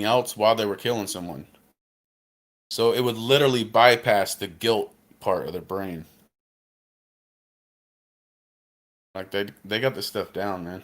else while they were killing someone. So it would literally bypass the guilt part of their brain. Like they got this stuff down, man.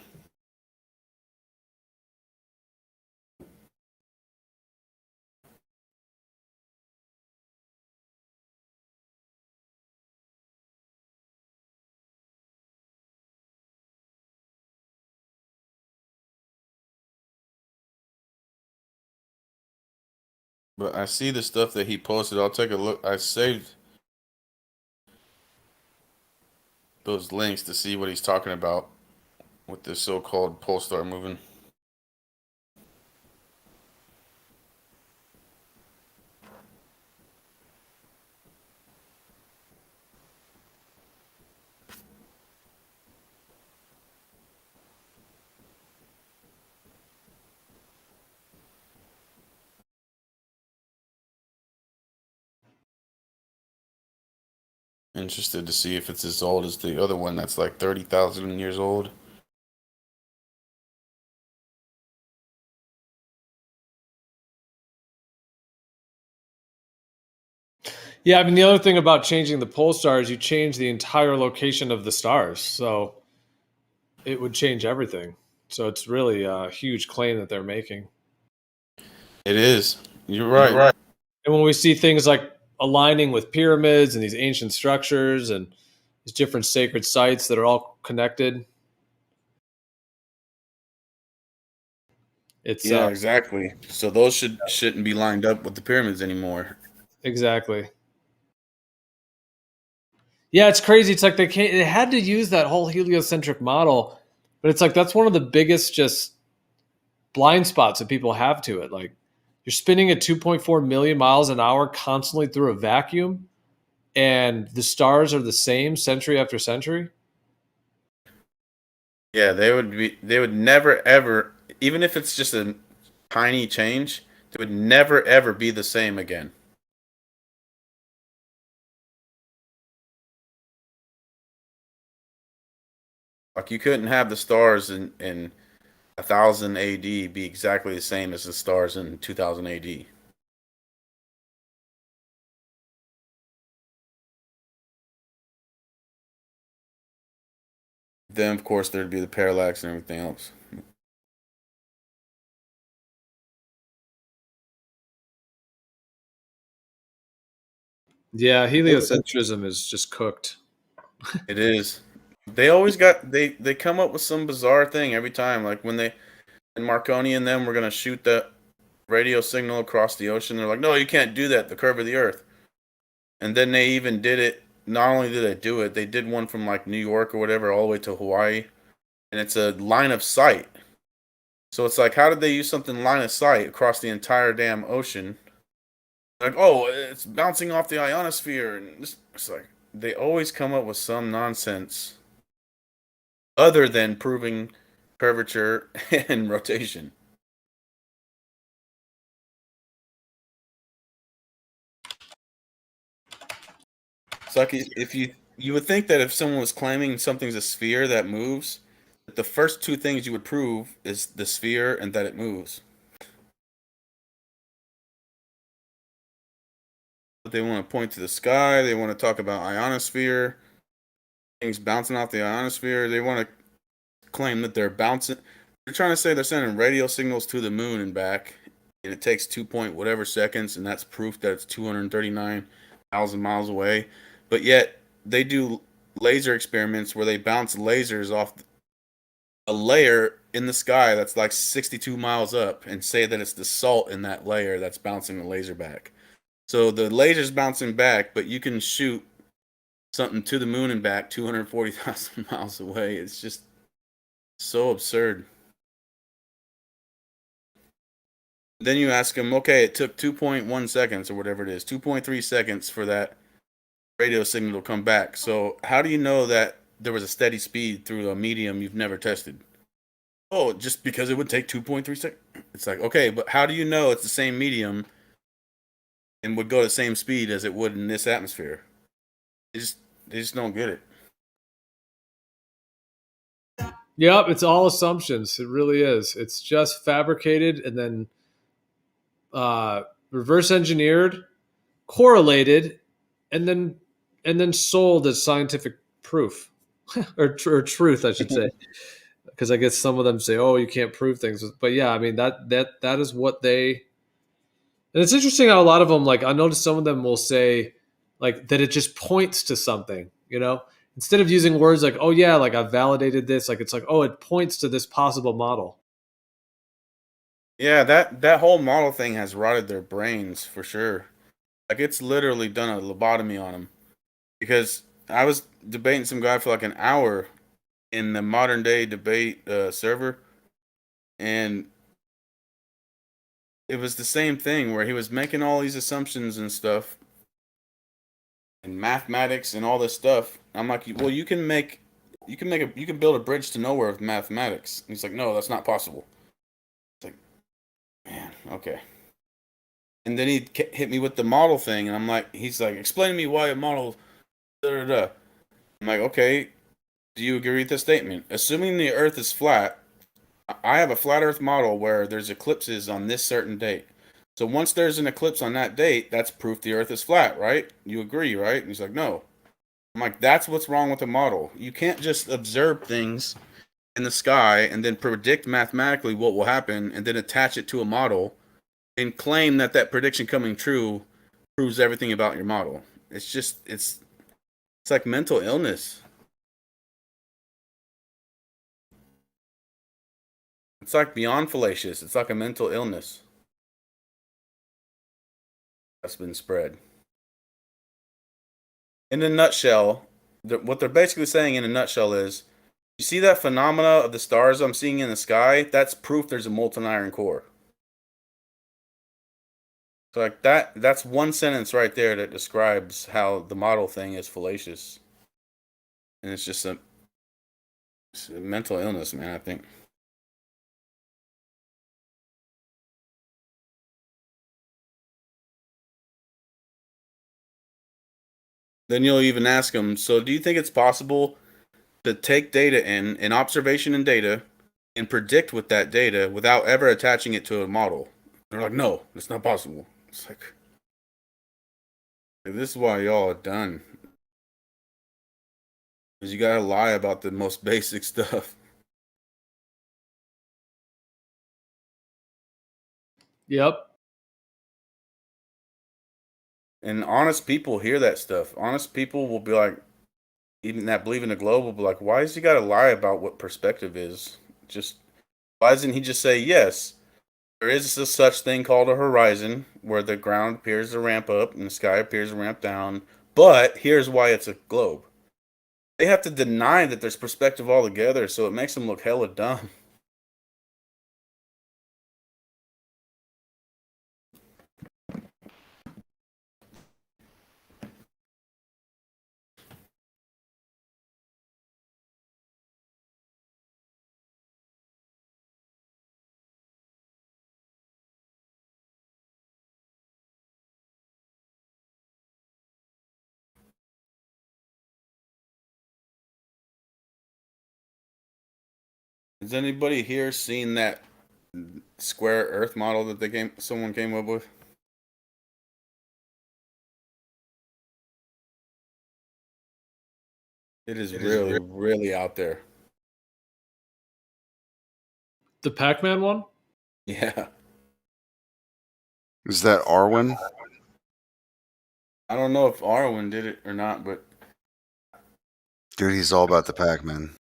But I see the stuff that he posted. I'll take a look. I saved those links to see what he's talking about with this so-called pole star moving. Interested to see if it's as old as the other one that's like 30,000 years old. Yeah, I mean, the other thing about changing the pole star is you change the entire location of the stars. So it would change everything. So it's really a huge claim that they're making. It is. You're right. And when we see things like aligning with pyramids and these ancient structures and these different sacred sites that are all connected, it's yeah, exactly. So those shouldn't be lined up with the pyramids anymore. Exactly. Yeah, it's crazy. It's like they had to use that whole heliocentric model, but it's like that's one of the biggest just blind spots that people have to it. Like you're spinning at 2.4 million miles an hour constantly through a vacuum, and the stars are the same century after century. Yeah, they would never ever, even if it's just a tiny change, they would never ever be the same again. Like you couldn't have the stars in 1000 AD be exactly the same as the stars in 2000 AD. Then of course there'd be the parallax and everything else. Yeah, heliocentrism is just cooked. It is. They always got they come up with some bizarre thing every time. Like when they and Marconi and them were gonna shoot that radio signal across the ocean, they're like, no, you can't do that. The curve of the Earth. And then they even did it. Not only did they do it, they did one from like New York or whatever all the way to Hawaii, and it's a line of sight. So it's like, how did they use something line of sight across the entire damn ocean? Like, oh, it's bouncing off the ionosphere, and it's like they always come up with some nonsense other than proving curvature and rotation. It's like if you would think that if someone was claiming something's a sphere that moves, that the first two things you would prove is the sphere and that it moves. But they want to point to the sky. They want to talk about ionosphere, things bouncing off the ionosphere. They want to claim that they're bouncing. They're trying to say they're sending radio signals to the moon and back, and it takes 2 point whatever seconds, and that's proof that it's 239,000 miles away. But yet they do laser experiments where they bounce lasers off a layer in the sky that's like 62 miles up and say that it's the salt in that layer that's bouncing the laser back. So the laser's bouncing back, but you can shoot something to the moon and back 240,000 miles away. It's just so absurd. Then you ask them, okay, it took 2.1 seconds or whatever it is, 2.3 seconds for that radio signal to come back. So how do you know that there was a steady speed through a medium you've never tested? Oh, just because it would take 2.3 seconds. It's like, okay, but how do you know it's the same medium and would go the same speed as it would in this atmosphere? They just don't get it. Yep, it's all assumptions. It really is. It's just fabricated and then reverse engineered, correlated, and then sold as scientific proof or truth, I should say. Because I guess some of them say, "Oh, you can't prove things," but yeah, I mean that is what they. And it's interesting how a lot of them, like I noticed, some of them will say, like that it just points to something, instead of using words like, "Oh yeah, like I validated this," like it's like, "Oh, it points to this possible model." Yeah, that whole model thing has rotted their brains for sure. Like it's literally done a lobotomy on them. Because I was debating some guy for like an hour in the modern day debate server, and it was the same thing where he was making all these assumptions and stuff, and mathematics and all this stuff. I'm like, well, you can build a bridge to nowhere with mathematics. And he's like, no, that's not possible. It's like, man, okay. And then he hit me with the model thing, and I'm like, he's like, explain to me why a model. Da, da, da. I'm like, okay, do you agree with this statement? Assuming the Earth is flat, I have a flat Earth model where there's eclipses on this certain date. So once there's an eclipse on that date, that's proof the Earth is flat, right? You agree, right? And he's like, no. I'm like, that's what's wrong with the model. You can't just observe things in the sky and then predict mathematically what will happen and then attach it to a model and claim that that prediction coming true proves everything about your model. It's like mental illness. It's like beyond fallacious. It's like a mental illness that's been spread. In a nutshell, what they're basically saying in a nutshell is, you see that phenomena of the stars I'm seeing in the sky? That's proof there's a molten iron core. So like that's one sentence right there that describes how the model thing is fallacious. And it's just it's a mental illness, man, I think. Then you'll even ask them, so do you think it's possible to take data in, an observation and data, and predict with that data without ever attaching it to a model? They're like, no, it's not possible. It's like, this is why y'all are done. Because you gotta lie about the most basic stuff. Yep. And honest people hear that stuff. Honest people will be like, even that believe in the globe will be like, why does he gotta lie about what perspective is? Just why doesn't he just say, yes, there is a such thing called a horizon where the ground appears to ramp up and the sky appears to ramp down, but here's why it's a globe. They have to deny that there's perspective altogether, so it makes them look hella dumb. Has anybody here seen that square Earth model that someone came up with? It is really, really out there. The Pac-Man one? Yeah. Is that Arwen? I don't know if Arwen did it or not, but Dude, he's all about the Pac-Man.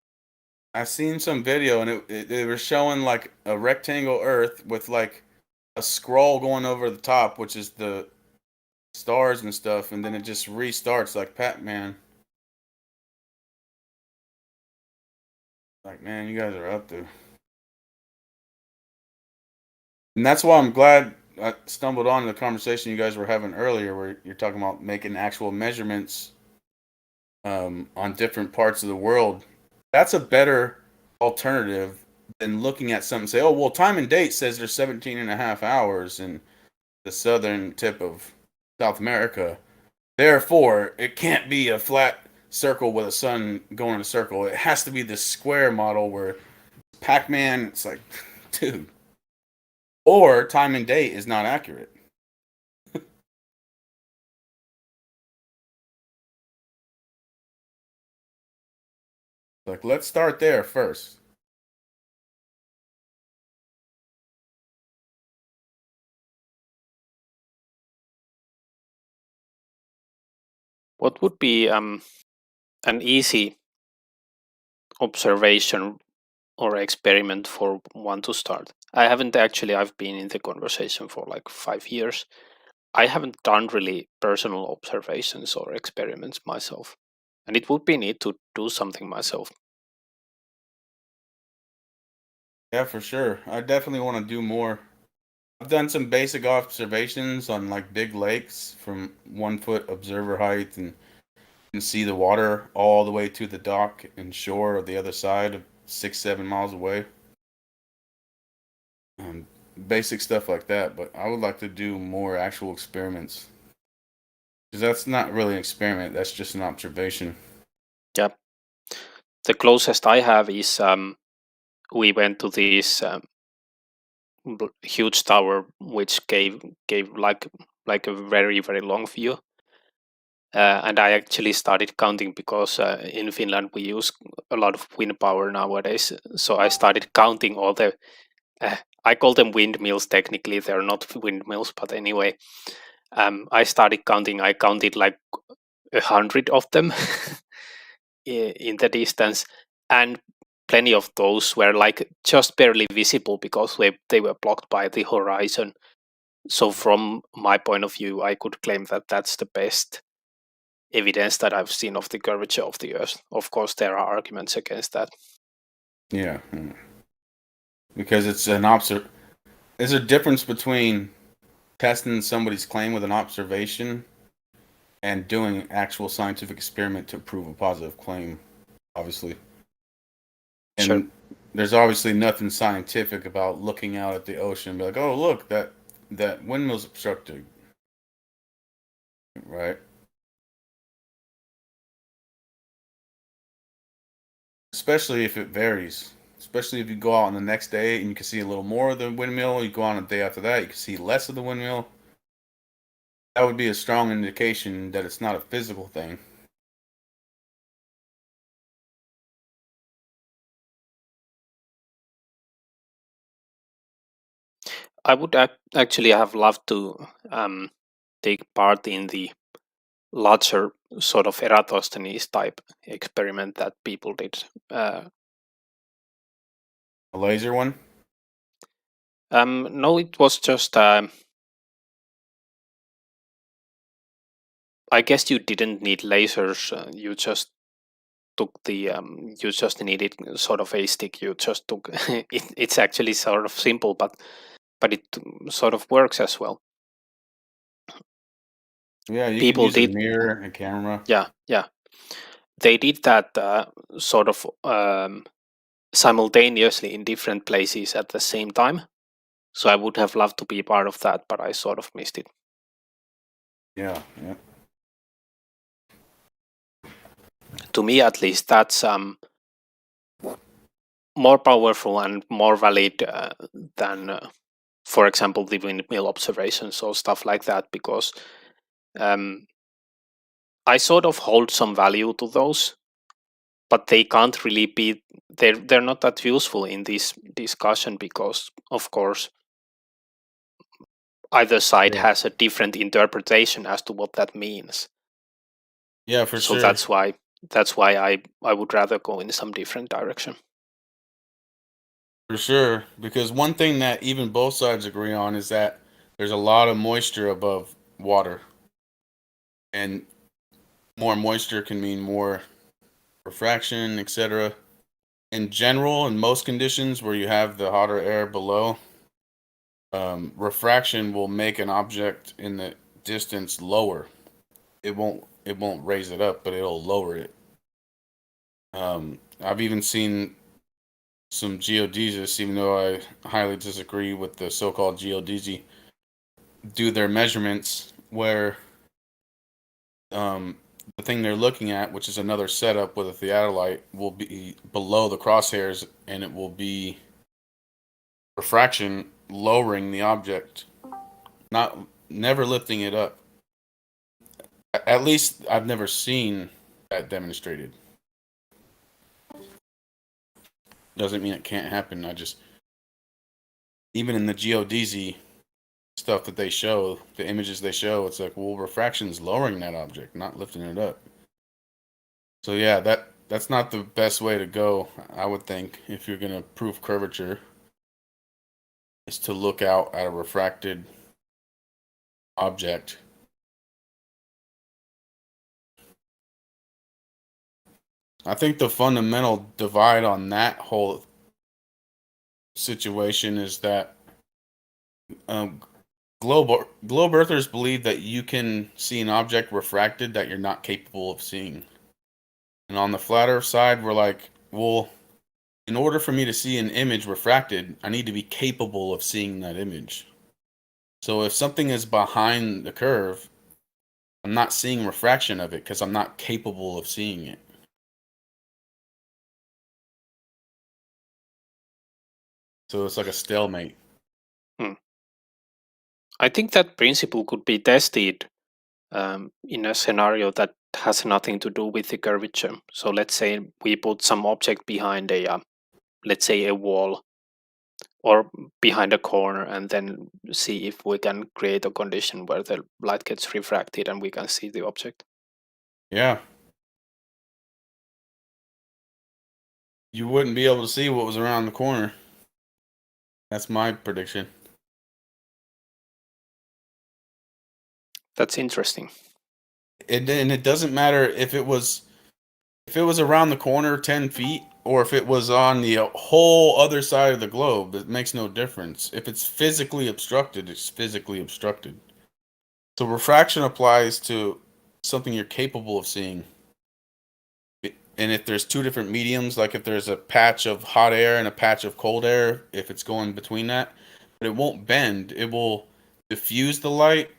I seen some video and they were showing like a rectangle Earth with like a scroll going over the top, which is the stars and stuff, and then it just restarts like Pac-Man. Like, man, you guys are up there. And that's why I'm glad I stumbled on the conversation you guys were having earlier where you're talking about making actual measurements on different parts of the world. That's a better alternative than looking at something and say, oh, well, time and date says there's 17 and a half hours in the southern tip of South America. Therefore, it can't be a flat circle with a sun going in a circle. It has to be this square model where Pac-Man, it's like, dude. or time and date is not accurate. Like, let's start there first. What would be an easy observation or experiment for one to start? I've been in the conversation for like 5 years. I haven't done really personal observations or experiments myself. And it would be neat to do something myself. Yeah, for sure. I definitely want to do more. I've done some basic observations on like big lakes from 1 foot observer height, and you can see the water all the way to the dock and shore of the other side, 6-7 miles away. Basic stuff like that, but I would like to do more actual experiments. Because that's not really an experiment, that's just an observation. Yeah. The closest I have is we went to this huge tower which gave like a very, very long view. And I actually started counting because in Finland we use a lot of wind power nowadays. So I started counting all the I call them windmills. Technically, they're not windmills, but anyway, I started counting. I counted like 100 of them in the distance, and plenty of those were like just barely visible because they were blocked by the horizon. So from my point of view, I could claim that that's the best evidence that I've seen of the curvature of the Earth. Of course, there are arguments against that. Yeah. Because it's an there's a difference between testing somebody's claim with an observation and doing actual scientific experiment to prove a positive claim, obviously. And Sure. there's obviously nothing scientific about looking out at the ocean and be like, oh, look, that windmill's obstructed. Right? Especially if it varies. Especially if you go out on the next day and you can see a little more of the windmill. You go on a day after that, you can see less of the windmill. That would be a strong indication that it's not a physical thing. I would actually have loved to take part in the larger sort of Eratosthenes type experiment that people did. A laser one? No, it was just. I guess you didn't need lasers. You just took the. You just needed sort of a stick. You just took. It's actually sort of simple, but it sort of works as well. Yeah, you People can use did. a mirror, a camera. Yeah. They did that sort of simultaneously in different places at the same time. So I would have loved to be part of that, but I sort of missed it. Yeah. To me, at least, that's more powerful and more valid than, for example, the windmill observations or stuff like that, because I sort of hold some value to those, but they can't really be. They're not that useful in this discussion because, of course, either side has a different interpretation as to what that means. Yeah, for so sure. that's why I would rather go in some different direction. For sure. Because one thing that even both sides agree on is that there's a lot of moisture above water. And more moisture can mean more refraction, etc. In general, in most conditions where you have the hotter air below, refraction will make an object in the distance lower. It won't raise it up, but it'll lower it. I've even seen some geodesists, even though I highly disagree with the so-called geodesy, do their measurements where the thing they're looking at, which is another setup with a theodolite, will be below the crosshairs, and it will be refraction lowering the object, never lifting it up. At least I've never seen that demonstrated. Doesn't mean it can't happen. Even in the geodesy stuff that they show, the images they show, it's like, well, refraction's lowering that object, not lifting it up. So yeah, that's not the best way to go, I would think, if you're gonna prove curvature, is to look out at a refracted object. I think the fundamental divide on that whole situation is that globe earthers believe that you can see an object refracted that you're not capable of seeing. And on the flat earth side, we're like, well, in order for me to see an image refracted, I need to be capable of seeing that image. So if something is behind the curve, I'm not seeing refraction of it because I'm not capable of seeing it. So it's like a stalemate. I think that principle could be tested in a scenario that has nothing to do with the curvature. So let's say we put some object behind let's say a wall or behind a corner, and then see if we can create a condition where the light gets refracted and we can see the object. Yeah. You wouldn't be able to see what was around the corner. That's my prediction. That's interesting. And it doesn't matter if it was around the corner 10 feet or if it was on the whole other side of the globe. It makes no difference. If it's physically obstructed, it's physically obstructed. So refraction applies to something you're capable of seeing. And if there's two different mediums, like if there's a patch of hot air and a patch of cold air, if it's going between that, but it won't bend, it will diffuse the light,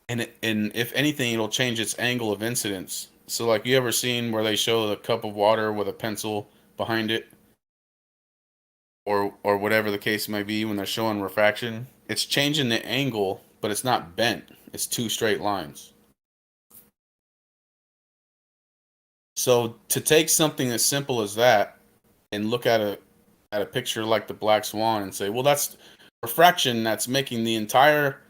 and if anything, it'll change its angle of incidence. So like, you ever seen where they show the cup of water with a pencil behind it, or whatever the case may be, when they're showing refraction, it's changing the angle, but it's not bent. It's two straight lines. So to take something as simple as that and look at a picture like the black swan and say, well, that's refraction that's making the entire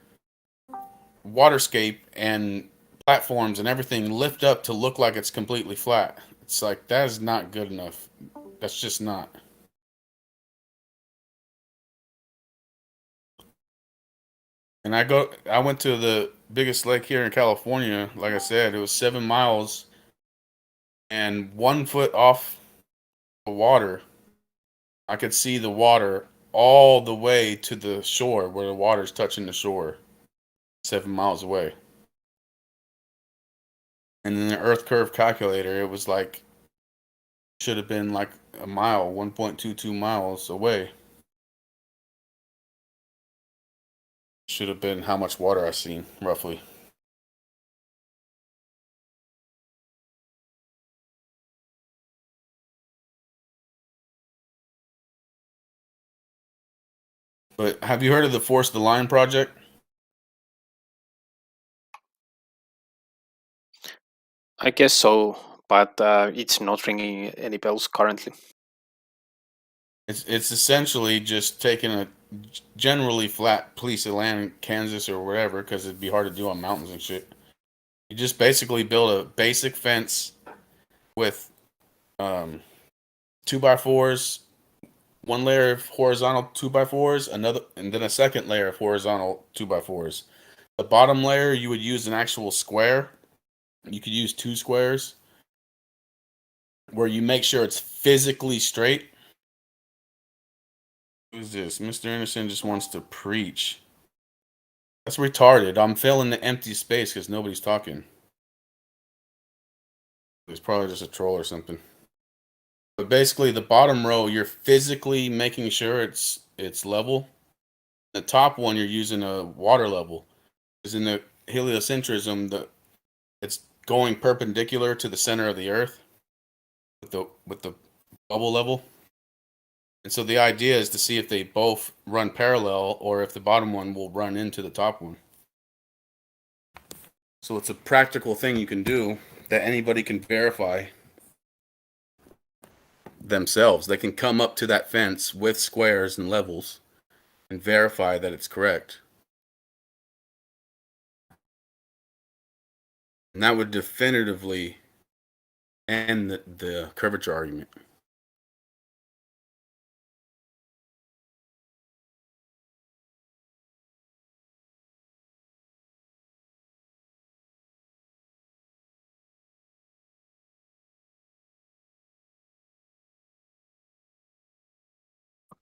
waterscape and platforms and everything lift up to look like it's completely flat. It's like, that is not good enough. That's just not. And I went to the biggest lake here in California. Like I said, it was 7 miles, and 1 foot off the water, I could see the water all the way to the shore, where the water's touching the shore, 7 miles away. And then the Earth curve calculator, it was like, should have been like a mile, 1.22 miles away. Should have been how much water I seen, roughly. But have you heard of the Force the Line project? I guess so, but it's not ringing any bells currently. It's essentially just taking a generally flat piece of land in Kansas or wherever, because it'd be hard to do on mountains and shit. You just basically build a basic fence with 2x4s, one layer of horizontal 2x4s, another, and then a second layer of horizontal 2x4s. The bottom layer, you would use an actual square. You could use 2 squares where you make sure it's physically straight. Who's this? Mr. Anderson just wants to preach. That's retarded. I'm filling the empty space because nobody's talking. It's probably just a troll or something. But basically, the bottom row, you're physically making sure it's level. The top one, you're using a water level. Because in the heliocentrism, it's going perpendicular to the center of the Earth with the bubble level. And so the idea is to see if they both run parallel or if the bottom one will run into the top one. So it's a practical thing you can do that anybody can verify themselves. They can come up to that fence with squares and levels and verify that it's correct. And that would definitively end the curvature argument.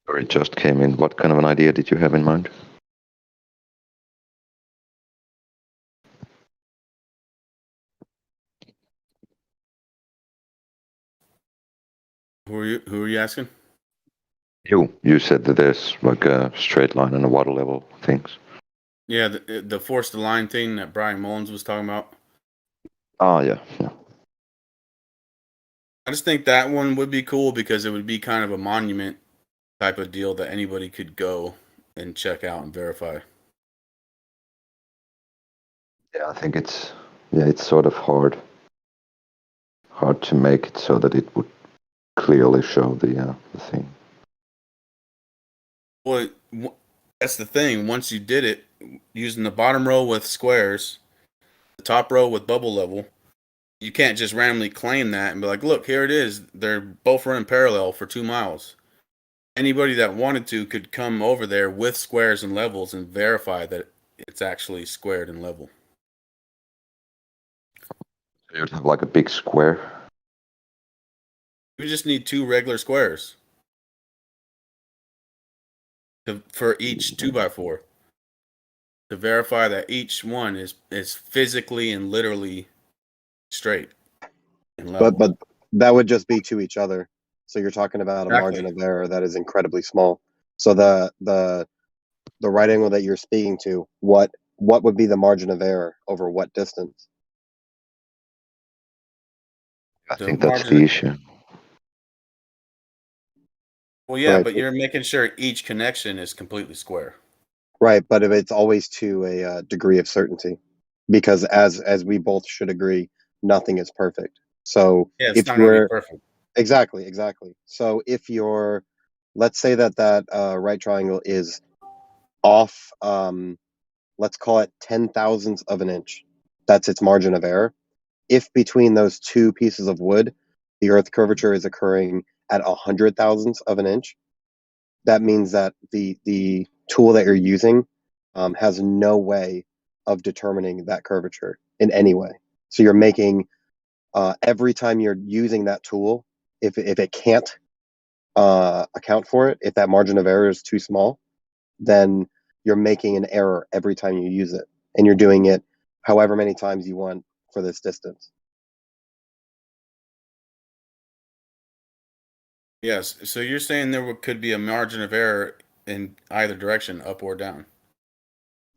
Or it just came in. What kind of an idea did you have in mind? Who are you asking? You said that there's like a straight line and a water level things. Yeah, the forced line thing that Brian Mullins was talking about. Ah, yeah. I just think that one would be cool because it would be kind of a monument type of deal that anybody could go and check out and verify. Yeah, I think it's sort of hard to make it so that it would clearly show the thing. Well, that's the thing. Once you did it, using the bottom row with squares, the top row with bubble level, you can't just randomly claim that and be like, look, here it is. They're both running parallel for 2 miles. Anybody that wanted to could come over there with squares and levels and verify that it's actually squared and level. You'd have like a big square. You just need 2 regular squares for each 2x4 to verify that each one is physically and literally straight and level. But that would just be to each other. So you're talking about a Exactly. margin of error that is incredibly small. So the right angle that you're speaking to, what would be the margin of error over what distance? I The think that's margin- the issue. Well, yeah, Right. but you're making sure each connection is completely square. Right, but if it's always to a degree of certainty, because as we both should agree, nothing is perfect. So Yeah, it's if not going to be you're perfect. exactly. So if you're, let's say that right triangle is off, let's call it 10,000ths of an inch. That's its margin of error. If between those two pieces of wood, the Earth curvature is occurring at 100,000ths of an inch, that means that the tool that you're using has no way of determining that curvature in any way. So you're making every time you're using that tool, if it can't account for it, if that margin of error is too small, then you're making an error every time you use it, and you're doing it however many times you want for this distance. Yes. So you're saying there could be a margin of error in either direction, up or down.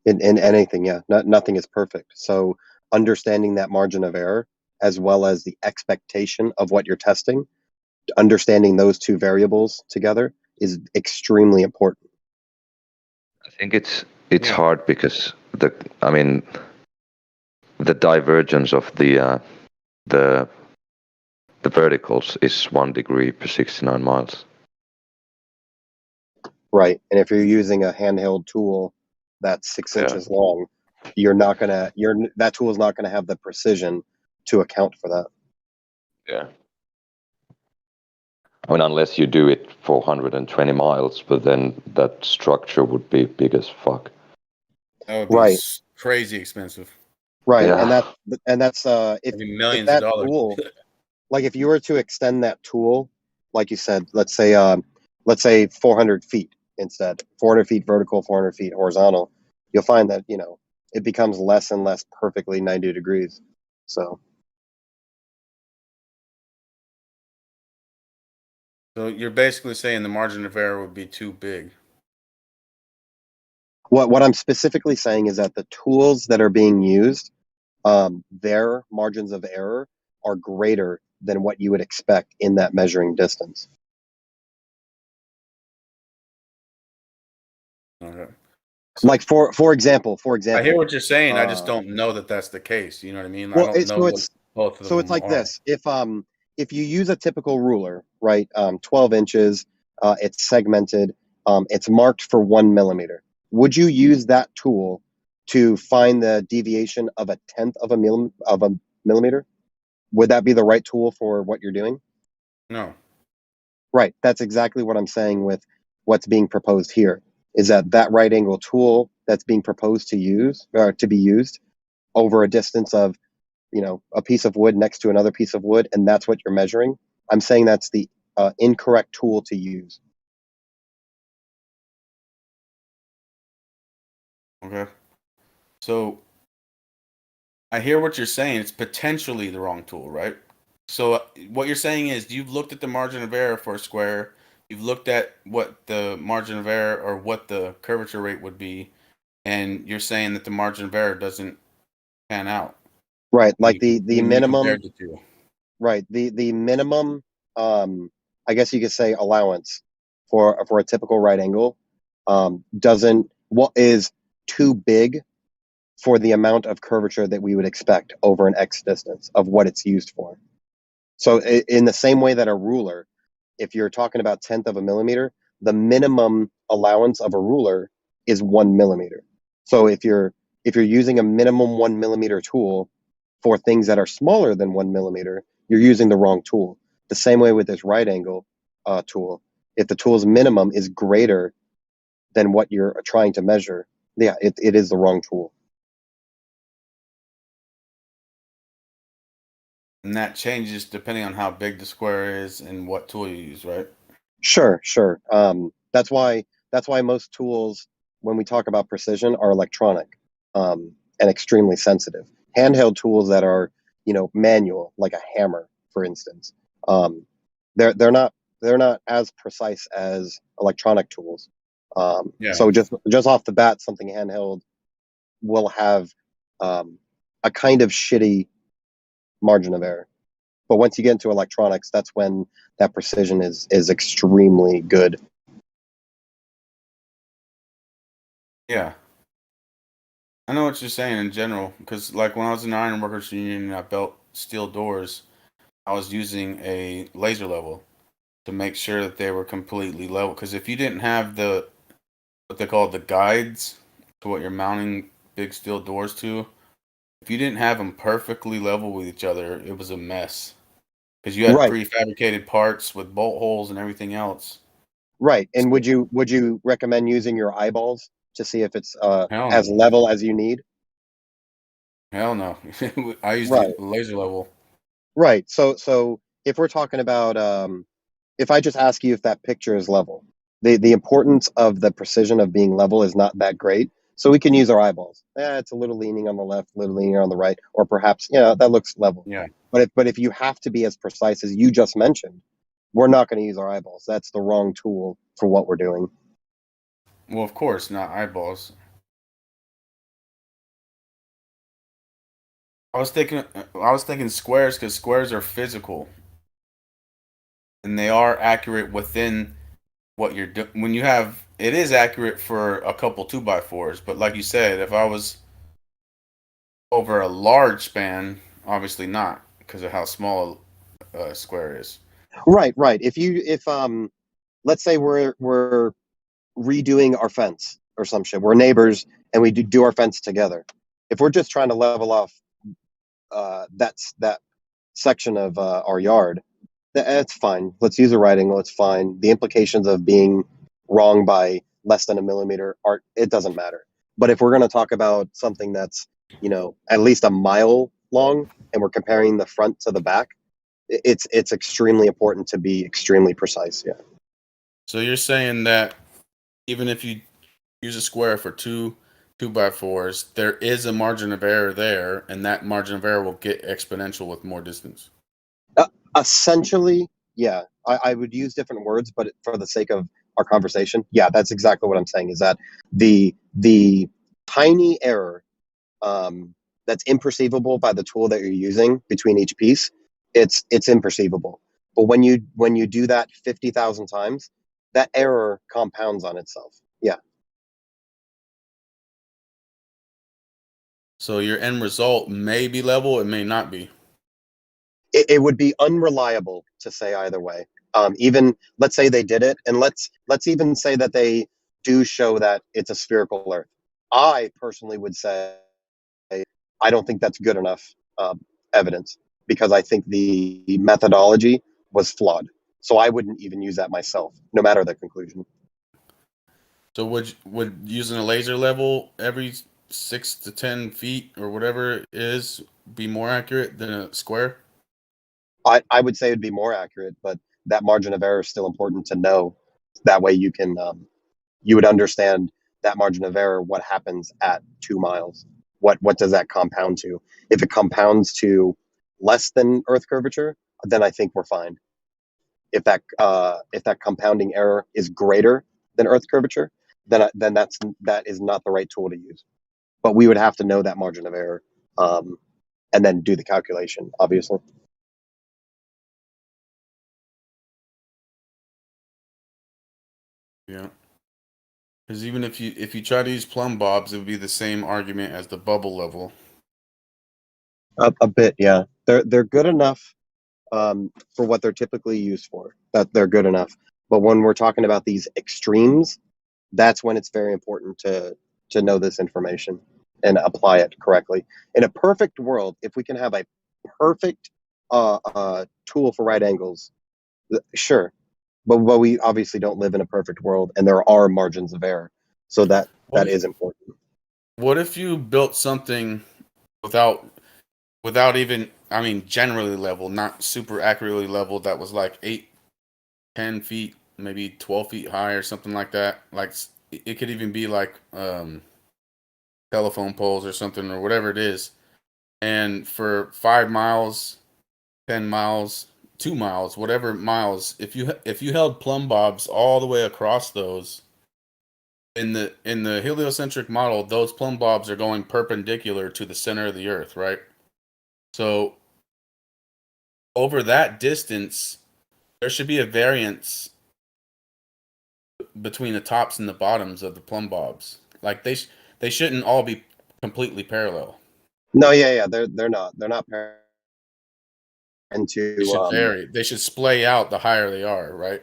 In anything, yeah, nothing is perfect. So understanding that margin of error, as well as the expectation of what you're testing, understanding those two variables together is extremely important. I think it's Yeah. hard because the divergence of the verticals is 1 degree per 69 miles. Right. And if you're using a handheld tool that's 6 inches long, that tool is not gonna have the precision to account for that. Yeah. I mean, unless you do it 420 miles, but then that structure would be big as fuck. That would be Right. crazy expensive. Right. Yeah. And that's if That'd be millions that of dollars. tool, like if you were to extend that tool, like you said, let's say 400 feet instead, 400 feet vertical, 400 feet horizontal, you'll find that, it becomes less and less perfectly 90 degrees. So So you're basically saying the margin of error would be too big. what I'm specifically saying is that the tools that are being used, their margins of error are greater than what you would expect in that measuring distance. Like for example, I hear what you're saying. I just uh, don't know that that's the case. You know what I mean? I well, don't know what both of it's them like are. this. If you use a typical ruler, right, 12 inches, it's segmented, it's marked for 1 millimeter. Would you use that tool to find the deviation of a tenth of a millimeter? Would that be the right tool for what you're doing? No. Right. That's exactly what I'm saying with what's being proposed here. Is that right angle tool that's being proposed to use or to be used over a distance of, you know, a piece of wood next to another piece of wood, and that's what you're measuring? I'm saying that's the incorrect tool to use. Okay. So I hear what you're saying. It's potentially the wrong tool, right? So what you're saying is you've looked at the margin of error for a square. You've looked at what the margin of error or what the curvature rate would be, and you're saying that the margin of error doesn't pan out. Right. Like the When you minimum. compared the two. Right. The minimum, I guess you could say, allowance for a typical right angle doesn't what is too big for the amount of curvature that we would expect over an X distance of what it's used for. So in the same way that a ruler, if you're talking about tenth of a millimeter, the minimum allowance of a ruler is 1 millimeter. So if you're using a minimum 1 millimeter tool for things that are smaller than 1 millimeter, you're using the wrong tool. The same way with this right angle tool. If the tool's minimum is greater than what you're trying to measure, yeah, it is the wrong tool. And that changes depending on how big the square is and what tool you use, right? Sure. That's why most tools, when we talk about precision, are electronic and extremely sensitive. Handheld tools that are, you know, manual, like a hammer, for instance, they're not as precise as electronic tools. Yeah. So just off the bat, something handheld will have a kind of shitty margin of error. But once you get into electronics, that's when that precision is extremely good. Yeah. I know what you're saying in general, because like when I was in the Iron Workers Union and I built steel doors, I was using a laser level to make sure that they were completely level. Because if you didn't have the what they call the guides to what you're mounting big steel doors to, if you didn't have them perfectly level with each other, it was a mess. Because you had Right, prefabricated parts with bolt holes and everything else. right. And So, would you recommend using your eyeballs to see if it's hell as no. level as you need? Hell no. I used the Right, laser level. right. So if we're talking about if I just ask you if that picture is level, the importance of the precision of being level is not that great. So we can use our eyeballs. It's a little leaning on the left, a little leaning on the right, or perhaps, you know, that looks level. Yeah. But if you have to be as precise as you just mentioned, we're not going to use our eyeballs. That's the wrong tool for what we're doing. Well, of course, not eyeballs. I was thinking squares because squares are physical and they are accurate within what you're doing. When you have it is accurate for a couple 2x4s, but like you said, if I was over a large span, obviously not because of how small a square is. Right, right. If let's say we're redoing our fence or some shit. We're neighbors and we do our fence together. If we're just trying to level off that section of our yard, that's fine. Let's use a right angle. It's fine. The implications of being wrong by less than a millimeter aren't. It doesn't matter. But if we're going to talk about something that's, you know, at least a mile long, and we're comparing the front to the back, it's extremely important to be extremely precise. Yeah. So you're saying that even if you use a square for 2x4s, there is a margin of error there, and that margin of error will get exponential with more distance. Essentially, yeah. I would use different words, but for the sake of our conversation, yeah, that's exactly what I'm saying. Is that the tiny error that's imperceivable by the tool that you're using between each piece, it's imperceivable. But when you do that 50,000 times, that error compounds on itself. Yeah. So your end result may be level, it may not be. It would be unreliable to say either way. Even let's say they did it, and let's even say that they do show that it's a spherical Earth. I personally would say I don't think that's good enough evidence, because I think the methodology was flawed. So I wouldn't even use that myself, no matter the conclusion. So would using a laser level every 6 to 10 feet or whatever it is be more accurate than a square? I would say it'd be more accurate, but that margin of error is still important to know. That way you can you would understand that margin of error, what happens at 2 miles. What does that compound to? If it compounds to less than Earth curvature, then I think we're fine. If that compounding error is greater than Earth curvature, then that is not the right tool to use. But we would have to know that margin of error, and then do the calculation, obviously. Yeah. Because even if you try to use plumb bobs, it would be the same argument as the bubble level. A bit, yeah. They're good enough for what they're typically used for. That they're good enough. But when we're talking about these extremes, that's when it's very important to know this information and apply it correctly. In a perfect world, if we can have a perfect tool for right angles, sure. But we obviously don't live in a perfect world, and there are margins of error. So that is important. What if you built something without even, I mean, generally level, not super accurately leveled, that was like 8, 10 feet, maybe 12 feet high or something like that? Like it could even be like telephone poles or something or whatever it is. And for 5 miles, 10 miles, 2 miles, whatever miles, if you held plumb bobs all the way across those, in the heliocentric model, those plumb bobs are going perpendicular to the center of the Earth, right? So over that distance, there should be a variance between the tops and the bottoms of the plumb bobs. Like they shouldn't all be completely parallel. No, yeah, they're not parallel. And They to should vary. They should splay out the higher they are, right?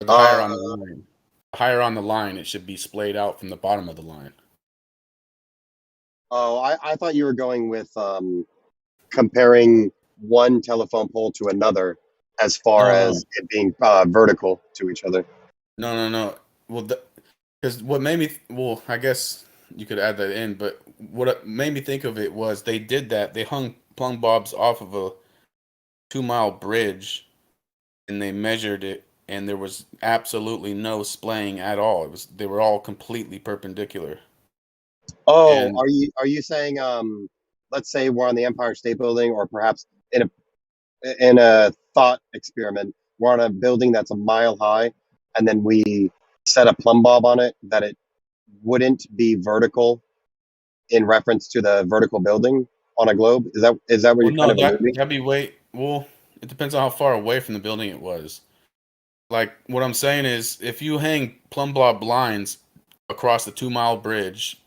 Or the higher on the line. The higher on the line, it should be splayed out from the bottom of the line. oh, I thought you were going with comparing one telephone pole to another as far as it being vertical to each other. No. Well, because what made me, well, I guess you could add that in, but what made me think of it was they did that. They hung plumb bobs off of a 2-mile bridge, and they measured it, and there was absolutely no splaying at all. They were all completely perpendicular. Oh, And are you saying let's say we're on the Empire State Building, or perhaps in a thought experiment, we're on a building that's a mile high, and then we set a plumb bob on it that it wouldn't be vertical in reference to the vertical building on a globe. Is that where well, you're kind no, of alluding? that'd be well. It depends on how far away from the building it was. Like what I'm saying is, if you hang plumb bob lines across the 2-mile bridge,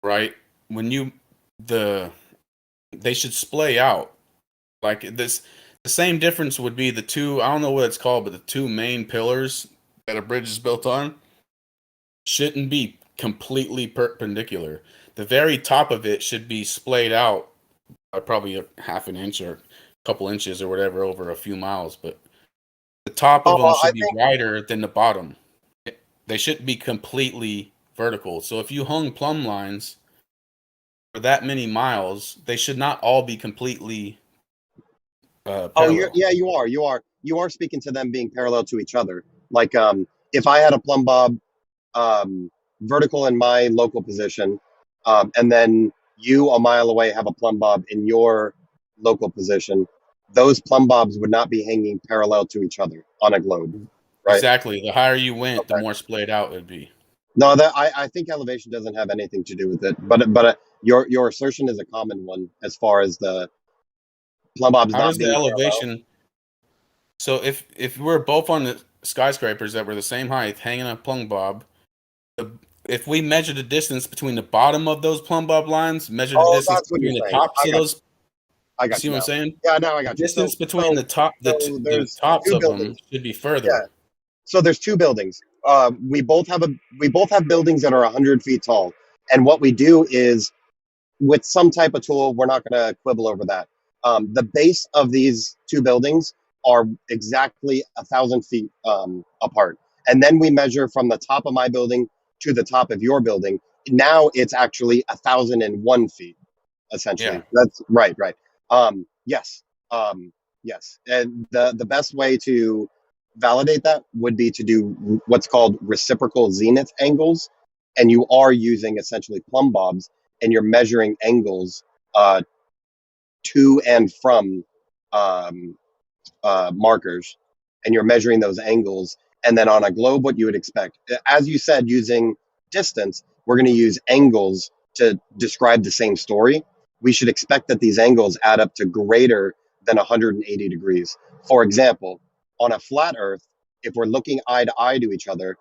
right? When they should splay out like this. The same difference would be the two. I don't know what it's called, but the two main pillars that a bridge is built on shouldn't be completely perpendicular. The very top of it should be splayed out by probably a half an inch or a couple inches or whatever over a few miles, but the top of them I should be wider than the bottom. They shouldn't be completely vertical. So if you hung plumb lines for that many miles, they should not all be completely parallel. you are speaking to them being parallel to each other. Like if I had a plumb bob vertical in my local position, and then you a mile away have a plumb bob in your local position, those plumb bobs would not be hanging parallel to each other on a globe, right? Exactly. The higher you went, the Okay. more splayed out it would be. No, that I think elevation doesn't have anything to do with it, but your assertion is a common one as far as the plumb bobs How not does the being parallel. elevation? So if we're both on the skyscrapers that were the same height, hanging a plumb bob, if we measure the distance between the bottom of those plumb bob lines, measure the Oh, distance that's what you're between the saying. tops of those. I You got see you what I'm now. saying? Yeah, now I The got you. distance between the there's tops two of them buildings. should be further. So there's two buildings. We both have buildings that are 100 feet tall, and what we do is with some type of tool, we're not going to quibble over that. The base of these two buildings are exactly 1,000 feet apart, and then we measure from the top of my building to the top of your building. Now it's actually 1,001 feet, Yeah. essentially. That's right, right. Yes, yes. And the best way to validate that would be to do what's called reciprocal zenith angles, and you are using essentially plumb bobs, and you're measuring angles uh, to and from um, markers, and you're measuring those angles. And then on a globe, what you would expect, as you said, using distance, we're going to use angles to describe the same story. We should expect that these angles add up to greater than 180 degrees. For example, on a flat Earth, if we're looking eye to eye to each other,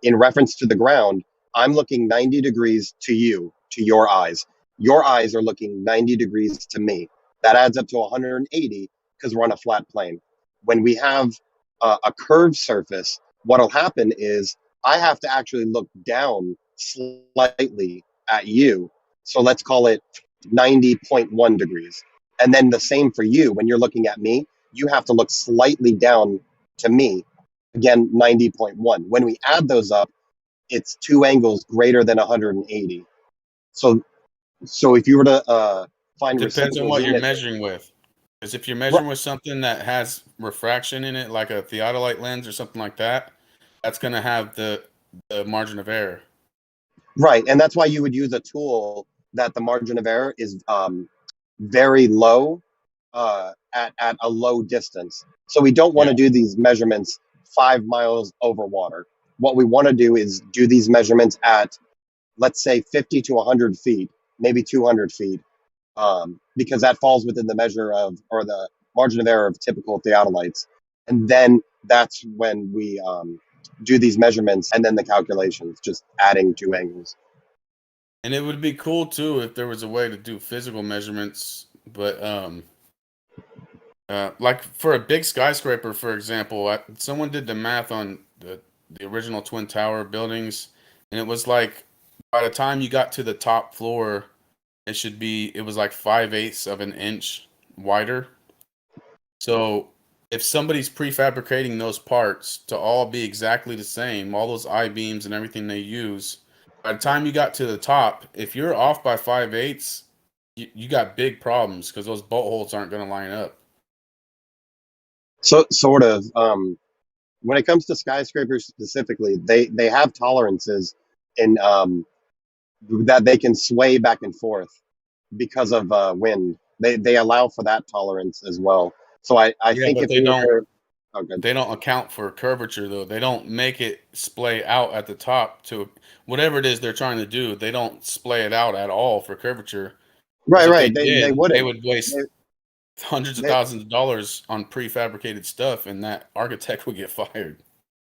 in reference to the ground, I'm looking 90 degrees to you, to your eyes. Your eyes are looking 90 degrees to me. That adds up to 180 because we're on a flat plane. When we have a curved surface, what'll happen is I have to actually look down slightly at you. So let's call it 90.1 degrees. And then the same for you. When you're looking at me, you have to look slightly down to me. Again, 90.1. When we add those up, it's two angles greater than 180. So, so if you were to It find depends on reciprocal what you're zenith, measuring with. Because if you're right, measuring with something that has refraction in it, like a theodolite lens or something like that, that's going to have the margin of error. right, and that's why you would use a tool that the margin of error is very low at a low distance. So we don't want Yeah. to do these measurements 5 miles over water. What we want to do is do these measurements at, let's say, 50 to 100 feet, maybe 200 feet, because that falls within the measure of, or the margin of error of typical theodolites. And then that's when we do these measurements and then the calculations, just adding two angles. And it would be cool too if there was a way to do physical measurements, but like for a big skyscraper, for example, someone did the math on the original Twin Tower buildings, and it was like by the time you got to the top floor, it was like 5/8 of an inch wider. So if somebody's prefabricating those parts to all be exactly the same, all those I-beams and everything they use, by the time you got to the top, if you're off by 5/8, you got big problems because those bolt holes aren't going to line up. So sort of. When it comes to skyscrapers specifically, they have tolerances in that they can sway back and forth because of wind. They allow for that tolerance as well. So I Yeah, think but if you were, oh, good. they don't account for curvature though. They don't make it splay out at the top to whatever it is they're trying to do. They don't splay it out at all for curvature. Right, Because if they right. They did, they wouldn't. would waste They, hundreds of they, thousands of dollars on prefabricated stuff, and that architect would get fired.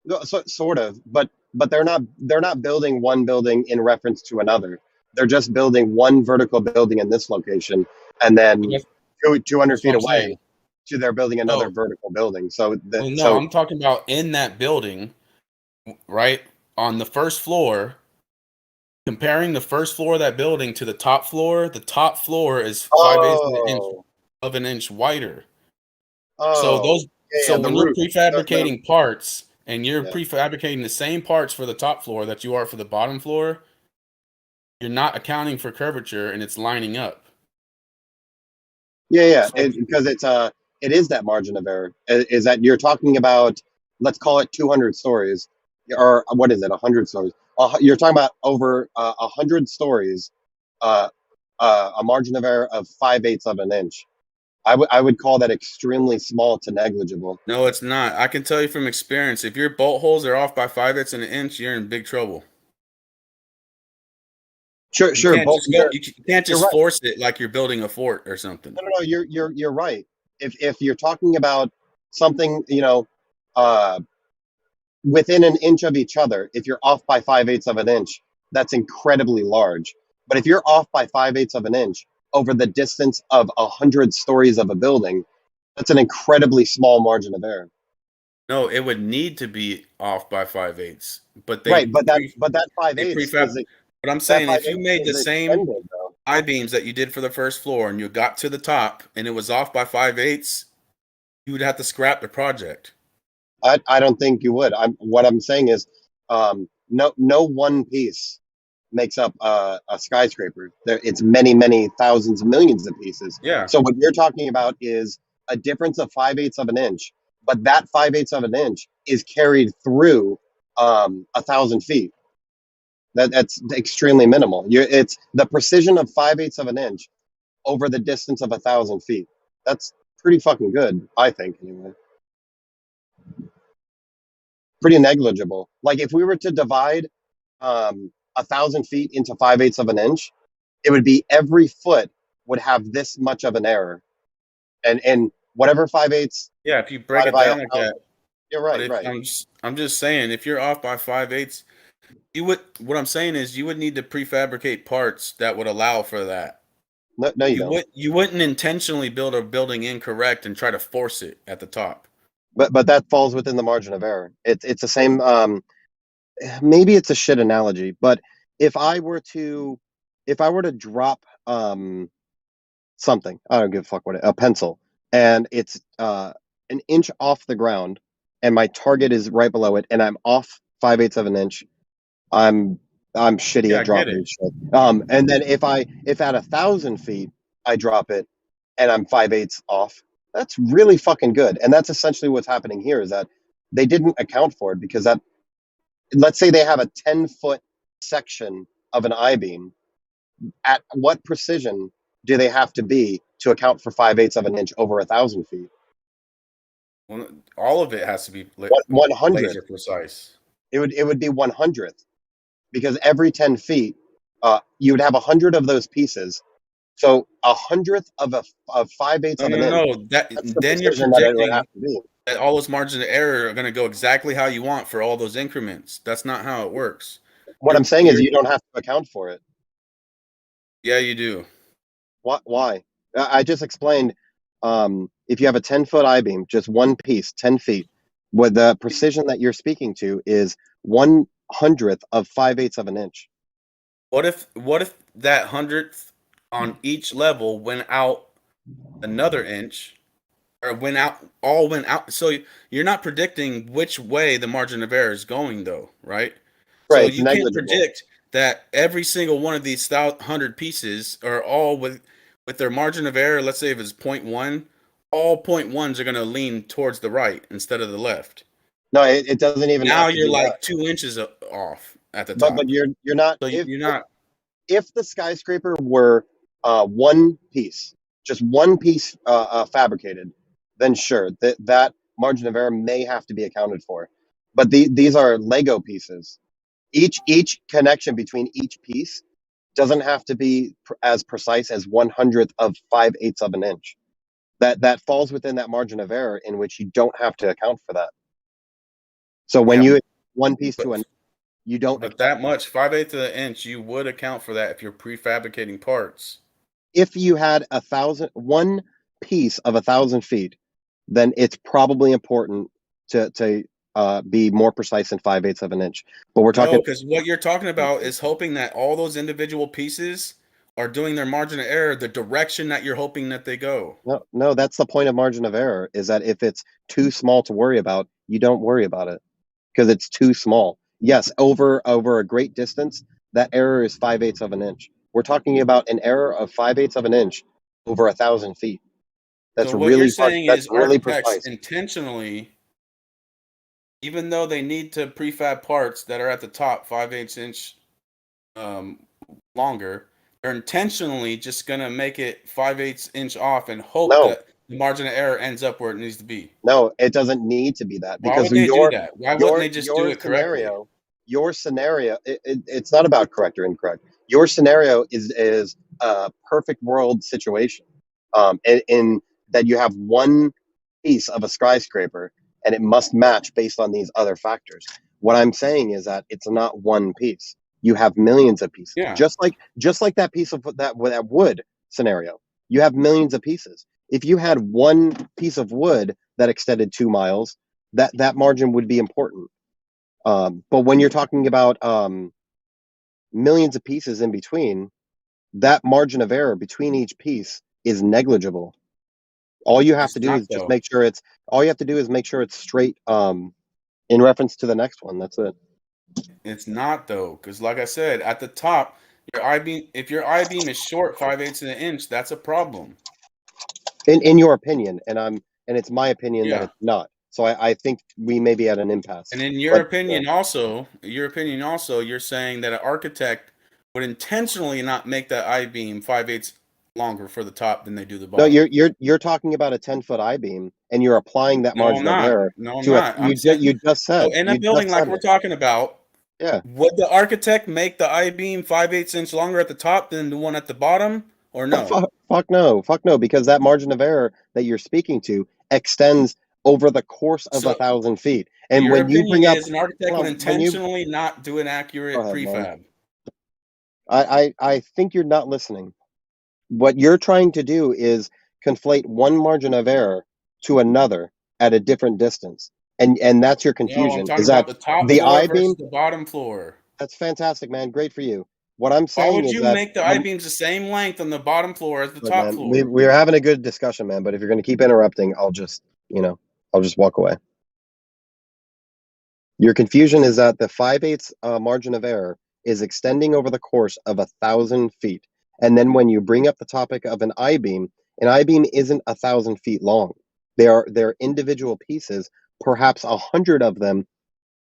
no, sort of, but they're not building one building in reference to another. They're just building one vertical building in this location, and But then 200 that's what feet I'm away, saying. they're building another No, vertical building. So well, no, so I'm talking about in that building, right on the first floor. Comparing the first floor of that building to the top floor is 5/8 oh of an inch wider. So oh yeah, the when you're roof, prefabricating parts and you're yeah. prefabricating the same parts for the top floor that you are for the bottom floor, you're not accounting for curvature and it's lining up. Yeah, yeah, So because it is that margin of error. Is that you're talking about? Let's call it 200 stories, or what is it? 100 stories. You're talking about over 100 stories, uh, a margin of error of 5/8 of an inch. I would call that extremely small to negligible. no, it's not. I can tell you from experience, if your bolt holes are off by 5/8 of an inch, you're in big trouble. Sure, You sure, can't but just go. You can't you're just right. force it like you're building a fort or something. No, you're right. If you're talking about something, uh, within an inch of each other, if you're off by 5/8 of an inch, that's incredibly large. But if you're off by 5/8 of an inch over the distance of 100 stories of a building, that's an incredibly small margin of error. No, it would need to be off by 5/8. But Right, but that they 5/8 prefab. is But I'm that saying if 5/8 you made the is same extended though. I-beams that you did for the first floor and you got to the top and it was off by 5/8, you would have to scrap the project. I don't think you would. What I'm saying is, no one piece makes up a skyscraper. It's many thousands, millions of pieces. Yeah. So what you're talking about is a difference of 5/8 of an inch, but that 5/8 of an inch is carried through 1,000 feet. That's extremely minimal. It's the precision of 5/8 of an inch over the distance of 1,000 feet. That's pretty fucking good, I think, anyway. Pretty negligible. Like if we were to divide 1,000 feet into 5/8 of an inch, it would be every foot would have this much of an error, and whatever 5/8 Yeah, if you break divided it by down like 1,000. that. You're But right, if right. I'm just saying, if you're off by 5/8, what I'm saying is you would need to prefabricate parts that would allow for that. No, you don't. You wouldn't intentionally build a building incorrect and try to force it at the top. But that falls within the margin of error. It's the same. Maybe it's a shit analogy, but if I were to drop something, I don't give a fuck what a pencil, and it's an inch off the ground, and my target is right below it, and I'm off 5/8 of an inch, I'm shitty Yeah, at I get dropping it. shit. And then if at 1,000 feet I drop it and I'm 5/8 off, that's really fucking good. And that's essentially what's happening here is that they didn't account for it because that, let's say they have a 10-foot section of an I-beam. At what precision do they have to be to account for 5/8 of an inch over 1,000 feet? Well, all of it has to be 100th. laser precise. It would be 100th because every 10 feet, you would have 100 of those pieces. So 100th of 5/8 of an inch. No. That's the Then you're precision that it would have predicting to be. that all those margins of error are going to go exactly how you want for all those increments. That's not how it works. What I'm saying is you don't have to account for it. Yeah, you do. Why? I just explained. If you have a 10-foot I-beam, just one piece, 10 feet, with the precision that you're speaking to is 100th of 5/8 of an inch. What if that 100th on each level went out another inch, or went out? So you're not predicting which way the margin of error is going, though, right? Right. So It's you can't negligible. predict that every single one of these 100 pieces are all with their margin of error. Let's say if it's 0.1, all 0.1s are going to lean towards the right instead of the left. No, it doesn't even. Now have to you're be like that. 2 inches off at the top. But you're not. So you're not. If the skyscraper were one piece, just one piece fabricated, then sure, that margin of error may have to be accounted for. But these are Lego pieces. Each connection between each piece doesn't have to be as precise as 100th of 5/8 of an inch. That falls within that margin of error in which you don't have to account for that. So when Yeah, you one piece to another, you don't. But that much, 5/8 of the inch, you would account for that if you're prefabricating parts. If you had one piece of 1,000 feet, then it's probably important to be more precise than 5/8 of an inch. But we're talking. No, because what you're talking about is hoping that all those individual pieces are doing their margin of error the direction that you're hoping that they go. No, that's the point of margin of error, is that if it's too small to worry about, you don't worry about it because it's too small. Yes, over a great distance, that error is 5/8 of an inch. We're talking about an error of 5/8 of an inch over 1,000 feet. That's So what you're really hard. saying That's is really architects precise. intentionally, even though they need to prefab parts that are at the top 5/8 inch longer, they're intentionally just gonna make it 5/8 inch off and hope No, that the margin of error ends up where it needs to be. no, it doesn't need to be that Why because would they do that? Why wouldn't they just do it correctly? your scenario, it's not about correct or incorrect. Your scenario is a perfect world situation, in that you have one piece of a skyscraper and it must match based on these other factors. What I'm saying is that it's not one piece. You have millions of pieces. Yeah. Just like that piece of that wood scenario. You have millions of pieces. If you had one piece of wood that extended 2 miles, that margin would be important. But when you're talking about millions of pieces in between, that margin of error between each piece is negligible. All you have It's to do not, is just though. make sure it's straight in reference to the next one. That's it. It's not, though, because like I said, at the top, if your I-beam is short 5/8 of an inch, that's a problem. In your opinion, and it's my opinion that Yeah. it's not. So I think we may be at an impasse. And in your opinion also, you're saying that an architect would intentionally not make that I-beam 5/8 longer for the top than they do the No, bottom. you're talking about a 10-foot I-beam, and you're applying that No, I'm margin of not. error No, I'm to not. I'm saying, you just so said in a building like we're talking about, Yeah. would the architect make the I-beam 5/8 inch longer at the top than the one at the bottom, or no? Fuck no, because that margin of error that you're speaking to extends over the course of So 1,000 feet. And your when you opinion bring up, is an architect would intentionally not do an accurate prefab. I think you're not listening. What you're trying to do is conflate one margin of error to another at a different distance, and that's your No, I'm confusion. talking Is that about the top the floor I-beam? versus the bottom floor. That's fantastic, man. Great for you. What I'm Why saying would is you that make the I-beams the same length on the bottom floor as the look, top man, floor? we're having a good discussion, man. But if you're going to keep interrupting, I'll just walk away. Your confusion is that the 5/8 margin of error is extending over the course of 1,000 feet, and then when you bring up the topic of an I-beam isn't 1,000 feet long. They're individual pieces, perhaps 100 of them,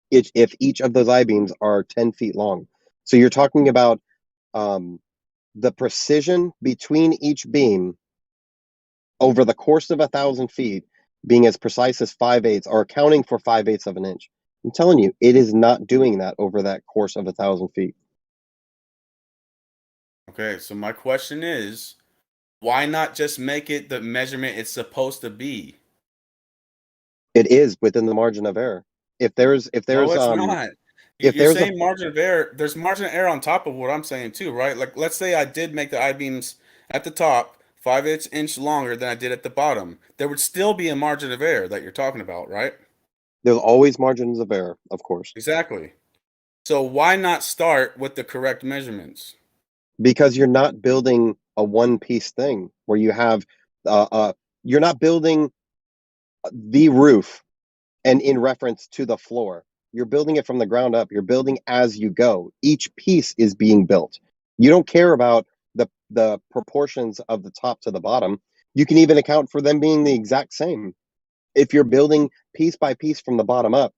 if each of those I-beams are 10 feet long. So you're talking about the precision between each beam over the course of 1,000 feet being as precise as 5/8 or accounting for 5/8 of an inch. I'm telling you, it is not doing that over that course of 1,000 feet. Okay, so my question is, why not just make it the measurement it's supposed to be? It is within the margin of error. If there's No, it's not. if You're there's a saying margin of error. There's margin of error on top of what I'm saying too, right? Like, let's say I did make the I-beams at the top 5/8 inch longer than I did at the bottom. There would still be a margin of error that you're talking about, right? there's always margins of error, of course, Exactly. So why not start with the correct measurements? because you're not building a one-piece thing where you have you're not building the roof and in reference to the floor. You're building it from the ground up. You're building as you go. Each piece is being built. You don't care about the proportions of the top to the bottom. You can even account for them being the exact same. If you're building piece by piece from the bottom up,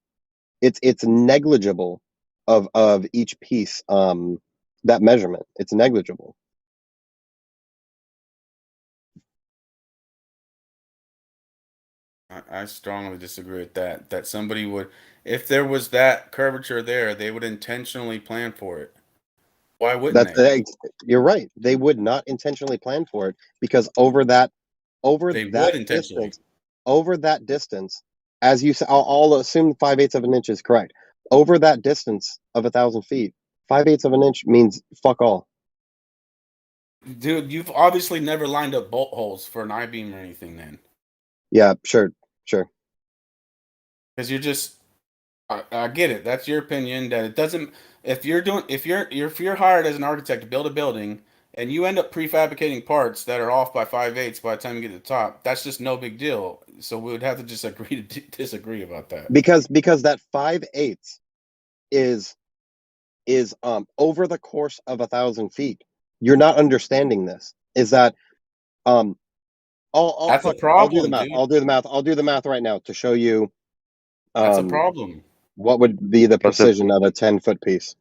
it's negligible of each piece, that measurement. It's negligible. I strongly disagree with that. That somebody would, if there was that curvature there, they would intentionally plan for it. Why wouldn't they? You're right. They would not intentionally plan for it because over that They would intentionally. distance, as you said, I'll assume 5/8 of an inch is correct. Over that distance of 1,000 feet, 5/8 of an inch means fuck all. Dude, you've obviously never lined up bolt holes for an I-beam or anything then. Yeah, sure. Because you're just, I get it. That's your opinion that it doesn't, if you're hired as an architect to build a building and you end up prefabricating parts that are off by 5/8 by the time you get to the top, that's just no big deal. So we would have to just agree to disagree about that. Because that 5/8 is over the course of 1,000 feet. You're not understanding this. Is that That's a I'll do the problem, math. dude. I'll do the math right now to show you That's a problem. what would be the But precision of a 10-foot piece.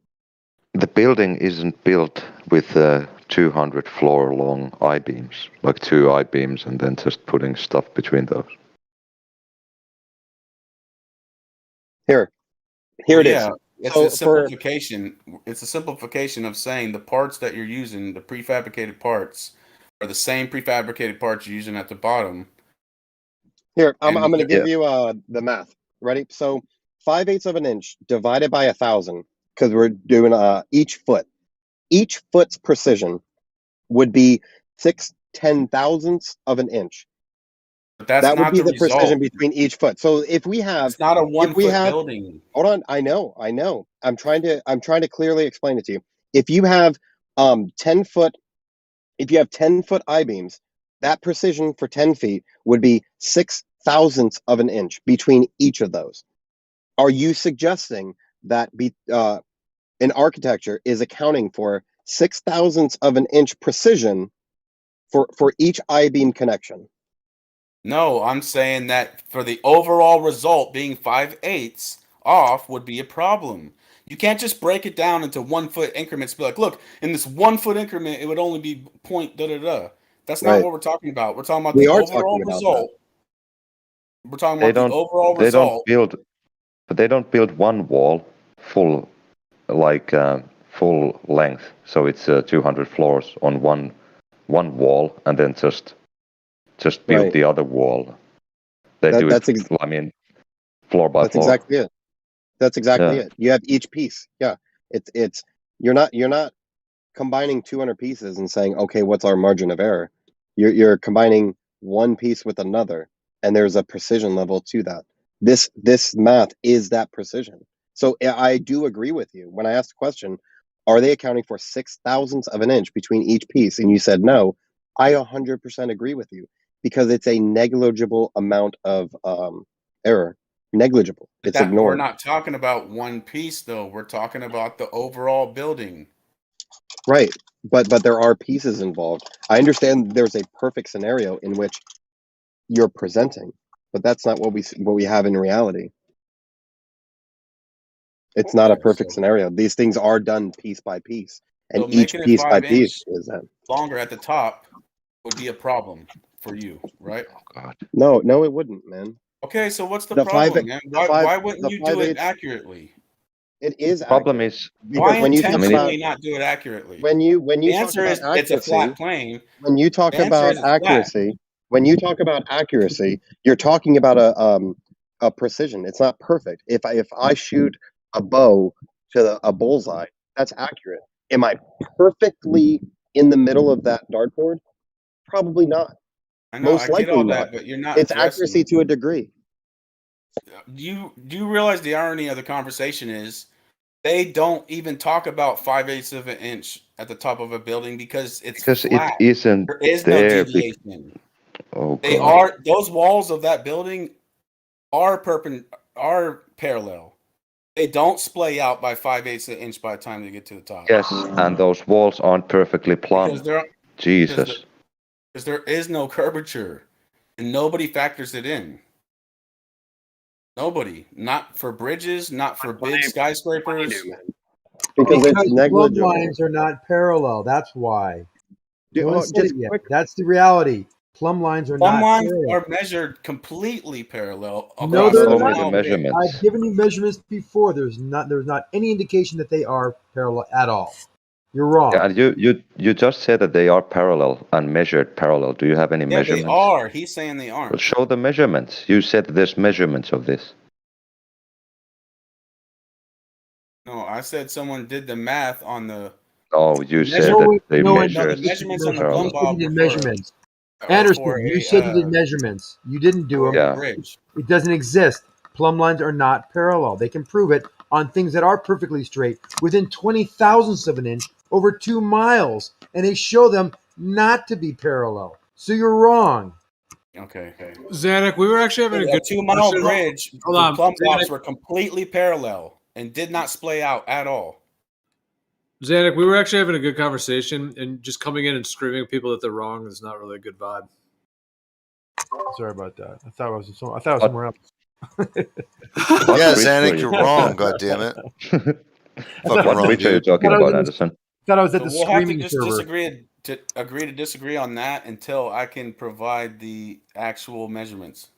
The building isn't built with 200 floor long I-beams, like 2 I-beams and then just putting stuff between those. Here Well, it is. yeah, it's So a simplification. It's a simplification of saying the parts that you're using, the prefabricated parts, are the same prefabricated parts you're using at the bottom. Here, I'm And going to give yeah. you the math. Ready? So 5/8 of an inch divided by 1,000, because we're doing each foot. Each foot's precision would be 6/10,000ths of an inch. But that's That would not be the the precision result. between each foot. So if we have, It's not a if we 1 foot have, building. hold on, I know. I'm trying to clearly explain it to you. If you have 10 foot, if you have 10 foot I-beams, that precision for 10 feet would be 6/1000ths of an inch between each of those. Are you suggesting that in architecture is accounting for 6/1000ths of an inch precision for each I-beam connection? No, I'm saying that for the overall result being 5/8 off would be a problem. You can't just break it down into 1 foot increments. Be like, look, in this 1 foot increment, it would only be point da da da. That's not Right. what we're talking about. We're talking about We the are overall talking about result. We're talking They about the don't. overall They don't result. build. But they don't build one wall full, like full length. So it's 200 floors on one wall, and then just build Right. the other wall. They do That's it. I mean, floor by That's floor. exactly it. That's exactly Yeah. it. You have each piece. Yeah. It's you're not combining 200 pieces and saying, okay, what's our margin of error? You're combining one piece with another, and there's a precision level to that. This math is that precision. So I do agree with you. When I asked the question, are they accounting for 6/1000ths of an inch between each piece? And you said no. I 100% agree with you because it's a negligible amount of error. Negligible. It's We're ignored. not talking about one piece though. We're talking about the overall building. Right. But there are pieces involved. I understand there's a perfect scenario in which you're presenting, but that's not what we have in reality. It's not a Okay, perfect so- scenario. These things are done piece by piece, and So each making it piece by 5 piece inch is that. longer at the top would be a problem for you, right? Oh God. No, it wouldn't, man. Okay, so what's the The problem, man? Why wouldn't the you do it 5/8 accurately? It is Problem accurate is, because Why when you talk intentionally about not do it accurately? when you The talk answer about is it's a accuracy, flat plane. when you talk The answer about is it's flat. accuracy, when you talk about accuracy, you're talking about a precision. It's not perfect. If I shoot a bow to a bullseye, that's accurate. Am I perfectly in the middle of that dartboard? Probably not. I know, Most I get likely all not. that, but you're not It's accuracy addressing. to a degree. Do you realize the irony of the conversation is they don't even talk about 5/8 of an inch at the top of a building because it's because flat. it isn't There is no there. deviation. Oh They God. are those walls of that building are parallel. They don't splay out by 5/8 of an inch by the time they get to the top. Yes, and those walls aren't perfectly Because plumb. there Jesus. because there is no curvature, and nobody factors it in. Nobody, not for bridges, not for big skyscrapers. Because it's plumb negligible. lines are not parallel. That's why. Do- No oh, one said just it yet. quick- That's the reality. Plumb lines are Plumb not lines parallel. are measured completely parallel. No, across they're Show a me not. the mile bridge. measurements. I've given you measurements before. There's not any indication that they are parallel at all. You're wrong. Yeah, and you just said that they are parallel and measured parallel. Do you have any Yeah, measurements? they are. He's saying they Well, aren't. show the measurements. You said there's measurements of this. No, I said someone did the math on the Oh, you said Measure- that they No one- no, measured the measurements on the parallel. You plumb said bob you were did for measurements. a, Anderson, for you a, said you did measurements. You didn't do for them. a Yeah. bridge. It doesn't exist. Plumb lines are not parallel. They can prove it on things that are perfectly straight within 20,000ths of an inch over 2 miles, and they show them not to be parallel. So you're wrong. Okay. Zanuck, we were actually having a A good 2-mile bridge, Hold the on. plumb blocks Zanuck, were completely parallel and did not splay out at all. Zanuck, we were actually having a good conversation, and just coming in and screaming at people that they're wrong is not really a good vibe. Sorry about that. I thought it was somewhere else. What Yeah, bridge were Zanuck, you you're talking wrong. about? God damn it. thought- Fucking What wrong, bridge are you dude. talking Thought I was about, in- Anderson? Thought I was at So the we'll have to screaming just server. agree to disagree on that until I can provide the actual measurements.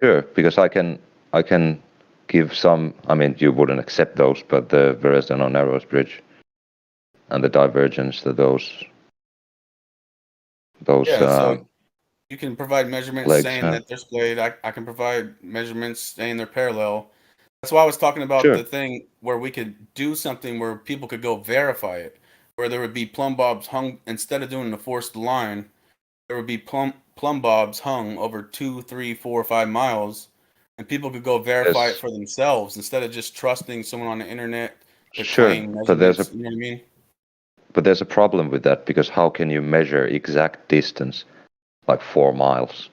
Sure, because I can give some. I mean, you wouldn't accept those, but the Verrazano Narrows Bridge and the divergence that those Yeah, so You can provide measurements legs saying have. that they're splayed. I can provide measurements saying they're parallel. That's why I was talking about Sure. the thing where we could do something where people could go verify it, where there would be plumb bobs hung instead of doing the forced line. There would be plumb bobs hung over 2, 3, 4, 5 miles, and people could go verify it Yes. for themselves instead of just trusting someone on the internet to Sure, claim but measurements. You know what I mean? there's a problem with that, because how can you measure exact distance like 4 miles?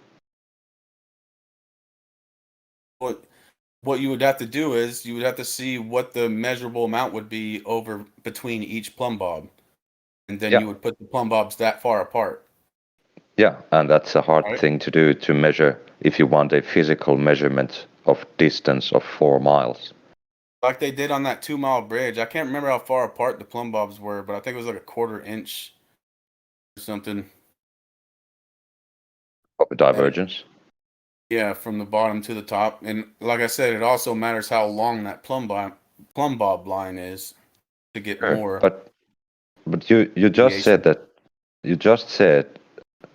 What you would have to do is you would have to see what the measurable amount would be over between each plumb bob, and then Yeah. you would put the plumb bobs that far apart. Yeah, and that's a hard Right. thing to do, to measure if you want a physical measurement of distance of 4 miles. Like they did on that 2-mile bridge. I can't remember how far apart the plumb bobs were, but I think it was like a 1/4 inch or something. Divergence. Yeah, from the bottom to the top. And like I said, it also matters how long that plumb bob line is to get Sure. more But you just deviation. said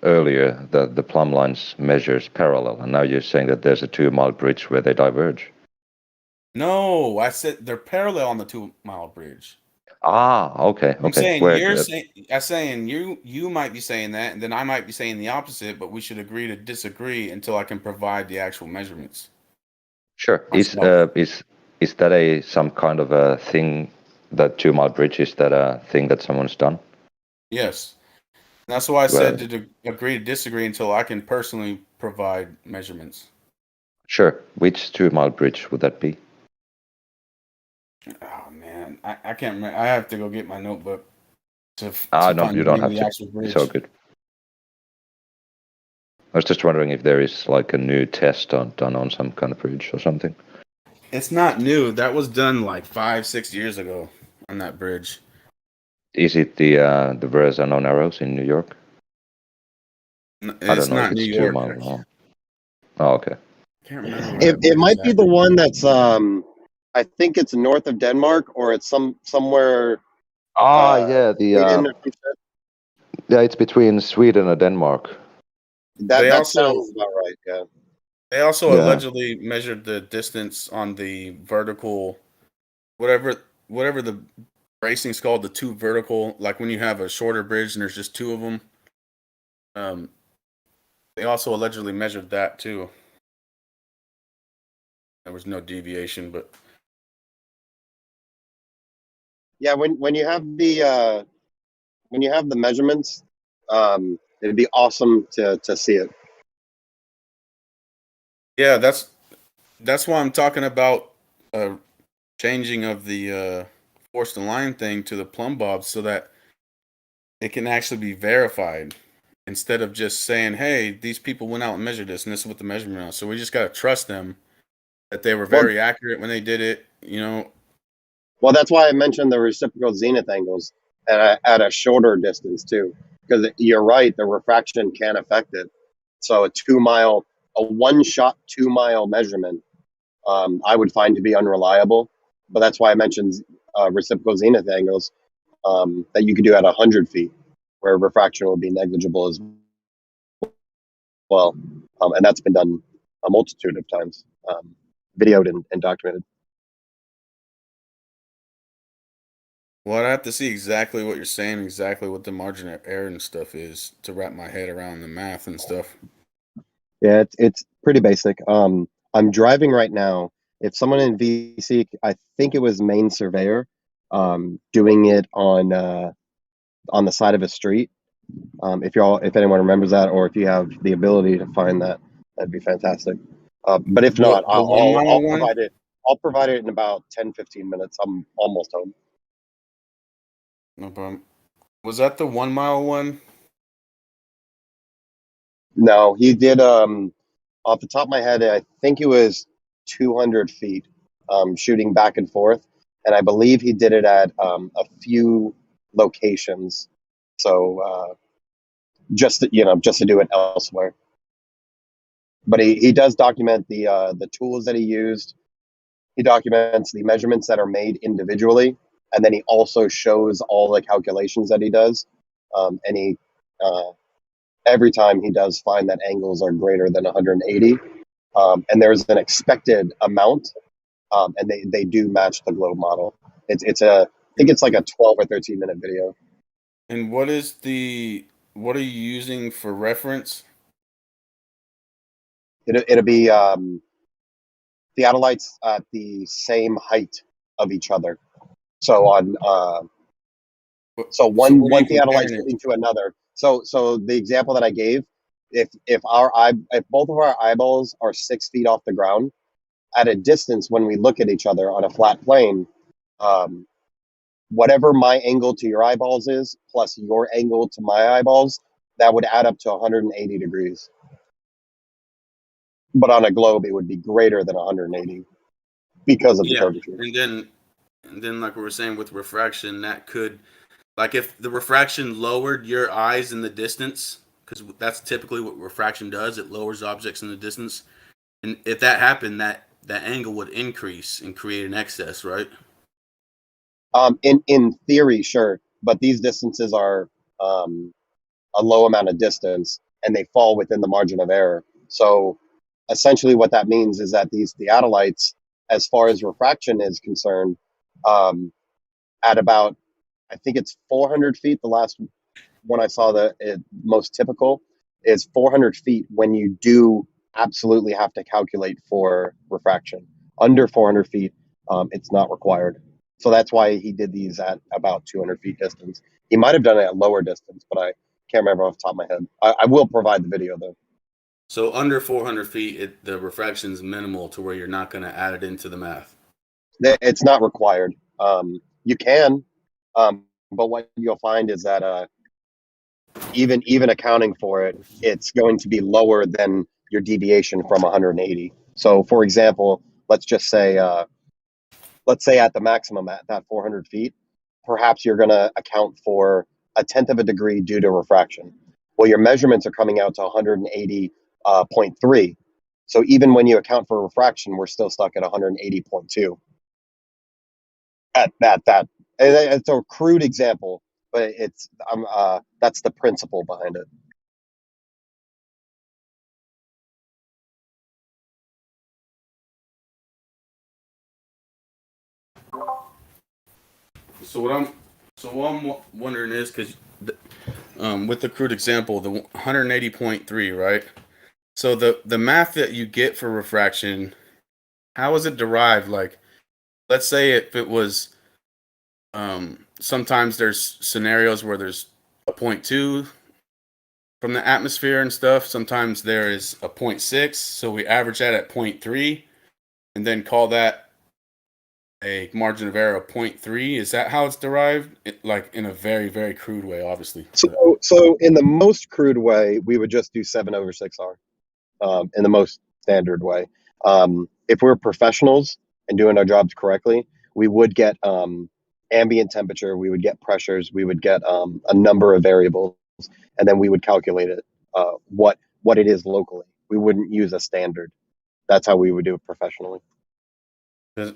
earlier that the plumb lines measures parallel, and now you're saying that there's a 2-mile bridge where they diverge. No, I said they're parallel on the 2-mile bridge. Ah, okay, I'm okay. saying Where you're saying I'm saying you might be saying that, and then I might be saying the opposite, but we should agree to disagree until I can provide the actual measurements. Sure. Myself. Is that a some kind of a thing, that 2-mile bridge, is that a thing that someone's done? Yes. That's why I Well, said to agree to disagree until I can personally provide measurements. sure. Which 2-mile bridge would that be? Oh man, I can't remember. I have to go get my notebook to No, find you the don't name of have the to. actual bridge. It's all good. I was just wondering if there is like a new test done on some kind of bridge or something. It's not new. That was done like 5, 6 years ago on that bridge. Is it the Verrazano Narrows in New York? I don't It's know if not New it's York. 2 mile long. Oh, okay. I can't remember where that It bridge might is be at. the one that's I think it's north of Denmark, or it's somewhere Yeah, Sweden or some shit. yeah, it's between Sweden and Denmark. They That also sounds about right. Yeah. They also Yeah. allegedly measured the distance on the vertical, whatever the racing's called, the two vertical, like when you have a shorter bridge and there's just two of them. They also allegedly measured that too. There was no deviation, but Yeah, when you have the measurements, it'd be awesome to see it. yeah, that's why I'm talking about changing of the forced line thing to the plumb bob so that it can actually be verified instead of just saying, "Hey, these people went out and measured this, and this is what the measurement is." So we just gotta trust them that they were Well, very accurate when they did it. You know, well, that's why I mentioned the reciprocal zenith angles at a shorter distance too, because you're right, the refraction can affect it. So a one-shot 2-mile measurement, I would find to be unreliable. But that's why I mentioned reciprocal zenith angles that you could do at 100 feet, where refraction will be negligible as well. And that's been done a multitude of times, videoed and documented. well, I'd have to see exactly what you're saying, exactly what the margin of error and stuff is to wrap my head around the math and stuff. Yeah, it's pretty basic. I'm driving right now. If someone in VC, I think it was Main Surveyor, doing it on the side of a street. If anyone remembers that, or if you have the ability to find that, that'd be fantastic. But if not, The 1 mile I'll one? provide it. I'll provide it in about 10-15 minutes. I'm almost home. No problem. Was that the 1 mile one? No, he did. Off the top of my head, I think it was 200 feet, shooting back and forth, and I believe he did it at a few locations. So just to do it elsewhere. But he does document the tools that he used. He documents the measurements that are made individually, and then he also shows all the calculations that he does. And he every time he does find that angles are greater than 180, and there's an expected amount, and they do match the globe model. It's I think it's like a 12 or 13 minute video. And what are you using for reference? It'll be theodolites at the same height of each other. So on so So one what are you theodolite comparing it? shooting to another. So the example that I gave, if both of our eyeballs are 6 feet off the ground at a distance when we look at each other on a flat plane, um, whatever my angle to your eyeballs is plus your angle to my eyeballs, that would add up to 180 degrees. But on a globe, it would be greater than 180 because of the Yeah, curvature. and then like we were saying with refraction, that could, like if the refraction lowered your eyes in the distance, because that's typically what refraction does, it lowers objects in the distance. And if that happened, that angle would increase and create an excess, right? In theory, sure, but these distances are a low amount of distance, and they fall within the margin of error. So essentially, what that means is that these theodolites, as far as refraction is concerned, um, at about, I think it's 400 feet. The last one I saw, most typical is 400 feet when you do absolutely have to calculate for refraction. Under 400 feet, it's not required. So that's why he did these at about 200 feet distance. He might have done it at lower distance, but I can't remember off the top of my head. I will provide the video though. So under 400 feet, the refraction is minimal to where you're not going to add it into the math. It's not required. You can, but what you'll find is that even accounting for it, it's going to be lower than your deviation from 180. So, for example, let's just say, let's say at the maximum at that 400 feet, perhaps you're going to account for a tenth of a degree due to refraction. Well, your measurements are coming out to 180.3. So even when you account for refraction, we're still stuck at 180.2. At that, it's a crude example, but that's the principle behind it. What I'm wondering is because with the crude example, the 180.3, right? So the math that you get for refraction, how is it derived? Like, let's say if it was, sometimes there's scenarios where there's a 0.2 from the atmosphere and stuff. Sometimes there is a 0.6, so we average that at 0.3, and then call that a margin of error of 0.3. Is that how it's derived? Like in a very, very crude way, obviously. So in the most crude way, we would just do 7/6R. In the most standard way. If we're professionals and doing our jobs correctly, we would get ambient temperature, we would get pressures, we would get a number of variables, and then we would calculate it what it is locally. We wouldn't use a standard. That's how we would do it professionally.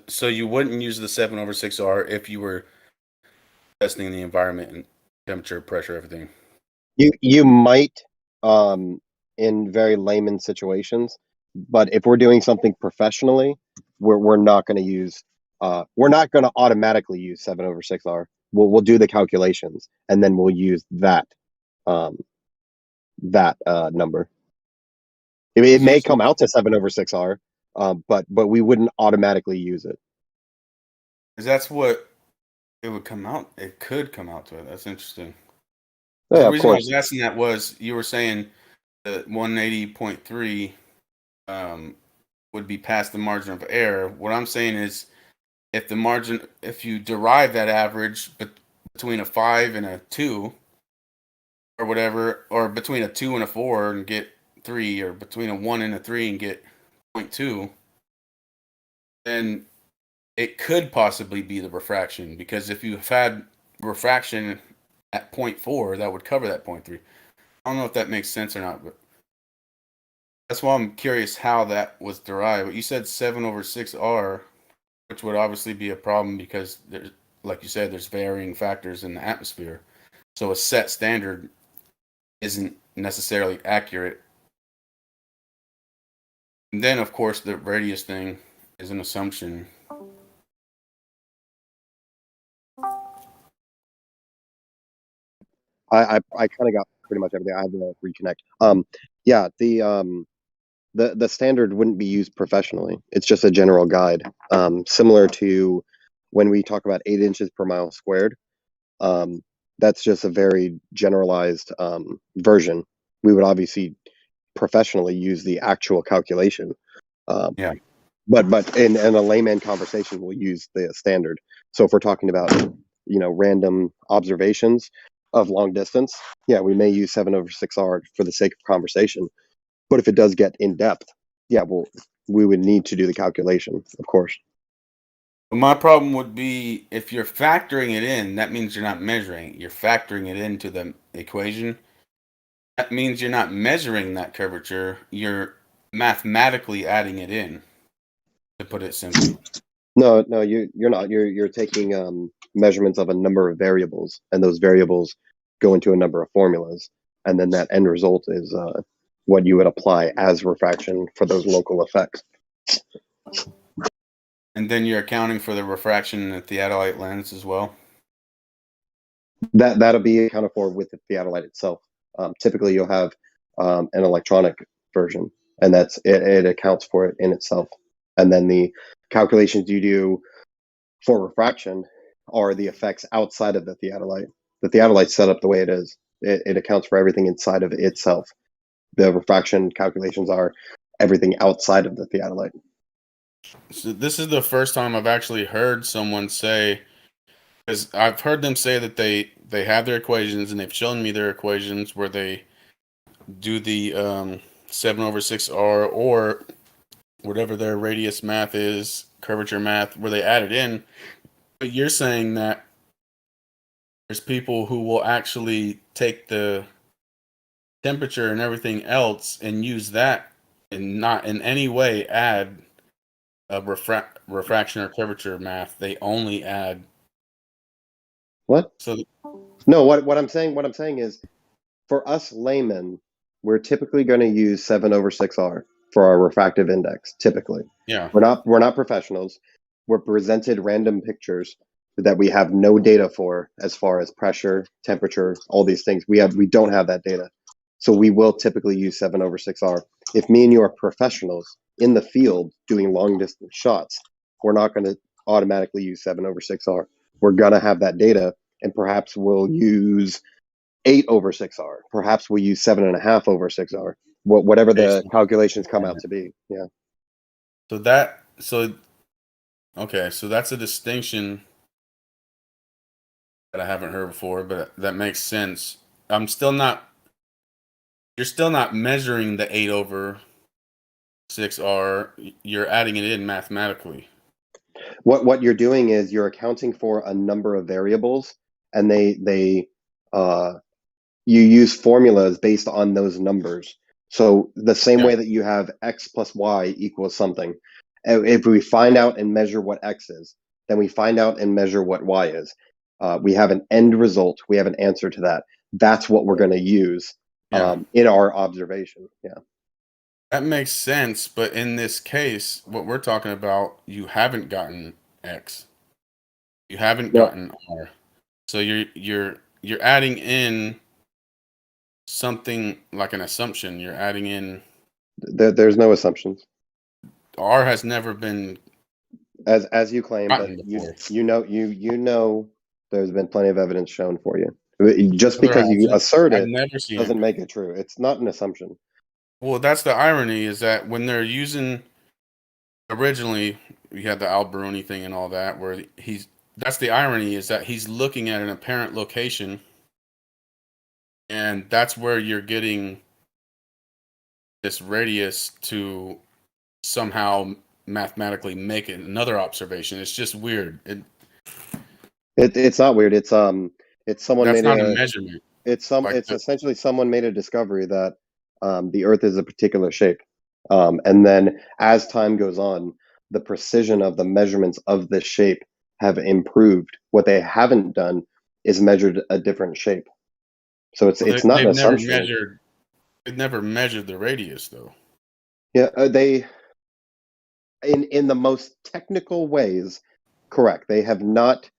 So you wouldn't use the 7/6R if you were testing the environment and temperature, pressure, everything. You might in very layman situations, but if we're doing something professionally, we're not going to use we're not going to automatically use 7/6R. We'll do the calculations and then we'll use that number. It may come out to 7/6R, but we wouldn't automatically use it. Because that's what it would come out. It could come out to it. That's interesting. Yeah, The of reason I course. was asking that was you were saying that 180.3 would be past the margin of error. What I'm saying is if you derive that average between a 5 and a 2 or whatever, or between a 2 and a 4 and get 3, or between a 1 and a 3 and get 0.2, then it could possibly be the refraction, because if you've had refraction at 0.4, that would cover that 0.3. I don't know if that makes sense or not, but that's why I'm curious how that was derived. But you said 7/6R, which would obviously be a problem because there's, like you said, there's varying factors in the atmosphere. So a set standard isn't necessarily accurate. And then, of course, the radius thing is an assumption. I kind of got pretty much everything. I had to reconnect. Yeah, the standard wouldn't be used professionally. It's just a general guide, similar to when we talk about 8 inches per mile squared. That's just a very generalized version. We would obviously professionally use the actual calculation. Yeah. But in a layman conversation, we'll use the standard. So if we're talking about, random observations of long distance, yeah, we may use 7/6R for the sake of conversation. But if it does get in depth, yeah, we would need to do the calculation, of course. My problem would be if you're factoring it in, that means you're not measuring it. You're factoring it into the equation. That means you're not measuring that curvature. You're mathematically adding it in, to put it simply. No, you're not. You're taking measurements of a number of variables, and those variables go into a number of formulas, and then that end result is what you would apply as refraction for those local effects. And then you're accounting for the refraction in the theodolite lens as well. That'll be accounted for with the theodolite itself. Typically, you'll have an electronic version, and that's it. It accounts for it in itself, and then the calculations you do for refraction are the effects outside of the theodolite. The theodolite's set up the way it is. It accounts for everything inside of itself. The refraction calculations are everything outside of the theodolite. So this is the first time I've actually heard someone say, because I've heard them say that they have their equations and they've shown me their equations where they do the 7/6R or whatever their radius math is, curvature math, where they add it in. But you're saying that there's people who will actually take the temperature and everything else and use that and not in any way add a refraction or curvature math. They only add. What? So No, what I'm saying is, for us laymen, we're typically going to use 7/6R for our refractive index. Typically, yeah, we're not professionals. We're presented random pictures that we have no data for, as far as pressure, temperature, all these things. We don't have that data, so we will typically use 7/6R. If me and you are professionals in the field doing long distance shots, we're not going to automatically use 7/6R. We're going to have that data, and perhaps we'll use 8/6R. Perhaps we use 7.5/6R. Whatever the calculations come out to be. Yeah. Okay, so that's a distinction that I haven't heard before, but that makes sense. You're still not measuring the 8/6R. You're adding it in mathematically. What you're doing is you're accounting for a number of variables, and you use formulas based on those numbers. So the same way that you have x plus y equals something, if we find out and measure what x is, then we find out and measure what y is. We have an end result. We have an answer to that. That's what we're going to use in our observation. Yeah. That makes sense, but in this case, what we're talking about, you haven't gotten x. You haven't gotten r. So you're adding in something like an assumption. You're adding in. There's no assumptions. R has never been as you claim, but you know there's been plenty of evidence shown for you. Just because you assert it doesn't make it true. It's not an assumption. Well, that's the irony, is that when they're using, originally we had the Alberoni thing and all that, where that's the irony, is that he's looking at an apparent location, and that's where you're getting this radius to somehow mathematically make it another observation. It's just weird. It's not weird. It's someone that's made not a measurement. It's essentially someone made a discovery that the Earth is a particular shape, and then as time goes on, the precision of the measurements of this shape have improved. What they haven't done is measured a different shape. So it's not an assumption. They've never measured the radius though. Yeah, they in the most technical ways, correct. They have not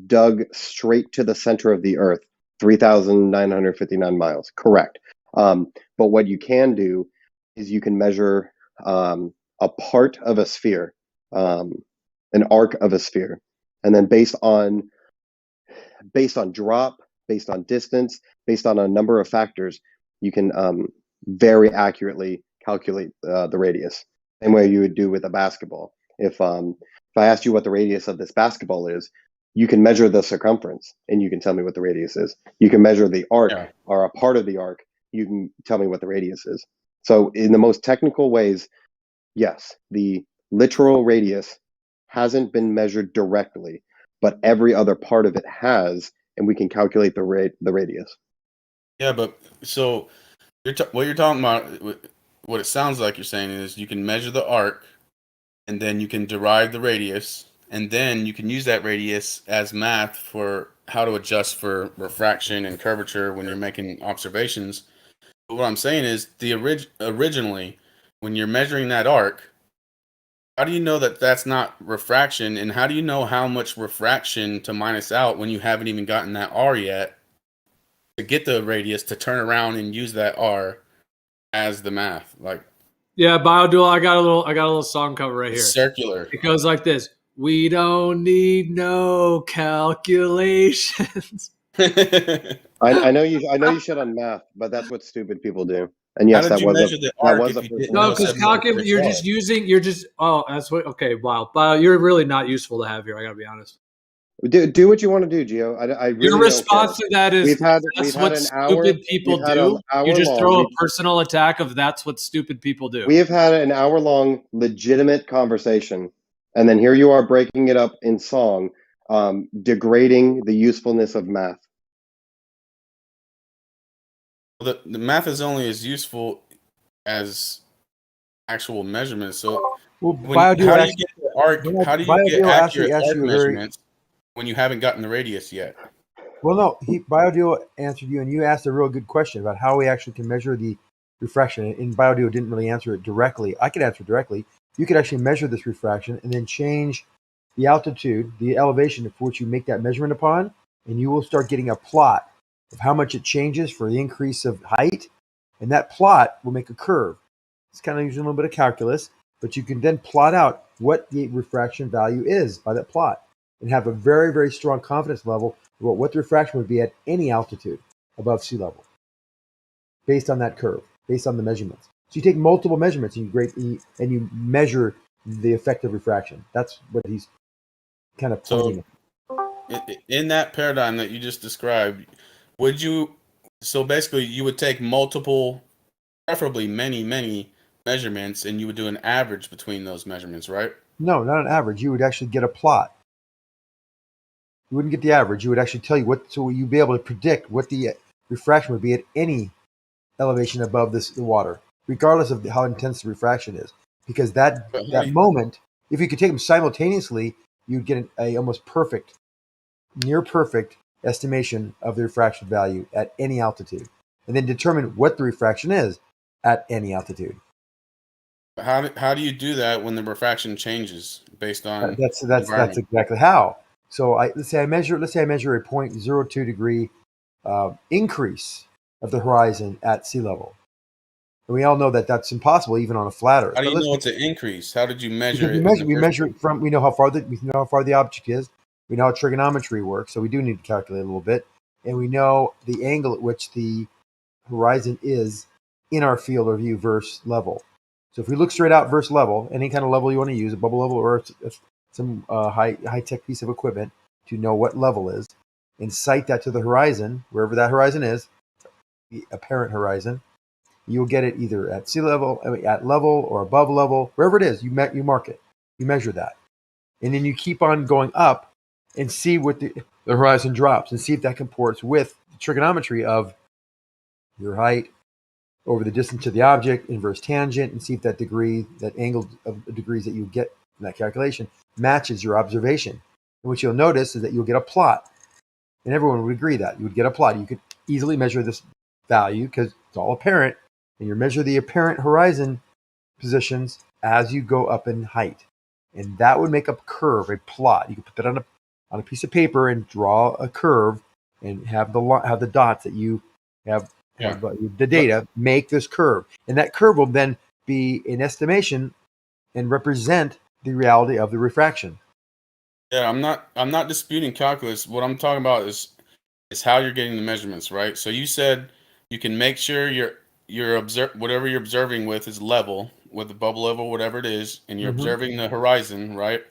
dug straight to the center of the Earth, 3,959 miles. Correct. But what you can do is you can measure a part of a sphere, an arc of a sphere, and then based on drop, based on distance, based on a number of factors, you can very accurately calculate the radius. Same way you would do with a basketball. If I asked you what the radius of this basketball is, you can measure the circumference and you can tell me what the radius is. You can measure the arc or a part of the arc. You can tell me what the radius is. So in the most technical ways, yes, the literal radius hasn't been measured directly, but every other part of it has, and we can calculate the radius. Yeah, but so what you're talking about, what it sounds like you're saying is you can measure the arc, and then you can derive the radius, and then you can use that radius as math for how to adjust for refraction and curvature when you're making observations. But what I'm saying is originally, when you're measuring that arc, how do you know that that's not refraction, and how do you know how much refraction to minus out when you haven't even gotten that R yet to get the radius to turn around and use that R as the math? Like, Yeah, BioDuel, I got a little song cover right here. Circular. It goes like this. We don't need no calculations. I know you shit on math, but that's what stupid people do. And yes, How did that you was measure the arc was if a you didn't No, know because 7.6 you're R? just that's what okay, wow. Bio, you're really not useful to have here, I gotta be honest. Do what you want to do, Gio. I really Your don't response care. to that is We've had an hour. stupid people We've had do. an hour You just long. throw a personal attack of that's what stupid people do. We have had an hour-long legitimate conversation, and then here you are breaking it up in song, degrading the usefulness of math. The math is only as useful as actual measurements. So Well, how do you get the arc? How do you get BioDuel accurate actually asked arc you a very measurements when you haven't gotten the radius yet? well. No, BioDuel answered you, and you asked a real good question about how we actually can measure the refraction. And BioDuel didn't really answer it directly. I could answer it directly. You could actually measure this refraction and then change the altitude, the elevation for which you make that measurement upon, and you will start getting a plot of how much it changes for the increase of height, and that plot will make a curve. It's kind of using a little bit of calculus, but you can then plot out what the refraction value is by that plot and have a very, very strong confidence level about what the refraction would be at any altitude above sea level based on that curve, based on the measurements. So you take multiple measurements and you measure the effect of refraction. That's what he's kind of pointing at. In that paradigm that you just described, so basically you would take multiple, preferably many measurements, and you would do an average between those measurements, right? No, not an average. You would actually get a plot. You wouldn't get the average. You would actually tell you so you'd be able to predict what the refraction would be at any elevation above the water, regardless of how intense the refraction is. Because that moment, if you could take them simultaneously, you'd get a almost perfect, near perfect estimation of the refraction value at any altitude, and then determine what the refraction is at any altitude. How do you do that when the refraction changes based on that's exactly how. So let's say I measure a 0.02 degree increase of the horizon at sea level. And we all know that that's impossible even on a flat Earth. How do you know it's an increase? How did you measure it? We measure it from we know how far the object is. We know how trigonometry works, so we do need to calculate a little bit, and we know the angle at which the horizon is in our field of view versus level. So if we look straight out versus level, any kind of level you want to use, a bubble level or some high-tech piece of equipment to know what level is, and sight that to the horizon, wherever that horizon is, the apparent horizon, you'll get it either at sea level, at level, or above level, wherever it is. You mark it, you measure that, and then you keep on going up and see what the horizon drops, and see if that comports with the trigonometry of your height over the distance to the object, inverse tangent, and see if that angle of degrees that you get in that calculation matches your observation. And what you'll notice is that you'll get a plot, and everyone would agree that you would get a plot. easily measure this value because it's all apparent, and you measure the apparent horizon positions as you go up in height, and that would make a curve, a plot. You can put that on a piece of paper and draw a curve, and have the dots that you have the data make this curve, and that curve will then be an estimation and represent the reality of the refraction. Yeah, I'm not disputing calculus. What I'm talking about is how you're getting the measurements, right? So you said you can make sure whatever you're observing with is level with the bubble level, whatever it is, and you're observing the horizon, right?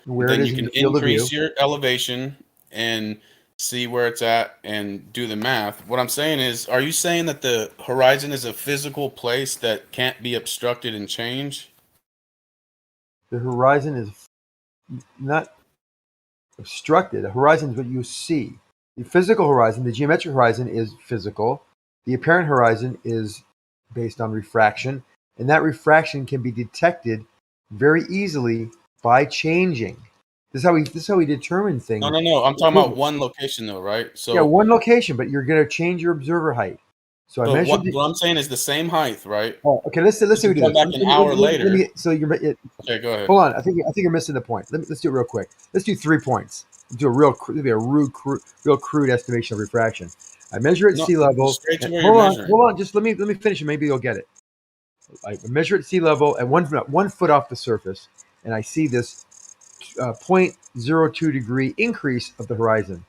Where Then it is you in can your field of view. increase your elevation and see where it's at and do the math. What I'm saying is, are you saying that the horizon is a physical place that can't be obstructed and changed? The horizon is not obstructed. The horizon is what you see. The physical horizon, the geometric horizon, is physical. The apparent horizon is based on refraction, and that refraction can be detected very easily by changing. This is how we determine things. No. I'm talking about one location though, right? So yeah, one location, but you're going to change your observer height. So I but measured. what I'm saying is the same height, right? Oh, okay. Let's say we do come this. back an hour later. So you're. Okay, go ahead. Hold on. I think you're missing the point. Let's do it real quick. Let's do 3 points. Let's do a real crude estimation of refraction. I measure at sea level. Straight to where Hold you're on. measuring. Hold on. Just let me finish, and maybe you'll get it. I measure at sea level at 1 foot off the surface, and I see this 0.02 degree increase of the horizon,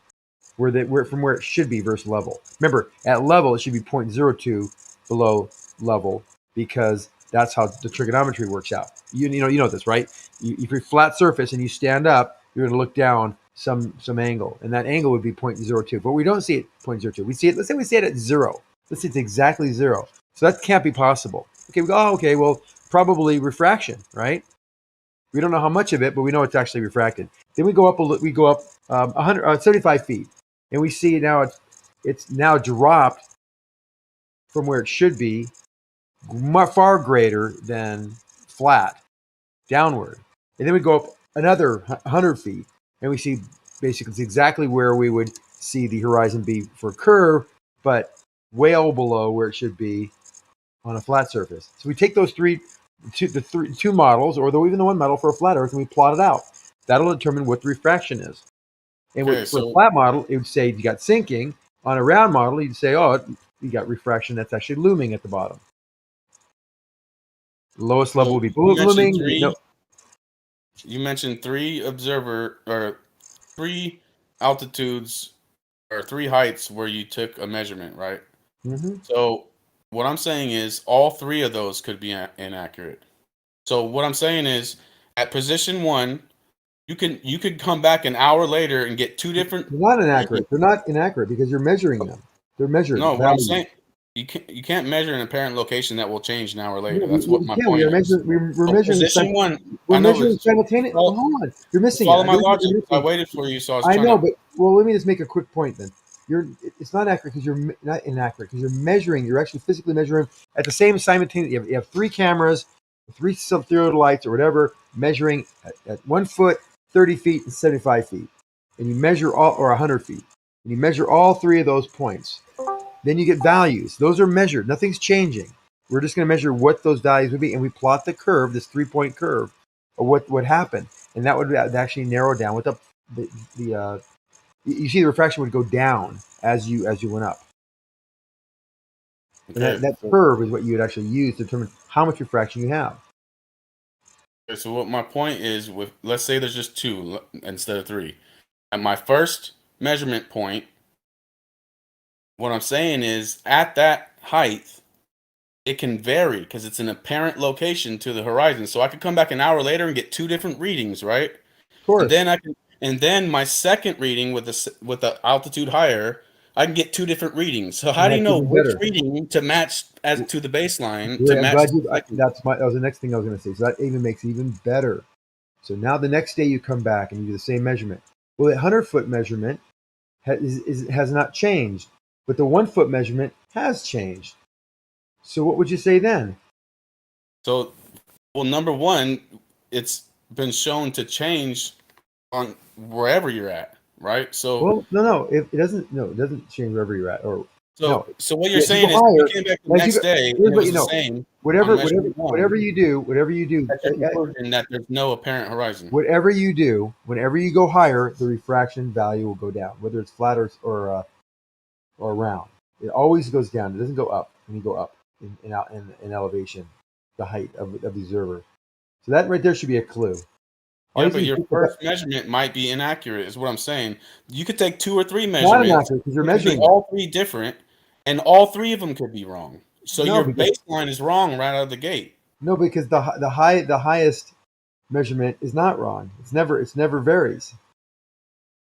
from where it should be versus level. Remember, at level it should be 0.02 below level because that's how the trigonometry works out. You know this, right? If you're flat surface and you stand up, you're going to look down some angle, and that angle would be 0.02. But we don't see it 0.02. We see it. Let's say we see it at 0. Let's say it's exactly 0. So that can't be possible. Okay, we go. Oh, okay, well, probably refraction, right? We don't know how much of it, but we know it's actually refracted. Then we go up 75 feet, and we see now it's now dropped from where it should be, far greater than flat, downward. And then we go up another 100 feet, and we see basically it's exactly where we would see the horizon be for a curve, but way below where it should be on a flat surface. So we take those two models, or even the one model for a flat Earth, and we plot it out. That'll determine what the refraction is. And for a flat model, it would say you got sinking. On a round model, you'd say, oh, you got refraction that's actually looming at the bottom. The lowest level would be looming. You mentioned 3 altitudes or 3 heights where you took a measurement, right? Mm-hmm. So what I'm saying is all 3 of those could be inaccurate. So what I'm saying is at position 1, you could come back an hour later and get 2 different. They're not inaccurate. They're not inaccurate because you're measuring them. They're measured. No, what I'm saying, you can't measure an apparent location that will change an hour later. That's what my point is. We're measuring position 1. We're measuring simultaneously. Hold on, you're missing it. Follow my logic. I waited for you, so I know, but let me just make a quick point then. It's not accurate because you're not inaccurate because you're measuring. You're actually physically measuring at the same simultaneous. You have 3 cameras, 3 theodolites or whatever, measuring at 1 foot, 30 feet, and 75 feet, and you measure or 100 feet, and you measure all 3 of those points. Then you get values. Those are measured. Nothing's changing. We're just going to measure what those values would be, and we plot the curve, this 3-point curve, of what happened, and that would actually narrow down what you see the refraction would go down as you went up. And that curve is what you would actually use to determine how much refraction you have. Okay, so what my point is, let's say there's just 2 instead of 3. At my first measurement point, what I'm saying is at that height, it can vary because it's an apparent location to the horizon. So I could come back an hour later and get 2 different readings, right? Of course. And then my second reading with the altitude higher, I can get 2 different readings. So how do you know which reading to match as to the baseline to match? That was the next thing I was going to say. So that even makes it even better. So now the next day you come back and you do the same measurement. Well, the 100-foot measurement has not changed, but the 1-foot measurement has changed. So what would you say then? So, well, number one, it's been shown to change on wherever you're at, right? So, well, no, it doesn't. No, it doesn't change wherever you're at. So what you're As you saying go is higher, you came back the as you next go- day and here's it what was you the know. same. Whatever on measurement one. you do, That's your conclusion that there's no apparent horizon. whatever you do, whenever you go higher, the refraction value will go down, whether it's flat or round. It always goes down. It doesn't go up when you go up in elevation, the height of the observer. So that right there should be a clue. All Yeah, you but need your to think first measurement might be inaccurate, is what I'm saying. You could take 2 or 3 not measurements. inaccurate because you're It could be measuring. all 3 different, and all 3 of them could be wrong. So No, your because- baseline is wrong right out of the gate. No, because the highest measurement is not wrong. It's never varies.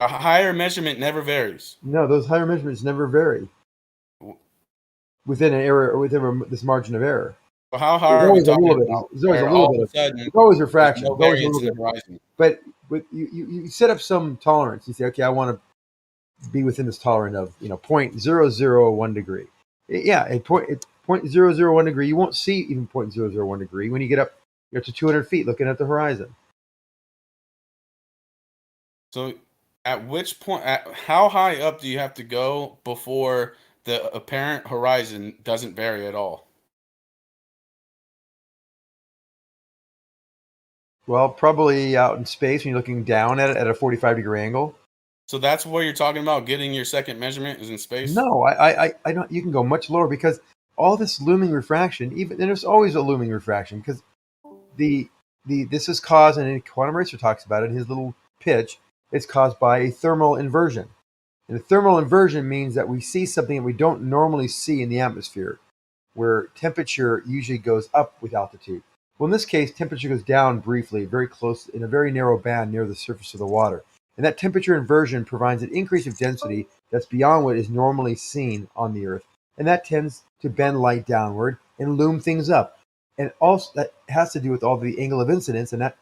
A higher measurement never varies. No, those higher measurements never vary within an error or within this margin of error. So how high There's are we always a talking little bit. about? There's always a where little all bit. of a sudden, There's always there's refraction. no There's always a variance little in the bit. horizon. But you set up some tolerance. You say, okay, I want to be within this tolerance of 0.001 degree. Yeah, at 0.001 degree, you won't see even 0.001 degree when you get up to 200 feet looking at the horizon. So at which point, how high up do you have to go before the apparent horizon doesn't vary at all? Well, probably out in space when you're looking down at it at a 45-degree angle. So that's where you're talking about getting your second measurement is in space? No, I don't. You can go much lower because all this looming refraction, and there's always a looming refraction because this is caused, and Quantum Racer talks about it in his little pitch. It's caused by a thermal inversion, and a thermal inversion means that we see something that we don't normally see in the atmosphere, where temperature usually goes up with altitude. Well, in this case, temperature goes down briefly, very close, in a very narrow band near the surface of the water. And that temperature inversion provides an increase of density that's beyond what is normally seen on the Earth. And that tends to bend light downward and loom things up. And also that has to do with all the angle of incidence, and that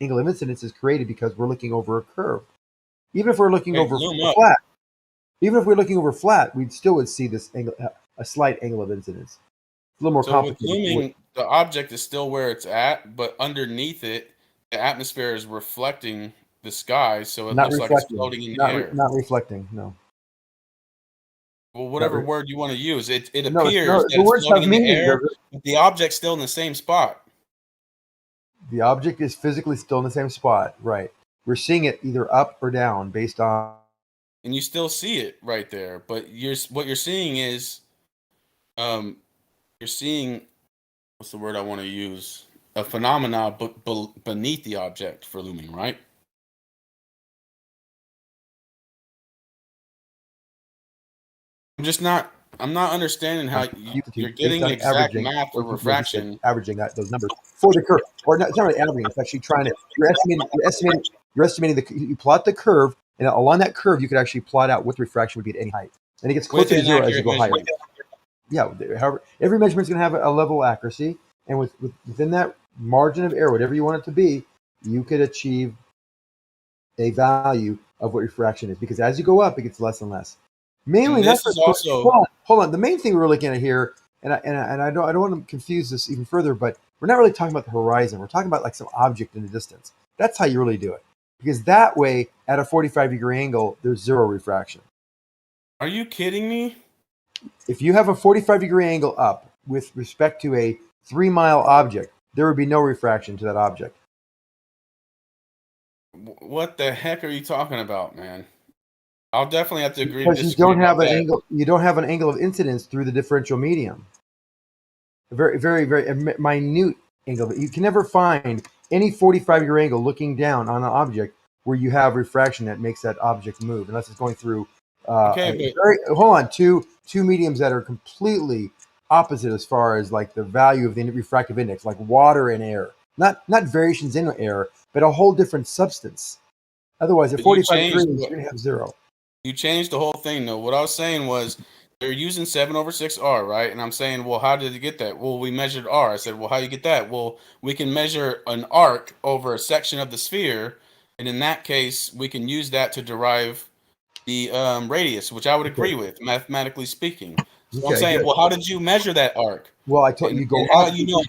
angle of incidence is created because we're looking over a curve. Even if we're looking over flat, we still would see this angle, a slight angle of incidence. It's a little more So with complicated. looming, the object is still where it's at, but underneath it, the atmosphere is reflecting the sky, so it Not looks like it's reflecting. floating in the air. Not reflecting. No. Well, whatever word you want to use, it appears No, that the it's words floating have in the meaning. air, but the object's still in the same spot. The object is physically still in the same spot, right? We're seeing it either up or down based on. And you still see it right there, but what you're seeing is, you're seeing, what's the word I want to use? A phenomena beneath the object for looming, right? I'm not understanding how you're getting based on exact averaging, math for refraction. Averaging those numbers for the curve, or not, it's not really averaging. It's actually trying to. You're estimating you plot the curve, and along that curve, you could actually plot out what the refraction would be at any height, and it gets closer to zero as you go higher. Yeah, however, every measurement is going to have a level of accuracy, and within that margin of error, whatever you want it to be, you could achieve a value of what refraction is. Because as you go up, it gets less and less. Mainly, And this is also hold on. The main thing we're looking at here, and I don't want to confuse this even further, but we're not really talking about the horizon. We're talking about like some object in the distance. That's how you really do it, because that way, at a 45-degree angle, there's zero refraction. Are you kidding me? If you have a 45-degree angle up with respect to a 3-mile object, there would be no refraction to that object. What the heck are you talking about, man? I'll definitely have to agree to Because you disagree don't have about an that. angle. You don't have an angle of incidence through the differential medium. A very, very, very minute angle. You can never find any 45-degree angle looking down on an object where you have refraction that makes that object move, unless it's going through. Two mediums that are completely opposite as far as like the value of the refractive index, like water and air. Not variations in air, but a whole different substance. Otherwise, at 45 degrees, you're going to have zero. You changed the whole thing, though. What I was saying was they're using 7/6R, right? And I'm saying, well, how did you get that? Well, we measured R. I said, well, how do you get that? Well, we can measure an arc over a section of the sphere, and in that case, we can use that to derive the radius, which I would agree with, mathematically speaking. So I'm saying, well, how did you measure that arc? Well, I told you go and up. how you know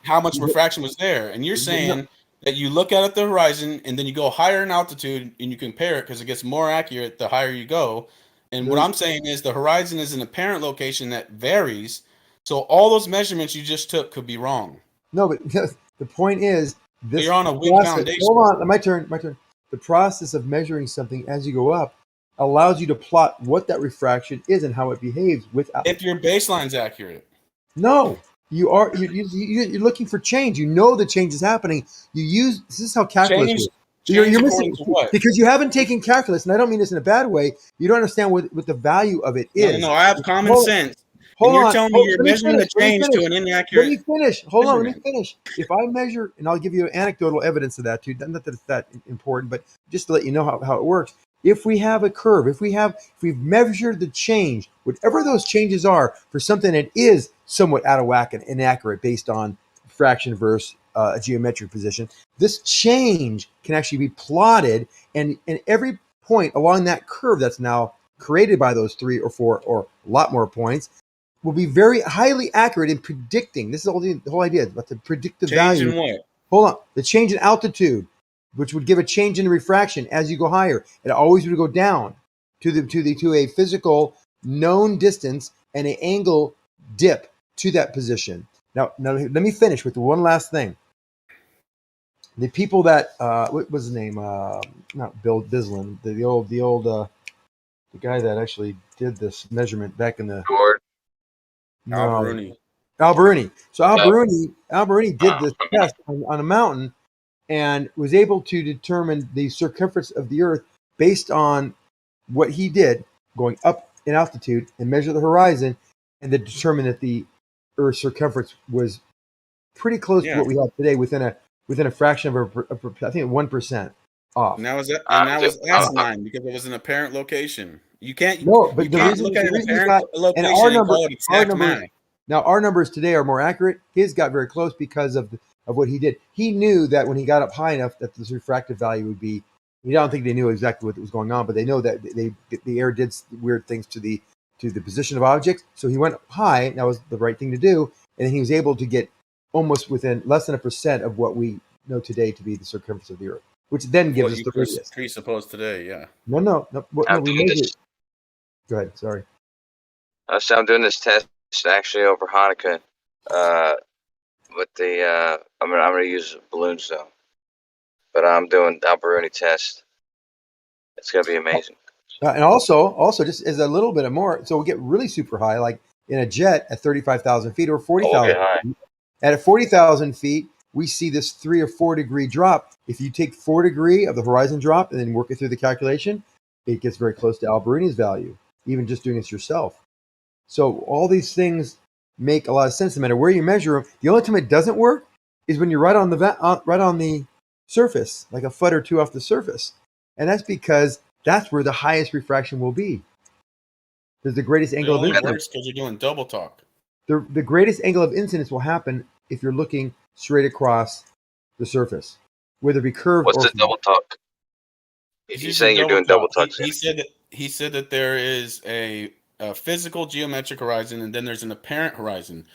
how much refraction was there? And you're saying that you look out at the horizon and then you go higher in altitude and you compare it because it gets more accurate the higher you go. And what I'm saying is the horizon is an apparent location that varies. So all those measurements you just took could be wrong. No, but the point is this. You're on a weak process, foundation. hold on, my turn. The process of measuring something as you go up allows you to plot what that refraction is and how it behaves without. If your baseline's accurate. No, you're looking for change. You know the change is happening. This is how calculus works. You're missing what? Because you haven't taken calculus, and I don't mean this in a bad way. You don't understand what the value of it is. No, I have common sense. Hold and you're on. telling me you're measuring the change to an inaccurate. Let me finish. Hold on. Let me finish. If I measure, and I'll give you anecdotal evidence of that too. Not that it's that important, but just to let you know how it works. If we have a curve, if we've measured the change, whatever those changes are for something that is somewhat out of whack and inaccurate based on fraction versus a geometric position, this change can actually be plotted, and every point along that curve that's now created by those 3 or 4 or a lot more points will be very highly accurate in predicting. This is the whole idea about the predictive value. Change in what? Hold on. The change in altitude, which would give a change in refraction as you go higher. It always would go down to a physical known distance and an angle dip to that position. Now let me finish with one last thing. The people that what was his name? Not Bill Bislin. The guy that actually did this measurement back in the Al Bruni. Al Bruni. So Al Bruni did this test on a mountain and was able to determine the circumference of the Earth based on what he did going up in altitude and measure the horizon, and then determine that the Earth's circumference was pretty close to what we have today within a fraction of I think 1% off. And that was asinine because it was an apparent location. You can't. No, but you the can't reason look at an he's apparent got, location and our and number, call it exact math. now our numbers today are more accurate. His got very close because of what he did. He knew that when he got up high enough that this refractive value would be. I don't think they knew exactly what was going on, but they know that the air did weird things to the position of objects. So he went high. That was the right thing to do, and then he was able to get almost within less than 1% of what we know today to be the circumference of the Earth, which then gives us the radius. Presuppose today, yeah. No. We measured. Go ahead. Sorry. So I'm doing this test actually over Hanukkah. With the I'm gonna use balloons though, but I'm doing Al Bruni test. It's gonna be amazing. And also just as a little bit more, so we get really super high, like in a jet at 35,000 feet or 40,000. Feet. At 40,000 feet, we see this 3 or 4 degree drop. If you take 4 degree of the horizon drop and then work it through the calculation, it gets very close to Al Bruni's value, even just doing this yourself. So all these things make a lot of sense no matter where you measure them. The only time it doesn't work is when you're right on the surface, like a foot or two off the surface. And that's because that's where the highest refraction will be. There's the greatest angle of incidence. Because you're doing double talk. The greatest angle of incidence will happen if you're looking straight across the surface, whether it be curved. What's the double talk? You're saying you're doing double talk. He said that there is a physical geometric horizon and then there's an apparent horizon,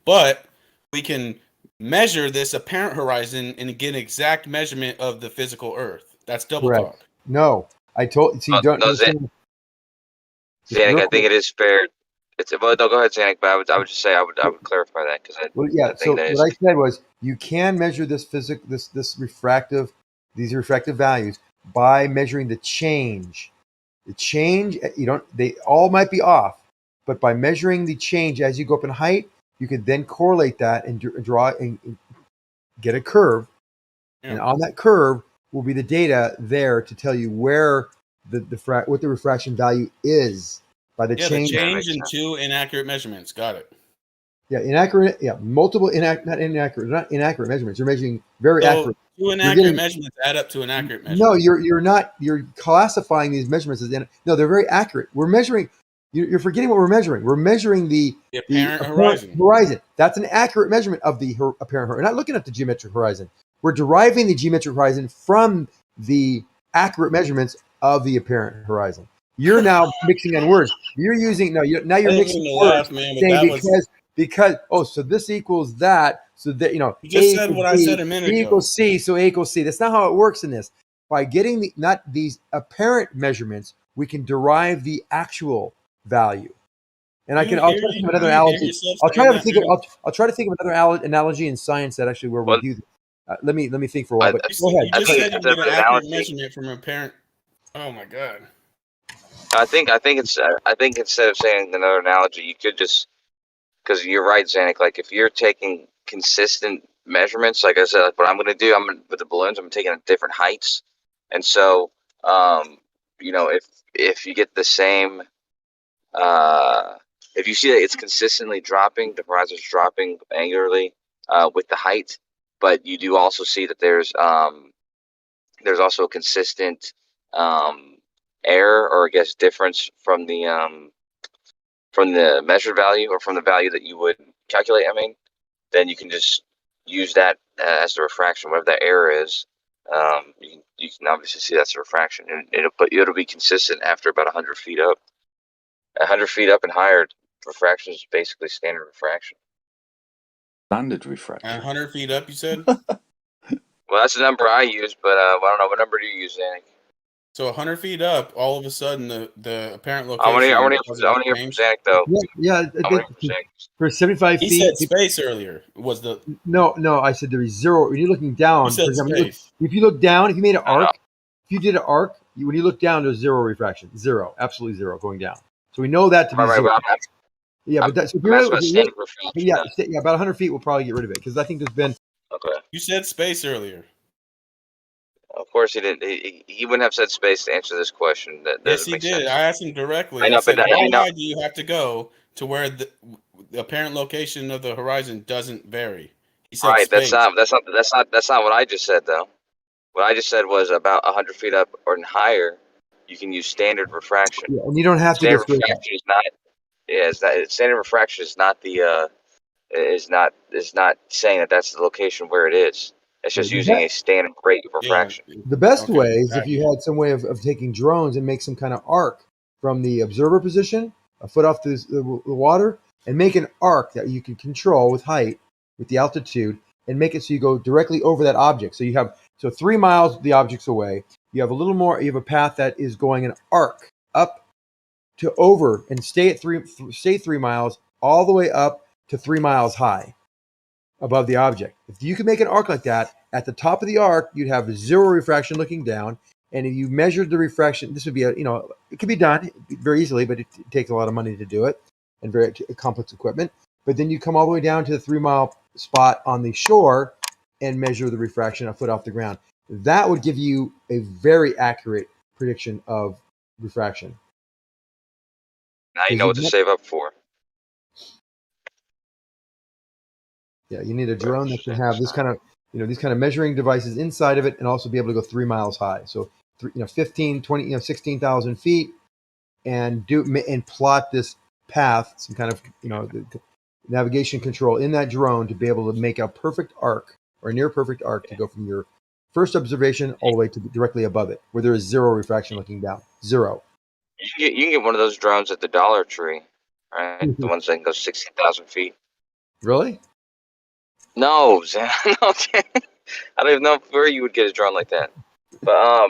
but we can measure this apparent horizon and get an exact measurement of the physical Earth. That's double talk. No, I told you. Don't. No, Zanik, I think it is fair. No, go ahead, Zanik. But I would just say I would clarify that because So what I said was you can measure these refractive values by measuring the change. The change, they all might be off, but by measuring the change as you go up in height, you can then correlate that and draw and get a curve. Yeah. And on that curve will be the data there to tell you where what the refraction value is by the change. The change in 2 inaccurate measurements. Got it. Yeah, inaccurate. Yeah, multiple not inaccurate measurements. You're measuring very accurate. 2 inaccurate measurements add up to an accurate measurement. No, you're not. You're classifying these measurements as no. They're very accurate. We're measuring. You're forgetting what we're measuring. We're measuring the apparent horizon. That's an accurate measurement of the apparent horizon. We're not looking at the geometric horizon. We're deriving the geometric horizon from the accurate measurements of the apparent horizon. You're now mixing on words. You're using now you're mixing words. So this equals that. So that you just said what I said a minute ago. Equals C, so A equals C. That's not how it works in this. By getting not these apparent measurements, we can derive the actual value. And I'll You try hear- to think of you another hear analogy. yourself I'll saying try to that, think man? of I'll try to think of another analogy in science that actually where we Well, do this. Let me think for a while. But You go ahead. just said you That's get a an good accurate analogy. measurement from a parent. Oh my god. I think instead of saying another analogy, you could just, because you're right, Zanik. Like if you're taking consistent measurements, like I said, like what I'm going to do, with the balloons, I'm taking at different heights, and so you know, if you get the same, if you see that it's consistently dropping, the horizon's dropping angularly with the height, but you do also see that there's also a consistent error, or I guess difference from the measured value, or from the value that you would calculate. I mean, then you can just use that as the refraction, whatever that error is. You can obviously see that's a refraction, and it'll be consistent after about 100 feet up. 100 feet up and higher, refraction is basically standard refraction. Standard refraction. 100 feet up, you said? Well, that's the number I use, but I don't know, what number do you use, Zanik? So 100 feet up, all of a sudden the apparent I location. want to hear from Zanik though. Yeah, I want to hear from Zanik. for 75 He feet. said space earlier. Was the No, I said there is zero. When you're looking down, You said for example, space. if you look down, if you made an I know. arc, if you did an arc, when you look down, there's zero refraction, zero, absolutely zero going down. So we know that to be Right, zero. well, Yeah, but that's if I'm you're, asking about if you're standard refraction. yeah, about 100 feet, we'll probably get rid of it because I think there's been. Okay. You said space earlier. Of course he didn't. He wouldn't have said space to answer this question. That Yes, doesn't he make did. sense. I asked him directly. I know, I said, but how I know. high do you have to go to where the apparent location of the horizon doesn't vary? He said Right. space. That's not what I just said though. What I just said was about 100 feet up or higher, you can use standard refraction. Yeah, and you don't have to go Standard straight up. refraction is not. Yeah, standard refraction is not the is not saying that that's the location where it is. It's just Yeah, using a standard rate of Yeah. refraction. The best Okay, way is if got you had some way of taking drones and make some kind of arc from the observer position, a foot off the water, and make an arc that you can control with height, with the altitude, and make it so you go directly over that object. So you have 3 miles the object's away. You have a little more. You have a path that is going an arc up to over and stay at 3 miles all the way up to 3 miles high above the object. If you could make an arc like that, at the top of the arc, you'd have zero refraction looking down. And if you measured the refraction, this would be it could be done very easily, but it takes a lot of money to do it and very complex equipment. But then you come all the way down to the 3 mile spot on the shore and measure the refraction a foot off the ground. That would give you a very accurate prediction of refraction. Now you know what to save up for. Yeah, you need a drone that can have this kind of, these kind of measuring devices inside of it, and also be able to go 3 miles high. So, 15, 20, 16,000 feet, and plot this path, some kind of, the navigation control in that drone to be able to make a perfect arc or a near perfect arc to go from your first observation all the way to directly above it, where there is zero refraction looking down. Zero. You can get one of those drones at the Dollar Tree, right? The ones that can go 16,000 feet. Really? No, Zan. No, I don't even know where you would get a drone like that. But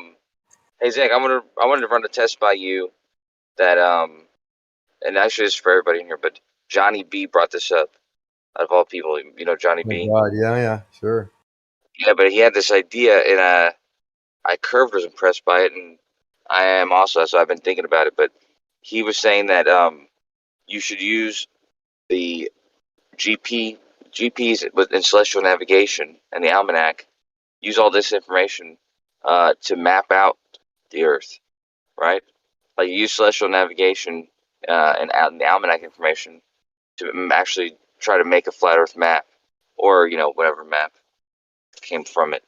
hey Zach, I wanted to run a test by you that and actually it's for everybody in here, but Johnny B brought this up. Out of all people, Johnny Oh B. my God, yeah, sure. Yeah, but he had this idea, and Curved was impressed by it, and I am also. So I've been thinking about it. But he was saying that you should use the GPs in celestial navigation and the almanac. Use all this information to map out the Earth, right? Like you use celestial navigation and the almanac information to actually try to make a flat Earth map, or whatever map came from it.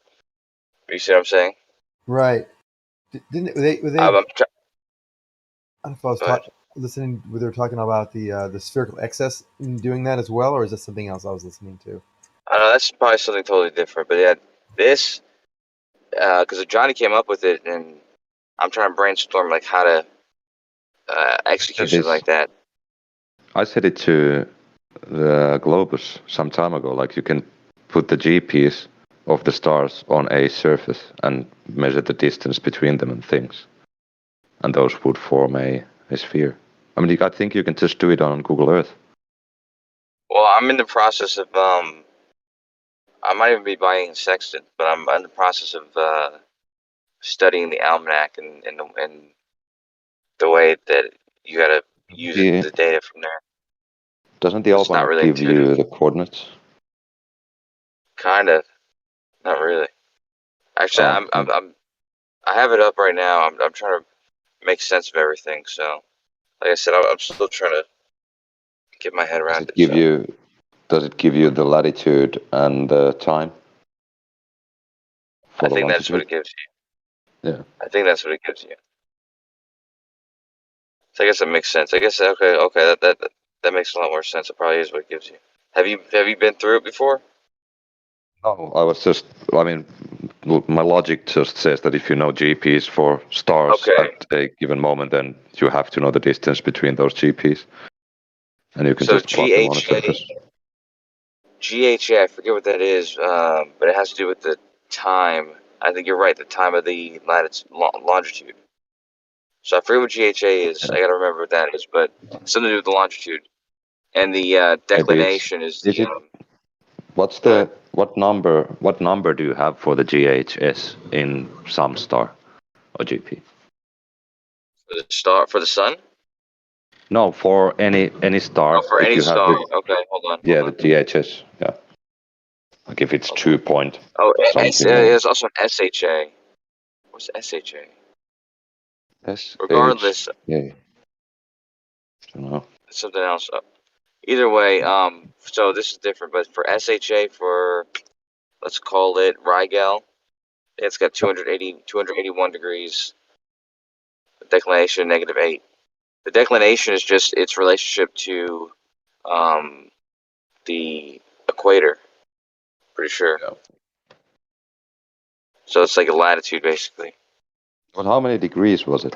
You see what I'm saying? Right. Didn't they? Were they I'm I don't know if I was listening. Where they were talking about the spherical excess in doing that as well, or is that something else I was listening to? I don't know, that's probably something totally different. But yeah, this because Johnny came up with it, and I'm trying to brainstorm like how to execute something like that. I said it to the Globus some time ago. Like you can put the GPS of the stars on a surface and measure the distance between them and things. and those would form a sphere. I mean, I think you can just do it on Google Earth. Well, I'm in the process of I might even be buying a sextant, but I'm in the process of studying the almanac and the way that you gotta use the data from there. Doesn't the It's not almanac really give you intuitive. the coordinates? Kind of, not really. Actually, I have it up right now. I'm trying to make sense of everything. So, like I said, I'm still trying to get my head around it. Does it give you the latitude and the time? I think that's what it gives you. Yeah. I think that's what it gives you. So I guess it makes sense. I guess okay, that makes a lot more sense. It probably is what it gives you. Have you been through it before? No, I mean, my logic just says that if you know GPs for stars at a given moment, then you have to know the distance between those GPs. And you can So just plot them on a surface. GHA, I forget what that is, but it has to do with the time. I think you're right, the time of the longitude. So I forget what GHA is. I gotta remember what that is, but something to do with the longitude. And the declination is the. What number do you have for the GHS in some star or GP? For the sun? No, for any star. Oh, for if any you have star. the, Okay, hold on. the GHS. Yeah. Like if it's 2 point. Oh, something. there's also an SHA. What's SHA? Regardless. Yeah. I don't know. Something else. Either way, so this is different, but for SHA, for let's call it Rigel, it's got 281 degrees. The declination -8. The declination is just its relationship to the equator. Pretty sure. Yeah. So it's like a latitude, basically. But how many degrees was it?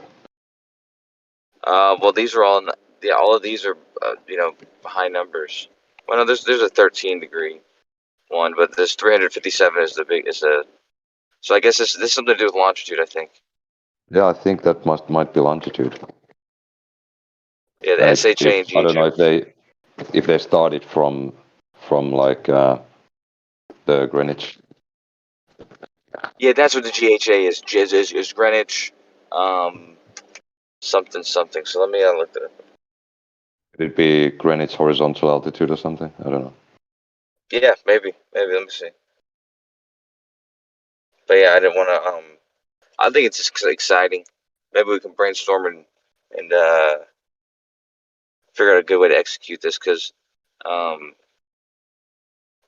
Well, these are all of these are high numbers. Well, no, there's a 13 degree one, but this 357 is the big So I guess this is something to do with longitude, I think. Yeah, I think that might be longitude. Yeah, the SHA and GHA. I don't know if they started from like the Greenwich. Yeah, that's what the GHA is. Is Greenwich, something. So let me look at it. Could it be Greenwich horizontal altitude or something? I don't know. Yeah, maybe. Let me see. But yeah, I didn't want to. I think it's just exciting. Maybe we can brainstorm and figure out a good way to execute this. Because I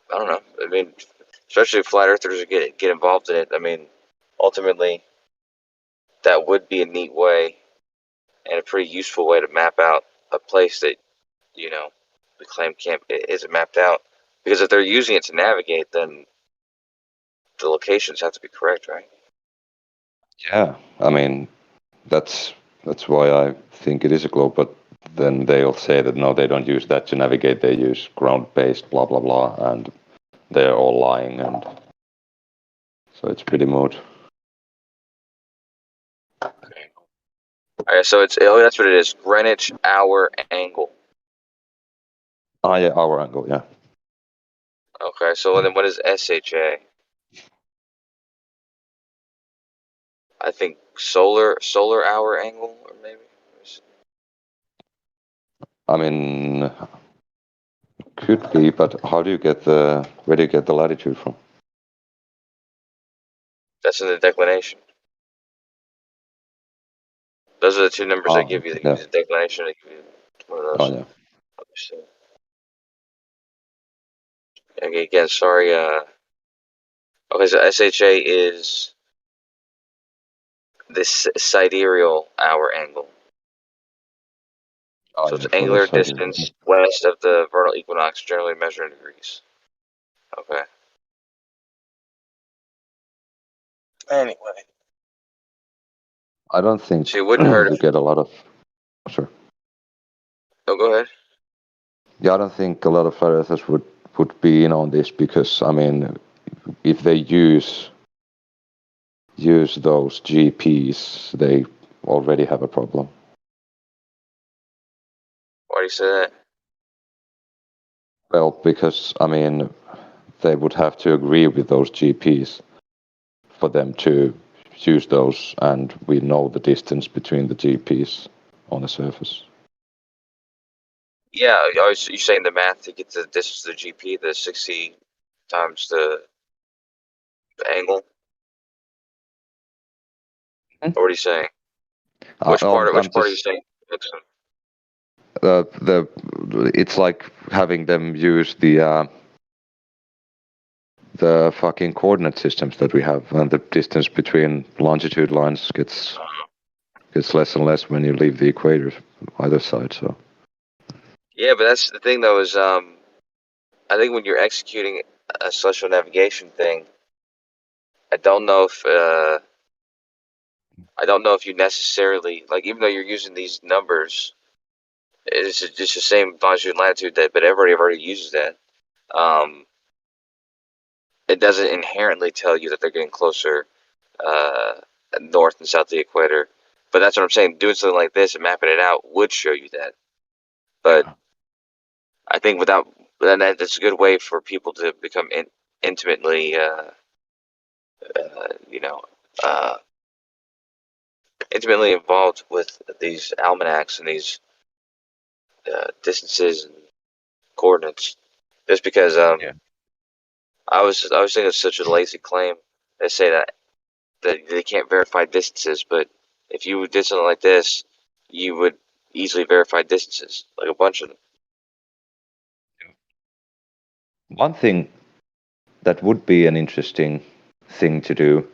don't know. I mean, especially if flat earthers get involved in it. I mean, ultimately, that would be a neat way and a pretty useful way to map out a place that we claim isn't mapped out. Because if they're using it to navigate, then the locations have to be correct, right? Yeah, I mean, that's why I think it is a globe. But then they'll say that no, they don't use that to navigate. They use ground-based, blah blah blah, and they're all lying, and so it's pretty moot. Okay. All right, so that's what it is. Greenwich hour angle. Yeah, hour angle, yeah. Okay, so then what is SHA? I think solar hour angle, or maybe. I mean, could be, but where do you get the latitude from? That's in the declination. Those are the two numbers I give you. They give you the declination. They give you one of those. Oh yeah. Okay, again, sorry. Okay, so SHA is this sidereal hour angle. So it's angular distance west of the vernal equinox, generally measured in degrees. Okay. Anyway. I don't think So it wouldn't hurt you get a lot of. Sure. Oh, go ahead. Yeah, I don't think a lot of flat earthers would be in on this because I mean, if they use those GPs, they already have a problem. Why do you say that? Well, because I mean, they would have to agree with those GPs for them to use those, and we know the distance between the GPs on the surface. Yeah, you're saying the math to get the distance to the GP, the 60 times the angle? Or what are you saying? Which part are you saying? It's like having them use the fucking coordinate systems that we have, and the distance between longitude lines gets less and less when you leave the equator either side. So Yeah, but that's the thing though, is I think when you're executing a celestial navigation thing, I don't know if you necessarily, like, even though you're using these numbers, it's just the same longitude and latitude, but everybody already uses that. It doesn't inherently tell you that they're getting closer north and south of the equator. But that's what I'm saying. Doing something like this and mapping it out would show you that. But I think that's a good way for people to become intimately, intimately involved with these almanacs and these distances and coordinates. Just because I was thinking it's such a lazy claim. They say that they can't verify distances, but if you did something like this, you would easily verify distances, like a bunch of them. one thing that would be an interesting thing to do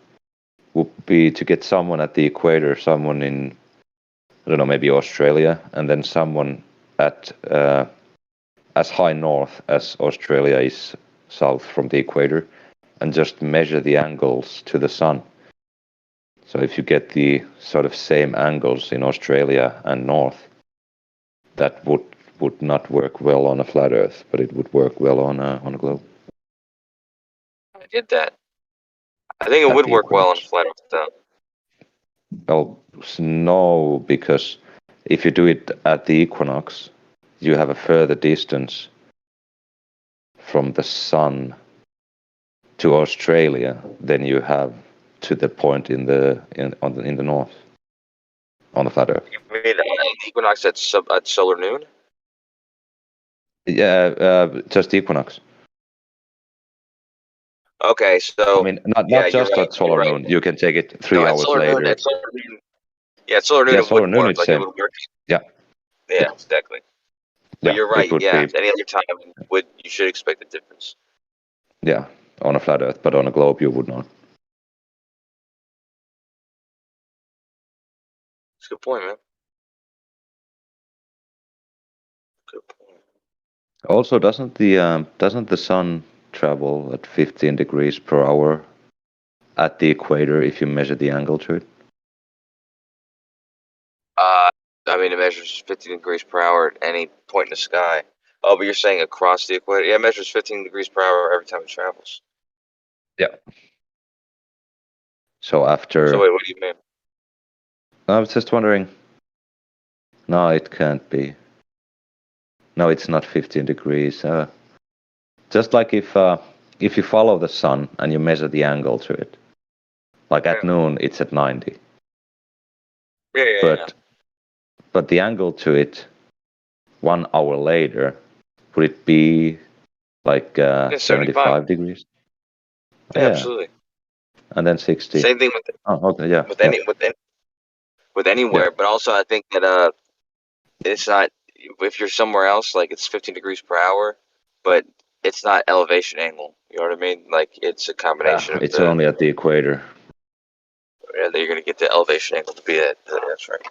would be to get someone at the equator, someone in, I don't know, maybe Australia, and then someone at as high north as Australia is south from the equator, and just measure the angles to the sun. So if you get the sort of same angles in Australia and north, that would not work well on a flat Earth, but it would work well on a globe. I did that. I think it would work well on a flat Earth, though. Well, no, because if you do it at the equinox, you have a further distance from the sun to Australia than you have to the point in the north on the flat Earth. You mean the equinox at solar noon? Yeah, just the equinox. Okay, so I mean, not yeah, just you're at solar right. noon. You can take it 3 No, at hours solar later. noon. At solar noon. Yeah, at solar noon Yeah, it solar wouldn't noon work. it's Like, same. it would work. Yeah. Yeah, exactly. But Yeah, you're it right. would Yeah, be. any other time you should expect a difference. Yeah, on a flat Earth, but on a globe you would not. That's a good point, man. Good point. Also, doesn't the sun travel at 15 degrees per hour at the equator if you measure the angle to it? I mean, it measures 15 degrees per hour at any point in the sky. Oh, but you're saying across the equator? Yeah, it measures 15 degrees per hour every time it travels. Yeah. So after. So wait, what do you mean? I was just wondering. No, it can't be. No, it's not 15 degrees. Just like if you follow the sun and you measure the angle to it, like at noon it's at 90. Yeah. But the angle to it 1 hour later, would it be like 75 degrees? Yeah, absolutely. And then 60. Same thing with okay, yeah. with anywhere, Yeah. but also I think that it's not, if you're somewhere else, like, it's 15 degrees per hour, but it's not elevation angle. You know what I mean? Like, it's a combination of It's only at the equator. that you're gonna get the elevation angle to be at. That's right.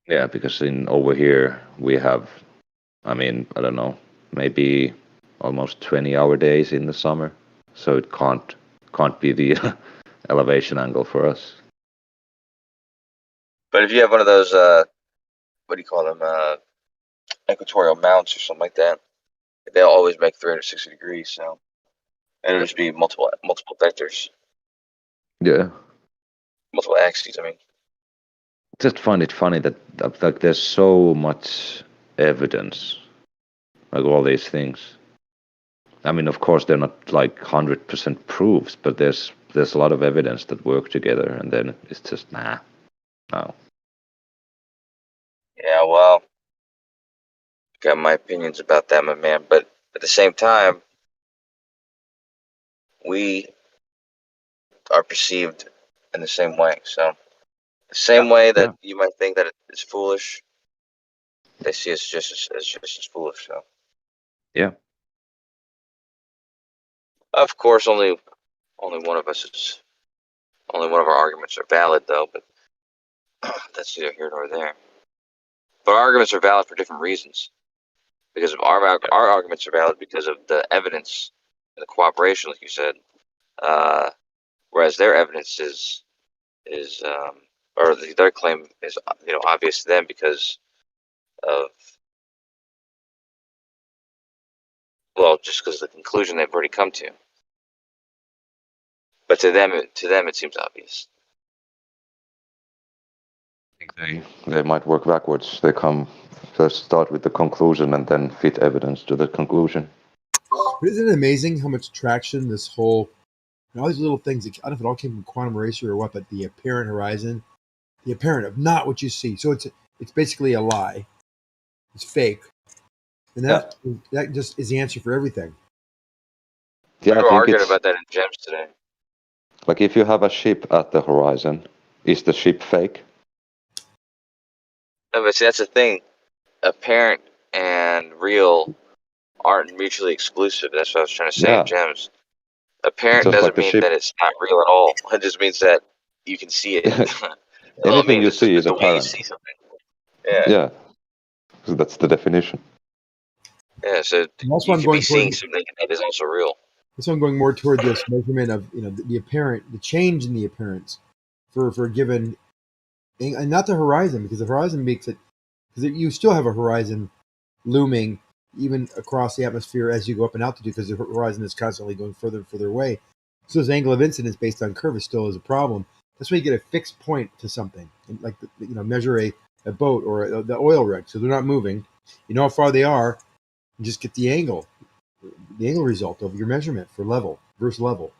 Yeah, because over here we have, I mean, I don't know, maybe almost 20-hour days in the summer, so it can't be the elevation angle for us. But if you have one of those, what do you call them, equatorial mounts or something like that, they'll always make 360 degrees. So it'll just be multiple vectors, Yeah. multiple axes. I mean. just find it funny that like there's so much evidence, like all these things. I mean, of course, they're not like 100% proofs, but there's a lot of evidence that work together, and then it's just no. Yeah, well, got my opinions about that, my man. But at the same time, we are perceived in the same way. So the same way that you might think that it's foolish, they see us just as foolish. So Yeah. Of course, only one of our arguments are valid, though. But that's neither here nor there. But our arguments are valid for different reasons. Because of our arguments are valid because of the evidence and the cooperation, like you said. Whereas their evidence or their claim is, obvious to them because of, well, just because of the conclusion they've already come to. But to them, it seems obvious. I think they might work backwards. They start with the conclusion and then fit evidence to the conclusion. But isn't it amazing how much traction this whole, all these little things, I don't know if it all came from Quantum Eraser or what, but the apparent horizon, the apparent of not what you see. So it's basically a lie. It's fake. And that just is the answer for everything. Yeah, we were arguing about that in Gems today. Like if you have a ship at the horizon, is the ship fake? No, but see, that's the thing. Apparent and real aren't mutually exclusive. That's what I was trying to say in Gems. Apparent Just doesn't like the mean ship. that it's not real at all. It just means that you can see it. Anything you see is the way you apparent. see something. Yeah. Yeah. So that's the definition. Yeah, so you can be seeing something that is also real. That's why I'm going more toward this measurement of the apparent, the change in the appearance for a given, and not the horizon, because the horizon makes it, because you still have a horizon looming even across the atmosphere as you go up in altitude, because the horizon is constantly going further and further away. So this angle of incidence based on curve still is a problem. That's why you get a fixed point to something, and like measure a boat or the oil rig, so they're not moving. You know how far they are, and just get the angle result of your measurement for level versus level,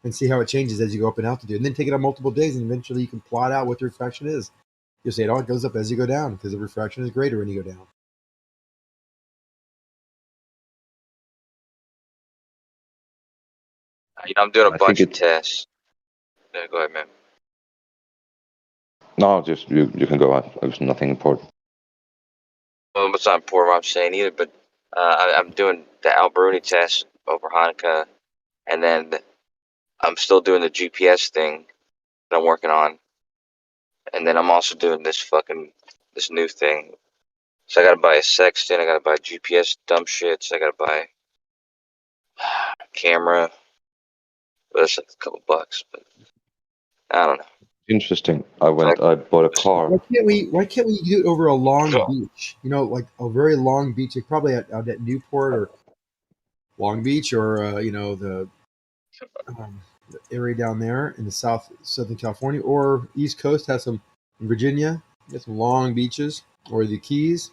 and see how it changes as you go up in altitude, and then take it on multiple days, and eventually you can plot out what the refraction is. You'll say it goes up as you go down because the refraction is greater when you go down. I'm doing a bunch of tests. Yeah, go ahead, man. No, just you can go on. There's nothing important. Well, it's not important what I'm saying either, but I'm doing the Alberuni test over Hanukkah, and then I'm still doing the GPS thing that I'm working on, and then I'm also doing this new thing. So I gotta buy a sextant, I gotta buy GPS dumb shits, I gotta buy a camera. But it's like a couple bucks, but I don't know. Interesting. I bought a car. Why can't we do it over a long beach? Like a very long beach, like probably out at Newport or Long Beach, or the area down there in the Southern California, or East Coast has some in Virginia. You got some long beaches, or the Keys,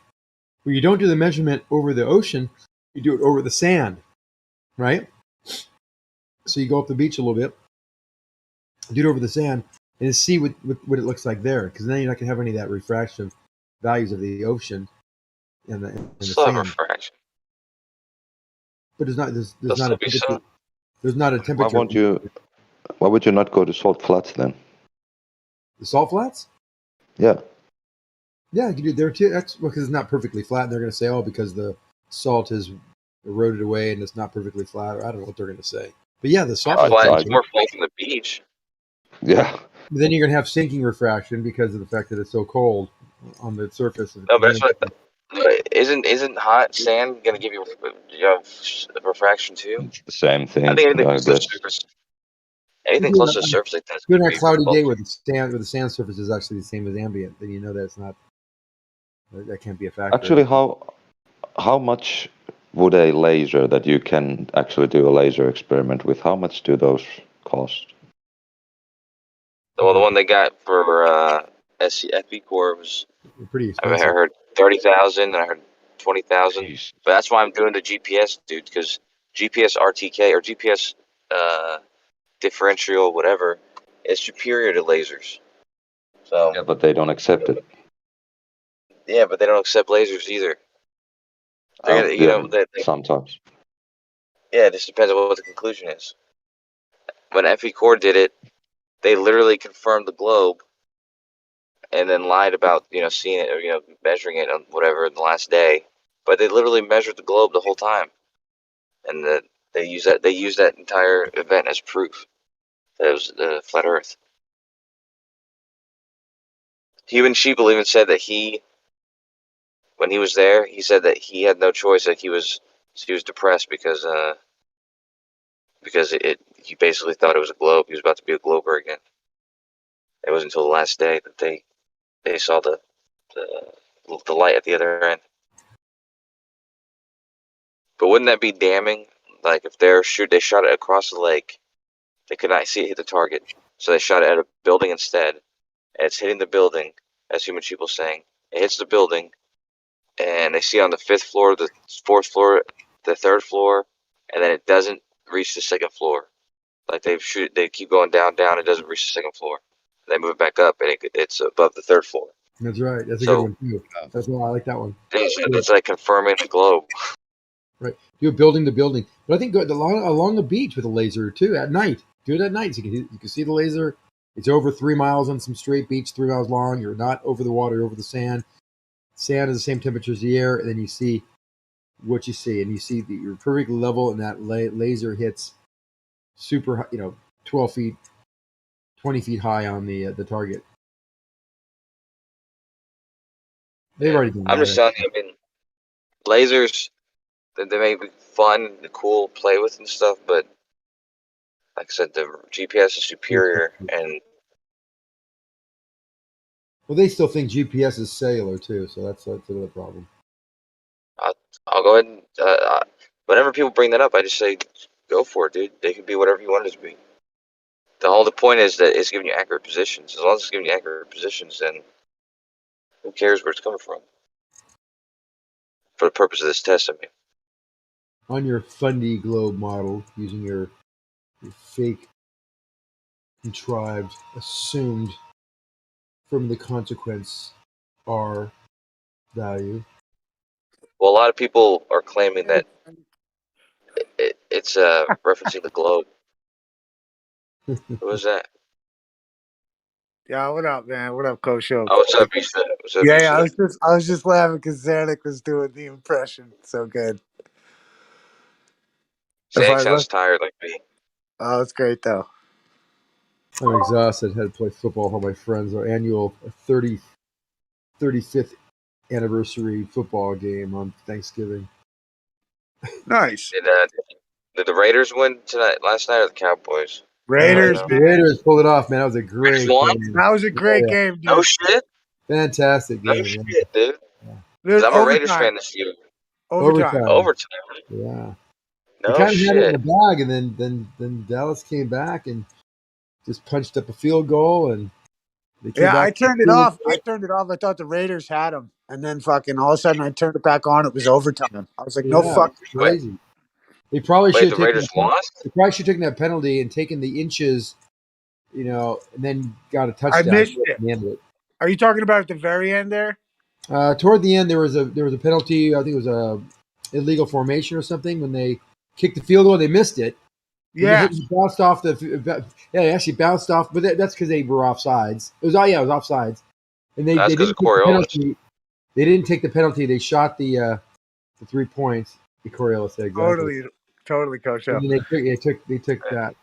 where you don't do the measurement over the ocean, you do it over the sand, right? So you go up the beach a little bit, do it over the sand, and see what it looks like there, because then you're not gonna have any of that refraction values of the ocean and the sand. Refraction. But there's not a temperature. There's not a temperature. Why would you not go to salt flats then? The salt flats? Yeah. Yeah, you can do it there too. That's because it's not perfectly flat, and they're going to say, "Oh, because the salt is eroded away and it's not perfectly flat." Or I don't know what they're going to say. But yeah, the salt flats. It's more flat than the beach. Yeah. But then you're going to have sinking refraction because of the fact that it's so cold on the surface. No, but that's what. Isn't hot sand going to give you refraction too? It's the same thing. I think anything close to the surface. Anything close to the surface like that. Good on a cloudy day where the sand surface is actually the same as ambient, then you know that it's not. That can't be a factor. Actually, how much would a laser that you can actually do a laser experiment with? How much do those cost? Well, the one they got for FE core was. They're pretty I expensive. heard 30,000, and I heard 20,000. Jeez. But that's why I'm doing the GPS, dude, because GPS RTK or GPS differential, whatever, is superior to lasers. So Yeah, but they don't accept it. yeah, but they don't accept lasers either. They're gonna, you know, Sometimes. yeah, it just depends on what the conclusion is. When FE Core did it, they literally confirmed the globe, and then lied about seeing it or measuring it on whatever the last day. But they literally measured the globe the whole time, and they use that entire event as proof that it was the flat Earth. Human Sheeple even said that when he was there, he said that he had no choice. That he was depressed because he basically thought it was a globe. He was about to be a glober again. It wasn't until the last day that they saw the light at the other end. But wouldn't that be damning? Like if they shot it across the lake, they could not see it hit the target, so they shot it at a building instead, and it's hitting the building, as Human Sheeple was saying. It hits the building, and they see it on the 5th floor, the 4th floor, the 3rd floor, and then it doesn't reach the 2nd floor. Like they keep going down, it doesn't reach the 2nd floor. They move it back up, and it's above the 3rd floor. That's right. That's a So- good one too. That's why I like that one. It's like confirming the globe. Right. You're building the building. But I think go along the beach with a laser too at night. Do it at night. So you can see the laser. It's over 3 miles on some straight beach, 3 miles long. You're not over the water, over the sand. Sand is the same temperature as the air, and then you see what you see, and you see that you're perfectly level, and that laser hits super, 12 feet, 20 feet high on the target. They've already done that. I'm just telling you, I mean, lasers, they may be fun, cool, play with and stuff, but like I said, the GPS is superior, and Well, they still think GPS is cellular too, so that's another problem. I'll go ahead and whenever people bring that up, I just say, go for it, dude. They can be whatever you want it to be. The point is that it's giving you accurate positions. As long as it's giving you accurate positions, then who cares where it's coming from? For the purpose of this test, I mean. On your Fundy globe model, using your fake, contrived, assumed from the consequence R value. Well, a lot of people are claiming that it's referencing the globe. What was that? Yeah, what up, man? What up, Coach Show? Oh, what's up, Yusuf? What's up, Yeah, Yusuf? I was just laughing because Zanuck was doing the impression so good. Zach sounds tired like me. Oh, it's great though. I'm exhausted. Had to play football with all my friends. Our annual 35th anniversary football game on Thanksgiving. Nice. Did the Raiders win last night, or the Cowboys? Raiders, The man. Raiders pulled it off, man. That was a great won? game. That was a great Yeah. game, dude. No shit. Fantastic No game. shit, dude. Dude, 'Cause I'm a Raiders overtime. fan this year. Overtime. Overtime. Yeah. No They kind of had it in shit. the bag, and then Dallas came back and just punched up a field goal, and they came Yeah, back. I turned it off. I thought the Raiders had him, and then fucking all of a sudden I turned it back on. It was overtime. I was like, no Yeah, fuck. it's crazy. They probably Wait, should the have taken Raiders lost? They probably should have taken that penalty and taken the inches, and then got a touchdown. I missed at it. the end of it. Are you talking about at the very end there? Toward the end, there was a penalty. I think it was a illegal formation or something when they kicked the field goal. They missed it. Yeah. It bounced off they actually bounced off, but that's because they were offsides. It was offsides, and they That's didn't 'cause take of Coriolis. the penalty. They didn't take the penalty. They shot the 3 points. The Coriolis said exactly. Totally, Coach Show. And then they took that.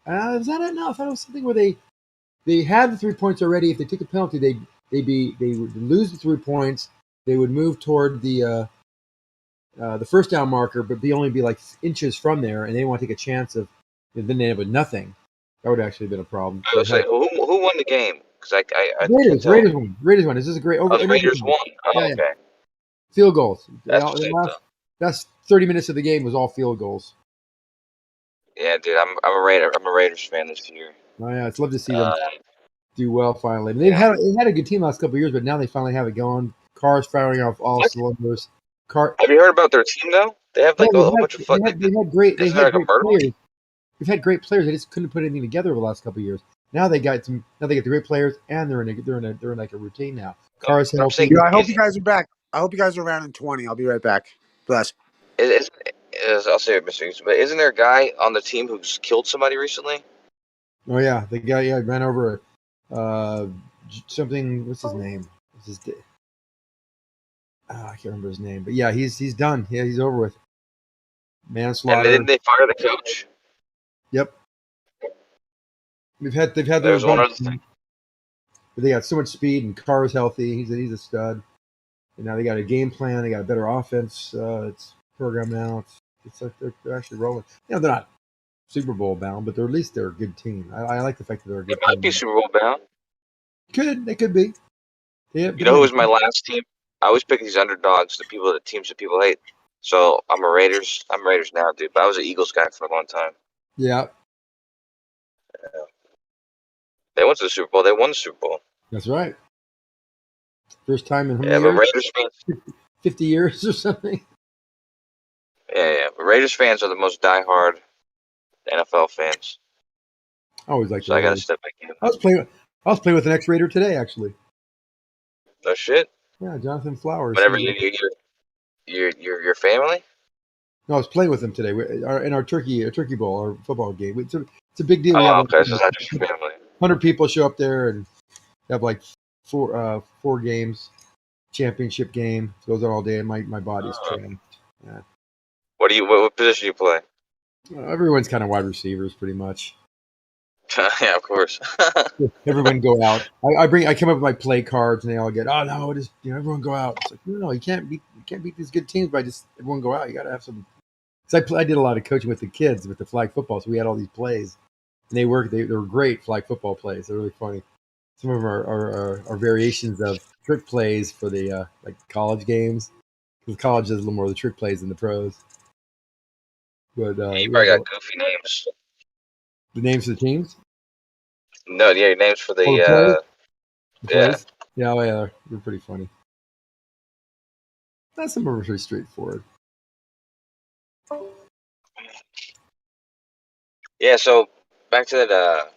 Was that it? No, I thought it was something where they had the 3 points already. If they took the penalty, they would lose the 3 points. They would move toward the first down marker, but only be like inches from there, and they didn't want to take a chance of. And then they end up with nothing. That would actually have been a problem. I was like, who won the game? Because I can't Raiders tell. won. Raiders won. This is a great over. Oh, the Raiders won. Oh, Yeah, yeah. okay. Field goals. That's what's up, though. That's 30 minutes of the game was all field goals. Yeah, dude, I'm a Raiders fan this year. Oh yeah, it's love to see them do well finally. They had a good team last couple of years, but now they finally have it going. Cars firing off all cylinders. Have you heard about their team though? They have like a whole bunch of fun. They had great Isn't there like a murder? players. We've had great players. They just couldn't put anything together over the last couple of years. Now they got some. Now they get the great players, and they're in like a routine now. Cars I'm healthy. saying- Yeah, I hope you guys are back. I hope you guys are around in 20. I'll be right back. Bless. I'll say it, Mr. Houston, but isn't there a guy on the team who's killed somebody recently? Oh yeah, the guy ran over something. What's his name? I can't remember his name, but yeah, he's done. Yeah, he's over with. Manslaughter. And didn't they fire the coach? Yep. They've had There's those one other thing. but they got so much speed and Carr's healthy. He's a stud. And now they got a game plan. They got a better offense. It's programmed now. It's like they're actually rolling. You know, they're not Super Bowl bound, but at least they're a good team. I like the fact that they're a good It might team. be Super Bowl bound. They could be. Yeah, You know who was my last team? I always pick these underdogs, the teams that people hate. So I'm Raiders now, dude. But I was an Eagles guy for a long time. Yeah, They went to the Super Bowl. They won the Super Bowl. that's right. First time in how Yeah, many but years? Raiders fans. 50 years or something. Yeah. But Raiders fans are the most diehard NFL fans. I always like So I got to Raiders. step back in. I was playing with an ex-Raider today, actually. No shit. Yeah, Jonathan Flowers. Whatever He's- your family. No, I was playing with him today in our turkey bowl, our football game. It's a big deal. We Oh, have okay. So it's not just your family. 100 people show up there and have like four games, championship game. It goes on all day, and my body's trained. Yeah. What position do you play? Everyone's kind of wide receivers, pretty much. Yeah, of course. Everyone go out. I come up with my play cards, and they all get, oh no, just everyone go out. It's like no, you can't beat these good teams by just everyone go out. You got to have some. Because I did a lot of coaching with the kids with the flag football, so we had all these plays, and they were great flag football plays. They're really funny. Some of them are variations of trick plays for the like college games, because college does a little more of the trick plays than the pros. But You probably got goofy names. the names of the teams. No, yeah, your names for the The yeah. plays? Yeah, they're pretty funny. That's some of them are pretty straightforward. Yeah, so back to that.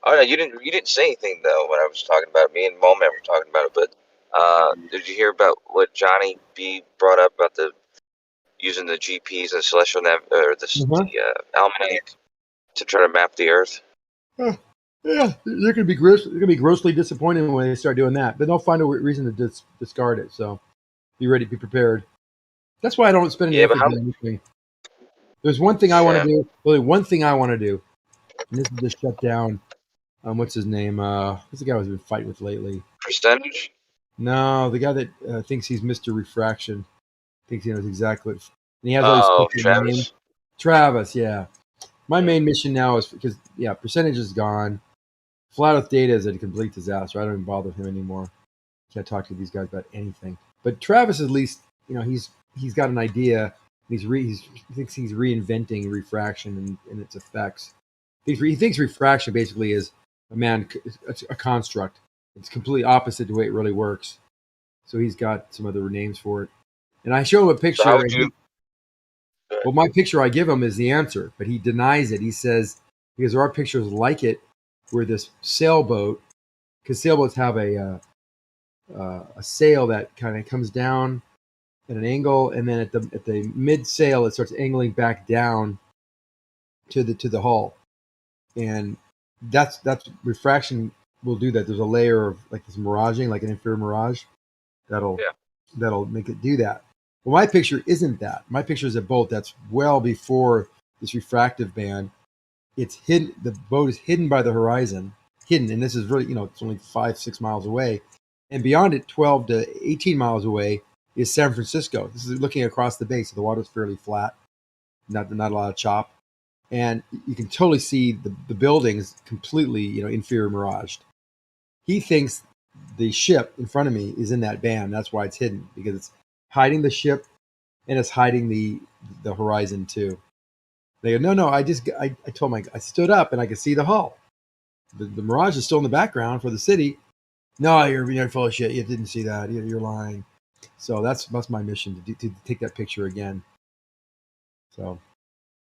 Oh no, you didn't say anything though when I was talking about it. Me and Moment were talking about it, but did you hear about what Johnny B brought up about the using the GPS and the celestial or the almanac to try to map the Earth? Yeah, they're going to be grossly disappointed when they start doing that. But they'll find a reason to discard it. So be ready, be prepared. That's why I don't spend any effort on anything. There's one thing I want to do. Really, one thing I want to do, and this is to shut down. What's his name? What's the guy who's been fighting with lately? Percentage? No, the guy that thinks he's Mr. Refraction. Thinks he knows exactly what. And he has all these Travis. names. Travis, yeah. My main mission now is because percentage is gone. Flat Earth data is a complete disaster. I don't even bother him anymore. Can't talk to these guys about anything. But Travis, at least, he's got an idea. He thinks he's reinventing refraction and its effects. He thinks refraction basically is a construct. It's completely opposite to the way it really works. So he's got some other names for it. And I show him a picture. So how would you? Well, my picture I give him is the answer, but he denies it. He says, because there are pictures like it where this sailboat, because sailboats have a sail that kind of comes down at an angle, and then at the mid sail it starts angling back down to the hull, and that's refraction will do that. There's a layer of like this miraging, like an infrared mirage, that'll make it do that. Well, my picture isn't that. My picture is a boat that's well before this refractive band. It's hidden. The boat is hidden by the horizon, and this is really, it's only 5-6 miles away, and beyond it, 12 to 18 miles away, is San Francisco. This is looking across the bay, so the water's fairly flat, not a lot of chop, and you can totally see the buildings completely, inferior miraged. He thinks the ship in front of me is in that band. That's why it's hidden, because it's hiding the ship and it's hiding the horizon too. They go, no. I told him I stood up and I could see the hull. The mirage is still in the background for the city. No, you're full of shit. You didn't see that. You're lying. So that's my mission to take that picture again. So.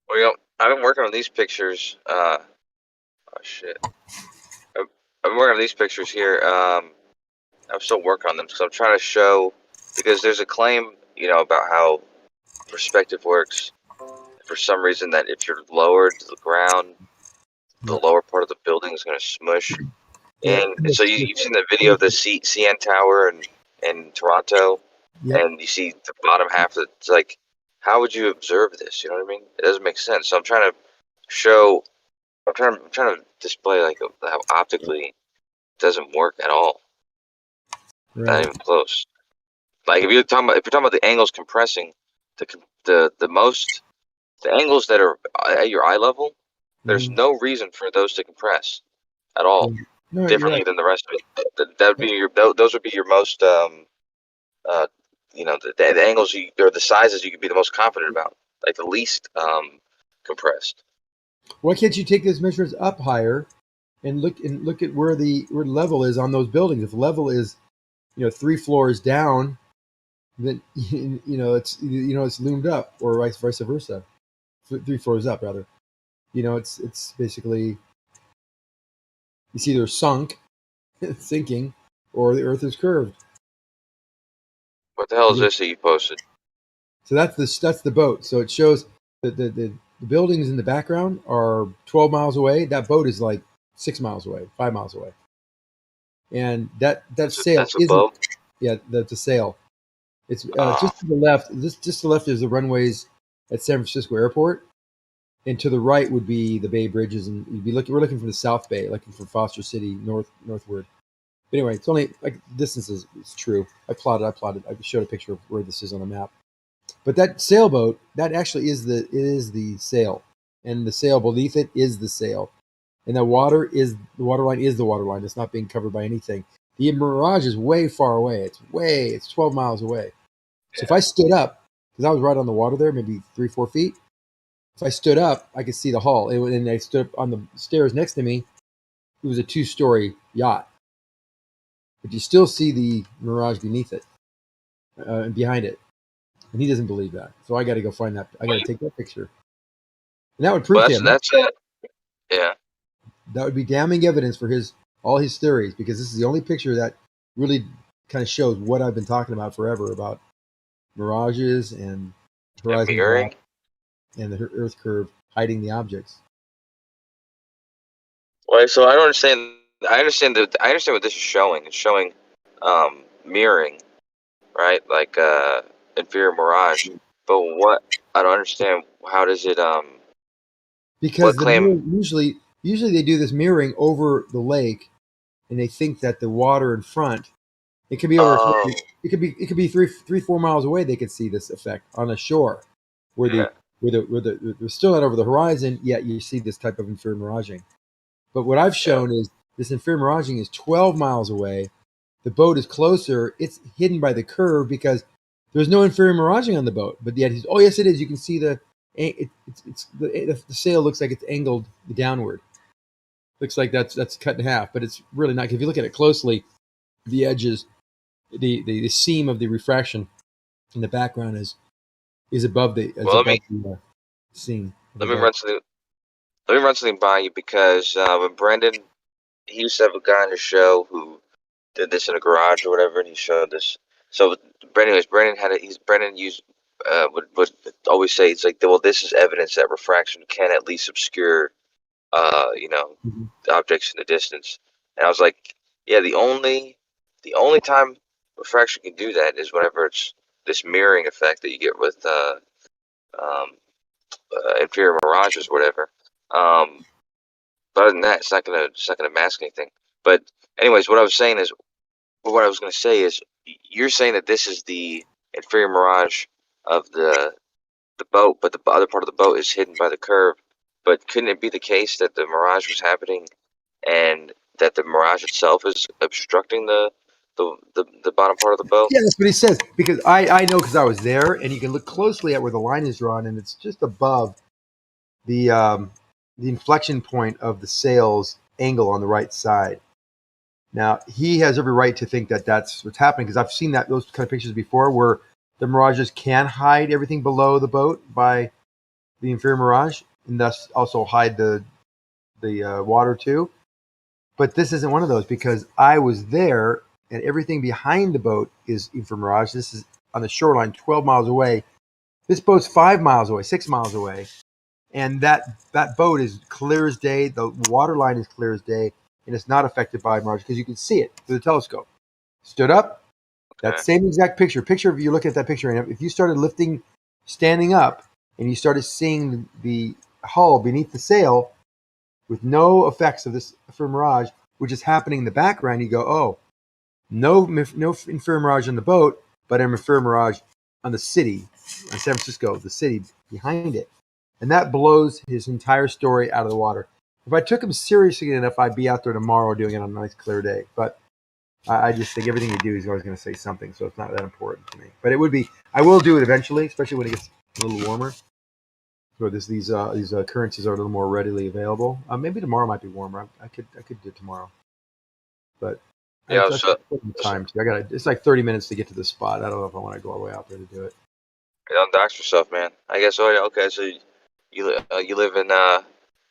Well, I've been working on these pictures. Oh shit! I've been working on these pictures here. I'm still working on them, so I'm trying to show, because there's a claim, about how perspective works. For some reason, that if you're lowered to the ground, the lower part of the building is going to smush. Yeah. And so you've seen the video of the CN Tower in Toronto, Yep. and you see the bottom half of it. It's like, how would you observe this? You know what I mean? It doesn't make sense. So I'm trying to show, I'm trying to display like how optically it doesn't work at all. Not Right. even close. Like if you're talking about the angles compressing, the angles that are at your eye level, there's no reason for those to compress at all. No, you're Differently right. than the rest of it. That would be those would be your most the angles or the sizes you could be the most confident about, like the least compressed. Why can't you take those measurements up higher and look at where the level is on those buildings? If level is 3 floors down, then it's loomed up, or vice versa. 3 floors up, rather. It's basically, it's either sunk, sinking, or the Earth is curved. What the hell is this that you posted? So that's the boat. So it shows that the buildings in the background are 12 miles away. That boat is like 6 miles away, 5 miles away. And that sail that's a isn't. boat? Yeah, that's a sail. It's just to the left. Just to the left is the runways at San Francisco Airport, and to the right would be the Bay Bridges, and we're looking from the South Bay, looking from Foster City northward. But anyway, it's only like distances. It's true. I plotted. I showed a picture of where this is on the map. But that sailboat, that actually is the sail, and the sail beneath it is the sail, and the water line is the water line. It's not being covered by anything. The mirage is way far away. It's 12 miles away. So if I stood up, because I was right on the water there, maybe 3-4 feet. If I stood up, I could see the hull. And I stood up on the stairs next to me. It was a 2-story yacht, but you still see the mirage beneath it and behind it. And he doesn't believe that. So I got to go find that. I got to take that picture. And that would prove to him. That's it. Yeah. That would be damning evidence for all his theories, because this is the only picture that really kind of shows what I've been talking about forever about mirages and horizon mirroring, and the Earth curve hiding the objects. Well, so I don't understand. I understand what this is showing. It's showing mirroring, right? Like inferior mirage. But what I don't understand, how does it Because usually they do this mirroring over the lake, and they think that the water in front, it could be over. It could be 3-4 miles away. They could see this effect on the shore, where they're still not over the horizon. Yet you see this type of inferior miraging. But what I've shown is this inferior miraging is 12 miles away. The boat is closer. It's hidden by the curve because there's no inferior miraging on the boat. But yet oh yes, it is. You can see the sail looks like it's angled downward. Looks like that's cut in half, but it's really not. If you look at it closely, the edges, the seam of the refraction in the background is above the seam. Let me run something by you, because when Brendan, he used to have a guy on his show who did this in a garage or whatever, and he showed this. So, anyways, Brendan used would always say, it's like, well, this is evidence that refraction can at least obscure the objects in the distance. And I was like, yeah, the only time refraction can do that is whenever it's this mirroring effect that you get with inferior mirages or whatever. But other than that, it's not gonna mask anything. But anyways, what I was gonna say is, you're saying that this is the inferior mirage of the boat, but the other part of the boat is hidden by the curve. But couldn't it be the case that the mirage was happening, and that the mirage itself is obstructing the bottom part of the boat? Yeah, that's what he says. Because I know, because I was there, and you can look closely at where the line is drawn, and it's just above the inflection point of the sails angle on the right side. Now, he has every right to think that that's what's happening, because I've seen those kind of pictures before where the mirages can hide everything below the boat by the inferior mirage, and thus also hide the water too. But this isn't one of those, because I was there and everything behind the boat is inferior mirage. This is on the shoreline 12 miles away. This boat's 5 miles away, 6 miles away. And that boat is clear as day. The water line is clear as day, and it's not affected by mirage because you can see it through the telescope. Stood up, that same exact picture. Picture if you look at that picture, and if you started standing up, and you started seeing the hull beneath the sail with no effects of this inferior mirage, which is happening in the background, you go, oh, no inferior mirage on the boat, but an inferior mirage on the city, on San Francisco, the city behind it. And that blows his entire story out of the water. If I took him seriously enough, I'd be out there tomorrow doing it on a nice clear day. But I just think everything you do, he's always going to say something, so it's not that important to me. But it would be. I will do it eventually, especially when it gets a little warmer. So these occurrences are a little more readily available. Maybe tomorrow might be warmer. I could do it tomorrow. But Yeah, that's time too. It's like 30 minutes to get to the spot. I don't know if I want to go all the way out there to do it. Don't dox yourself, man. I guess. Okay, so you live in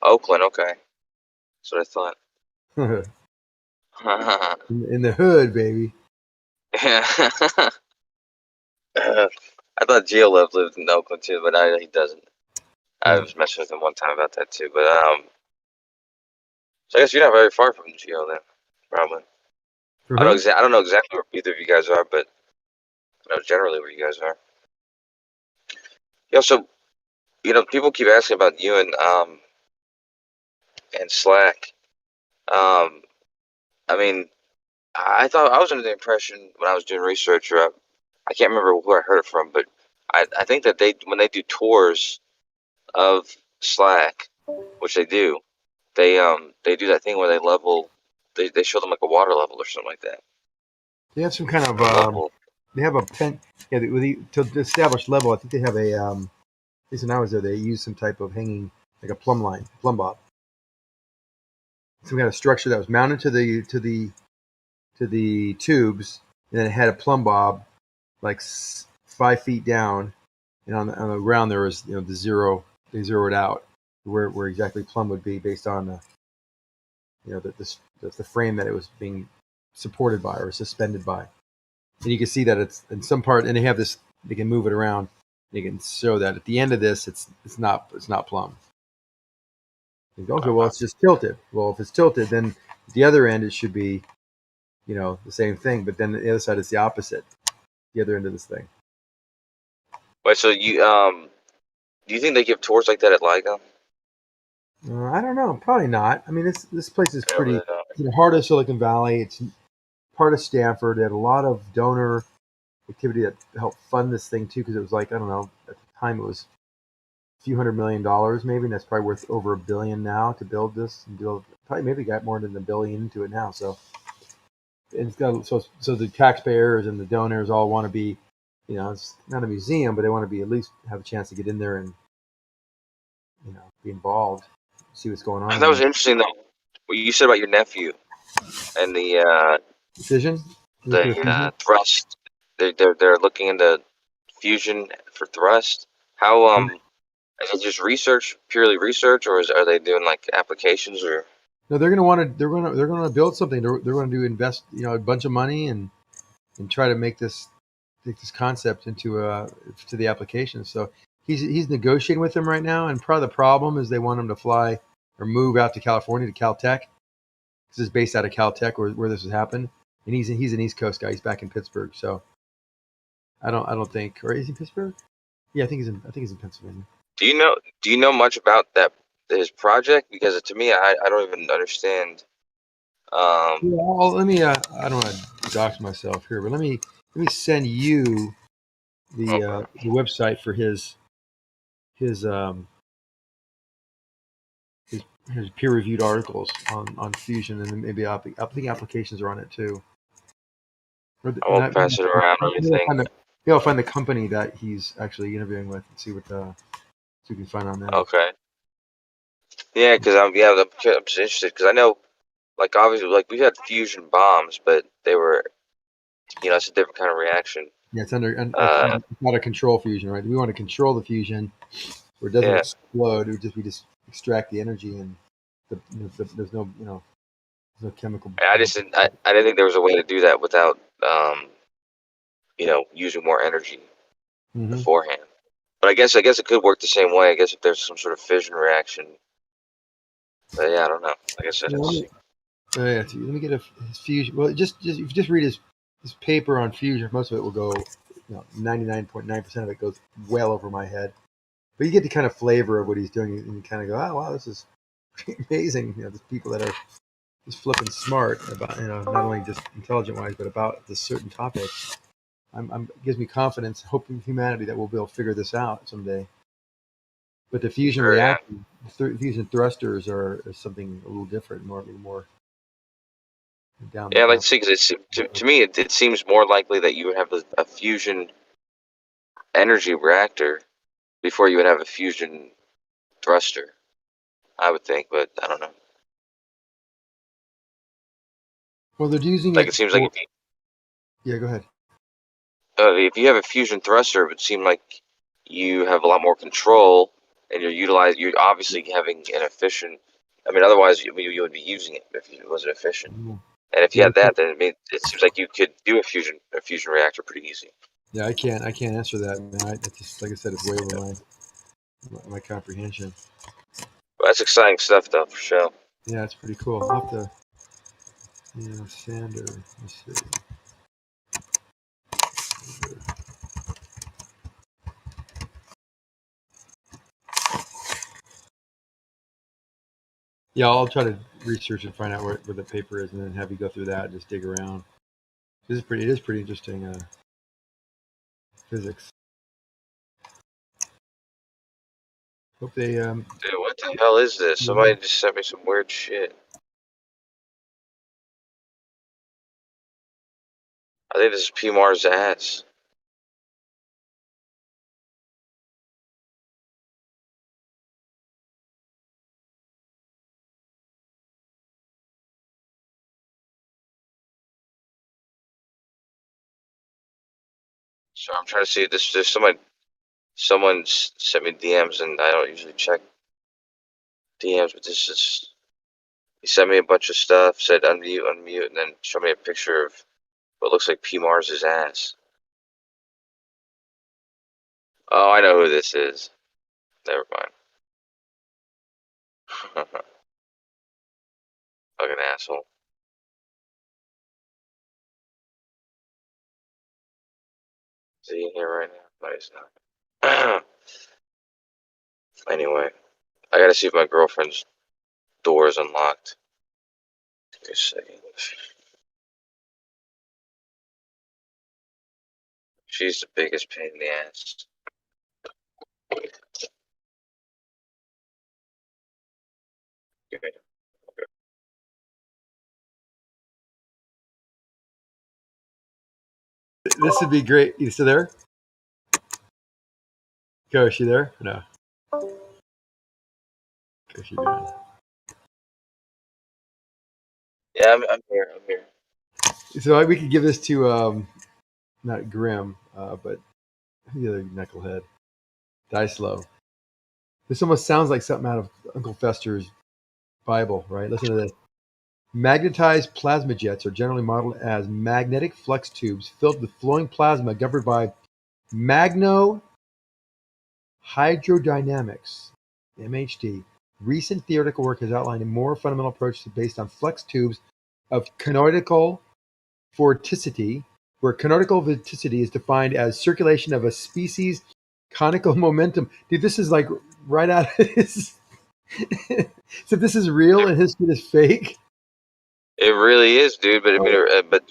Oakland, okay? That's what I thought. in the hood, baby. Yeah. I thought Geo lived in Oakland too, but he doesn't. I was messing with him one time about that too, but so I guess you're not very far from Geo then, probably. I don't know exactly where either of you guys are, but I know generally where you guys are. Yeah, so people keep asking about you and Slack. I mean, I thought I was under the impression when I was doing research, or I can't remember where I heard it from, but I think that when they do tours of Slack, which they do that thing where they level, they show them like a water level or something like that. They have some kind of they have a pen. Yeah, to establish level, I think they have a. At least when I was there, they use some type of hanging, like a plumb bob. Some kind of structure that was mounted to the tubes, and then it had a plumb bob, like 5 feet down, and on the ground there was the zero. They zeroed out where exactly plumb would be based on the frame that it was being supported by or suspended by. And you can see that it's in some part, and they have this. They can move it around. They can show that at the end of this, it's not plumb. You go, okay, well, it's just tilted. Well, if it's tilted, then at the other end it should be, the same thing. But then the other side is the opposite. The other end of this thing. Wait, so do you think they give tours like that at LIGO? I don't know. Probably not. I mean, this place is pretty. It's in the heart of Silicon Valley. It's part of Stanford. They had a lot of donor activity that helped fund this thing too, because it was like, I don't know, at the time it was a few $100 million maybe, and that's probably worth over $1 billion now to build this, and probably maybe got more than $1 billion into it now. So it's got so the taxpayers and the donors all want to be, it's not a museum, but they want to be at least have a chance to get in there and be involved, see what's going on. That was interesting though. What you said about your nephew and the fission, the thrust. They're looking into fusion for thrust. How is it just purely research, or are they doing like applications or? No, they're going to build something. They're going to invest a bunch of money and try to make this concept into to the application. So he's negotiating with them right now, and part of the problem is they want him to fly or move out to California, to Caltech. This is based out of Caltech where this has happened, and he's an East Coast guy. He's back in Pittsburgh, so I don't think, or is he Pittsburgh? Yeah, I think he's in Pennsylvania. Do you know much about his project? Because to me, I don't even understand. Well, let me. I don't want to dox myself here, but let me send you the website for his peer-reviewed articles on fusion, and then maybe I think applications are on it too. I'll pass it around. Maybe I'll find the company that he's actually interviewing with and see what we can find on that. Okay. Yeah, because I'm just interested because I know like obviously, like we had fusion bombs, but they were, it's a different kind of reaction. Yeah, it's it's not a control fusion, right? We want to control the fusion where it doesn't Yeah. explode. We just extract the energy, and there's no there's no chemical. I didn't think there was a way to do that without using more energy beforehand. But I guess it could work the same way. I guess if there's some sort of fission reaction. But yeah, I don't know. Like I said, let me get his fusion. Well, just if you just read his paper on fusion, most of it will go, 99.9% of it goes well over my head. But you get the kind of flavor of what he's doing, and you kind of go, "Oh wow, this is pretty amazing." There's people that are just flipping smart about, not only just intelligent wise, but about this certain topic. It gives me confidence, hope in humanity that we'll be able to figure this out someday. But the fusion reaction, fusion thrusters are something a little different, a little more down. Yeah, like because to me it seems more likely that you would have a fusion energy reactor before you would have a fusion thruster. I would think, but I don't know. Well, they're using it seems like yeah, go ahead. If you have a fusion thruster, it would seem like you have a lot more control, and you're obviously having an efficient. I mean, otherwise you would be using it if it wasn't efficient. And if you had that, then it seems like you could do a fusion reactor pretty easy. Yeah, I can't answer that. It's just, like I said, it's way over my comprehension. Well, that's exciting stuff, though, for sure. Yeah, it's pretty cool. I'll have to, Sander. Let's see. Yeah, I'll try to research and find out where the paper is, and then have you go through that and just dig around. It is pretty interesting physics. Hope they Dude, what the hell is this? Somebody just sent me some weird shit. I think this is PMAR's ass. So I'm trying to see if there's someone sent me DMs, and I don't usually check DMs, but this is. He sent me a bunch of stuff, said unmute, and then showed me a picture of what looks like PMAR's ass. Oh, I know who this is. Never mind. Fucking asshole. Is he in here right now? No, he's not. Anyway, I gotta see if my girlfriend's door is unlocked. Give me a second. She's the biggest pain in the ass. Okay. This would be great. You still there? Go, is she there? No. Is she doing? Yeah, I'm here. So we could give this to not Grim, but the other knucklehead, Dice Low. This almost sounds like something out of Uncle Fester's Bible, right? Listen to this. Magnetized plasma jets are generally modeled as magnetic flux tubes filled with flowing plasma governed by magno-hydrodynamics, MHD. Recent theoretical work has outlined a more fundamental approach based on flux tubes of canonical vorticity, where canonical vorticity is defined as circulation of a species' conical momentum. Dude, this is like right out of his. So this is real and his shit is fake. It really is, dude. But I mean, but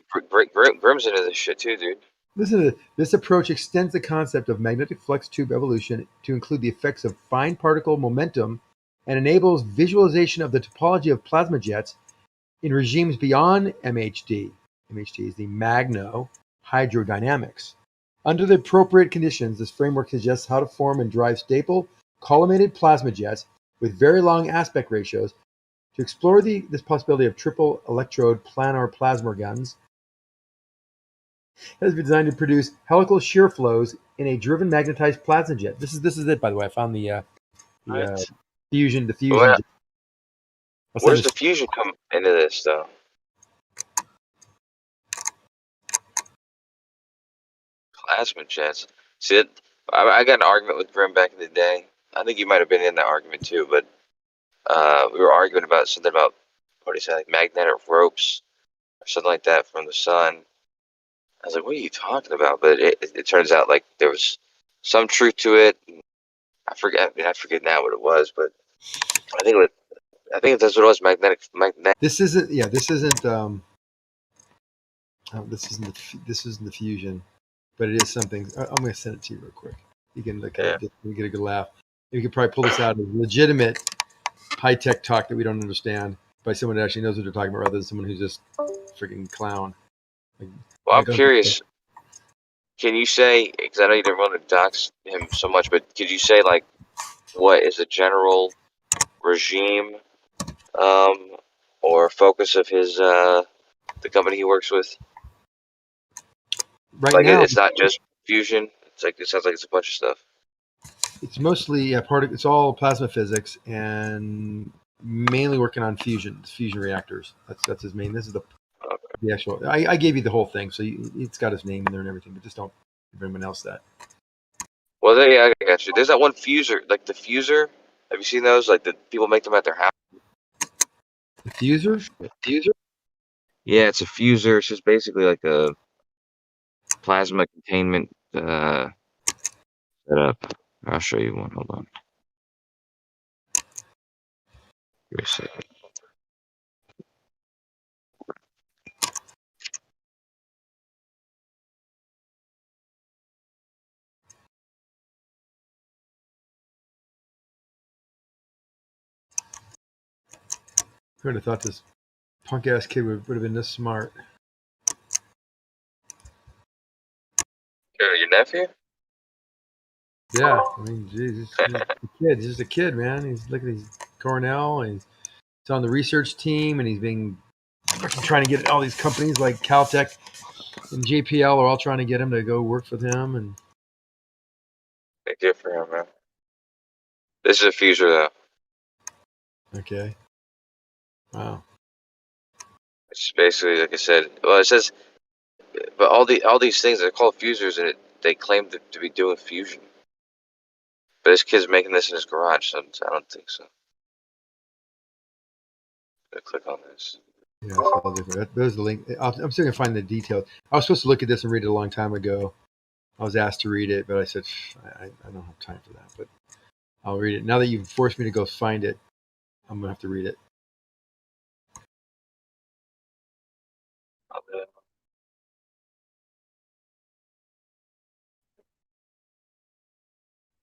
Grim's into this shit too, dude. Listen to this. This approach extends the concept of magnetic flux tube evolution to include the effects of fine particle momentum and enables visualization of the topology of plasma jets in regimes beyond MHD. MHD is the magno-hydrodynamics. Under the appropriate conditions, this framework suggests how to form and drive staple collimated plasma jets with very long aspect ratios To explore this possibility of triple electrode planar plasma guns, has been designed to produce helical shear flows in a driven magnetized plasma jet. This is it, by the way. I found the What? fusion jet. Where, I'll send where's this. the fusion come into this though? Plasma jets. See, I got an argument with Grim back in the day. I think you might have been in that argument too, but we were arguing about something about, what do you say, like magnetic ropes or something like that from the sun. I was like, what are you talking about? But it turns out like there was some truth to it. I forget now what it was, but I think that's what it was. Magnetic. This isn't. Yeah, this isn't. This isn't the fusion, but it is something. I'm going to send it to you real quick. You can look at it. You get a good laugh. You could probably pull this out as legitimate high tech talk that we don't understand by someone that actually knows what they're talking about, rather than someone who's just freaking clown. Well, I'm curious. Can you say, because I know you didn't want to dox him so much, but could you say like what is the general regime or focus of his the company he works with? Right like now, it's not just fusion. It's like it sounds like it's a bunch of stuff. it's mostly it's all plasma physics and mainly working on fusion reactors. That's his main. This is the actual. I gave you the whole thing, so it's got his name in there and everything, but just don't give anyone else that. Well, I got you. There's that one fuser, like the fuser. Have you seen those? Like the people make them at their house. The fuser? Fuser? Yeah, it's a fuser. It's just basically like a plasma containment setup. I'll show you one. Hold on. Give me a second. Who would have thought this punk ass kid would have been this smart? Your nephew? Yeah, I mean, geez, he's a kid. He's just a kid, man. He's Cornell, and he's on the research team, and he's being trying to get all these companies like Caltech and JPL are all trying to get him to go work for them. And Good for him, man. This is a fuser, though. Okay. Wow. It's basically, like I said, well, it says, but all these things are called fusers, and they claim to be doing fusion. But this kid's making this in his garage, so I don't think so. I'm gonna click on this. Yeah, it's all different. There's the link. I'm still gonna find the details. I was supposed to look at this and read it a long time ago. I was asked to read it, but I said I don't have time for that. But I'll read it. Now that you've forced me to go find it, I'm gonna have to read it.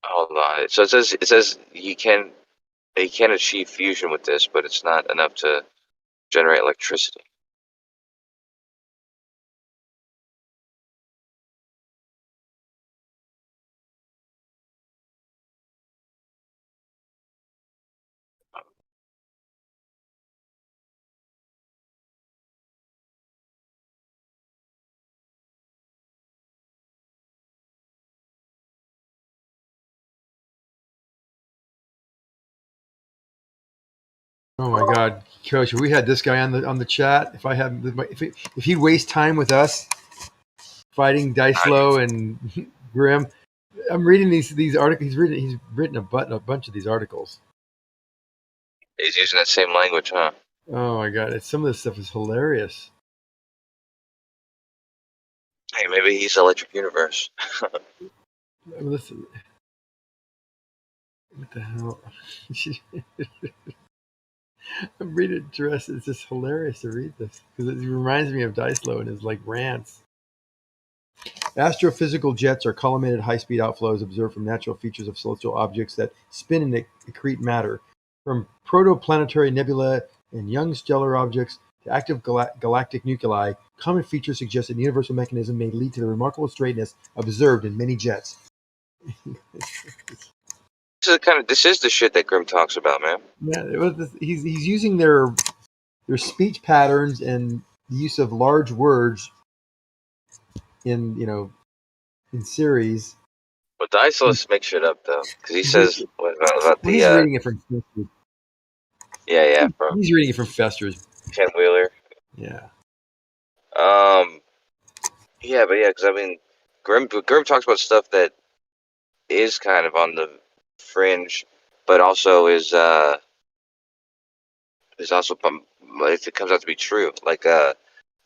Hold on. So it says you can achieve fusion with this, but it's not enough to generate electricity. Oh my God, Coach! If we had this guy on the chat, if he'd waste time with us fighting Dicelo and Grim, I'm reading these articles. He's written a bunch of these articles. He's using that same language, huh? Oh my God, some of this stuff is hilarious. Hey, maybe he's Electric Universe. Listen, what the hell? I'm reading it dressed. It's just hilarious to read this because it reminds me of Dicelo and his like rants. Astrophysical jets are collimated high-speed outflows observed from natural features of celestial objects that spin and accrete matter. From protoplanetary nebulae and young stellar objects to active galactic nuclei, common features suggest that universal mechanism may lead to the remarkable straightness observed in many jets. This is the shit that Grim talks about, man. Yeah, he's using their speech patterns and the use of large words in series. But the Isolists make shit up though, because he says about He's reading it from Fester's. yeah, bro. He's reading it from Fester's. Ken Wheeler. Yeah. Yeah, but yeah, because I mean, Grim talks about stuff that is kind of on the fringe, but also is also it comes out to be true. Like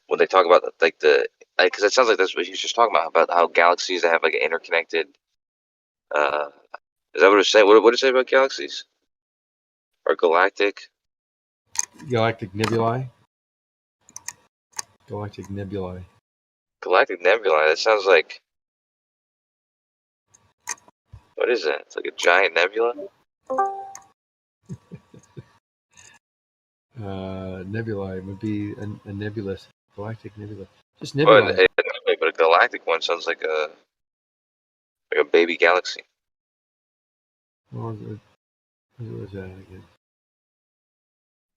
when they talk about because it sounds like that's what he was just talking about how galaxies that have like an interconnected. Is that what it say? What did it say about galaxies? Or galactic? Galactic nebulae. Galactic nebulae. Galactic nebulae. That sounds like. What is that? It's like a giant nebula. Nebulae would be a nebulous galactic nebula. Just But nebulae. a galactic one sounds like a baby galaxy. What was that again?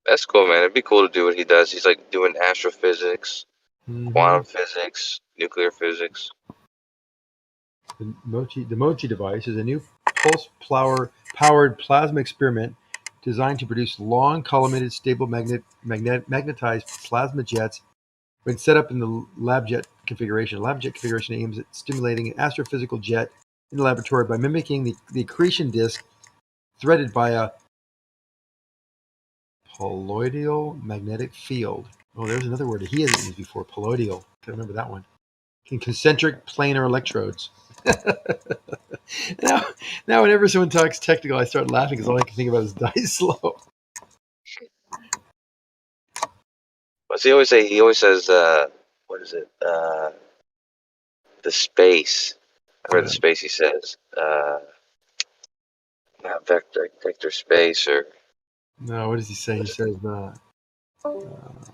That's cool, man. It'd be cool to do what he does. He's like doing astrophysics, quantum physics, nuclear physics. The Mochi device is a new pulse-powered plasma experiment designed to produce long, collimated, stable magnetized plasma jets when set up in the lab jet configuration. Lab jet configuration aims at stimulating an astrophysical jet in the laboratory by mimicking the accretion disk threaded by a poloidal magnetic field. Oh, there's another word he hasn't used before. Poloidal. Can't remember that one. In concentric planar electrodes. now, whenever someone talks technical, I start laughing because all I can think about is die slow. What's he always say? He always says, what is it? The space. I heard the space he says. Not vector space or. No, what does he say? He says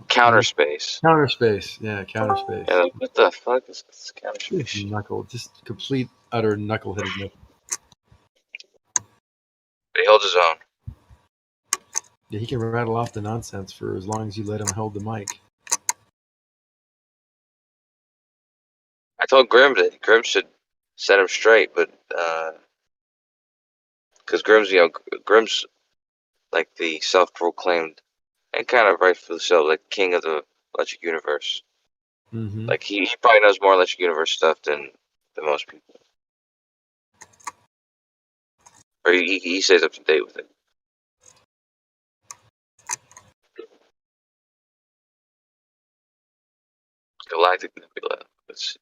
counter space. Counter space. Yeah, counter space. Yeah, what the fuck is counter space? Knuckle. Just complete, utter knuckleheadedness. But he holds his own. Yeah, he can rattle off the nonsense for as long as you let him hold the mic. I told Grim that Grim should set him straight, but because Grim's like the self-proclaimed and kind of rightfully so, like king of the Electric Universe. Mm-hmm. Like he probably knows more Electric Universe stuff than most people, or he stays up to date with it. Galactic Nebula. Let's see.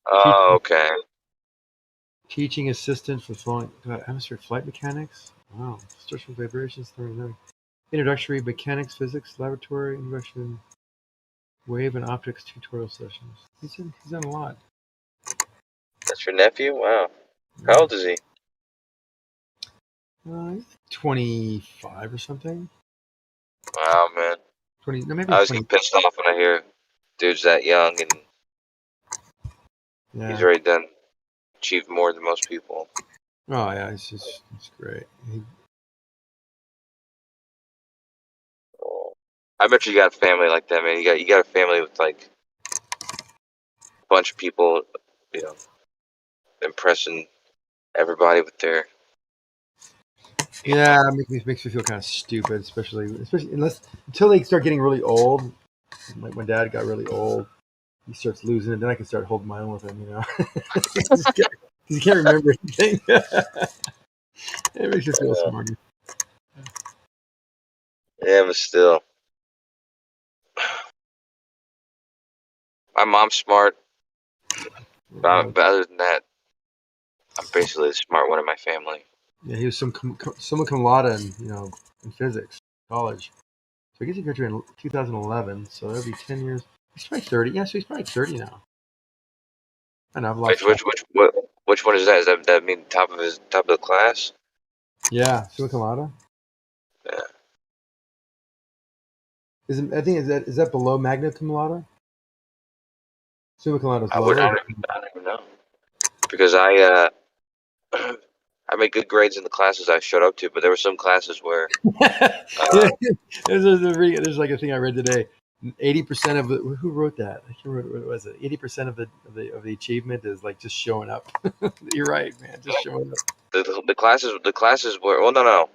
Oh, okay. Teaching assistant for atmospheric flight mechanics. Wow. Structural vibrations. Introductory mechanics, physics, laboratory, introduction, wave and optics tutorial sessions. He's done a lot. That's your nephew? Wow. How old is he? He's 25 or something. Wow, man. 20. No, maybe I always 20. get pissed off when I hear dudes that young and he's already achieved more than most people. Oh yeah, it's great. I bet you got a family like that, man. You got a family with like a bunch of people, impressing everybody with their. Yeah, it makes me feel kind of stupid, especially until they start getting really old. Like when Dad got really old, he starts losing it. Then I can start holding my own with him, because he can't remember anything. It makes you feel smart. Yeah, but still, my mom's smart. But other than that, I'm basically the smart one in my family. Yeah, he was summa cum laude in physics, college. So I guess he graduated in 2011. So that'll be 10 years. He's probably 30. Yeah, so he's probably 30 now. I know. I've lost Which one is that? Does that mean top of the class? Yeah, summa cum laude. Yeah. Is that below magna cum laude? Summa cum laude is I lower. don't even know because I I made good grades in the classes I showed up to, but there were some classes where There's like a thing I read today. 80% of who wrote that? I can't remember what it was. 80% of the achievement is like just showing up. You're right, man. Just showing up. the classes where no,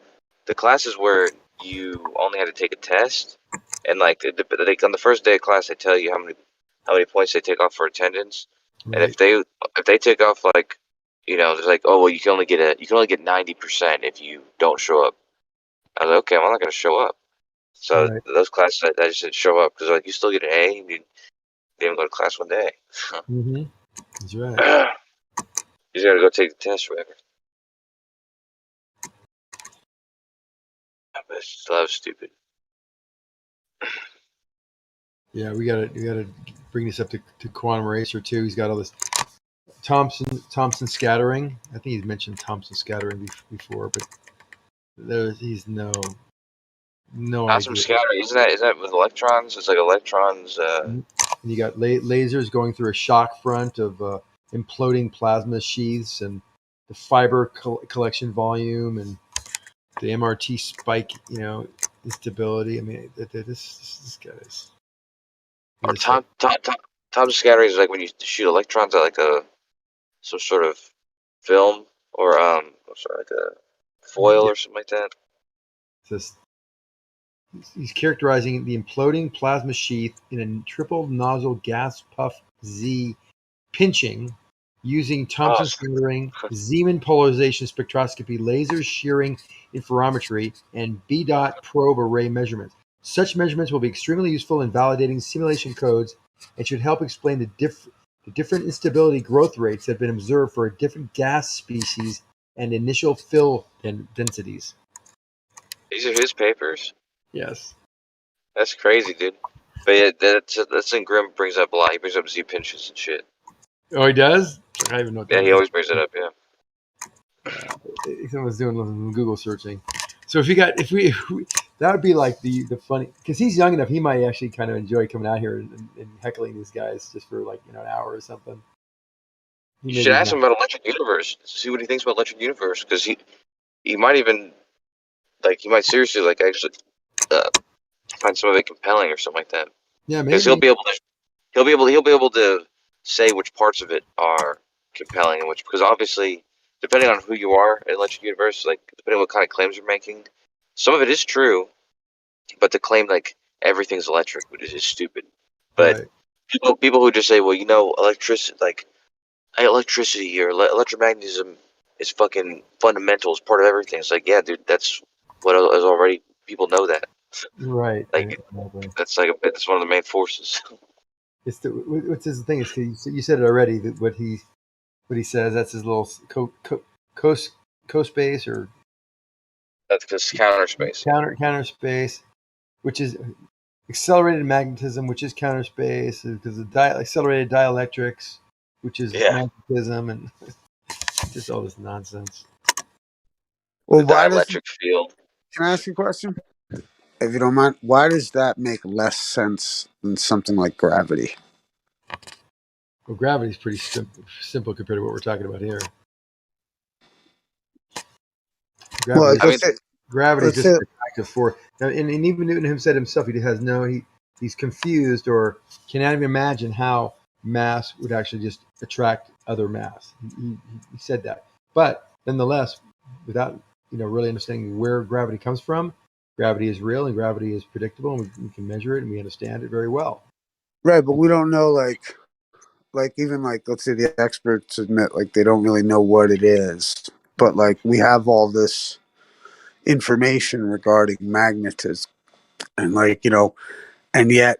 the classes where you only had to take a test, and like on the first day of class they tell you how many points they take off for attendance, and Right. if they take off like, there's like, oh well, you can only get 90% if you don't show up. I was like, okay, well, I'm not gonna show up. So Right. those classes I just didn't show up because like you still get an A and you didn't go to class one day. Mm-hmm. That's right. You just gotta go take the test or whatever. But that was stupid. Yeah, we gotta bring this up to Quantum Racer too. He's got all this Thompson scattering. I think he's mentioned Thompson scattering before, but he's no Awesome idea. scattering, isn't that with electrons? It's like electrons. And you got lasers going through a shock front of imploding plasma sheaths and the fiber collection volume and the MRT spike, instability. I mean, this guy is. Or Thompson scattering is like when you shoot electrons at like some sort of film or like a foil or something like that. He's characterizing the imploding plasma sheath in a triple nozzle gas puff Z pinching using Thomson scattering, Zeeman polarization spectroscopy, laser shearing interferometry, and B-dot probe array measurements. Such measurements will be extremely useful in validating simulation codes and should help explain the different instability growth rates that have been observed for different gas species and initial fill densities. These are his papers. Yes. That's crazy, dude. But yeah, that's thing Grim brings up a lot. He brings up Z pinches and shit. Oh, he does? I don't even know what that Yeah, he is. always brings it up. Yeah. Someone's doing some Google searching. So if that would be like the funny, because he's young enough, he might actually kind of enjoy coming out here and heckling these guys just for like an hour or something. You should ask him about Electric Universe. See what he thinks about Electric Universe, because he might even he might seriously actually find some of it compelling or something like that. Yeah, maybe. Because he'll be able to say which parts of it are compelling and which, because obviously, depending on who you are in Electric Universe, depending on what kind of claims you're making, some of it is true, but to claim everything's electric is stupid. But people who just say, well, electricity or electromagnetism is fucking fundamental, it's part of everything. It's like, yeah, dude, that's what is already, people know that. Right. That's it's one of the main forces. What's his thing? You said it already. That what he says, that's his little co-space or that's because counter space. Counter space, which is accelerated magnetism, which is counter space, because of accelerated dielectrics, which is magnetism, and just all this nonsense. Well, the dielectric field. Can I ask you a question? If you don't mind, why does that make less sense than something like gravity? Well, gravity is pretty simple compared to what we're talking about here. Gravity is just an attractive force. And even Newton himself, he's confused or cannot even imagine how mass would actually just attract other mass. He said that. But nonetheless, without really understanding where gravity comes from, gravity is real and gravity is predictable, and we can measure it and we understand it very well. Right, but we don't know even let's say the experts admit they don't really know what it is, but we have all this information regarding magnetism, and and yet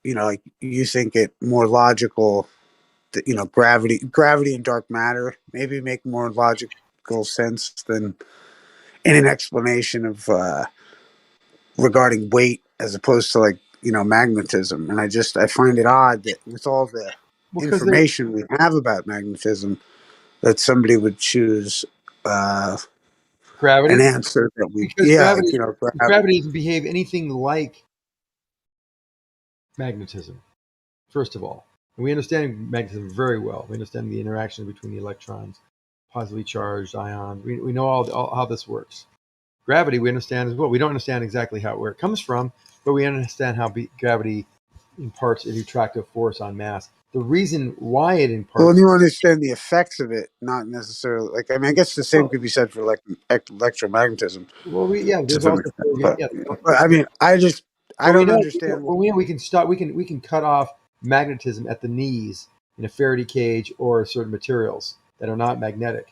you think it more logical that gravity and dark matter maybe make more logical sense than in an explanation of regarding weight as opposed to magnetism. And I find it odd that with all the information we have about magnetism that somebody would choose gravity an answer that we gravity doesn't behave anything like magnetism, first of all. And we understand magnetism very well. We understand the interaction between the electrons, positively charged ions. We know all how this works. Gravity we understand as well. We don't understand exactly where it comes from, but we understand how gravity imparts an attractive force on mass. The reason why it imparts... Well, you understand the effects of it, not necessarily... Like, I mean, I guess the same could be said for electromagnetism. Well, there's some also... extent, but I mean, I don't understand... Well, we can stop. We can cut off magnetism at the knees in a Faraday cage or certain materials that are not magnetic.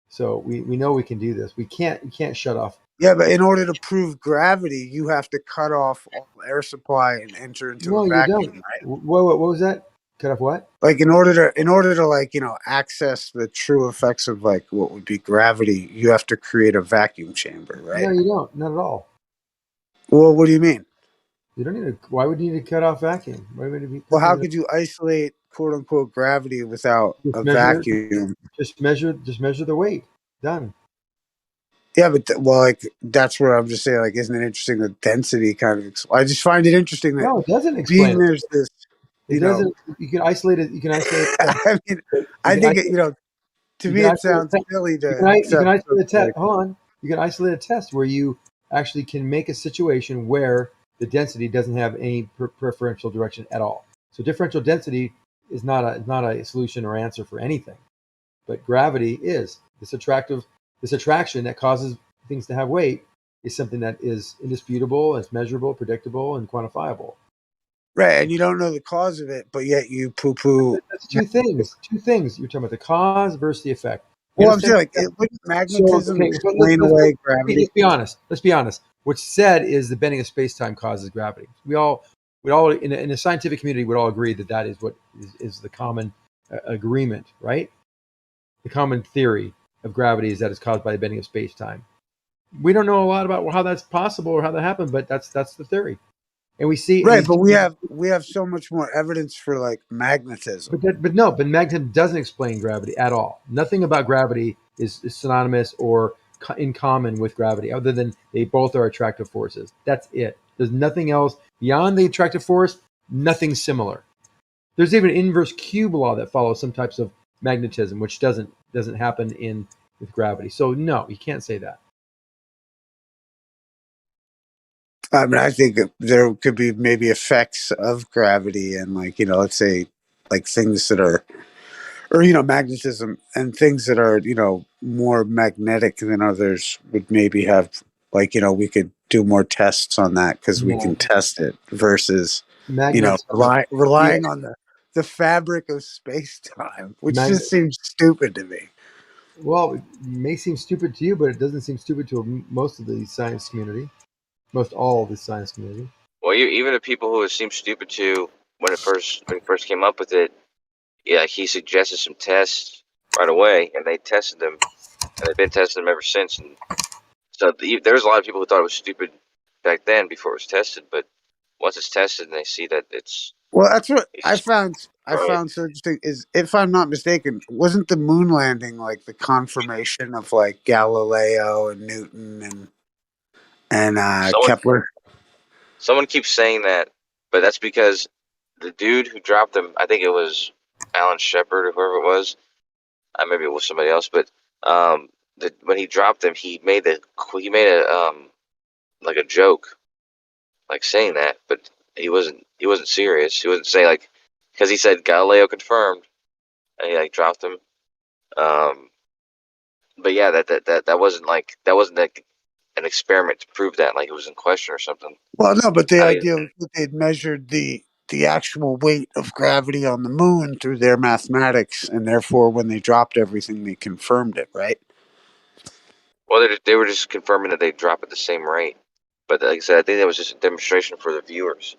So we know we can do this. You can't shut off. Yeah, but in order to prove gravity, you have to cut off all air supply and enter into a vacuum, you don't. right? What was that? Cut off what? Like in order to like, access the true effects of like what would be gravity, you have to create a vacuum chamber, right? No, you don't. Not at all. Well, what do you mean? You don't need to. Why would you need to cut off vacuum? Why would it be? Well, how could you isolate quote unquote gravity without a vacuum? Just measure the weight. Done. Yeah, but that's where I'm just saying, like, isn't it interesting that density kind of? I just find it interesting that no, it doesn't explain. There's this. It doesn't. You can isolate it. You can isolate. I mean, I think to me it sounds silly to. You can isolate a test. Hold on. You can isolate a test where you actually can make a situation where the density doesn't have any preferential direction at all. So differential density is not a solution or answer for anything, but gravity is. This attraction that causes things to have weight is something that is indisputable, it's measurable, predictable, and quantifiable. Right, and you don't know the cause of it, but yet you poo-poo. That's two things. You're talking about the cause versus the effect. Well, I'm saying, wouldn't magnetism explain away gravity? Let's be honest. What's said is the bending of space-time causes gravity. We all in the scientific community would all agree that is what is the common agreement, right? The common theory of gravity is that it's caused by the bending of space-time. We don't know a lot about how that's possible or how that happened, but that's the theory. And we see but we have so much more evidence for like magnetism. But magnetism doesn't explain gravity at all. Nothing about gravity is synonymous or in common with gravity, other than they both are attractive forces. That's it. There's nothing else beyond the attractive force. Nothing similar. There's even an inverse cube law that follows some types of magnetism, which doesn't happen with gravity. So no, you can't say that. I mean, I think there could be maybe effects of gravity and like, let's say like things that are, or, magnetism and things that are, more magnetic than others would maybe have like, we could do more tests on that because we can test it versus, relying on the fabric of space-time, which just seems stupid to me. Well, it may seem stupid to you, but it doesn't seem stupid to most of the science community. Most all of the science community. Well, even the people who it seemed stupid to when he first came up with it, yeah, he suggested some tests right away, and they tested them, and they've been testing them ever since. And so there's a lot of people who thought it was stupid back then before it was tested, but once it's tested and they see that it's that's what I found. I found so interesting is, if I'm not mistaken, wasn't the moon landing like the confirmation of like Galileo and Newton and Kepler? Someone keeps saying that, but that's because the dude who dropped them, I think it was Alan Shepard or whoever it was, maybe it was somebody else, but when he dropped them, he made a like a joke, like saying that, but he wasn't serious. He wasn't saying like, because he said Galileo confirmed, and he like dropped them. But yeah, that wasn't like an experiment to prove that, like it was in question or something. Well, no, but the idea was that they'd measured the actual weight of gravity on the moon through their mathematics, and therefore when they dropped everything, they confirmed it, right? Well, they were just confirming that they drop at the same rate. But like I said, I think that was just a demonstration for the viewers,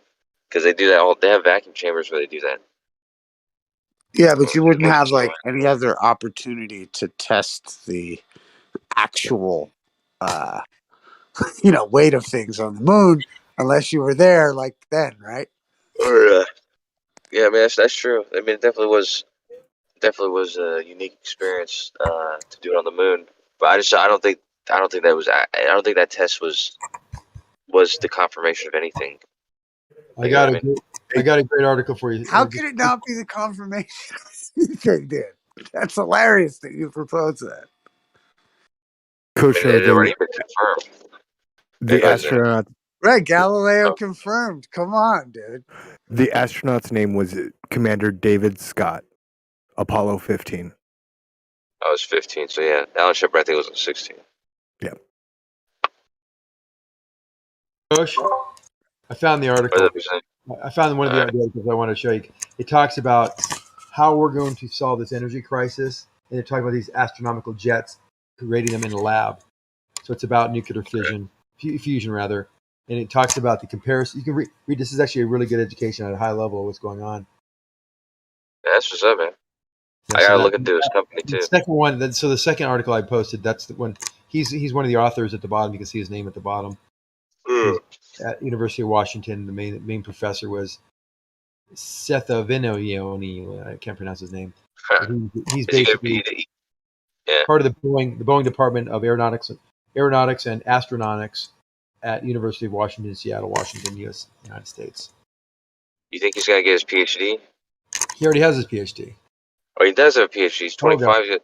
because they do that they have vacuum chambers where they do that. Yeah, but you wouldn't have like any other opportunity to test the actual weight of things on the moon unless you were there like then, right? Or yeah, I mean that's true. I mean, it definitely was a unique experience to do it on the moon. But I don't think that test was the confirmation of anything. I gotta I got a great article for you. How could it not be the confirmation thing, dude? That's hilarious that you proposed that. I mean, Kosher, it had already been confirmed. the There goes it. astronaut, Right, Galileo Oh. confirmed. Come on, dude. the astronaut's name was Commander David Scott, Apollo 15. I was 15, so yeah. Alan Shepard, I think, was 16. Josh, I found the What article. did I say? I found one of the articles I want to show you. It talks about how we're going to solve this energy crisis, and they're talking about these astronomical jets, creating them in a lab. So it's about nuclear fission, fusion rather, and it talks about the comparison. You can read. This is actually a really good education at a high level of what's going on. Yeah, that's what's up, man. Yeah, I so gotta that- look into his company The too. second one. So the second article I posted. That's the one. He's one of the authors at the bottom. You can see his name at the bottom. At University of Washington, the main professor was Sethavinoyoni. I can't pronounce his name. But he's Is he gonna basically be? Yeah. part of the Boeing Department of Aeronautics and Astronautics at University of Washington, Seattle, Washington, United States. You think he's gonna get his PhD? He already has his PhD. Oh, he does have a PhD. He's 25 yet.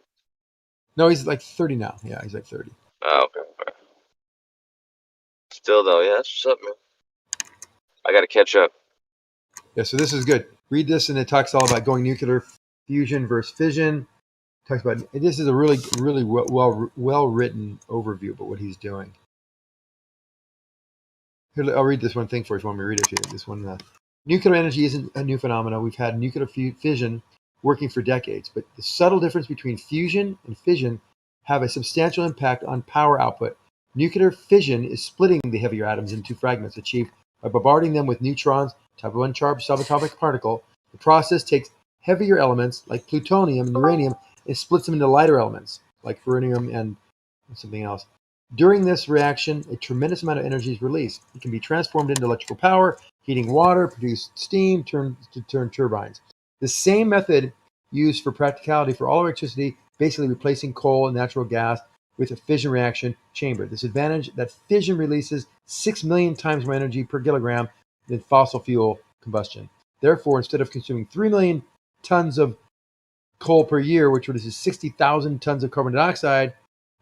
No, he's like 30 now. Yeah, he's like 30. Oh, okay. Still though, yeah, that's what's up, man. I gotta catch up. Yeah, so this is good. Read this, and it talks all about going nuclear fusion versus fission. Talks about this is a really well written overview about what he's doing. Here, I'll read this one thing for you. If you want me to read it to you. This one. Nuclear energy isn't a new phenomenon. We've had nuclear fission working for decades, but the subtle difference between fusion and fission have a substantial impact on power output. Nuclear fission is splitting the heavier atoms into fragments achieved by bombarding them with neutrons, type of uncharged subatomic particle. The process takes heavier elements like plutonium and uranium and splits them into lighter elements like thorium and something else. During this reaction, a tremendous amount of energy is released. It can be transformed into electrical power, heating water, produce steam, turn turbines. The same method used for practicality for all electricity, basically replacing coal and natural gas with a fission reaction chamber. This advantage that fission releases 6 million times more energy per kilogram than fossil fuel combustion. Therefore, instead of consuming 3 million tons of coal per year, which produces 60,000 tons of carbon dioxide,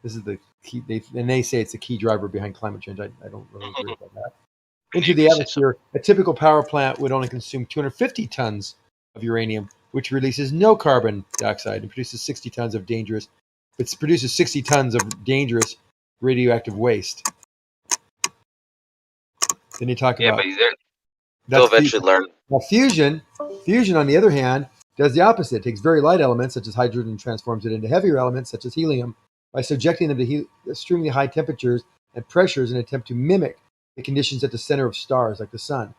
this is the key, they say it's the key driver behind climate change. I don't really agree with that. Into the atmosphere, a typical power plant would only consume 250 tons of uranium, which releases no carbon dioxide and produces 60 tons of dangerous radioactive waste. Then you talk Yeah, about but they'll eventually learn. Now fusion, on the other hand, does the opposite. It takes very light elements such as hydrogen and transforms it into heavier elements such as helium by subjecting them to extremely high temperatures and pressures in an attempt to mimic the conditions at the center of stars like the sun.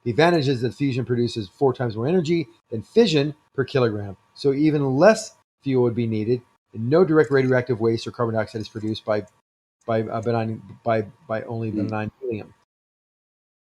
The advantage is that fusion produces 4 times more energy than fission per kilogram, so even less fuel would be needed, and no direct radioactive waste or carbon dioxide is produced by only benign helium.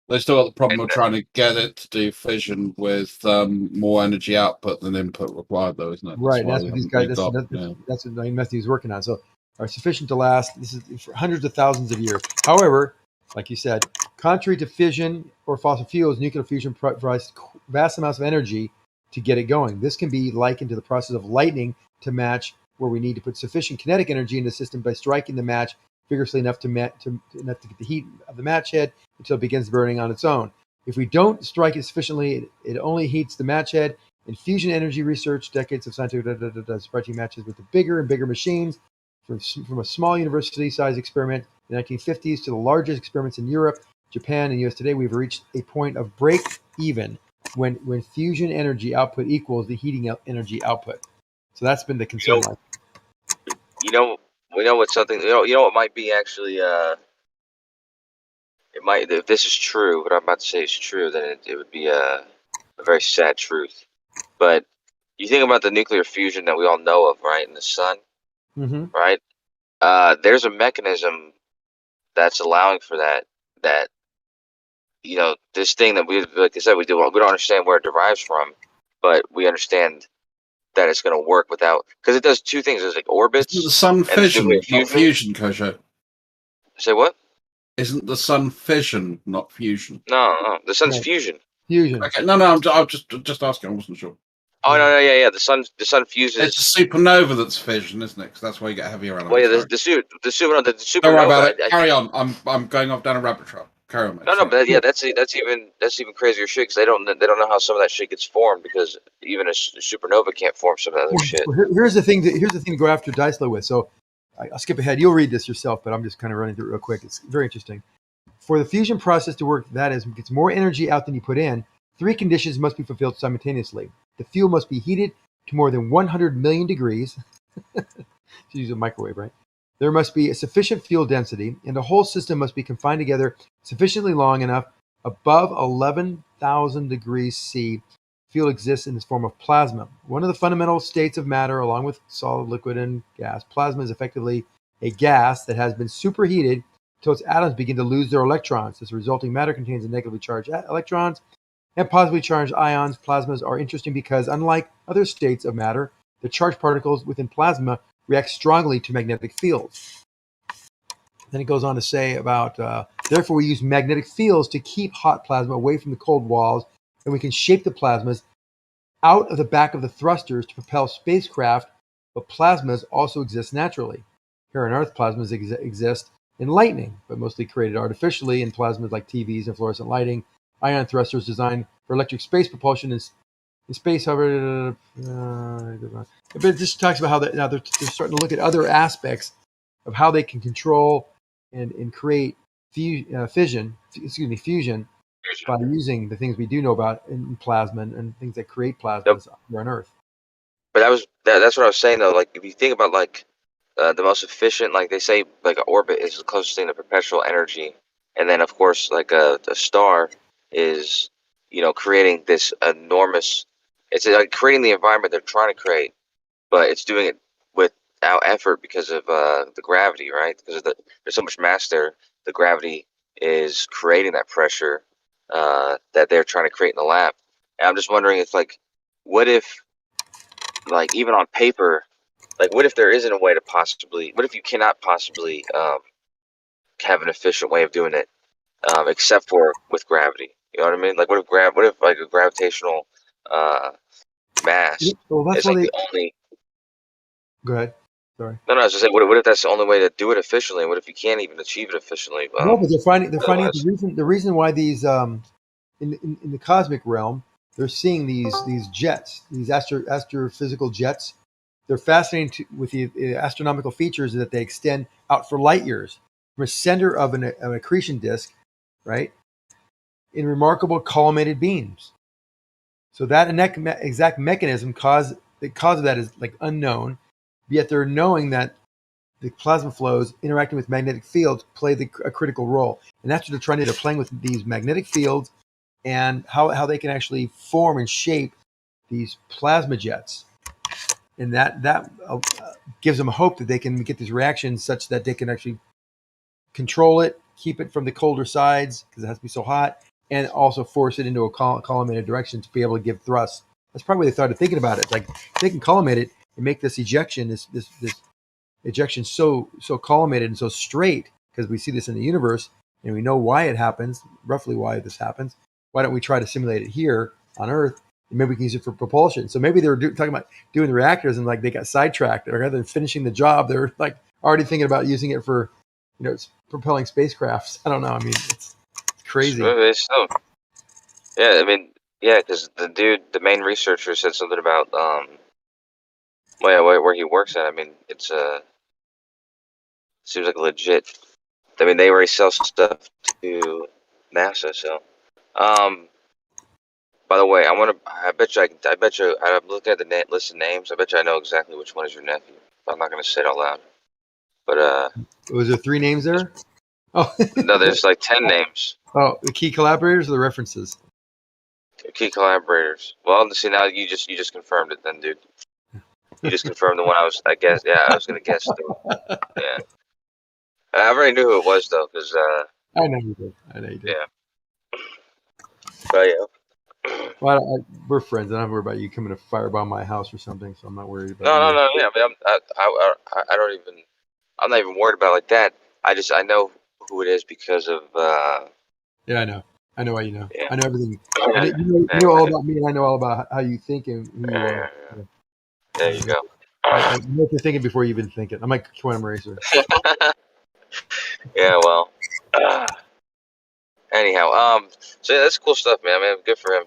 They still got the problem of trying to get it to do fission with more energy output than input required, though, isn't it? Right, why that's they what these haven't guys. moved up, That's what the method he's working on. So, are sufficient to last. This is for hundreds of thousands of years. However, like you said, contrary to fission or fossil fuels, nuclear fusion provides vast amounts of energy to get it going. This can be likened to the process of lightning to match, where we need to put sufficient kinetic energy in the system by striking the match vigorously enough to get the heat of the match head until it begins burning on its own. If we don't strike it sufficiently, it only heats the match head. In fusion energy research, decades of scientific striking matches with the bigger and bigger machines, from a small university-sized experiment in the 1950s to the largest experiments in Europe, Japan, and US today, we've reached a point of break even when fusion energy output equals the heating energy output. So that's been the concern. We know what's something. You know what might be actually. It might, if this is true, what I'm about to say is true, then it would be a very sad truth. But you think about the nuclear fusion that we all know of, right, in the sun, right? There's a mechanism that's allowing for that. That this thing that we, like I said, we don't understand where it derives from, but we understand that it's going to work without, because it does two things. There's like orbits. Isn't the sun fission, not fusion, Kosher? Say what? Isn't the sun fission, not fusion? No, the sun's fusion. Fusion. Okay, no, I'm just asking. I wasn't sure. Oh no, yeah. The sun fuses. It's a supernova that's fission, isn't it? 'Cause that's why you get heavier elements. Well, yeah, Sorry. the supernova. Don't worry about it. Carry on. I'm going off down a rabbit trail. Carry on, mate. No, Sorry. but yeah, that's even crazier shit because they don't know how some of that shit gets formed because even a supernova can't form some of that other shit. Well, here's the thing to go after Dyslow with. So I'll skip ahead. You'll read this yourself, but I'm just kind of running through it real quick. It's very interesting. For the fusion process to work, that is, gets more energy out than you put in, 3 conditions must be fulfilled simultaneously. The fuel must be heated to more than 100 million degrees. To use a microwave, right? There must be a sufficient fuel density, and the whole system must be confined together sufficiently long enough above 11,000 degrees C. Fuel exists in this form of plasma. One of the fundamental states of matter, along with solid, liquid, and gas. Plasma is effectively a gas that has been superheated until its atoms begin to lose their electrons. This resulting matter contains a negatively charged electrons and positively charged ions. Plasmas are interesting because, unlike other states of matter, the charged particles within plasma react strongly to magnetic fields. Then it goes on to say about, therefore we use magnetic fields to keep hot plasma away from the cold walls, and we can shape the plasmas out of the back of the thrusters to propel spacecraft, but plasmas also exist naturally. Here on Earth, plasmas exist in lightning, but mostly created artificially in plasmas like TVs and fluorescent lighting. Ion thrusters designed for electric space propulsion in space, however, but it just talks about how now they're starting to look at other aspects of how they can control and create fusion by using the things we do know about in plasma and things that create plasmas here on Earth. But that's what I was saying though. Like if you think about like the most efficient, like they say, like an orbit is the closest thing to perpetual energy, and then of course like a star is creating this enormous. It's like creating the environment they're trying to create, but it's doing it without effort because of the gravity, right? Because there's so much mass there, the gravity is creating that pressure that they're trying to create in the lab. And I'm just wondering if what if, like even on paper, like what if there isn't a way to what if you cannot possibly have an efficient way of doing it except for with gravity? You know what I mean? Like what if like a gravitational mass Well, that's is why like the only. Go ahead. Sorry. No, I was just saying, what if that's the only way to do it efficiently? What if you can't even achieve it efficiently? No, but they're finding the reason why these in the cosmic realm they're seeing these jets, these astrophysical jets. They're fascinating with the astronomical features that they extend out for light years from a center of an accretion disk, right, in remarkable collimated beams. So that exact mechanism the cause of that is like unknown, yet they're knowing that the plasma flows interacting with magnetic fields play a critical role. And that's what they're trying to do. They're playing with these magnetic fields and how they can actually form and shape these plasma jets. And that gives them hope that they can get these reactions such that they can actually control it, keep it from the colder sides because it has to be so hot, and also force it into a collimated direction to be able to give thrust. That's probably what they started thinking about it. It's like if they can collimate it and make this ejection, this ejection so collimated and so straight, because we see this in the universe and we know why it happens, roughly why this happens. Why don't we try to simulate it here on Earth? And maybe we can use it for propulsion. So maybe they were talking about doing the reactors and like they got sidetracked, or rather than finishing the job, they're like already thinking about using it for, propelling spacecrafts. I don't know. I mean, it's crazy. Yeah, I mean, yeah, because the main researcher said something about where he works at. I mean, it's seems like legit. I mean, they already sell stuff to NASA. So, by the way, I bet you, I'm looking at the list of names. I bet you I know exactly which one is your nephew. I'm not gonna say it out loud. But was there 3 names there? Oh no, there's like 10 names. Oh, the key collaborators or the references? Key collaborators. Well, see, now you just confirmed it, then, dude. You just confirmed the one I was gonna guess. Yeah, I already knew who it was though, because I know you did. Yeah. But yeah. Well, we're friends. I don't have to worry about you coming to firebomb my house or something, so I'm not worried about No. Yeah, I mean, I'm not even worried about it like that. I know who it is because of. Yeah, I know. I know why you know. Yeah. I know everything. Yeah, You know all about me, and I know all about how you think and who you are. yeah. There you go. I know what you're thinking before you even think it. I'm like Quantum Racer. Yeah, well. Anyhow, so yeah, that's cool stuff, man. Good for him.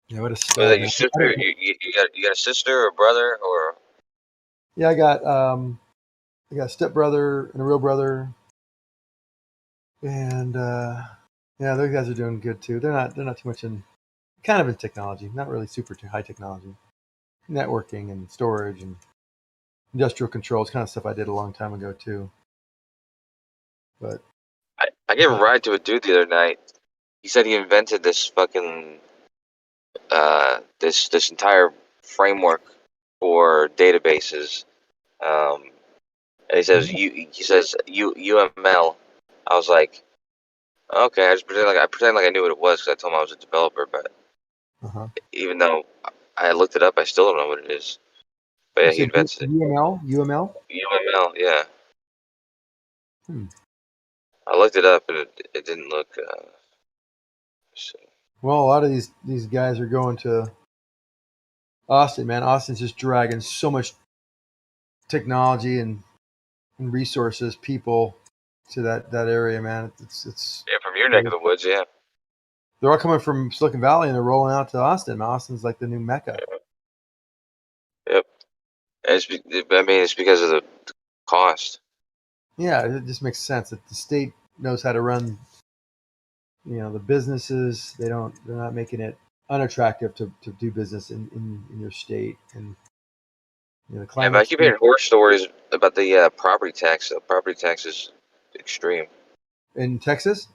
Yeah, what a Was stud, that your man. sister? You got a sister or a brother or? Yeah, I got a stepbrother and a real brother, and yeah, those guys are doing good too. They're not too much in technology, not really super too high technology, networking and storage and industrial controls, kind of stuff I did a long time ago too. But I gave a ride to a dude the other night. He said he invented this fucking this entire framework for databases. And he says UML. I was like, okay. I pretend like I knew what it was because I told him I was a developer. But even though I looked it up, I still don't know what it is. But yeah, you he said invented it. UML. UML, yeah. Hmm. I looked it up and it didn't look. Well, a lot of these guys are going to Austin, man. Austin's just dragging so much technology and resources, people to that area, man. It's Yeah, from your neck of the woods, yeah. they're all coming from Silicon Valley and they're rolling out to Austin. Austin's like the new mecca. Yep. And it's because of the cost. Yeah, it just makes sense that the state knows how to run, the businesses. They're not making it unattractive to do business in your state, and the Yeah, but climate I keep hearing horror stories about the property tax. The property tax is extreme, in Texas.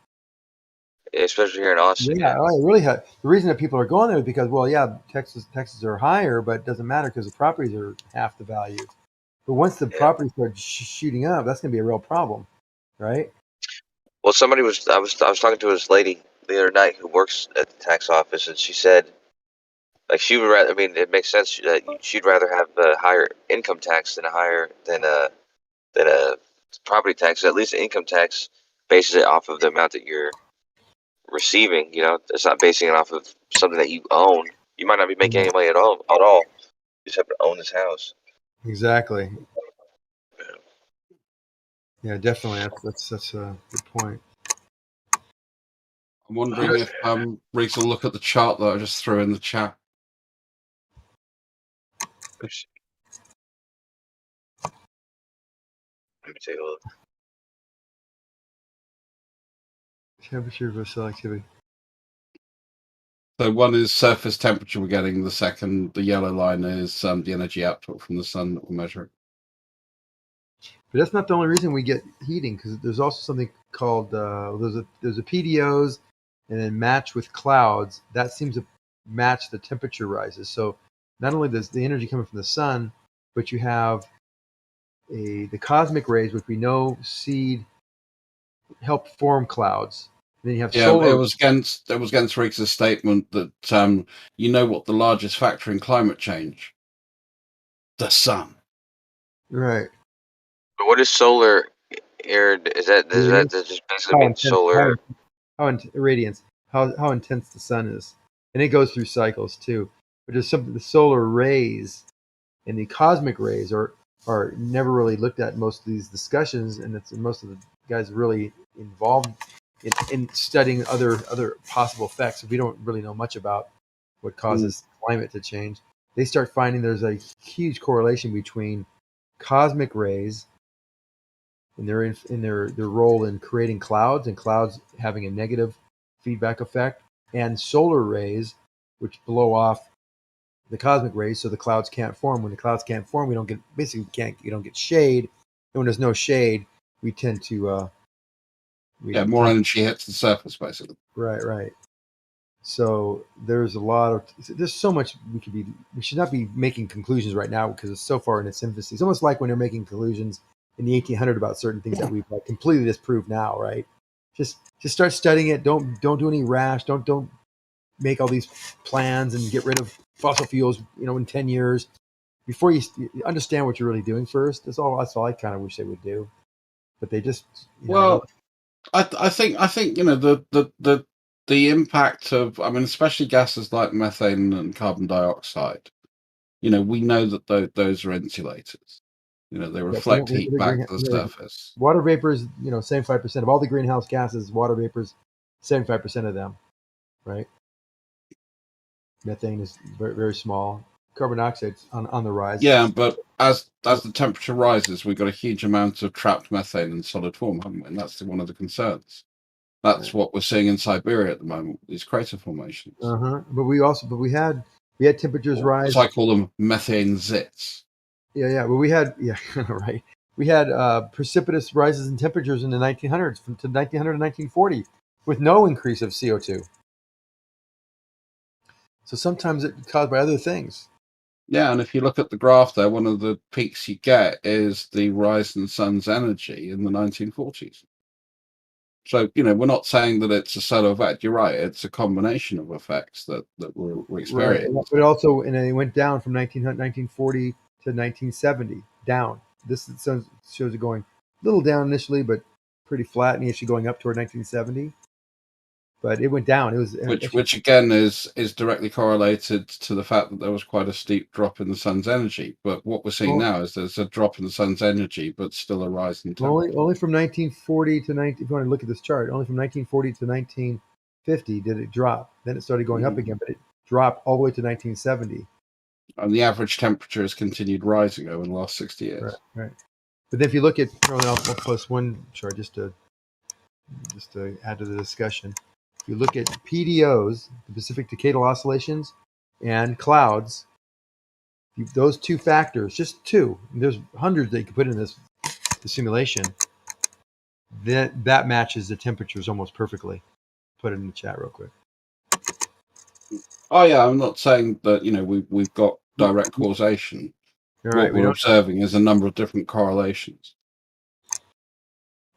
especially here in Austin. Yeah, it really the reason that people are going there is because, well, yeah, Texas are higher, but it doesn't matter because the properties are half the value. But once the properties start shooting up, that's going to be a real problem, right? Well, I was talking to this lady the other night who works at the tax office, and she said, like, she would rather. I mean, it makes sense that she'd rather have a higher income tax than a property tax. At least the income tax bases it off of the amount that you're receiving. It's not basing it off of something that you own. You might not be making any money at all. You just have to own this house. Exactly. Yeah, definitely. That's a good point. I'm wondering if Riggs will look at the chart that I just threw in the chat. Let me take a look. Temperature versus selectivity. So one is surface temperature we're getting. The second, the yellow line, is the energy output from the sun that we're measuring. But that's not the only reason we get heating, because there's also something called there's a PDOs, and then match with clouds. That seems to match the temperature rises. So not only does the energy coming from the sun, but you have the cosmic rays, which we know help form clouds. And then you have solar. It was against Riggs' statement that you know what the largest factor in climate change? The sun. Right. But what is solar air? Does that just basically mean solar? Radiance, how intense the sun is, and it goes through cycles too. But there's something, the solar rays and the cosmic rays are never really looked at in most of these discussions, and most of the guys really involved in studying other possible effects. We don't really know much about what causes climate to change. They start finding there's a huge correlation between cosmic rays and their role in creating clouds, and clouds having a negative feedback effect, and solar rays, which blow off the cosmic rays, so the clouds can't form. When the clouds can't form, we don't get shade, and when there's no shade, we tend to more energy hits the surface, basically. Right. So there's so much we should not be making conclusions right now because it's so far in its infancy. It's almost like when they're making conclusions in the 1800s about certain things that we've completely disproved now, right? Just start studying it. Don't do any rash. Don't make all these plans and get rid of fossil fuels, in 10 years before you understand what you're really doing first. That's all I kind of wish they would do, but they just I think the the impact of, I mean, especially gases like methane and carbon dioxide, we know that those are insulators. They reflect heat back to the surface. Water vapor is, 75% of all the greenhouse gases. Water vapors, 75% of them, right? Methane is very, very small. Carbon dioxide's on the rise. Yeah, but as the temperature rises, we've got a huge amount of trapped methane in solid form, haven't we? And that's one of the concerns. That's what we're seeing in Siberia at the moment, these crater formations. But we had temperatures rise. As I call them, methane zits. Yeah. But we had, right. We had precipitous rises in temperatures in the 1900s to 1900 to 1940 with no increase of CO2. So sometimes it's caused by other things. Yeah, and if you look at the graph there, one of the peaks you get is the rise in the sun's energy in the 1940s. So, we're not saying that it's a solo effect. You're right. It's a combination of effects that we're experiencing. Right. But also, and it went down from 1940 to 1970, down. This shows it going a little down initially, but pretty flat, and actually going up toward 1970. But it went down. It was which again is directly correlated to the fact that there was quite a steep drop in the sun's energy. But what we're seeing now is there's a drop in the sun's energy, but still a rise in temperature. Only from 1940 to 19. If you want to look at this chart, only from 1940 to 1950 did it drop. Then it started going up again, but it dropped all the way to 1970. And the average temperature has continued rising over the last 60 years. Right. But then if you look at, I'll post one chart just to add to the discussion. If you look at PDOs, the Pacific Decadal Oscillations, and clouds, those two factors, just two, there's hundreds that you can put in the simulation, that matches the temperatures almost perfectly. Put it in the chat real quick. Oh yeah, I'm not saying that we've got direct causation. What we're observing is a number of different correlations.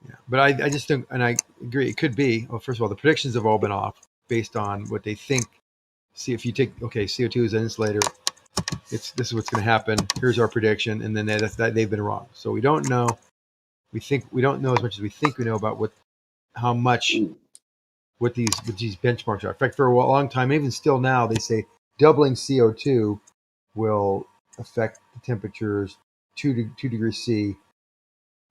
Yeah, but I just think, and I agree, it could be. Well, first of all, the predictions have all been off based on what they think. See, if you take CO2 is an insulator, this is what's going to happen. Here's our prediction, and then they've been wrong. So we don't know. We don't know as much as we think we know about what these benchmarks are. In fact, for a long time, even still now, they say doubling CO2 will affect the temperatures 2 degrees C.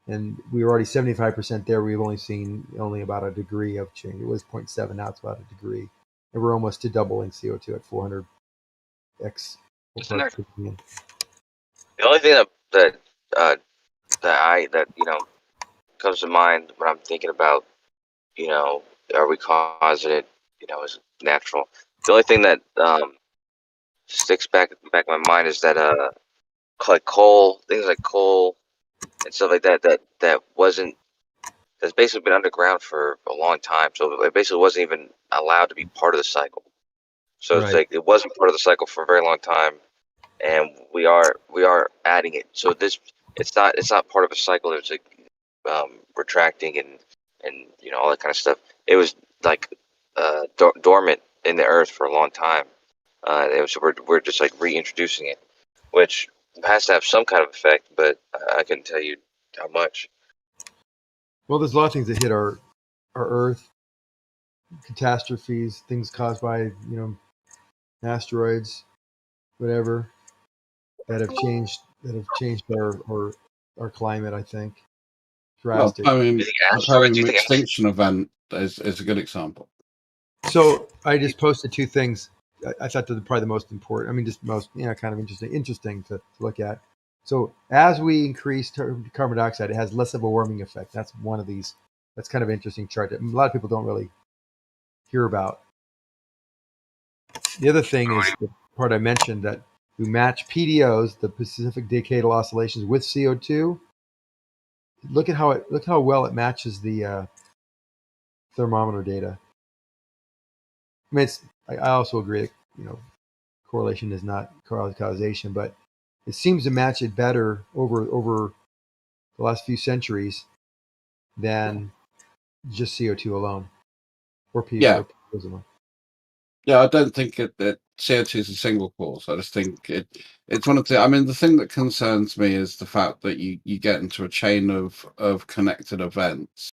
And we were already 75% there. We've only seen about a degree of change. It was 0.7. Now it's about a degree. And we're almost to doubling CO2 at 400 x. The only thing that comes to mind when I'm thinking about, are we causing it, is natural. The only thing that sticks back in the back of my mind is that things like coal and stuff like that's basically been underground for a long time. So it basically wasn't even allowed to be part of the cycle. So It's like it wasn't part of the cycle for a very long time, and we are adding it. So it's not part of a cycle. It's like retracting and all that kind of stuff. It was like dormant in the earth for a long time. We're just like reintroducing it, which has to have some kind of effect, but I couldn't tell you how much. Well, there's a lot of things that hit our Earth, catastrophes, things caused by asteroids, whatever, that have changed our climate. I think drastic. Well, I mean, the extinction event is a good example. So I just posted two things. I thought they're probably the most important. I mean, just most kind of interesting to look at. So as we increase carbon dioxide, it has less of a warming effect. That's one of these. That's kind of an interesting chart that a lot of people don't really hear about. The other thing is the part I mentioned, that we match PDOs, the Pacific Decadal Oscillations, with CO2. Look at how well it matches the thermometer data. I mean, I also agree that, correlation is not causation, but it seems to match it better over the last few centuries than just CO2 alone or PDOs alone. Yeah, I don't think that CO2 is a single cause. I just think it's one of the. I mean, the thing that concerns me is the fact that you get into a chain of connected events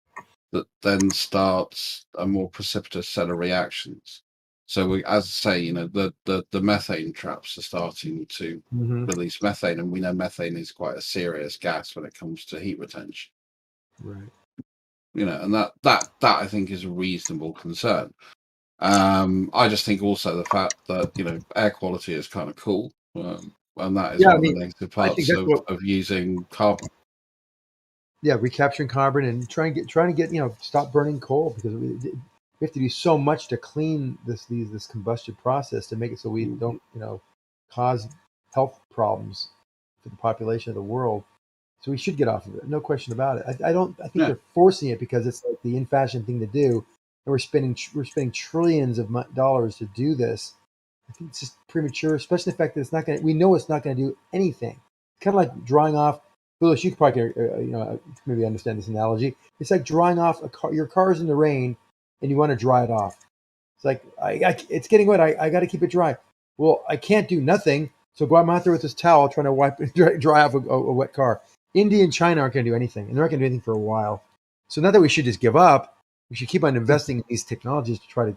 that then starts a more precipitous set of reactions. So we, as I say, you know, the methane traps are starting to release methane, and we know methane is quite a serious gas when it comes to heat retention. Right. You know, and that I think is a reasonable concern. I just think also the fact that, you know, air quality is kind of cool, and that is one of the negative parts of using carbon. Yeah, recapturing carbon and trying to get stop burning coal, because we have to do so much to clean this combustion process to make it so we don't cause health problems for the population of the world. So we should get off of it, no question about it. I think they're forcing it because it's like the in-fashion thing to do, and we're spending trillions of dollars to do this. I think it's just premature, especially the fact that it's not going. We know it's not going to do anything. It's kind of like drying off. Phyllis, you could probably maybe understand this analogy. It's like drying off a car. Your car's in the rain, and you want to dry it off. It's like it's getting wet. I got to keep it dry. Well, I can't do nothing, so go out there with this towel trying to wipe dry off a wet car. India and China aren't going to do anything, and they're not going to do anything for a while. So not that we should just give up. We should keep on investing in these technologies to try to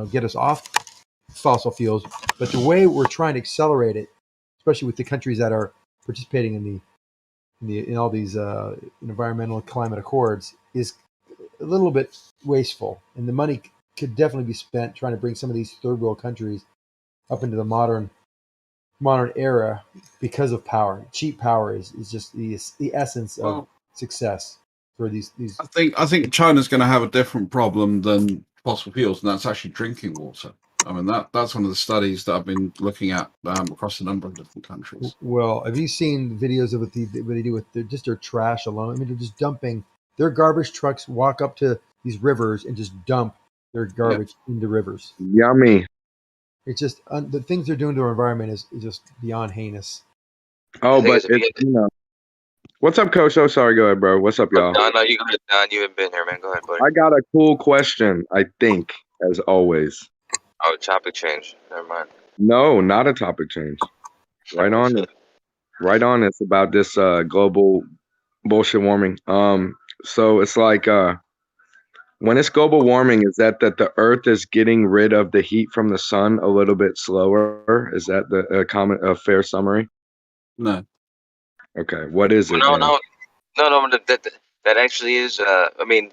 get us off fossil fuels. But the way we're trying to accelerate it, especially with the countries that are participating in all these environmental climate accords, is a little bit wasteful. And the money could definitely be spent trying to bring some of these third world countries up into the modern era because of power. Cheap power is just the essence of success for these. I think China's going to have a different problem than fossil fuels, and that's actually drinking water. I mean, that's one of the studies that I've been looking at across a number of different countries. Well, have you seen videos of what they do with their trash alone? I mean, they're just dumping their garbage trucks, walk up to these rivers and just dump their garbage into rivers. Yummy. It's just the things they're doing to our environment is just beyond heinous. Oh, but it's, what's up, Coach? Oh, sorry. Go ahead, bro. What's up, y'all? No, you go ahead, Don. You haven't been here, man. Go ahead, buddy. I got a cool question, I think, as always. Oh, topic change. Never mind. No, not a topic change. Right on it. Right on. It's about this global bullshit warming. So it's like when it's global warming, is that the Earth is getting rid of the heat from the sun a little bit slower? Is that a fair summary? No. Okay. What is it? No. That actually is. I mean,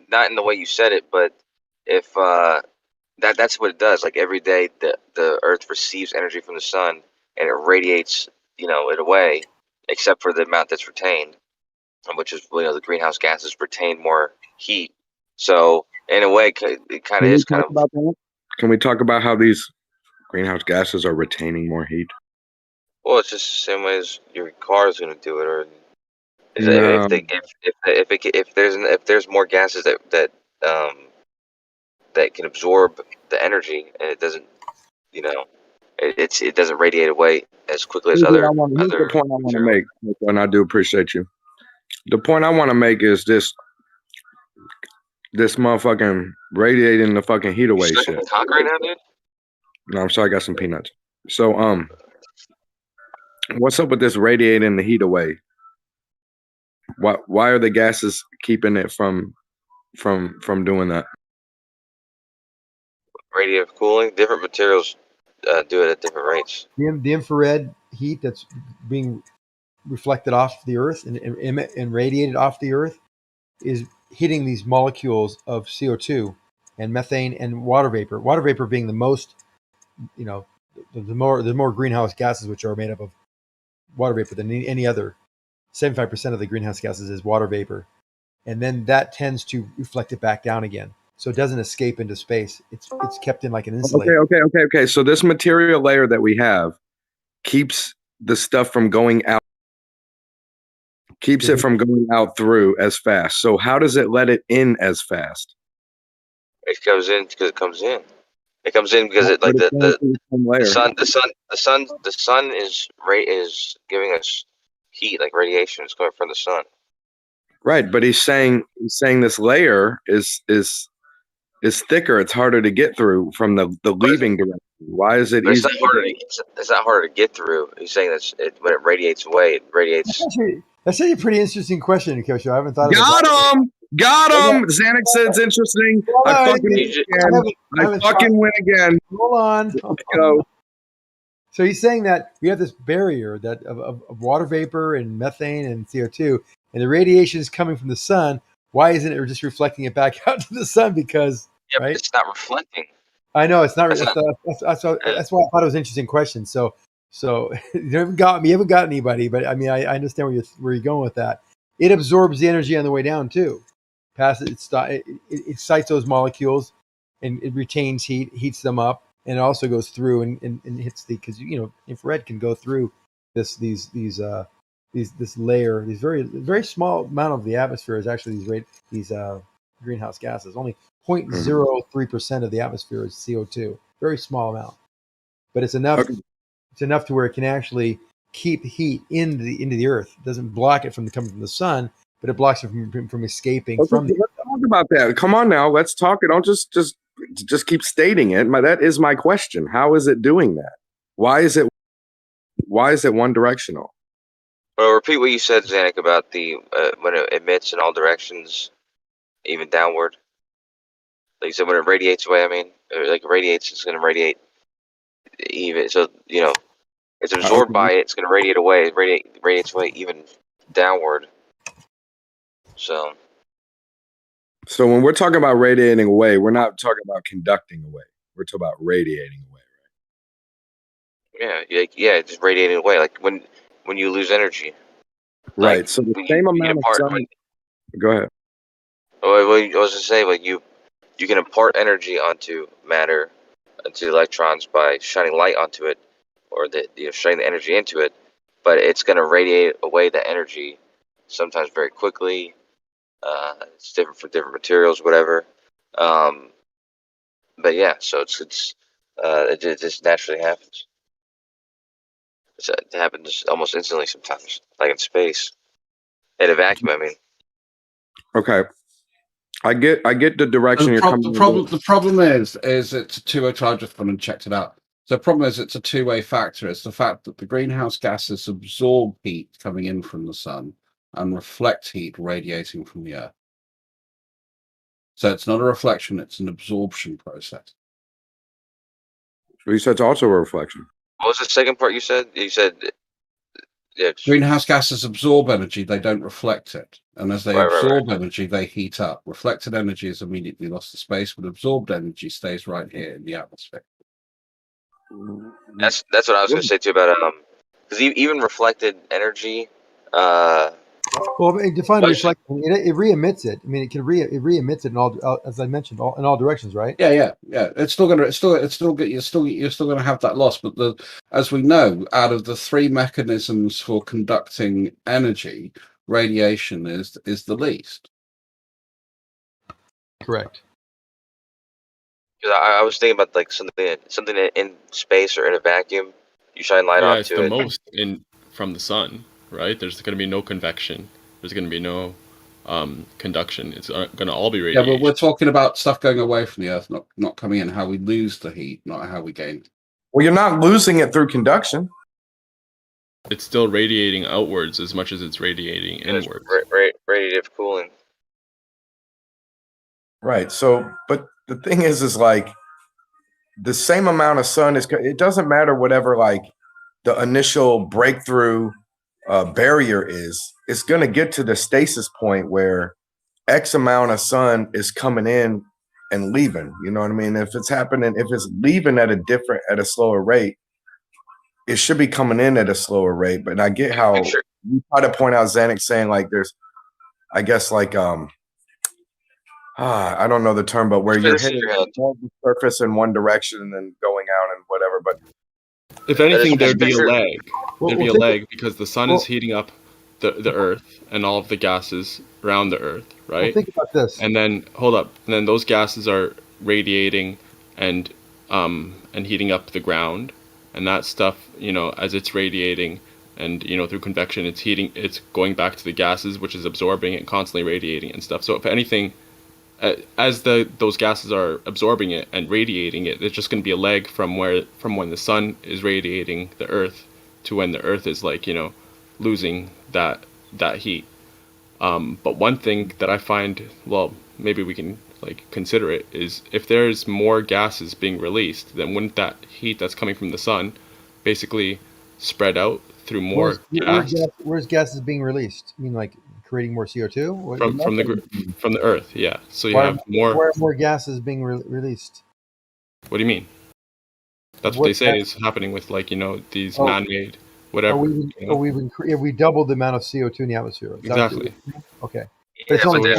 not in the way you said it, but if that's what it does. Like every day, the Earth receives energy from the sun and it radiates, it away, except for the amount that's retained, which is the greenhouse gases retain more heat. So in a way, it kind of is kind of. About that? Can we talk about how these greenhouse gases are retaining more heat? Well, it's just the same way as your car is going to do it, or No. if there's more gases that can absorb the energy, and it doesn't, it doesn't radiate away as quickly as Here's other. the point I want to make, and I do appreciate you. The point I want to make is this motherfucking radiating the fucking heat away shit. Cock right now, dude? No, I'm sorry, I got some peanuts. So what's up with this radiating the heat away? Why are the gases keeping it from doing that? Radiative cooling. Different materials do it at different rates. The infrared heat that's being reflected off the Earth and radiated off the Earth is hitting these molecules of CO2 and methane and water vapor. Water vapor being the most, the more greenhouse gases, which are made up of water vapor than any other. 75% of the greenhouse gases is water vapor, and then that tends to reflect it back down again, so it doesn't escape into space. It's kept in like an insulator. Okay. So this material layer that we have keeps the stuff from going out. Keeps it from going out through as fast. So how does it let it in as fast? It comes in because it comes in. It comes in because the sun is giving us heat, like radiation is coming from the sun. Right, but he's saying this layer is thicker. It's harder to get through from the leaving direction. Why is it easy? It's not harder to get through. He's saying that when it radiates away, it radiates. That's actually a pretty interesting question, Kosho. I haven't thought about that. Got him. Xanax said it's interesting. I Alright, fucking win you again. I fucking win again. Hold on. Let's go. So he's saying that we have this barrier that of water vapor and methane and CO2, and the radiation is coming from the sun. Why isn't it just reflecting it back out to the sun? Because Yeah, but right? it's not reflecting. I know it's not. That's That's, not- that's why I thought it was an interesting question. So you haven't got me. You haven't got anybody, but I mean, I understand where you're going with that. It absorbs the energy on the way down too. It excites those molecules, and it retains heat, heats them up, and it also goes through and hits because infrared can go through this layer. These very small amount of the atmosphere is actually these greenhouse gases. Only 0.03% of the atmosphere is CO2. Very small amount, but it's enough. Okay. It's enough to where it can actually keep heat into the earth. It doesn't block it from coming from the sun, but it blocks it from escaping Okay, from the. let's talk about that. Come on now, let's talk it. Don't just keep stating it. That is my question. How is it doing that? Why is it one directional? Well, repeat what you said, Zanuck, about the when it emits in all directions, even downward. Like you said, when it radiates away, like radiates, it's going to radiate even. So it's absorbed by it. It's going to radiate away. Radiates away even downward. So when we're talking about radiating away, we're not talking about conducting away. We're talking about radiating away, right? Yeah, it's just radiating away. Like when you lose energy. Right. Like, so the same amount of sun. Go ahead. Well, I was just saying, like you can impart energy onto matter, onto electrons by shining light onto it, or shining the energy into it, but it's going to radiate away the energy, sometimes very quickly. It's different for different materials, whatever. But yeah, so it just naturally happens. It happens almost instantly sometimes, like in space, in a vacuum. I mean. Okay. I get the direction you're coming. The problem is it's a two-way. I just went and checked it out. So the problem is it's a two-way factor. It's the fact that the greenhouse gases absorb heat coming in from the sun and reflect heat radiating from the earth. So it's not a reflection; it's an absorption process. So you said it's also a reflection. What was the second part you said? You said. Yeah, greenhouse gases absorb energy; they don't reflect it, and as they absorb energy, they heat up. Reflected energy is immediately lost to space, but absorbed energy stays right here in the atmosphere. That's what I was going to say too about because even reflected energy. Well, define reflection. It re-emits it. I mean, it re-emits it in all, as I mentioned, in all directions, right? Yeah. It's still gonna, you're still gonna have that loss. But as we know, out of the three mechanisms for conducting energy, radiation is the least. Correct. Because I was thinking about like something in space or in a vacuum. You shine light onto it's the most from the sun, right? There's going to be no convection. There's going to be no conduction. It's going to all be radiation. Yeah, but we're talking about stuff going away from the Earth, not coming in. How we lose the heat, not how we gain it. Well, you're not losing it through conduction. It's still radiating outwards as much as it's radiating inwards. Radiative cooling. Right. So, but the thing is like the same amount of sun is. It doesn't matter whatever like the initial breakthrough barrier is. It's going to get to the stasis point where X amount of sun is coming in and leaving. You know what I mean? If it's happening, if it's leaving at a slower rate, it should be coming in at a slower rate. But I get how you try to point out Xanax saying like there's, I guess like I don't know the term, but where you're hitting the surface in one direction and then going out and whatever. But if anything, there'd be a lag. There'd be a lag because the sun is heating up the Earth and all of the gases around the Earth, right? Well, think about this. And then and then those gases are radiating and heating up the ground, and that stuff, as it's radiating and through convection, it's going back to the gases, which is absorbing it and constantly radiating and stuff. So if anything, as those gases are absorbing it and radiating it, there's just going to be a lag from when the sun is radiating the Earth to when the Earth is losing that heat. But one thing that I find, well, maybe we can like consider it, is if there's more gases being released, then wouldn't that heat that's coming from the sun basically spread out through more gas Where's gases being released? You mean like creating more CO2? from the Earth? Yeah. So you Why have more. Why are more gases being released? What do you mean? That's what they say is happening with like these man-made whatever. Have we doubled the amount of CO2 in the atmosphere? Exactly. Okay. But it's only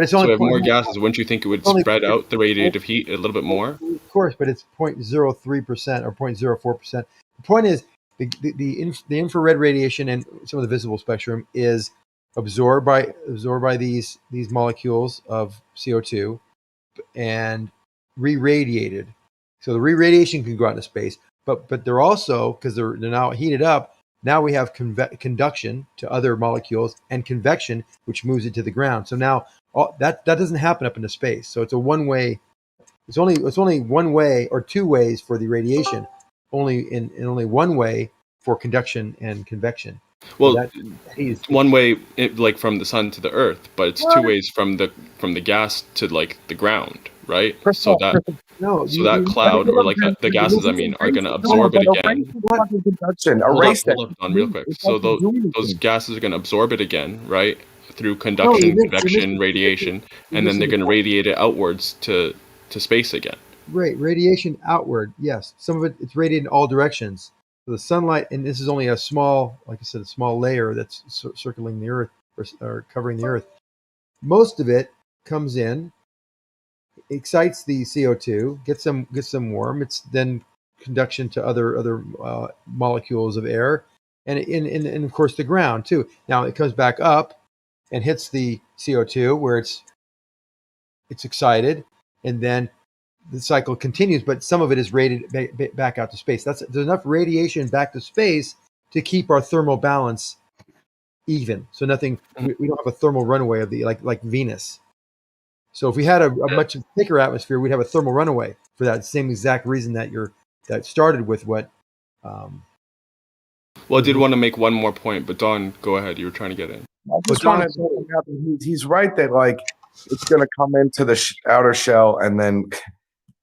so if more gases, wouldn't you think it would spread out the radiative heat a little bit more? Of course, but it's 0.03% or 0.04%. The point is the infrared radiation and some of the visible spectrum is absorbed by these molecules of CO2 and re-radiated. So the re-radiation can go out into space, but they're also, because they're now heated up, now we have conduction to other molecules and convection, which moves it to the ground. So now that doesn't happen up into space. So it's a one-way. It's only one way or two ways for the radiation. Only only one way for conduction and convection. Well, one way like from the sun to the earth, but it's two ways from the gas to like the ground, right? So that cloud or like the gases, I mean, are going to absorb it again. Hold on, real quick. So those gases are going to absorb it again, right? Through conduction, convection, radiation, and then they're going to radiate it outwards to space again. Right, radiation outward. Yes, some of it's radiated in all directions. So the sunlight, and this is only a small, like I said, a small layer that's circling the Earth or covering the Earth. Most of it comes in, excites the CO2, gets them warm. It's then conduction to other molecules of air, and of course the ground too. Now it comes back up and hits the CO2 where it's excited, and then the cycle continues, but some of it is radiated back out to space. There's enough radiation back to space to keep our thermal balance even. So nothing, we don't have a thermal runaway of the like Venus. So if we had a much thicker atmosphere, we'd have a thermal runaway for that same exact reason that started with what. Well, I did want to make one more point, but Don, go ahead. You were trying to get in. I just want to. He's right that like it's going to come into the outer shell and then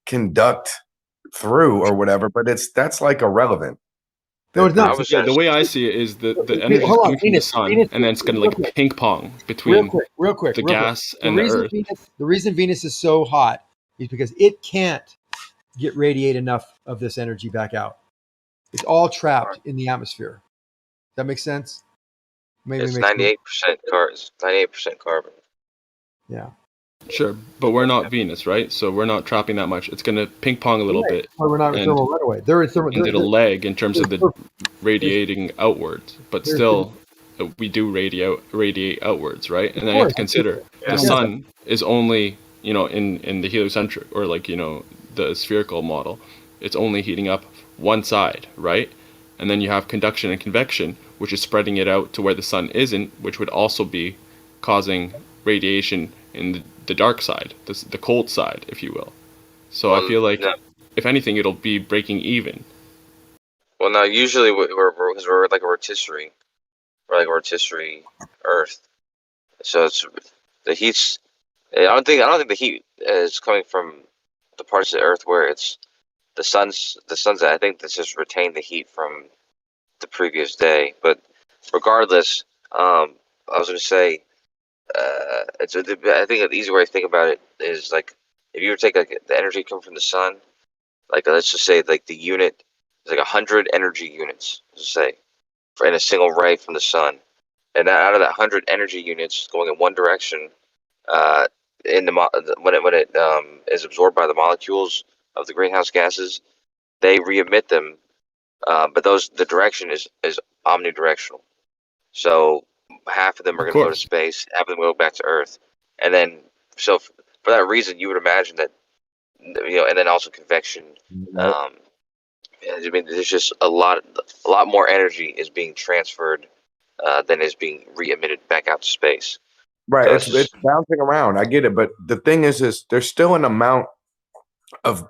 conduct through or whatever, but that's like irrelevant. No, it's not. Yeah, the way I see it is the energy is coming from the sun, and then it's going to like ping pong between real quick, the gas and the Earth. The reason Venus is so hot is because it can't radiate enough of this energy back out. It's all trapped in the atmosphere. Does that make sense? Maybe it's 98% carbon. Yeah. Sure, but we're not Venus, right? So we're not trapping that much. It's going to ping pong a little bit. Well, we're not thermal runaway. And it'll lag in terms of the radiating outwards, but still we do radiate outwards, right? And then you have to consider the sun is only, in the heliocentric or like, the spherical model, it's only heating up one side, right? And then you have conduction and convection, which is spreading it out to where the sun isn't, which would also be causing radiation in the dark side, the cold side, if you will. So I feel like, if anything, it'll be breaking even. Well, now usually we're like a rotisserie, Earth. So it's the heat's. I don't think the heat is coming from the parts of the Earth where it's the sun's. I think this just retained the heat from the previous day. But regardless, I was going to say. I think an easy way to think about it is like if you were to take like the energy coming from the sun, like let's just say like the unit is like 100 energy units, let's say, in a single ray from the sun, and out of that 100 energy units going in one direction, when it is absorbed by the molecules of the greenhouse gases, they re-emit them, but the direction is omnidirectional, so. Half of them are going to go to space, half of them go back to Earth, and then for that reason, you would imagine that and then also convection. I mean, there's just a lot more energy is being transferred than is being re-emitted back out to space. Right, so it's bouncing around. I get it, but the thing is there's still an amount of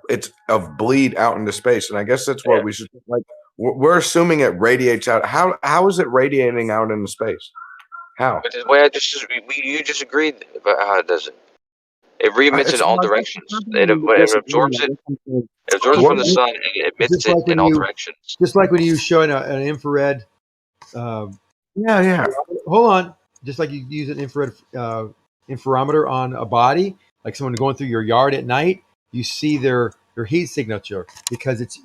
bleed out into space, and I guess that's what we should like. We're assuming it radiates out. How is it radiating out into space? How? But the way you just agreed about how it does it. It re-emits in all directions. It absorbs it. It absorbs What- from the sun and it emits just it like when in all you- directions. Just like when you show an infrared. Yeah. Hold on. Just like you use an infrared interferometer on a body, like someone going through your yard at night, you see their heat signature because it's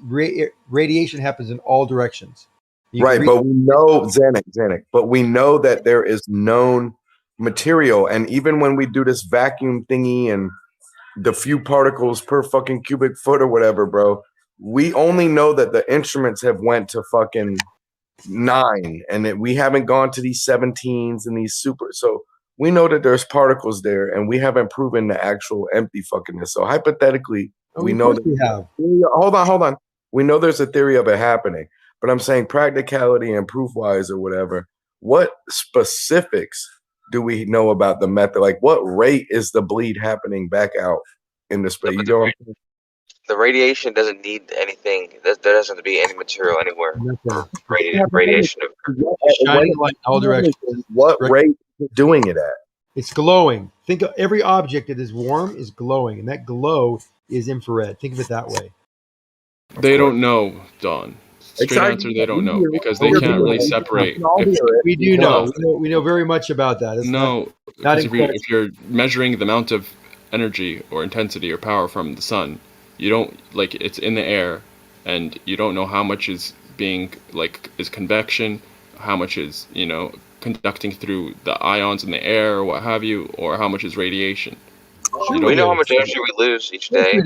radiation happens in all directions. You can Right, read- but we know Zanuck, but we know that there is known material, and even when we do this vacuum thingy and the few particles per fucking cubic foot or whatever, bro, we only know that the instruments have went to fucking 9, and that we haven't gone to these 17s and these super. So we know that there's particles there, and we haven't proven the actual empty fuckingness. So hypothetically, we know that we have. Hold on. We know there's a theory of it happening, but I'm saying practicality and proof wise or whatever. What specifics do we know about the method? Like, what rate is the bleed happening back out in the space? You know, The radiation doesn't need anything. There doesn't have to be any material anywhere for radiation to occur. Shining light in all directions. What rate is it doing it at? It's glowing. Think of every object that is warm is glowing, and that glow is infrared. Think of it that way. They don't know, Don. Straight answer, they don't know because they can't really separate. We do know. We know very much about that. It's No, not because if you're measuring the amount of energy or intensity or power from the sun, you don't like it's in the air, and you don't know how much is being is convection, how much is conducting through the ions in the air or what have you, or how much is radiation. We know how much energy we lose each day.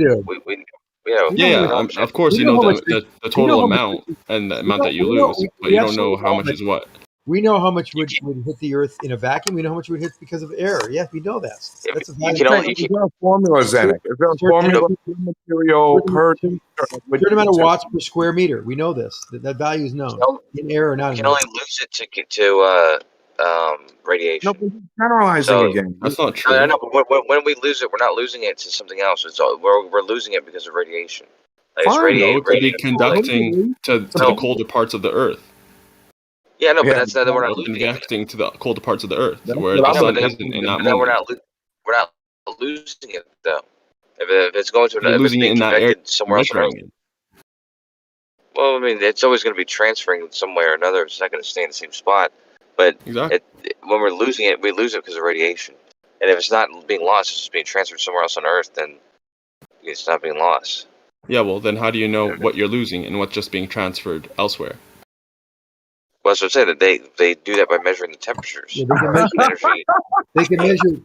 Of course, you know the total amount and the amount that you lose, but you don't know how much is what. We know how much would hit the Earth in a vacuum. We know how much would hit because of air. Yeah, we know that. That's Is there a formula, Zanuck? Is there a formula for material per certain amount of watts per square meter? We know this. That value is known in air or not. You can only lose it to radiation. No, but you're generalizing again. That's not true. I know, but when we lose it, we're not losing it to something else. We're losing it because of radiation. Like it's No, it could be conducting to the colder parts of the Earth. Yeah, no, but that's not. We're not losing it. Conducting to the colder parts of the Earth, where the sun isn't in that moment. We're not losing it though. If it's going to You're losing it in that area somewhere else on Earth. Well, I mean, it's always going to be transferring some way or another. It's not going to stay in the same spot. But when we're losing it, we lose it because of radiation. And if it's not being lost, it's just being transferred somewhere else on Earth, then it's not being lost. Yeah, well, then how do you know what you're losing and what's just being transferred elsewhere? Well, that's what I'm saying. That they do that by measuring the temperatures. Yeah, they can measure.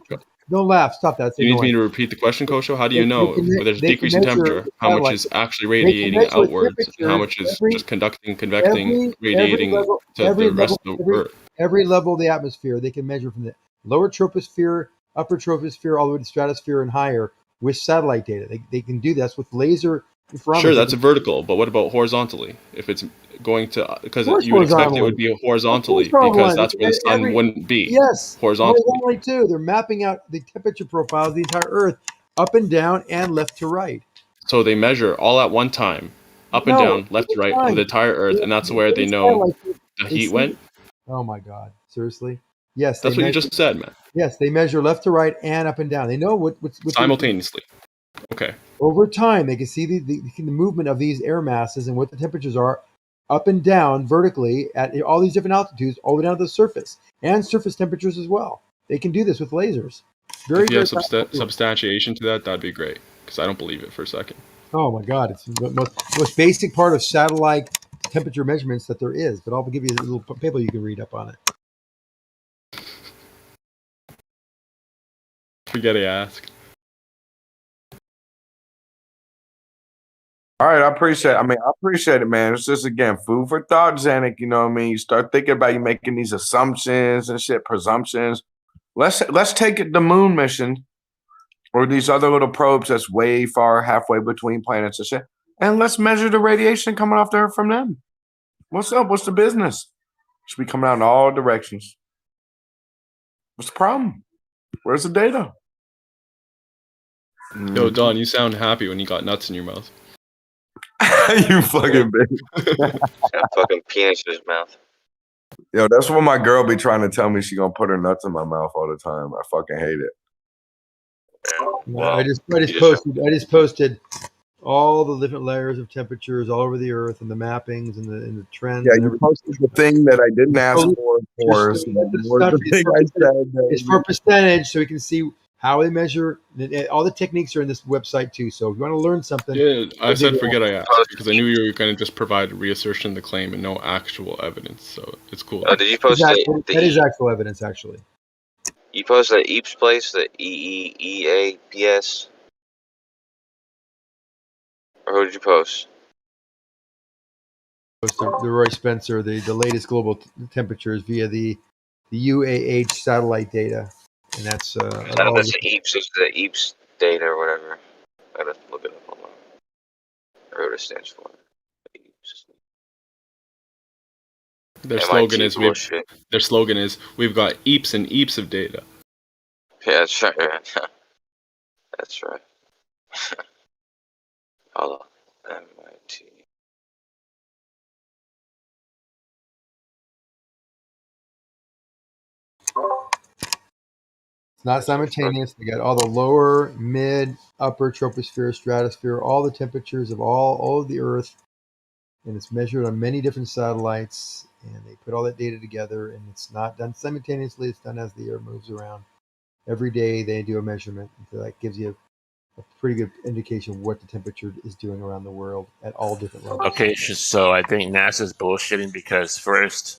Don't laugh. Stop that. You need me to repeat the question, Kosho? How do you know if there's a decrease in temperature, how much is actually radiating outwards, and how much is just conducting, convecting, radiating to the rest of the Earth? Every level of the atmosphere, they can measure from the lower troposphere, upper troposphere, all the way to stratosphere and higher with satellite data. They can do this with laser. Sure, that's a vertical, but what about horizontally? If it's going to, because you would expect it would be horizontally, because that's where the sun wouldn't be. Yes, horizontally too. They're mapping out the temperature profiles of the entire Earth, up and down and left to right. So they measure all at one time, up and down, left to right, of the entire Earth, and that's where they know the heat went. Oh my God! Seriously? Yes, that's what you just said, man. Yes, they measure left to right and up and down. They know what's simultaneously. Okay. Over time, they can see the movement of these air masses and what the temperatures are up and down vertically at all these different altitudes, all the way down to the surface, and surface temperatures as well. They can do this with lasers. If you have substantiation to that, that'd be great, because I don't believe it for a second. Oh my God, it's the most basic part of satellite temperature measurements that there is, but I'll give you a little paper you can read up on it. Forget I asked. All right, I appreciate it, man. It's just, again, food for thought, Zanuck. You know what I mean? You start thinking about you making these assumptions and shit, presumptions. Let's take the moon mission or these other little probes that's way far halfway between planets and shit, and let's measure the radiation coming off the Earth from them. What's up? What's the business? Should be coming out in all directions. What's the problem? Where's the data? Yo, Don, you sound happy when you got nuts in your mouth. You fucking bitch. Got fucking penis in his mouth. Yo, that's what my girl be trying to tell me. She gonna put her nuts in my mouth all the time. I fucking hate it. Well, I just posted all the different layers of temperatures all over the Earth and the mappings and the trends. Yeah, and you everything. posted the thing that I didn't ask for. Just So look at the ignore stuff. the thing I said. It's for percentage, so we can see how they measure. All the techniques are in this website too. So if you want to learn something, Yeah, I go said dig it forget out. I asked because I knew you were going to just provide a reassertion of the claim and no actual evidence. So it's cool. did you post That is actual evidence, actually. You posted the Eeps place, the EEAPS? Or who did you post? Post the Roy Spencer, the latest global temperatures via the UAH satellite data, and that's No, that's the Eeps. It's the Eeps data or whatever. I gotta look it up. Hold on. I wrote what it stands for. Their MIT bullshit. slogan is we've got eeps and eeps of data. Yeah, that's right. That's right. Hold on. MIT. It's not simultaneous. They got all the lower, mid, upper troposphere, stratosphere, all the temperatures of all of the Earth, and it's measured on many different satellites. And they put all that data together, and it's not done simultaneously. It's done as the Earth moves around. Every day they do a measurement, so that gives you a pretty good indication of what the temperature is doing around the world at all different levels. Okay, so I think NASA's bullshitting because first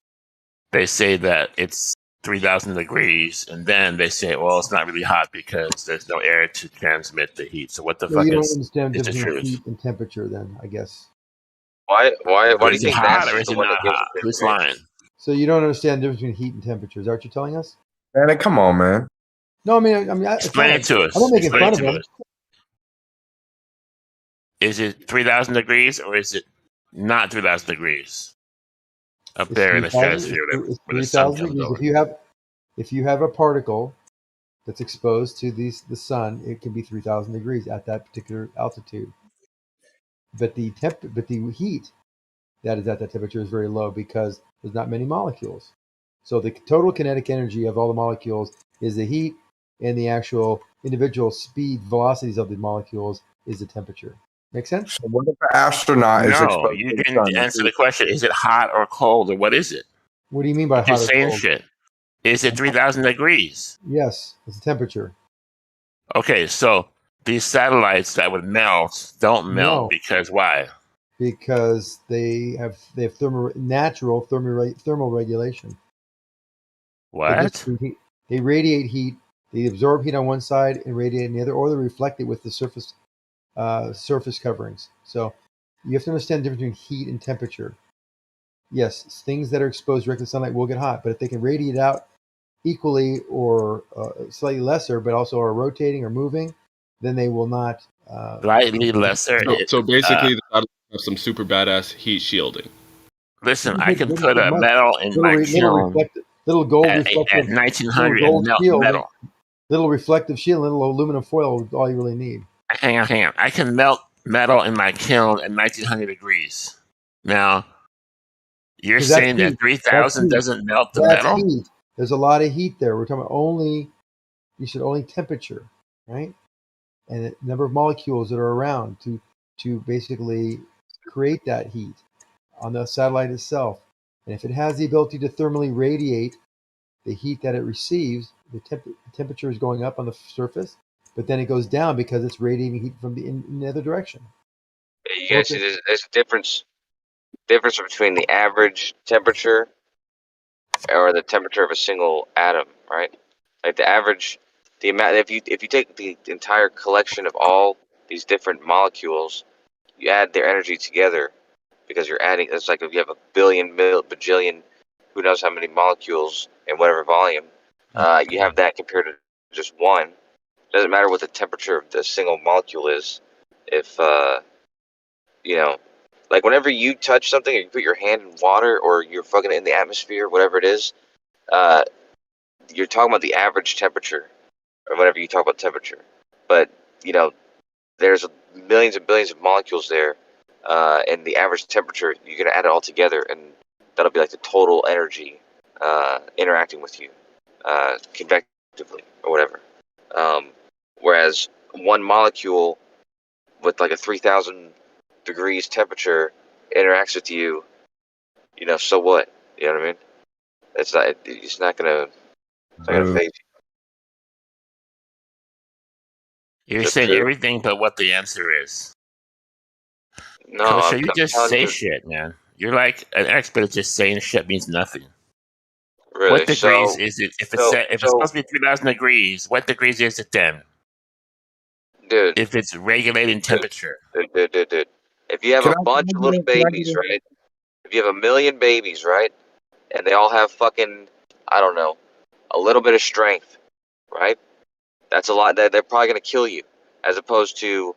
they say that it's 3,000 degrees, and then they say, well, it's not really hot because there's no air to transmit the heat. So what the fuck you don't is understand the the difference truth? between heat and temperature, then I guess. Why do you Is it think hot NASA or is is the it one not that gives hot? us Who's information? lying? So you don't understand the difference between heat and temperature. Is that what you're telling us? Man, come on, man. No, I mean, Explain it to us. I'm not making Explain fun it of to him. us. Is it 3,000 degrees or is it not 3,000 degrees up It's there in the 3,000. stratosphere It's where the sun 3,000 comes degrees. over? If you have a particle that's exposed to the sun, it can be 3,000 degrees at that particular altitude. But the heat that is at that temperature is very low because there's not many molecules. So the total kinetic energy of all the molecules is the heat, and the actual individual speed velocities of the molecules is the temperature. Make sense? So what if an astronaut is No, exposed you to the didn't sun? answer the question. Is it hot or cold or what is it? What do you mean by You're hot just or saying cold? shit. Is it 3,000 degrees? Yes, it's the temperature. Okay, so these satellites that would melt don't melt No. because why? Because they have natural thermal regulation. What? They radiate heat. They absorb heat on one side and radiate on the other, or they reflect it with the surface coverings. So you have to understand the difference between heat and temperature. Yes, things that are exposed directly to sunlight will get hot, but if they can radiate out equally or slightly lesser, but also are rotating or moving, then they will not. Slightly lesser. So basically, the satellites have some super badass heat shielding. Listen, I can put a metal in my kiln little gold at reflective 1900 little and melt shield, metal. Little reflective shield, little aluminum foil is all you really need. Hang on. I can melt metal in my kiln at 1900 degrees. Now, you're saying that 3,000 doesn't melt the metal? Heat. There's a lot of heat there. We're talking about only temperature, right? And the number of molecules that are around to basically create that heat on the satellite itself. And if it has the ability to thermally radiate the heat that it receives, the temperature is going up on the surface, but then it goes down because it's radiating heat from in the other direction. You guys see there's a difference between the average temperature or the temperature of a single atom, right? Like the average, the amount, if you take the entire collection of all these different molecules, you add their energy together, because you're adding, it's like if you have a billion, bajillion, who knows how many molecules in whatever volume, you have that compared to just one. It doesn't matter what the temperature of the single molecule is. If, like whenever you touch something or you put your hand in water or you're fucking in the atmosphere, whatever it is, you're talking about the average temperature or whenever you talk about temperature. But, there's millions and billions of molecules there, and the average temperature, you're going to add it all together, and that'll be like the total energy interacting with you convectively or whatever. Whereas one molecule with like a 3,000 degrees temperature interacts with you, you know, so what? You know what I mean? It's not gonna phase you. You're saying everything but what the answer is. No, Kosho, I'm you just telling say you. shit, man. You're like an expert at just saying shit means nothing. Really? What degrees is it? If it's supposed to be 3,000 degrees, what degrees is it then? Dude. If it's regulating temperature. Dude. If you have a bunch of little babies, right? If you have 1 million babies, right? And they all have fucking, I don't know, a little bit of strength, right? That's a lot. They're probably gonna kill you, as opposed to,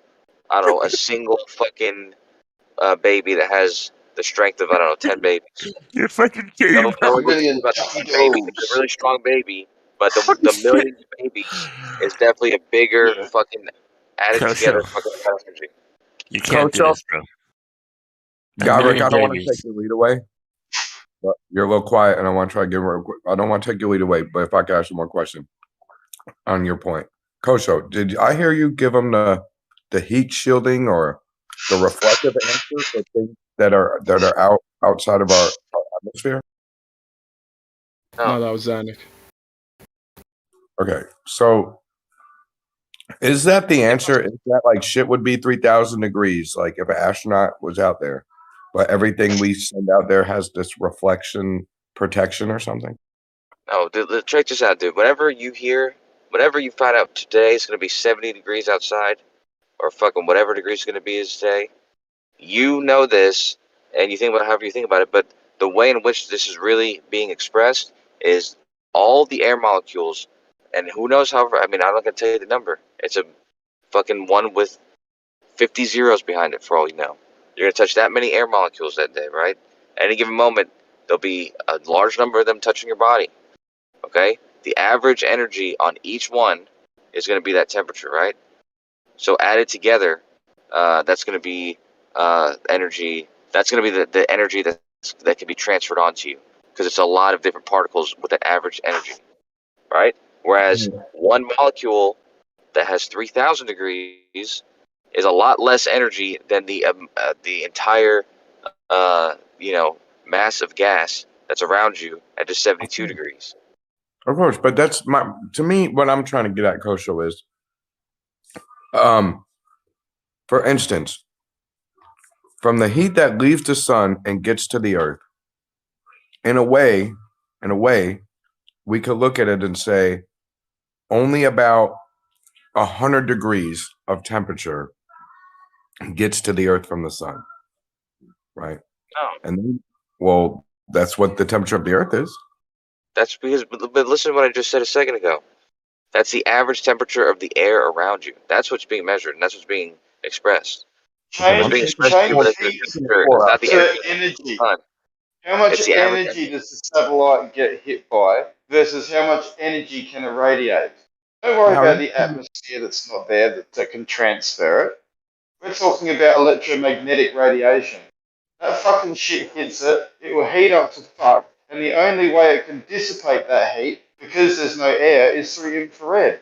I don't know, a single fucking baby that has the strength of, I don't know, 10 babies. You're fucking kidding. No one gives a shit about the one baby. It's a really strong baby, but the million babies is definitely a bigger fucking added together fucking energy. You can't do this, bro. Gavrik, I don't want to take your lead away. But you're a little quiet, and I want to try to give her. I don't want to take your lead away, but if I can ask you more question on your point, Kosho, did I hear you give them the heat shielding or the reflective answer for things that are outside of our atmosphere? No, that was Zanuck. Okay, so is that the answer? Is that like shit would be 3,000 degrees, like if an astronaut was out there, but everything we send out there has this reflection protection or something? No, dude, check this out, dude. Whatever you find out today is going to be 70 degrees outside, or fucking whatever degrees it's going to be today, you know this, and you think about it however you think about it, but the way in which this is really being expressed is all the air molecules, and who knows however, I mean, I'm not going to tell you the number. It's a fucking one with 50 zeros behind it for all you know. You're going to touch that many air molecules that day, right? At any given moment, there'll be a large number of them touching your body. Okay? The average energy on each one is going to be that temperature, right? So added together, that's going to be energy. That's going to be the energy that can be transferred onto you, because it's a lot of different particles with that average energy, right? Whereas one molecule that has 3,000 degrees is a lot less energy than the entire mass of gas that's around you at just 72 degrees. Of course, but that's to me, what I'm trying to get at, Kosho, is, for instance, from the heat that leaves the sun and gets to the earth, in a way, we could look at it and say only about 100 degrees of temperature gets to the earth from the sun, right? Oh. And then, well, that's what the temperature of the earth is. That's because, but listen to what I just said a second ago. That's the average temperature of the air around you. That's what's being measured, and that's what's being expressed. What's being expressed is not the energy. How much energy does the satellite get hit by versus how much energy can it radiate? Don't worry about the atmosphere that's not there that can transfer it. We're talking about electromagnetic radiation. That fucking shit hits it, it will heat up to fuck, and the only way it can dissipate that heat, because there's no air, is through infrared.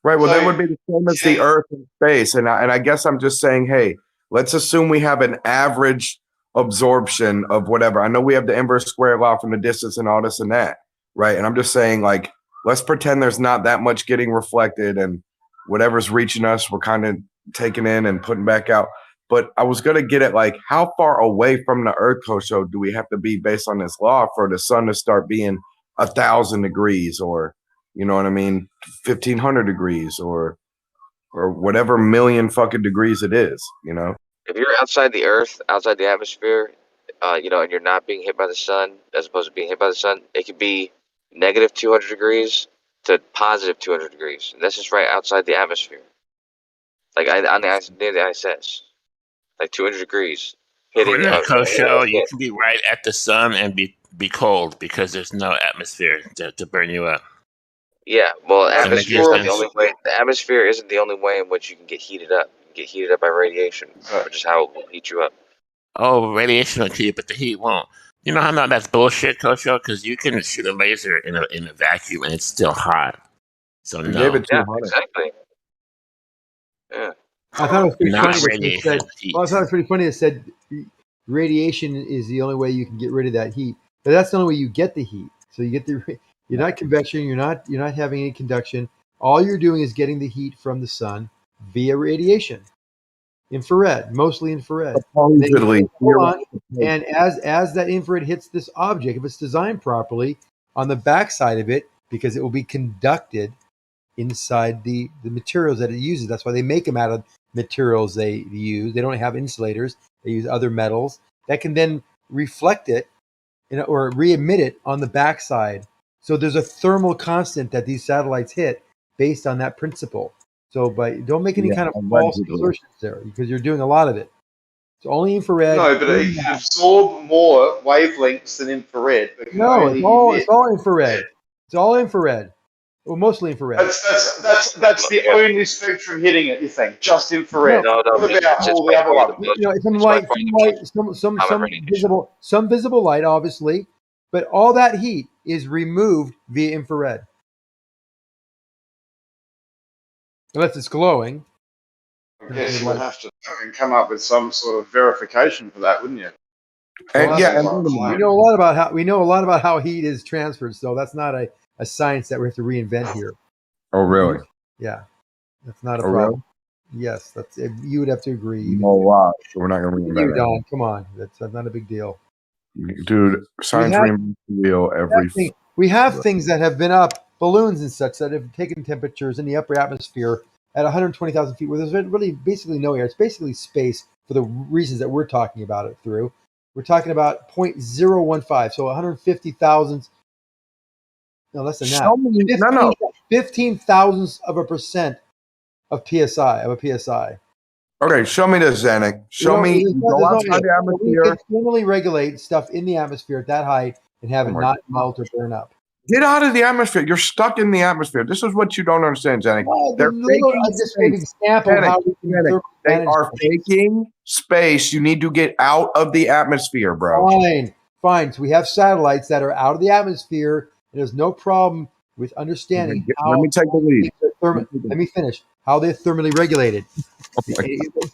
Right, well, that would be the same as the earth and space, and I guess I'm just saying, hey, let's assume we have an average absorption of whatever. I know we have the inverse square law from the distance and all this and that, right? And I'm just saying, like, let's pretend there's not that much getting reflected, and whatever's reaching us, we're kind of taking in and putting back out. But I was going to get at, like, how far away from the earth, Kosho, do we have to be based on this law for the sun to start being 1,000 degrees, or, you know what I mean, 1,500 degrees, or whatever million fucking degrees it is, you know? If you're outside the earth, outside the atmosphere, and you're not being hit by the sun, as opposed to being hit by the sun, it could be negative 200 degrees to positive 200 degrees. And that's just right outside the atmosphere. Like near the ISS. Like 200 degrees. Hitting Kosho, you can be right at the sun and be cold because there's no atmosphere to burn you up. Yeah, well, atmosphere is not the only way. The atmosphere isn't the only way in which you can get heated up. You can get heated up by radiation, which is how it will heat you up. Oh, radiation will kill you, but the heat won't. You know how that's bullshit, Kosho? Because you can shoot a laser in a vacuum and it's still hot. So We no. gave it Yeah, 200. exactly. Yeah. I thought it was pretty Not funny. That it radiation, said, heat. well, I thought it was pretty funny. It said radiation is the only way you can get rid of that heat, but that's the only way you get the heat. So you get you're not convection. You're not having any conduction. All you're doing is getting the heat from the sun via radiation, infrared, mostly infrared. Supposedly. Hold on. And as that infrared hits this object, if it's designed properly, on the backside of it, because it will be conducted inside the materials that it uses. That's why they make them out of materials they use. They don't have insulators. They use other metals that can then reflect it or re-emit it on the backside. So there's a thermal constant that these satellites hit based on that principle. So, but don't make any kind of false assertions there because you're doing a lot of it. It's only infrared. No, but it can absorb more wavelengths than infrared. But can No, only it's all infrared. It's all infrared. Well, mostly infrared. That's the only spectrum hitting it. You think just infrared? No, What about all the other ones? Some light, some visible light, obviously, but all that heat is removed via infrared, unless it's glowing. I guess you would have to come up with some sort of verification for that, wouldn't you? And we know a lot about how heat is transferred, so that's not a science that we have to reinvent here. Oh, really? Yeah, that's not a Oh, problem. Yes, that's you would have to agree. No, we're not going to reinvent it. Don, come on, that's not a big deal. Dude, science reinvents the wheel every. We have things that have been up, balloons and such, that have taken temperatures in the upper atmosphere at 120,000 feet, where there's really basically no air. It's basically space for the reasons that we're talking about it through. We're talking about 0.015, so 150,000. No, less than that. 15 thousandths of a percent of PSI, of a PSI. Okay, show me this, Zanuck. Show me. Go outside the atmosphere. We can normally regulate stuff in the atmosphere at that height and have it not melt or burn up. Get out of the atmosphere. You're stuck in the atmosphere. This is what you don't understand, Zanuck. They're faking space. They are faking space. You need to get out of the atmosphere, bro. Fine. So we have satellites that are out of the atmosphere. And there's no problem with understanding how. Let me take the lead. Let me finish. How they're thermally regulated.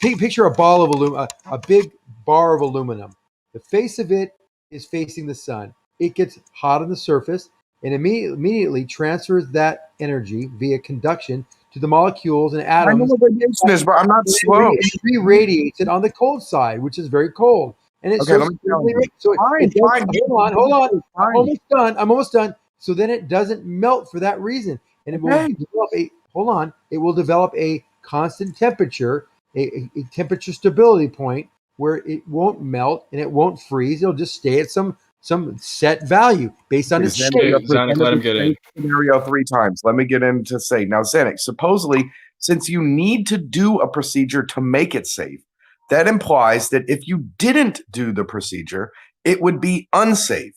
Picture a ball of aluminum, a big bar of aluminum. The face of it is facing the sun. It gets hot on the surface and immediately transfers that energy via conduction to the molecules and atoms. I know what radiation is, but I'm not slow. It re-radiates it on the cold side, which is very cold. And it's Hold on. I'm almost done. So then it doesn't melt for that reason. And it will develop it will develop a constant temperature, a temperature stability point where it won't melt and it won't freeze. It'll just stay at some set value based on its shape. Zanuck, let him get in. Scenario 3 times. Let me get in to say now, Zanuck. Supposedly, since you need to do a procedure to make it safe, that implies that if you didn't do the procedure, it would be unsafe.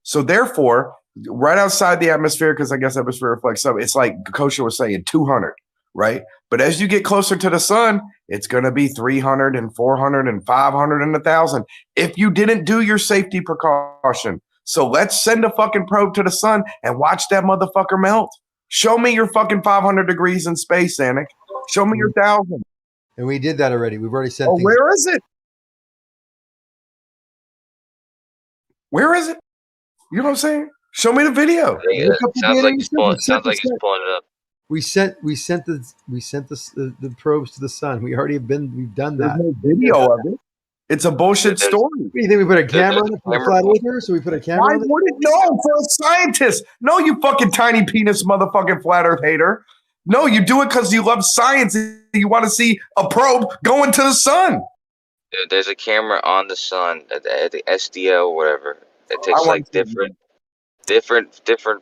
So therefore, right outside the atmosphere, because I guess atmosphere reflects something, it's like Kosha was saying, 200, right? But as you get closer to the sun, it's going to be 300 and 400 and 500 and 1,000 if you didn't do your safety precaution. So let's send a fucking probe to the sun and watch that motherfucker melt. Show me your fucking 500 degrees in space, Zanuck. Show me your 1,000. And we did that already. We've already sent things. Where is it? Where is it? You know what I'm saying? Show me the video. Sounds like he's pulling it up. We sent the probes to the sun. We've done that. There's no video of it. It's a bullshit story. You think we put a camera on it for the flat earther? So we put a camera Why on it? would it? No, for a scientist. No, you fucking tiny penis motherfucking flat earth hater. No, you do it because you love science and you want to see a probe going to the sun. Dude, there's a camera on the sun at the SDO or whatever. It takes like different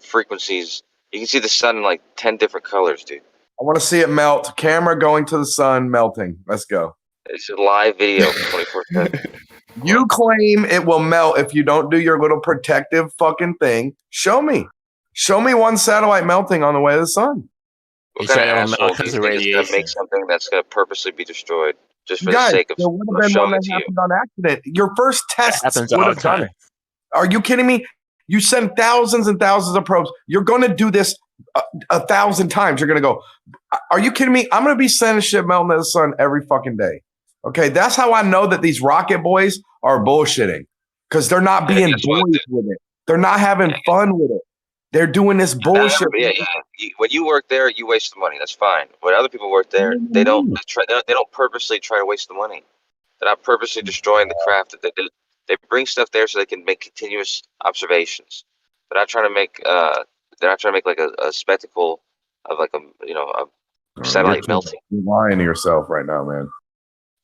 frequencies. You can see the sun in like 10 different colors, dude. I want to see it melt. Camera going to the sun, melting. Let's go. It's a live video 24/7. You claim it will melt if you don't do your little protective fucking thing. Show me. Show me one satellite melting on the way to the sun. What kind of asshole do you think is going to make something that's going to purposely be destroyed just for the sake of there would have been one that happened on accident. Your first test would have done it. Are you kidding me? You send thousands and thousands of probes. You're going to do this 1,000 times. You're going to go, are you kidding me? I'm going to be sending shit melting to the sun every fucking day. Okay, that's how I know that these rocket boys are bullshitting, because they're not being boys with it. They're not having fun with it. They're doing this bullshit. When you work there, you waste the money. That's fine. When other people work there, they don't purposely try to waste the money. They're not purposely destroying the craft that they do. They bring stuff there so they can make continuous observations. They're not trying to make like a spectacle of like a satellite melting. You're lying to yourself right now, man.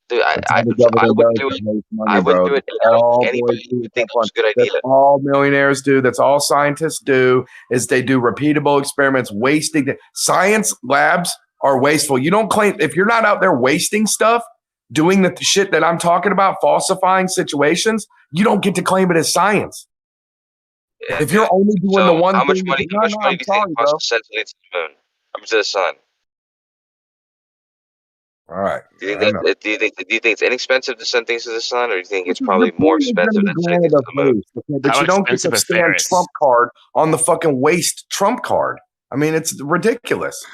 Dude, I wouldn't do it. I wouldn't do it. I don't think anybody would think it's a good idea. That's all millionaires do. That's all scientists do. Is they do repeatable experiments, wasting. Science labs are wasteful. You don't claim if you're not out there wasting stuff, doing the shit that I'm talking about, falsifying situations. You don't get to claim it as science. Yeah, if you're only doing the one how much thing, money do you think it costs to send something to the moon? To the sun? All right. Do you think it's inexpensive to send things to the sun, or do you think it's probably more expensive than sending things to the moon? But you don't get to stand Trump card on the fucking waste Trump card. I mean, it's ridiculous.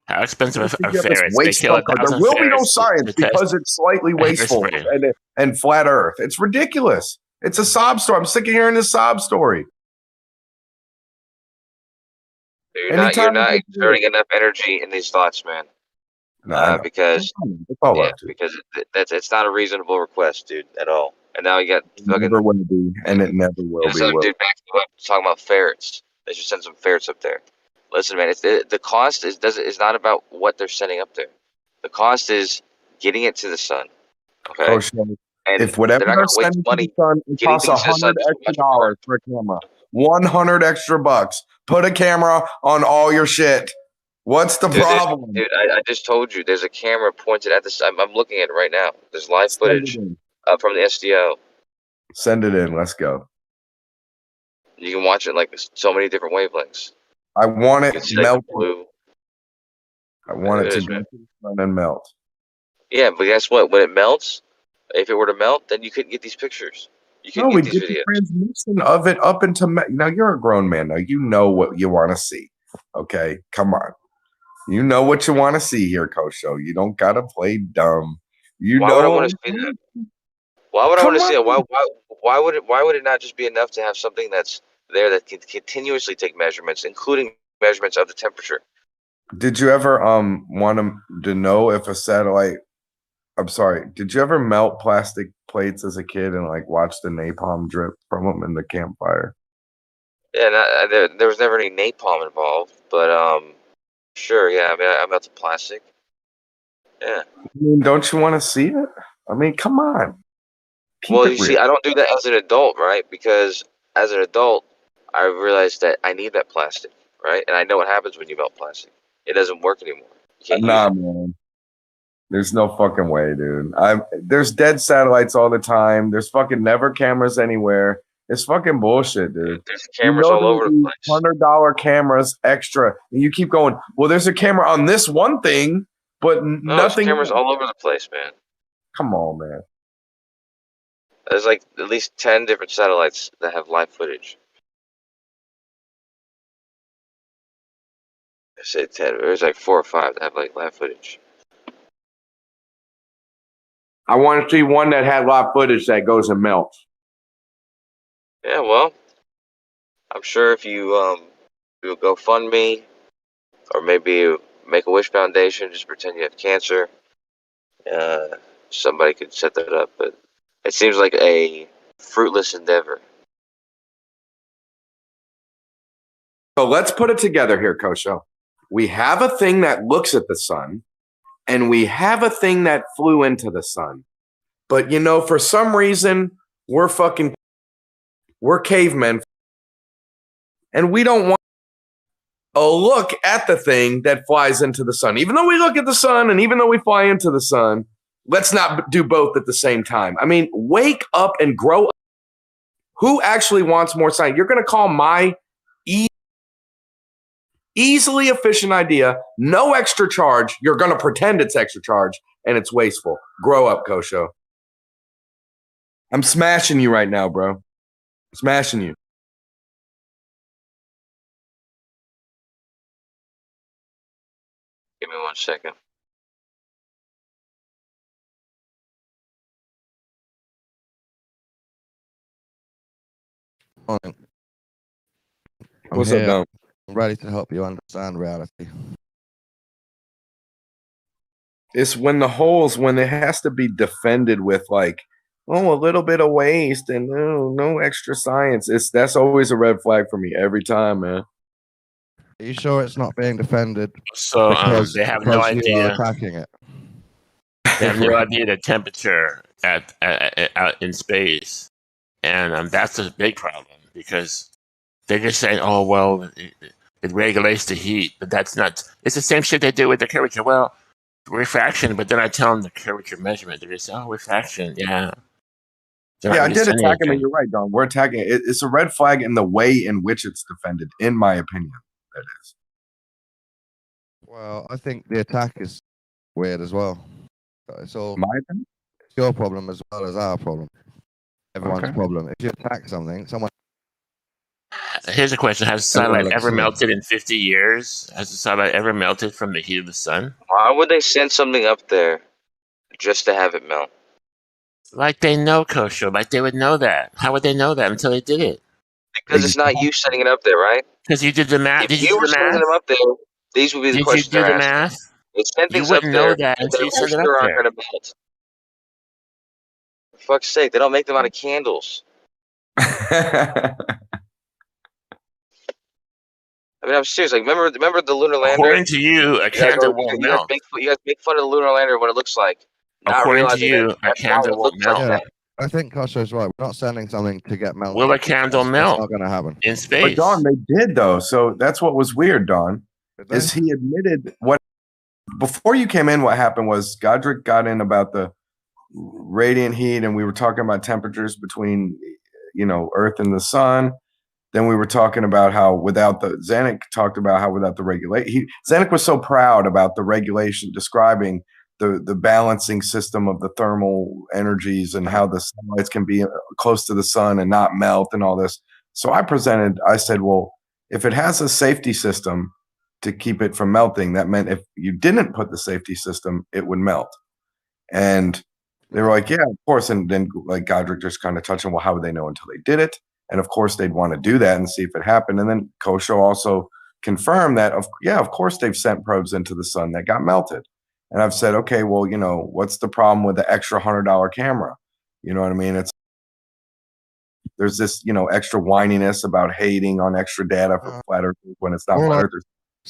How expensive are ferrets? There will be no science because it's slightly wasteful and flat Earth. It's ridiculous. It's a sob story. I'm sick of hearing this sob story. You're not exerting enough energy in these thoughts, man. Because it's not a reasonable request, dude, at all. And now you got fucking. Never will be, and it never will be. Dude, back to talking about ferrets. They should send some ferrets up there. Listen, man, the cost is not about what they're sending up there. The cost is getting it to the sun. Okay. Oh, and if whatever they're sending to the sun, it costs $100 extra for a camera. $100 extra bucks. Put a camera on all your shit. What's the problem? Dude, I just told you there's a camera pointed at this. I'm looking at it right now. There's live footage from the SDO. Send it in. Let's go. You can watch it like so many different wavelengths. I want it melted. Blue. I want it to go to the sun and melt. Yeah, but guess what? When it melts, if it were to melt, then you couldn't get these pictures. You couldn't get these videos. The transmission of it up into now. You're a grown man. Now you know what you want to see. Okay, come on. You know what you want to see here, Kosho. You don't gotta play dumb. Why would I want to see that? Why would I want to see it? Why would it not just be enough to have something that's there that can continuously take measurements, including measurements of the temperature? Did you ever want to know if a satellite? I'm sorry. Did you ever melt plastic plates as a kid and like watch the napalm drip from them in the campfire? Yeah, there was never any napalm involved, but sure, yeah. I mean, I melted plastic. Yeah. I mean, don't you want to see it? I mean, come on. Well, you see, I don't do that as an adult, right? Because as an adult, I realized that I need that plastic, right? And I know what happens when you melt plastic. It doesn't work anymore. Nah, man. There's no fucking way, dude. There's dead satellites all the time. There's fucking never cameras anywhere. It's fucking bullshit, dude. There's cameras all over the place. $100 cameras extra. And you keep going, well, there's a camera on this one thing, but nothing. There's cameras all over the place, man. Come on, man. There's like at least 10 different satellites that have live footage. I said 10. There's like 4 or 5 that have like live footage. I want to see one that had live footage that goes and melts. Yeah, well, I'm sure if you do a GoFundMe or maybe make a Wish Foundation, just pretend you have cancer, somebody could set that up. But it seems like a fruitless endeavor. So let's put it together here, Kosho. We have a thing that looks at the sun, and we have a thing that flew into the sun. But, you know, for some reason, we're cavemen, and we don't want a look at the thing that flies into the sun. Even though we look at the sun and even though we fly into the sun, let's not do both at the same time. I mean, wake up and grow up. Who actually wants more science? You're going to call my easily efficient idea no extra charge. You're going to pretend it's extra charge, and it's wasteful. Grow up, Kosho. I'm smashing you right now, bro. Smashing you. Give me 1 second. Morning. I'm What's up, here. Dom? I'm ready to help you understand reality. It's when it has to be defended with like, oh, a little bit of waste and no extra science. That's always a red flag for me every time, man. Are you sure it's not being defended So because they have no you are idea. attacking it? They have no idea the temperature out in space, and that's a big problem because they're just saying, "Oh well, it regulates the heat," but that's not. It's the same shit they do with the curvature. Well, refraction, but then I tell them the curvature measurement. They just say, "Oh, refraction, yeah." They're not Yeah, I really did saying attack him, and anything. you're right, Don. We're attacking it. It's a red flag in the way in which it's defended, in my opinion. That is. Well, I think the attack is weird as well. But it's all My opinion? it's your problem as well as our problem. Everyone's Okay. problem. If you attack something, someone. Here's a question: has Everyone satellite looks ever silly. melted in 50 years? Has the satellite ever melted from the heat of the sun? Why would they send something up there just to have it melt? Like they know, Kosho. Like they would know that. How would they know that until they did it? Because it's not you setting it up there, right? Because you did the math. If Did you you do were the sending math? them up there, these would be the Did you questions do they're the asking. math? They send You things up wouldn't there know that that until they you for send it up sure aren't there. going to melt. For fuck's sake, they don't make them out of candles. I mean, I'm serious. Like, remember the lunar lander? According to you, a candle won't melt. You guys make fun of the lunar lander what it looks like, not According to realizing you, that a that's why candle it won't looks like melt. Yeah, that. I think Kosho's right. We're not sending something to get melted. Will a candle That's melt not going to happen. in But space? Don, they did though. So that's what was weird, Don. Did they? Is he admitted what before you came in? What happened was Godric got in about the radiant heat, and we were talking about temperatures between Earth and the sun. Then we were talking about how Zanuck talked about how without the regulation, Zanuck was so proud about the regulation, describing the balancing system of the thermal energies and how the satellites can be close to the sun and not melt and all this. So I said, well, if it has a safety system to keep it from melting, that meant if you didn't put the safety system, it would melt. And they were like, yeah, of course. And then like Godric just kind of touched on, well, how would they know until they did it? And of course they'd want to do that and see if it happened. And then Kosho also confirmed that, of course they've sent probes into the sun that got melted. And I've said, okay, well, what's the problem with the extra $100 camera? You know what I mean? There's this, extra whininess about hating on extra data for flat earthers when it's not flat earthers.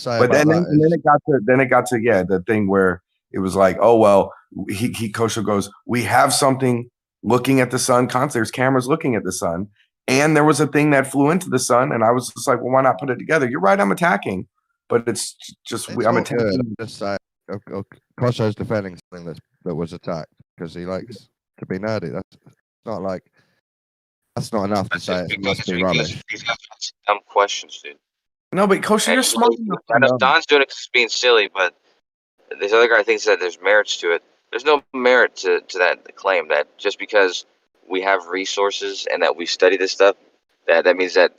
But then it got to the thing where it was like, oh well, Kosho goes, we have something looking at the sun constantly. There's cameras looking at the sun, and there was a thing that flew into the sun, and I was just like, well, why not put it together? You're right, I'm attacking, but it's just I'm attacking. Just say Kosho's defending something that was attacked because he likes to be nerdy. That's not like that's not enough to say it must be rubbish. These guys ask dumb questions, dude. No, but Kosho, you're smart enough to know. Don's doing it because being silly, but this other guy thinks that there's merits to it. There's no merit to that claim that just because we have resources and that we study this stuff, that means that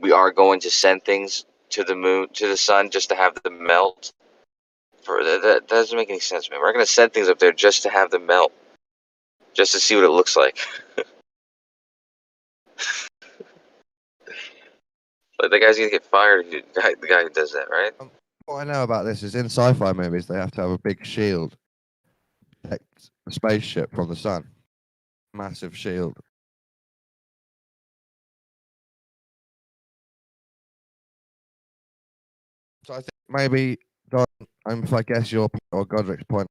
we are going to send things to the moon, to the sun, just to have them melt. That doesn't make any sense, man. We're going to send things up there just to have them melt, just to see what it looks like. Like the guy's going to get fired. The guy who does that, right? What I know about this is in sci-fi movies they have to have a big shield to protect the spaceship from the sun. Massive shield. So I think maybe Don, if I guess your or Godric's point,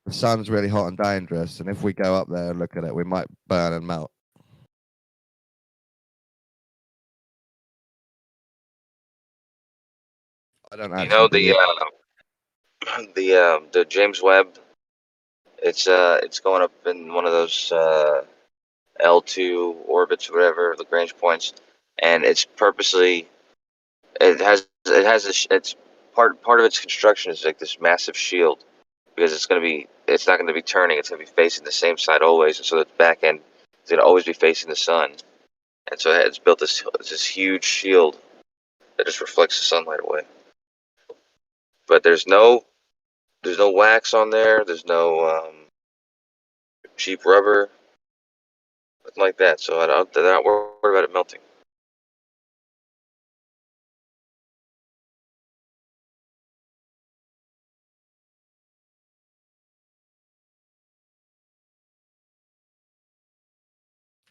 the sun's really hot and dangerous, and if we go up there and look at it, we might burn and melt. I don't actually. The James Webb. It's going up in one of those L2 orbits, or whatever, Lagrange points, and it's purposely. It's part of its construction is like this massive shield because it's not going to be turning. It's going to be facing the same side always, and so the back end It's gonna always be facing the sun, and so it's built this huge shield that just reflects the sunlight away. But there's no wax on there. There's no cheap rubber, nothing like that. So they're not worried about it melting.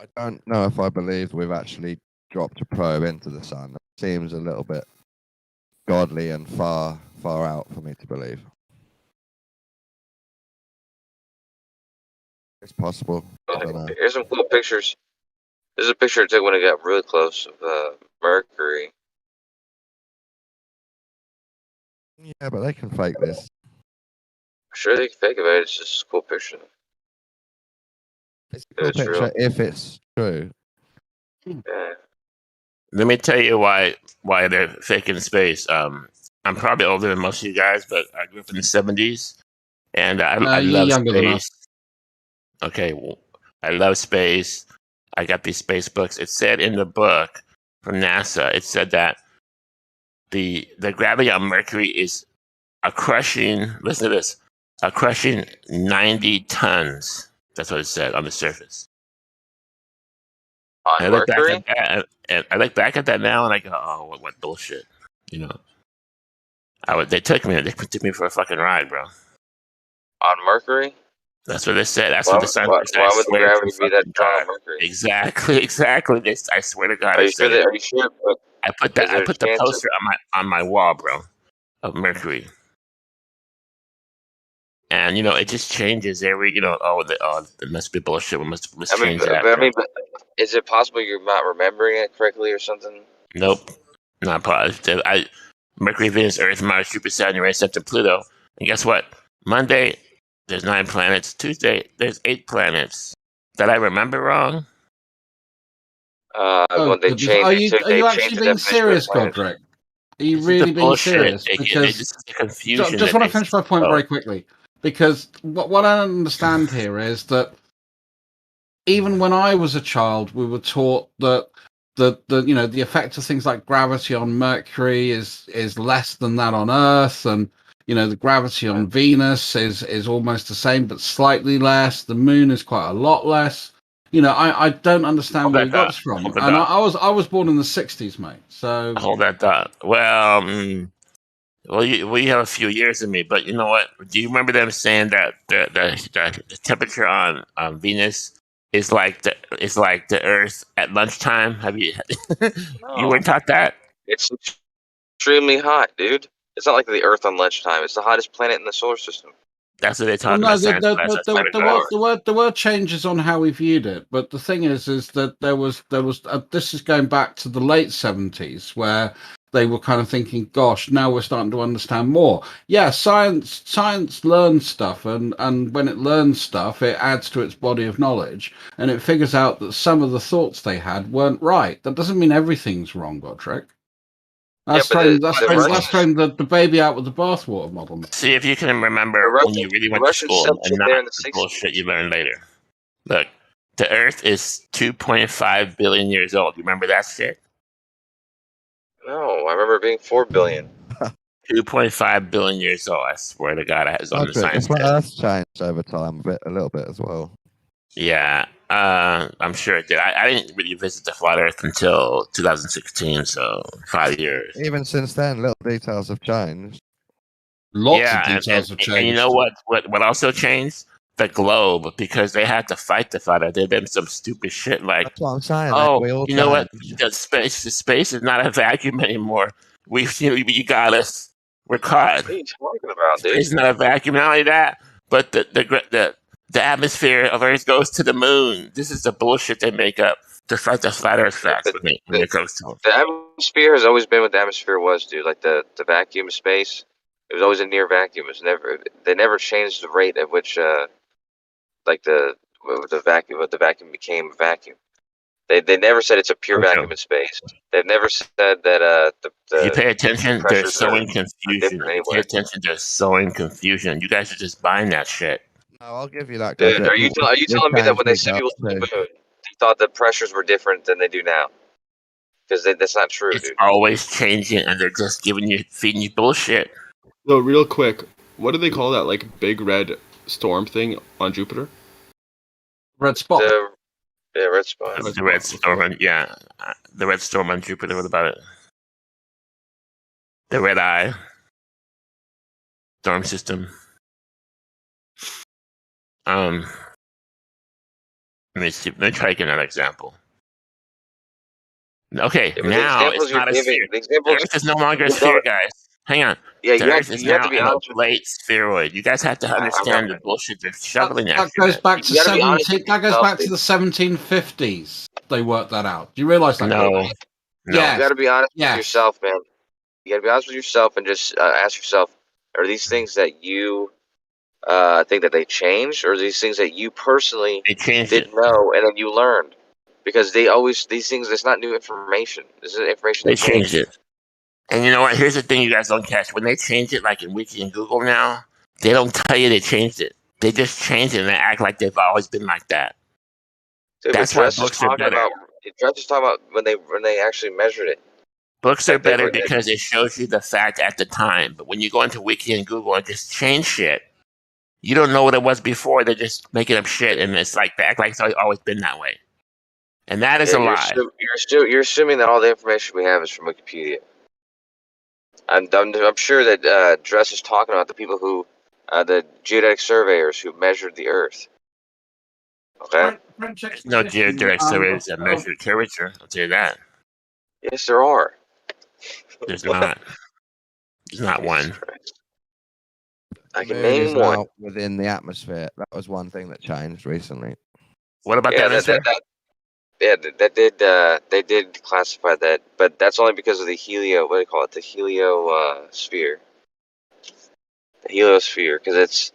I don't know if I believe we've actually dropped a probe into the sun. It seems a little bit godly and far out for me to believe. It's possible. I don't know. Here's some cool pictures. There's a picture I took when I got really close of Mercury. Yeah, but they can fake this. Sure, they can fake it, but it's just a cool picture. It's a cool picture real. if it's true. Yeah. Let me tell you why they're faking space. I'm probably older than most of you guys, but I grew up in the 70s, and I love space. Okay, well, I love space. I got these space books. It said in the book from NASA, it said that the gravity on Mercury is a crushing 90 tons. That's what it said on the surface. On Mercury? I look back at that now and I go, oh, what bullshit, you know? They took me for a fucking ride, bro. On Mercury? That's what they said. That's what the scientists. Why would the gravity be that strong on Mercury? Exactly. I swear to God. Are you sure? Are you sure? I put the poster on my wall, bro, of Mercury. And you know, it just changes every. You know, it must be bullshit. Let's change that. But is it possible you're not remembering it correctly or something? Nope, not positive. Mercury, Venus, Earth, Mars, Jupiter, Saturn, Uranus, Neptune, Pluto, and guess what? Monday, there's 9 planets. Tuesday, there's 8 planets. Did I remember wrong? Are you actually being serious, Godric? Are you really being serious? Because confusion. Just want to finish my point very quickly. Because what I understand here is that even when I was a child, we were taught that the effect of things like gravity on Mercury is less than that on Earth, and the gravity on Venus is almost the same but slightly less. The Moon is quite a lot less. I don't understand where you got this from. And I was born in the 60s, mate. So hold that thought. Well, you have a few years in me, but you know what? Do you remember them saying that the temperature on Venus is like the Earth at lunchtime? Have you? You weren't taught that? It's extremely hot, dude. It's not like the Earth on lunchtime. It's the hottest planet in the solar system. That's what they taught us. There were changes on how we viewed it, but the thing is that there was this is going back to the late 70s where they were kind of thinking, gosh, now we're starting to understand more. Yeah, science learns stuff, and when it learns stuff, it adds to its body of knowledge, and it figures out that some of the thoughts they had weren't right. That doesn't mean everything's wrong, Godric. That's throwing the baby out with the bathwater model. See if you can remember when you really went to school and not the bullshit you learned later. Look, the Earth is 2.5 billion years old. You remember that shit? No, I remember it being 4 billion. 2.5 billion years old. I swear to God, I was on the science test. Earth's changed over time a little bit as well. Yeah, I'm sure it did. I didn't really visit the flat Earth until 2016, so 5 years. Even since then, little details have changed. Lots of details have changed. And you know what also changed? The globe, because they had to fight the flat Earth. There'd been some stupid shit like, that's what I'm saying. Oh, you know what? The space is not a vacuum anymore. You got us. We're caught. What are you talking about, dude? It's not a vacuum. Not only that, but the atmosphere of Earth goes to the moon. This is the bullshit they make up to fight the flat Earth facts when it comes to them. The atmosphere has always been what the atmosphere was, dude. Like the vacuum space, it was always a near vacuum. They never changed the rate at which the vacuum became a vacuum. They never said it's a pure vacuum in space. They've never said that you pay attention, they're sowing confusion. Pay attention, they're sowing confusion. You guys are just buying that shit. No, I'll give you that. Dude, are you telling me that when they send people to the moon, thought the pressures were different than they do now. Because that's not true, It's dude. always changing, and they're just feeding you bullshit. So real quick, what do they call that like big red storm thing on Jupiter? Red spot. Red spot. The red storm, yeah. The red storm on Jupiter, what about it? The red eye. Storm system. Let me try to get another example. Okay, Yeah, now it's not a sphere. The Earth is no longer a sphere, guys. Hang on. Yeah, the Earth is now an oblate spheroid. You guys have to understand the bullshit they're shoveling at That you. goes back to That goes back to the 1750s. They worked that out. Do you realize that? No. Yeah. You got to be honest with yourself, man. You got to be honest with yourself and just ask yourself: are these things that you think that they changed, or are these things that you personally didn't know and then you learned? Because these things, it's not new information. This is information They changed it. And you know what? Here's the thing you guys don't catch. When they change it, like in Wiki and Google now, they don't tell you they changed it. They just change it and they act like they've always been like that. Dude, That's why books are better. Dress is talking about when they actually measured it. Books are better because it shows you the fact at the time. But when you go into Wiki and Google and just change shit, you don't know what it was before. They're just making up shit, and it's like they act like it's always been that way. And that is a lie. You're assuming that all the information we have is from Wikipedia. I'm sure that Dress is talking about the people who, the geodetic surveyors who measured the Earth. Okay? No geodetic surveyors that measure curvature. I'll tell you that. Yes, there are. There's not. There's not one. I can Moon name is one. now within the atmosphere. That was one thing that changed recently. What about they did classify that, but that's only because of the helio. What do you call it? The heliosphere. The heliosphere, because it's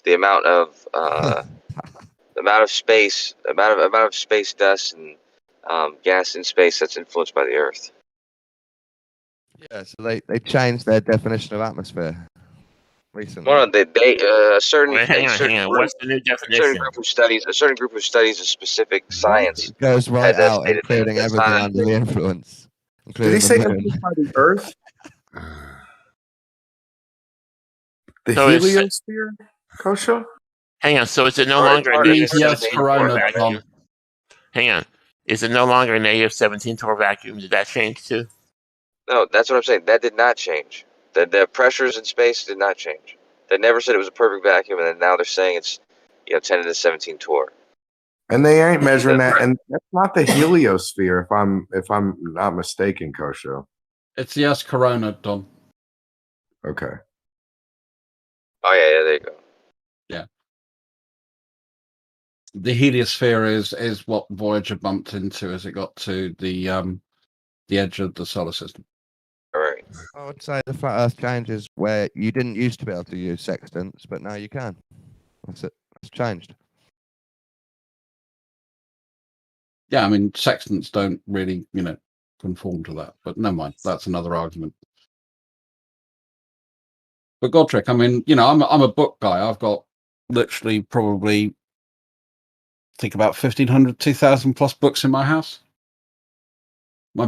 the amount of space, amount of space dust and gas in space that's influenced by the Earth. Yeah, so they changed their definition of atmosphere recently. Well, a certain hang on. What's the new definition? A certain group who studies a specific science It goes right has out, estimated including that everything time. under the influence. Did he say influenced by the Earth? The heliosphere, Kosho? Hang on. So is it no longer a negative 17 torr vacuum? Hang on. Is it no longer a negative 17 torr vacuum? Did that change too? No, that's what I'm saying. That did not change. The pressures in space did not change. They never said it was a perfect vacuum, and then now they're saying it's 10 to the 17 torr. And they ain't measuring that, and that's not the heliosphere, if I'm not mistaken, Kosho. It's the S Corona, Don. Okay. Oh yeah, there you go. Yeah. The heliosphere is what Voyager bumped into as it got to the edge of the solar system. All right. I would say the flat Earth changes where you didn't used to be able to use sextants, but now you can. That's it. It's changed. Yeah, I mean, sextants don't really, conform to that. But never mind. That's another argument. But Godric, I mean, I'm a book guy. I've got literally probably, think about 1,500, 2,000 plus books in my house. My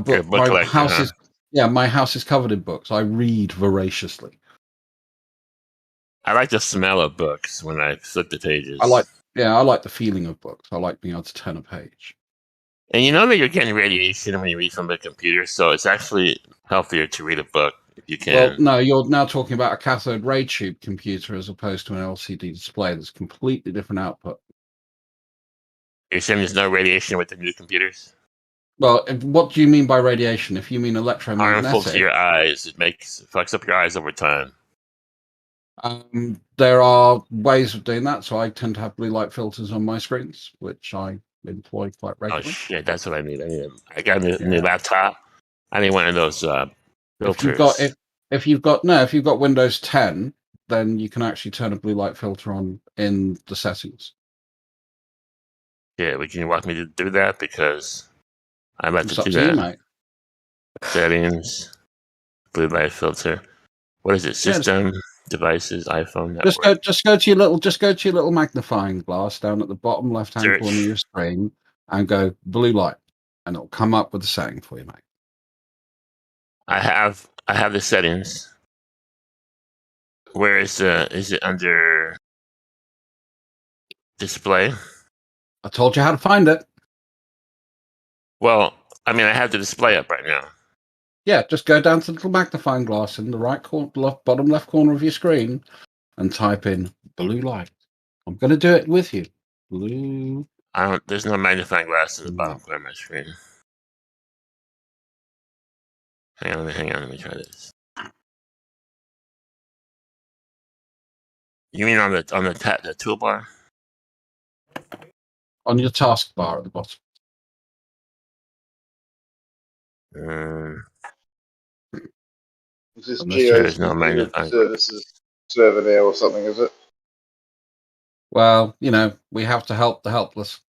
house is my house is covered in books. I read voraciously. I like the smell of books when I flip the pages. I like the feeling of books. I like being able to turn a page. And you know that you're getting radiation when you read from a computer, so it's actually healthier to read a book if you can. Well, no, you're now talking about a cathode ray tube computer as opposed to an LCD display. There's completely different output. You're saying there's no radiation with the new computers? Well, what do you mean by radiation? If you mean electromagnetic, harmful to your eyes. It fucks up your eyes over time. There are ways of doing that, so I tend to have blue light filters on my screens, which I employ quite regularly. Oh shit, that's what I need. I got a new laptop. I need one of those filters. If you've got Windows 10, then you can actually turn a blue light filter on in the settings. Yeah, can you walk me through that? Because I'd like to do you, that. mate. Settings, blue light filter. What is it? System, devices, iPhone. Just go to your little magnifying glass down at the bottom left-hand corner of your screen, and go blue light, and it'll come up with the setting for you, mate. I have the settings. Where is it under display? I told you how to find it. Well, I mean, I have the display up right now. Yeah, just go down to the little magnifying glass in the right corner, bottom left corner of your screen, and type in blue light. I'm going to do it with you. Blue. There's no magnifying glass in the bottom corner of my screen. Hang on. Let me try this. You mean on the toolbar? On your taskbar at the bottom. Is this There's Geo's no computer magnifying. services server there or something, is it? Well, we have to help the helpless.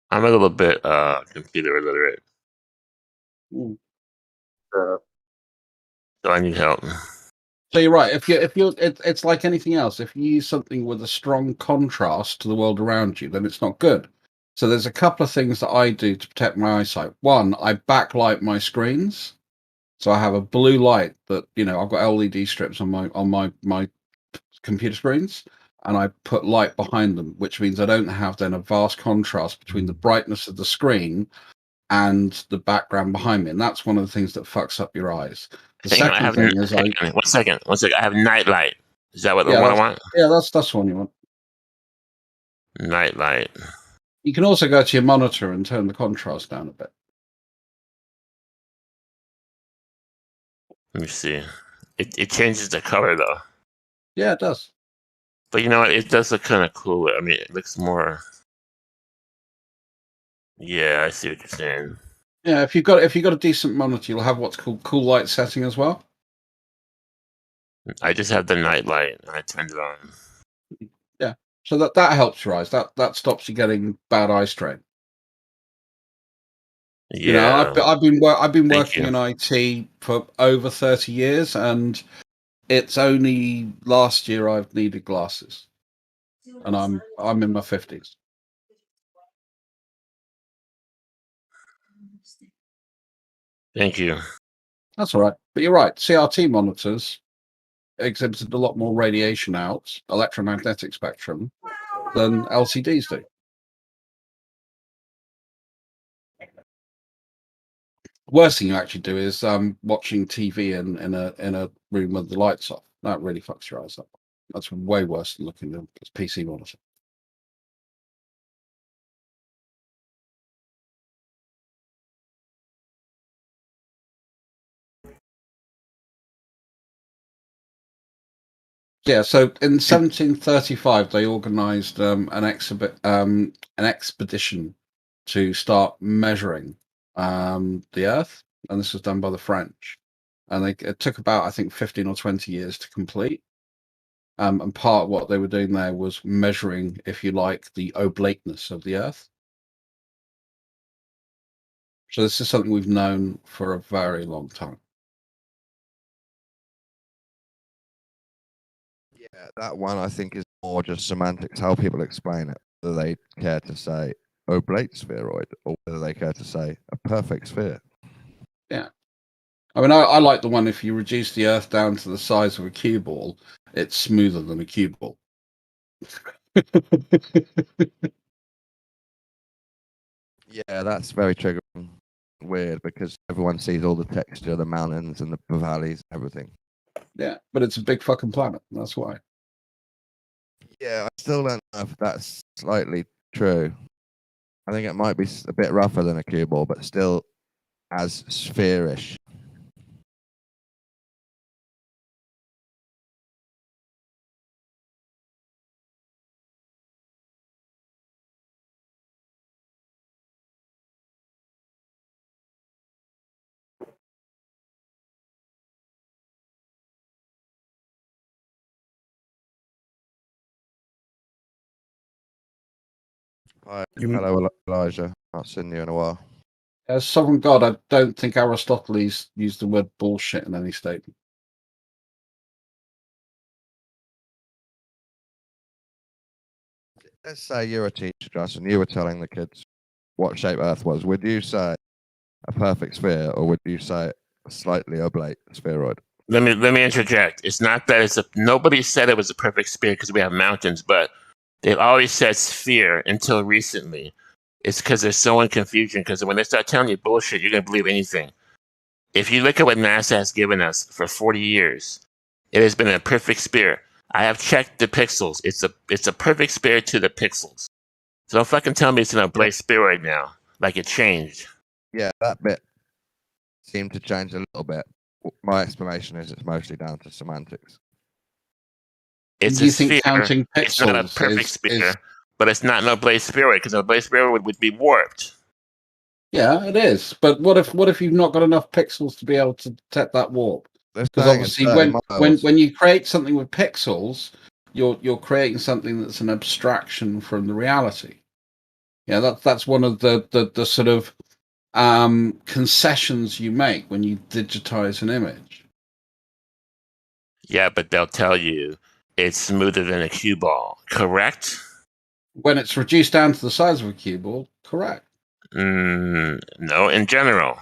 I'm a little bit computer illiterate. So I need help. So you're right. It's like anything else. If you use something with a strong contrast to the world around you, then it's not good. So there's a couple of things that I do to protect my eyesight. One, I backlight my screens, so I have a blue light that I've got LED strips on my computer screens, and I put light behind them, which means I don't have then a vast contrast between the brightness of the screen and the background behind me, and that's one of the things that fucks up your eyes. The second thing is one second. I have night light. Is that what the one I want? Yeah, that's the one you want. Night light. You can also go to your monitor and turn the contrast down a bit. Let me see. It changes the color though. Yeah, it does. But you know what? It does look kind of cool. I mean, it looks more. Yeah, I see what you're saying. Yeah, if you've got a decent monitor, you'll have what's called cool light setting as well. I just have the night light and I turned it on. Yeah, so that helps your eyes. That stops you getting bad eye strain. Yeah, I've been working in IT for over 30 years, and it's only last year I've needed glasses, and I'm in my 50s. Thank you. That's all right. But you're right. CRT monitors exhibited a lot more radiation out, electromagnetic spectrum, than LCDs do. Worst thing you actually do is watching TV in a room with the lights off. That really fucks your eyes up. That's way worse than looking at a PC monitor. Yeah, so in 1735 they organised an expedition to start measuring the Earth, and this was done by the French. And it took about, I think, 15 or 20 years to complete. And part of what they were doing there was measuring, if you like, the oblateness of the Earth. So this is something we've known for a very long time. Yeah, that one I think is more just semantics, how people explain it. Whether they care to say oblate spheroid or whether they care to say a perfect sphere. Yeah. I mean, I like the one, if you reduce the Earth down to the size of a cue ball, it's smoother than a cue ball. Yeah, that's very triggering. Weird, because everyone sees all the texture, the mountains and the valleys, everything. Yeah, but it's a big fucking planet. That's why. Yeah, I still don't know if that's slightly true. I think it might be a bit rougher than a cue ball, but still as spherish. Hi, hello, Elijah. Not seen you in a while. As sovereign God, I don't think Aristoteles used the word bullshit in any statement. Let's say you're a teacher, Josh, and you were telling the kids what shape Earth was. Would you say a perfect sphere, or would you say a slightly oblate spheroid? Let me interject. It's not that it's a. Nobody said it was a perfect sphere because we have mountains, but they've always said sphere until recently. It's because there's so much confusion. Because when they start telling you bullshit, you're gonna believe anything. If you look at what NASA has given us for 40 years, it has been a perfect sphere. I have checked the pixels. It's a perfect sphere to the pixels. So don't fucking tell me it's an oblate spheroid now, like it changed. Yeah, that bit seemed to change a little bit. My explanation is it's mostly down to semantics. It's You a think sphere. counting It's not a pixels perfect is sphere, but it's not an oblate spheroid because an oblate spheroid would be warped. Yeah, it is. But what if you've not got enough pixels to be able to detect that warp? Because obviously, when you create something with pixels, you're creating something that's an abstraction from the reality. Yeah, that's one of the sort of concessions you make when you digitize an image. Yeah, but they'll tell you it's smoother than a cue ball, correct? When it's reduced down to the size of a cue ball, correct. No, in general.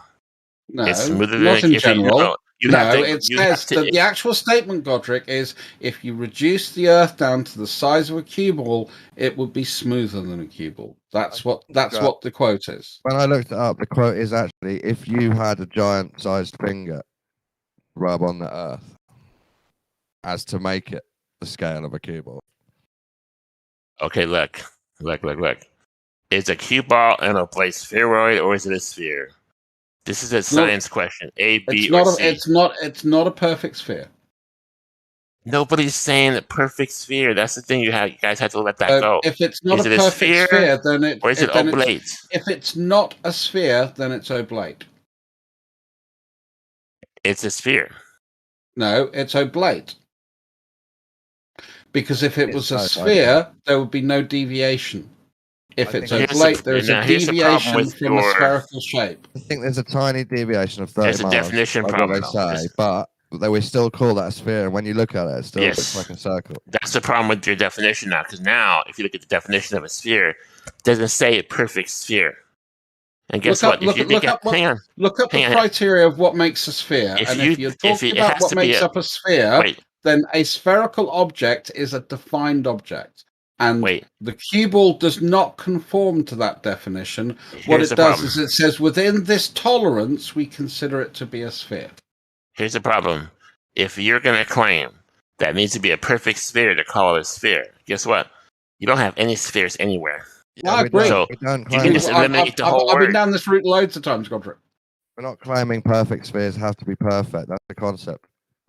No, it's smoother not than in general. it says that the actual statement, Godric, is if you reduce the Earth down to the size of a cue ball, it would be smoother than a cue ball. That's what the quote is. When I looked it up, the quote is actually, if you had a giant-sized finger rub on the Earth, as to make it the scale of a cue ball. Okay, look. Is a cue ball an oblate spheroid or is it a sphere? This is a science question. A, B, or C. It's not a perfect sphere. Nobody's saying a perfect sphere. That's the thing. You guys have to let that go. If it's not is a it perfect sphere, then or is it oblate? If it's not a sphere, then it's oblate. It's a sphere. No, it's oblate. Because if it was a sphere, there would be no deviation. If it's oblate, there's a deviation from a spherical shape. I think there's a tiny deviation of 30 There's a miles. definition like problem, what they say, but we still call that a sphere. And when you look at it, it still looks like a circle. That's the problem with your definition now. Because now, if you look at the definition of a sphere, it doesn't say a perfect sphere. And guess what? Look up the criteria of what makes a sphere. If you're talking about what makes up a sphere, then a spherical object is a defined object. And the cue ball does not conform to that definition. What it does is it says within this tolerance, we consider it to be a sphere. Here's the problem. If you're going to claim that it needs to be a perfect sphere to call it a sphere, guess what? You don't have any spheres anywhere. Yeah, I agree. So you can just eliminate the whole I've word. been down this route loads of times, Godric. We're not claiming perfect spheres have to be perfect. That's the concept.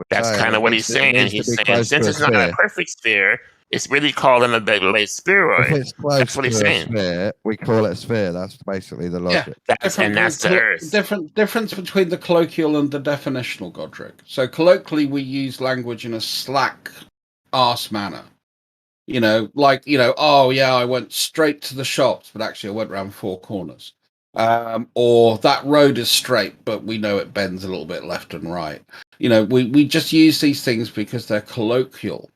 That's kind of what he's saying. He's saying since it's not a perfect sphere, it's really called an oblate spheroid. If it's close That's what he's to a saying. sphere, we call it a sphere. That's basically the logic. That's the Earth. Difference between the colloquial and the definitional, Godric. So colloquially, we use language in a slack arse manner. Oh yeah, I went straight to the shops, but actually I went around 4 corners. Or that road is straight, but we know it bends a little bit left and right. We just use these things because they're colloquial.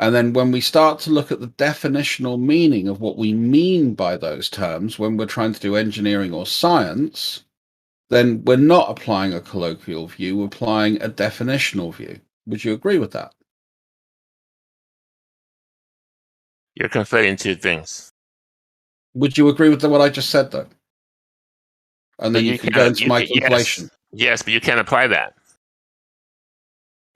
And then when we start to look at the definitional meaning of what we mean by those terms, when we're trying to do engineering or science, then we're not applying a colloquial view, we're applying a definitional view. Would you agree with that? You're conflating two things. Would you agree with what I just said, though? And then you can go into my conflation. Yes, but you can't apply that.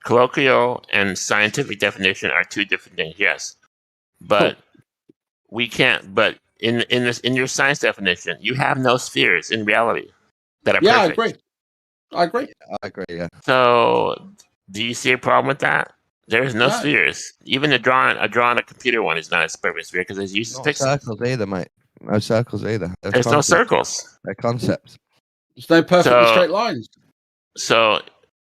Colloquial and scientific definition are two different things. Yes, but we can't. But in your science definition, you have no spheres in reality that are perfect. I agree. I agree. Yeah. So, do you see a problem with that? There's no spheres. Even a computer one is not a perfect sphere because it uses pixels. No circles either, mate. No circles either. There's no circles. They're concepts. There's no perfectly straight lines. So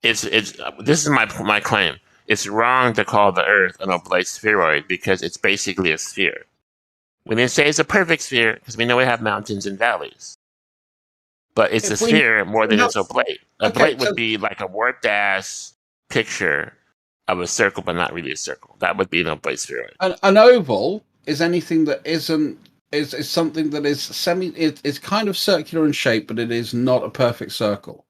this is my claim. It's wrong to call the Earth an oblate spheroid because it's basically a sphere. We didn't say it's a perfect sphere because we know we have mountains and valleys. But it's a sphere more than it's oblate. Oblate would be like a warped ass picture of a circle, but not really a circle. That would be an oblate spheroid. An oval is anything that isn't is something that is it's kind of circular in shape, but it is not a perfect circle.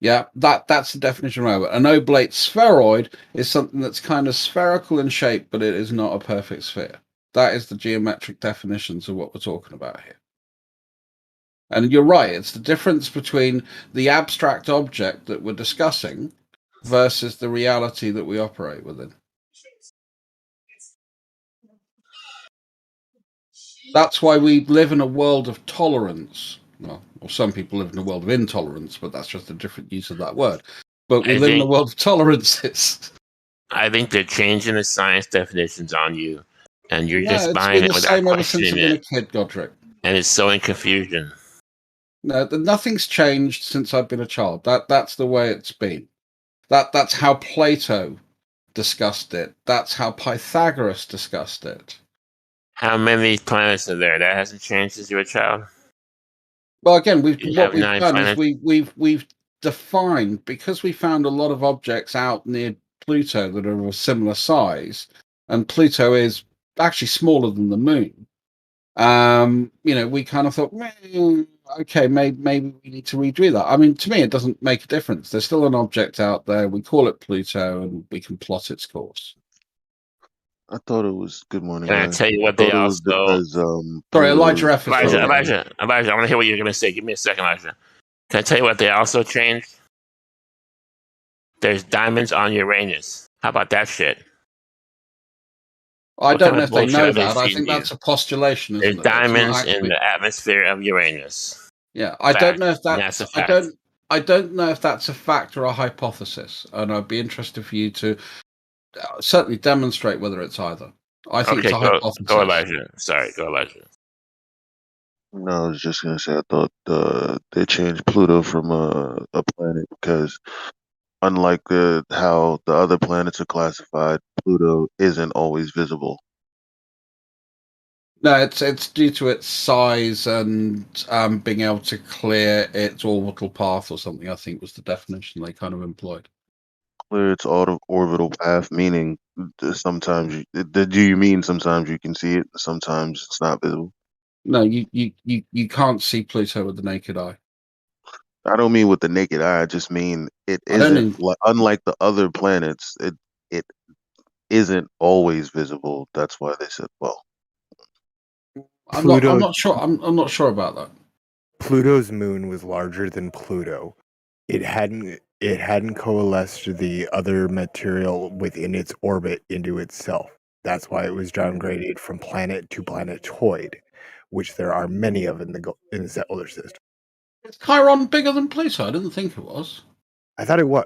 Yeah, that's the definition of it. An oblate spheroid is something that's kind of spherical in shape, but it is not a perfect sphere. That is the geometric definitions of what we're talking about here. And you're right, it's the difference between the abstract object that we're discussing versus the reality that we operate within. That's why we live in a world of tolerance. Well, or some people live in a world of intolerance, but that's just a different use of that word. But we live in a world of tolerances. I think they're changing the science definitions on you, and you're No, just it's buying been it the without same ever since questioning I've been a it. kid, Godric. And it's so in confusion. No, nothing's changed since I've been a child. That's the way it's been. That's how Plato discussed it. That's how Pythagoras discussed it. How many planets are there? That hasn't changed since you were a child. Well, again, You what have we've 9 done is planets. we've defined, because we found a lot of objects out near Pluto that are of a similar size, and Pluto is actually smaller than the Moon. We kind of thought, okay, maybe we need to redo that. I mean, to me, it doesn't make a difference. There's still an object out there. We call it Pluto, and we can plot its course. I thought it was good morning, Can I guys. tell you what I they thought it was also? because Sorry, Elijah Pluto's F. is Elijah, right. I want to hear what you're going to say. Give me a second, Elijah. Can I tell you what they also changed? There's diamonds on Uranus. How about that shit? I What don't kind know of if they bullshit know are they that. I feeding think you? that's a postulation, There's isn't it? It's not diamonds in actually. the atmosphere of Uranus. Yeah, I Fact. don't know if That's that's. a fact. I don't know if that's a fact or a hypothesis, and I'd be interested for you to certainly demonstrate whether it's either. I think it's a hypothesis. Go Elijah. Sorry, go Elijah. No, I was just gonna say I thought they changed Pluto from a planet because unlike how the other planets are classified, Pluto isn't always visible. No, it's due to its size and being able to clear its orbital path or something. I think was the definition they kind of employed. Clear its orbital path, meaning sometimes do you mean sometimes you can see it, sometimes it's not visible? No, you can't see Pluto with the naked eye. I don't mean with the naked eye. I just mean it I don't isn't unlike the other planets. It isn't always visible. That's why they said, well. I'm not sure. I'm not sure about that. Pluto's moon was larger than Pluto. It hadn't coalesced the other material within its orbit into itself. That's why it was downgraded from planet to planetoid, which there are many of in the solar system. Is Chiron bigger than Pluto? I didn't think it was. I thought it was.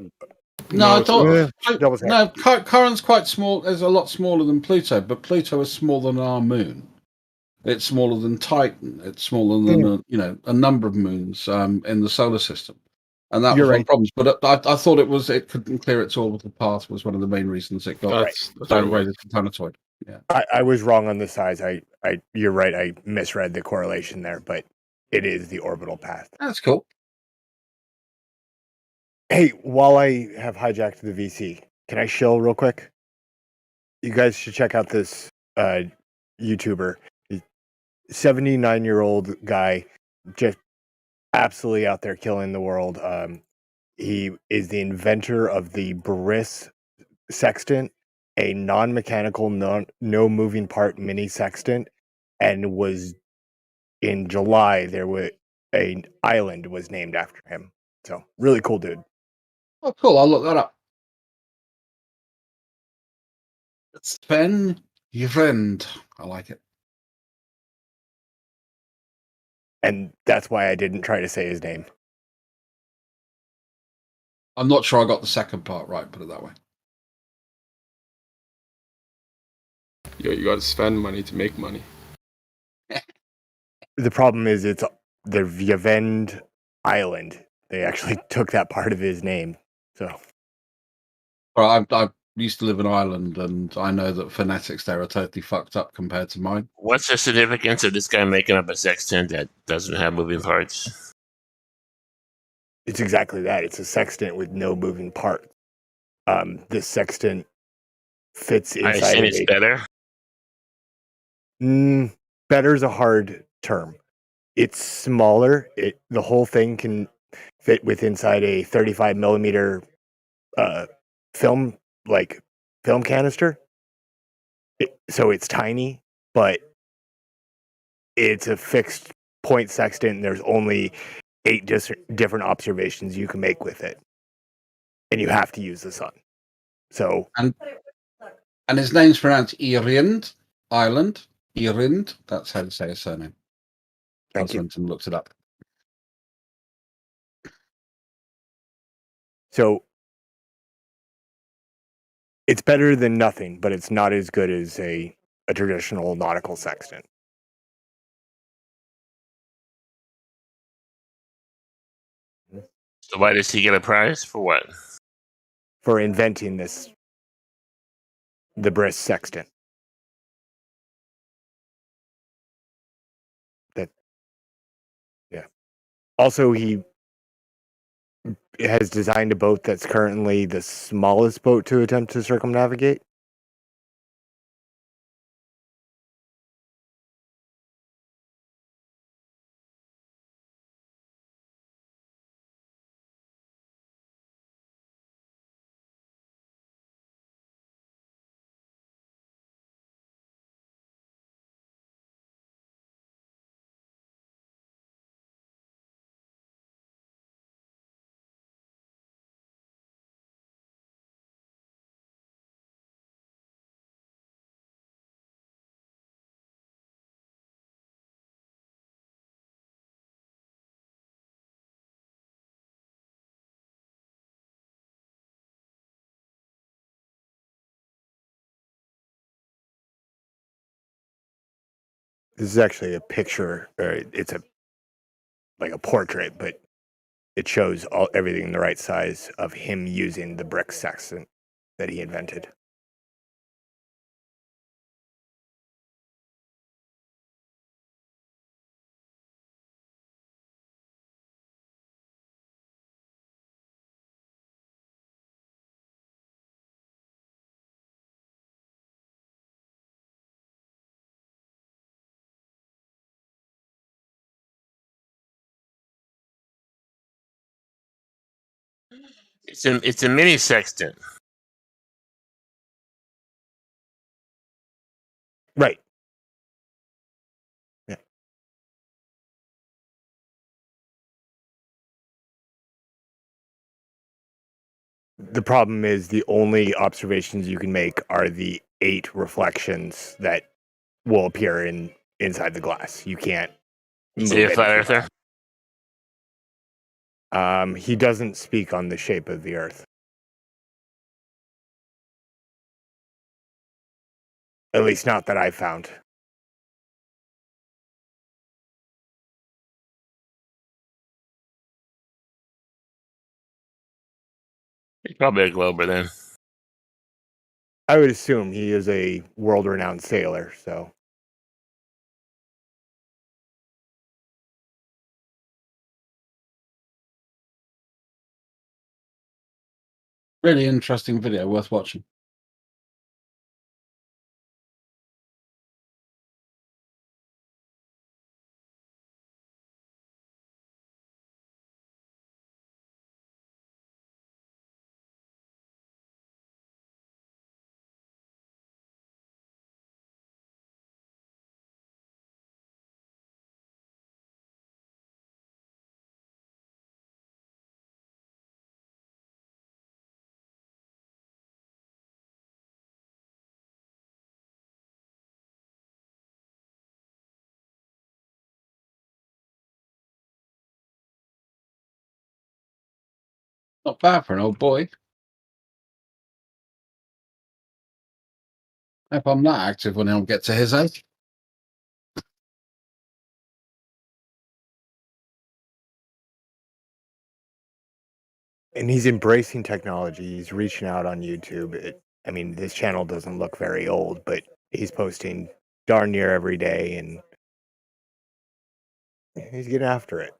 No, I thought double check. no. Chiron's quite small. It's a lot smaller than Pluto, but Pluto is smaller than our moon. It's smaller than Titan. It's smaller than a number of moons in the solar system, and that was one of the problems. But I thought it couldn't clear its orbital path was one of the main reasons it got downgraded to planetoid. Yeah, I was wrong on the size. You're right. I misread the correlation there, but it is the orbital path. That's cool. Hey, while I have hijacked the VC, can I shill real quick? You guys should check out this YouTuber. 79-year-old guy, just absolutely out there killing the world. He is the inventor of the Briss sextant, a non-mechanical, no moving part mini sextant, and was in July there was an island was named after him. So really cool dude. Oh, cool! I'll look that up. Sven Jevend. I like it. And that's why I didn't try to say his name. I'm not sure I got the second part right. Put it that way. You got to spend money to make money. The problem is it's the Jevend Island. They actually took that part of his name. So, Well, I used to live in Ireland, and I know that phonetics there are totally fucked up compared to mine. What's the significance of this guy making up a sextant that doesn't have moving parts? it's exactly that. It's a sextant with no moving parts. This sextant fits I inside assume of it's better. Better's a hard term. It's smaller. The whole thing can fit with inside a 35 millimeter film film canister. So it's tiny, but it's a fixed point sextant. And there's only 8 different observations you can make with it, and you have to use the sun. So and his name's pronounced Irind Island. Irind. That's how to say his surname. Thank you. Went and looked it up. So it's better than nothing, but it's not as good as a traditional nautical sextant. So why does he get a prize for what? For inventing the Briss sextant. Also, he has designed a boat that's currently the smallest boat to attempt to circumnavigate. This is actually a picture, or it's like a portrait, but it shows everything in the right size of him using the brick sextant that he invented. It's a mini sextant. Right. Yeah. The problem is the only observations you can make are the 8 reflections that will appear inside the glass. You can't Is move he a flat anything earther? around. He doesn't speak on the shape of the Earth. At least not that I found. He's probably a glober then. I would assume he is a world-renowned sailor, so. Really interesting video, worth watching. Not bad for an old boy. I hope I'm not active when I'll get to his age. And he's embracing technology. He's reaching out on YouTube. This channel doesn't look very old, but he's posting darn near every day, and he's getting after it.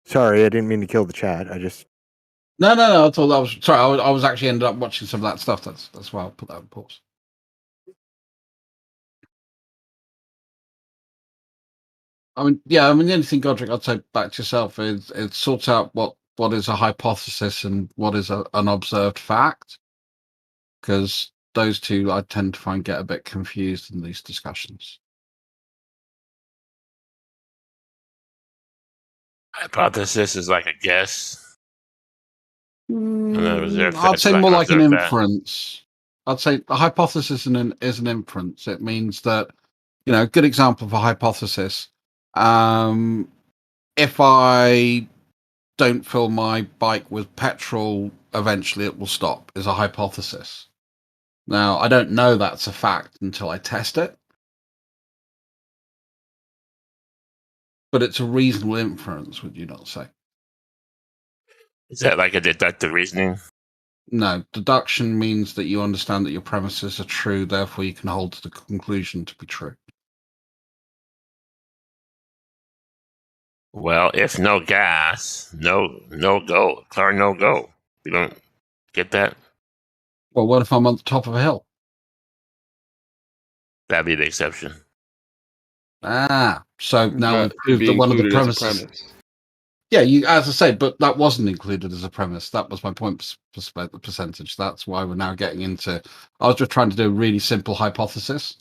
Sorry, I didn't mean to kill the chat. I just No. I thought that was sorry. I was actually ended up watching some of that stuff. That's why I put that on pause. I mean, the only thing, Godric, I'd say back to yourself is sort out what is a hypothesis and what is an observed fact, because those two I tend to find get a bit confused in these discussions. Hypothesis is like a guess. I'd say more like an inference. I'd say a hypothesis is an inference. It means that, a good example of a hypothesis. If I don't fill my bike with petrol, eventually it will stop, is a hypothesis. Now, I don't know that's a fact until I test it. But it's a reasonable inference, would you not say? Is that like a deductive reasoning? No, deduction means that you understand that your premises are true, therefore you can hold the conclusion to be true. Well, if no gas, no go. Car no go. You don't get that? Well, what if I'm on the top of a hill? That'd be the exception. So now we've proved that one of the premises. Yeah, as I say, but that wasn't included as a premise. That was my point percentage. That's why we're now getting into. I was just trying to do a really simple hypothesis.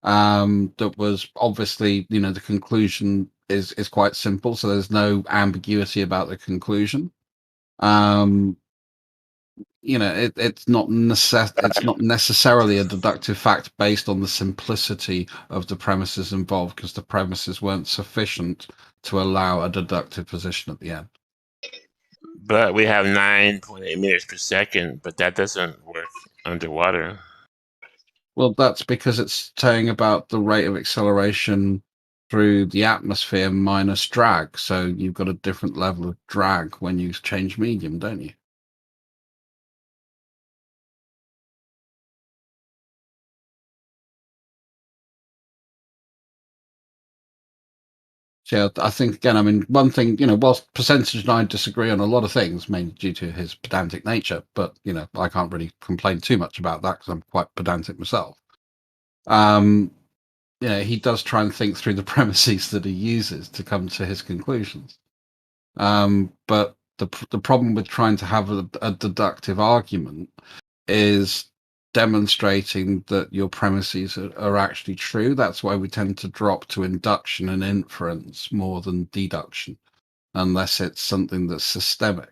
That was obviously, the conclusion is quite simple, so there's no ambiguity about the conclusion. It's not necessarily a deductive fact based on the simplicity of the premises involved, because the premises weren't sufficient to allow a deductive position at the end. But we have 9.8 meters per second, but that doesn't work underwater. Well, that's because it's saying about the rate of acceleration through the atmosphere minus drag. So you've got a different level of drag when you change medium, don't you? So I think, again, one thing, whilst Percentage and I disagree on a lot of things, mainly due to his pedantic nature, but, I can't really complain too much about that because I'm quite pedantic myself. He does try and think through the premises that he uses to come to his conclusions. But the problem with trying to have a deductive argument is demonstrating that your premises are actually true. That's why we tend to drop to induction and inference more than deduction, unless it's something that's systemic.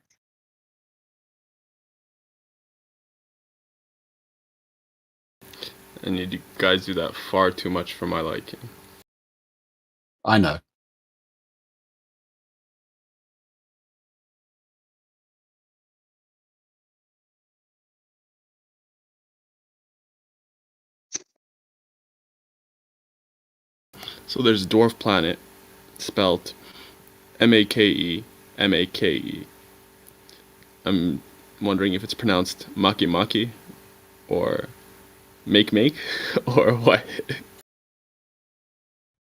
And you guys do that far too much for my liking. I know. So there's Dwarf Planet, spelt Make, Make. I'm wondering if it's pronounced Maki Maki, or Make, or what?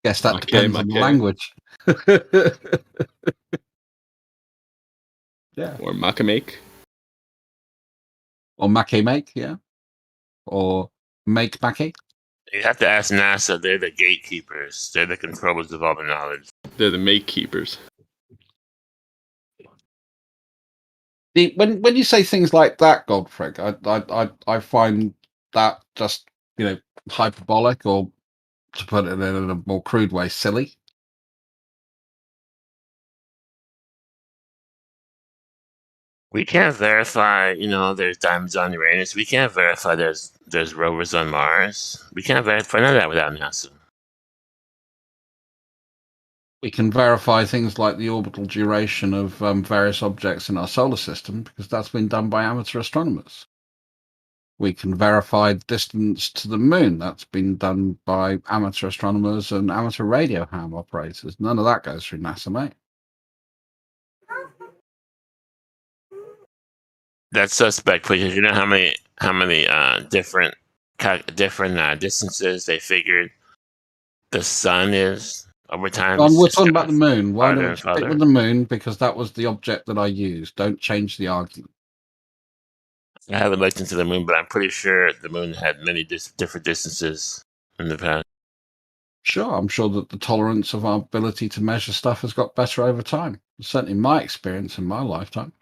Guess that depends on the language. Yeah. Or Makamake. Or Make, yeah. Or Make Maki. You have to ask NASA. They're the gatekeepers. They're the controllers of all the knowledge. They're the make keepers. When you say things like that, Godfrey, I find that just hyperbolic, or to put it in a more crude way, silly. We can't verify, there's diamonds on Uranus. We can't verify there's rovers on Mars. We can't verify none of that without NASA. We can verify things like the orbital duration of various objects in our solar system, because that's been done by amateur astronomers. We can verify distance to the moon. That's been done by amateur astronomers and amateur radio ham operators. None of that goes through NASA, mate. That's suspect, because you know how many different distances they figured the sun is Over time, We're it's just talking about the gotten moon. Why farther don't we and stick farther. with the moon? Because that was the object that I used. Don't change the argument. I haven't looked into the moon, but I'm pretty sure the moon had many different distances in the past. Sure, I'm sure that the tolerance of our ability to measure stuff has got better over time. Certainly my experience in my lifetime.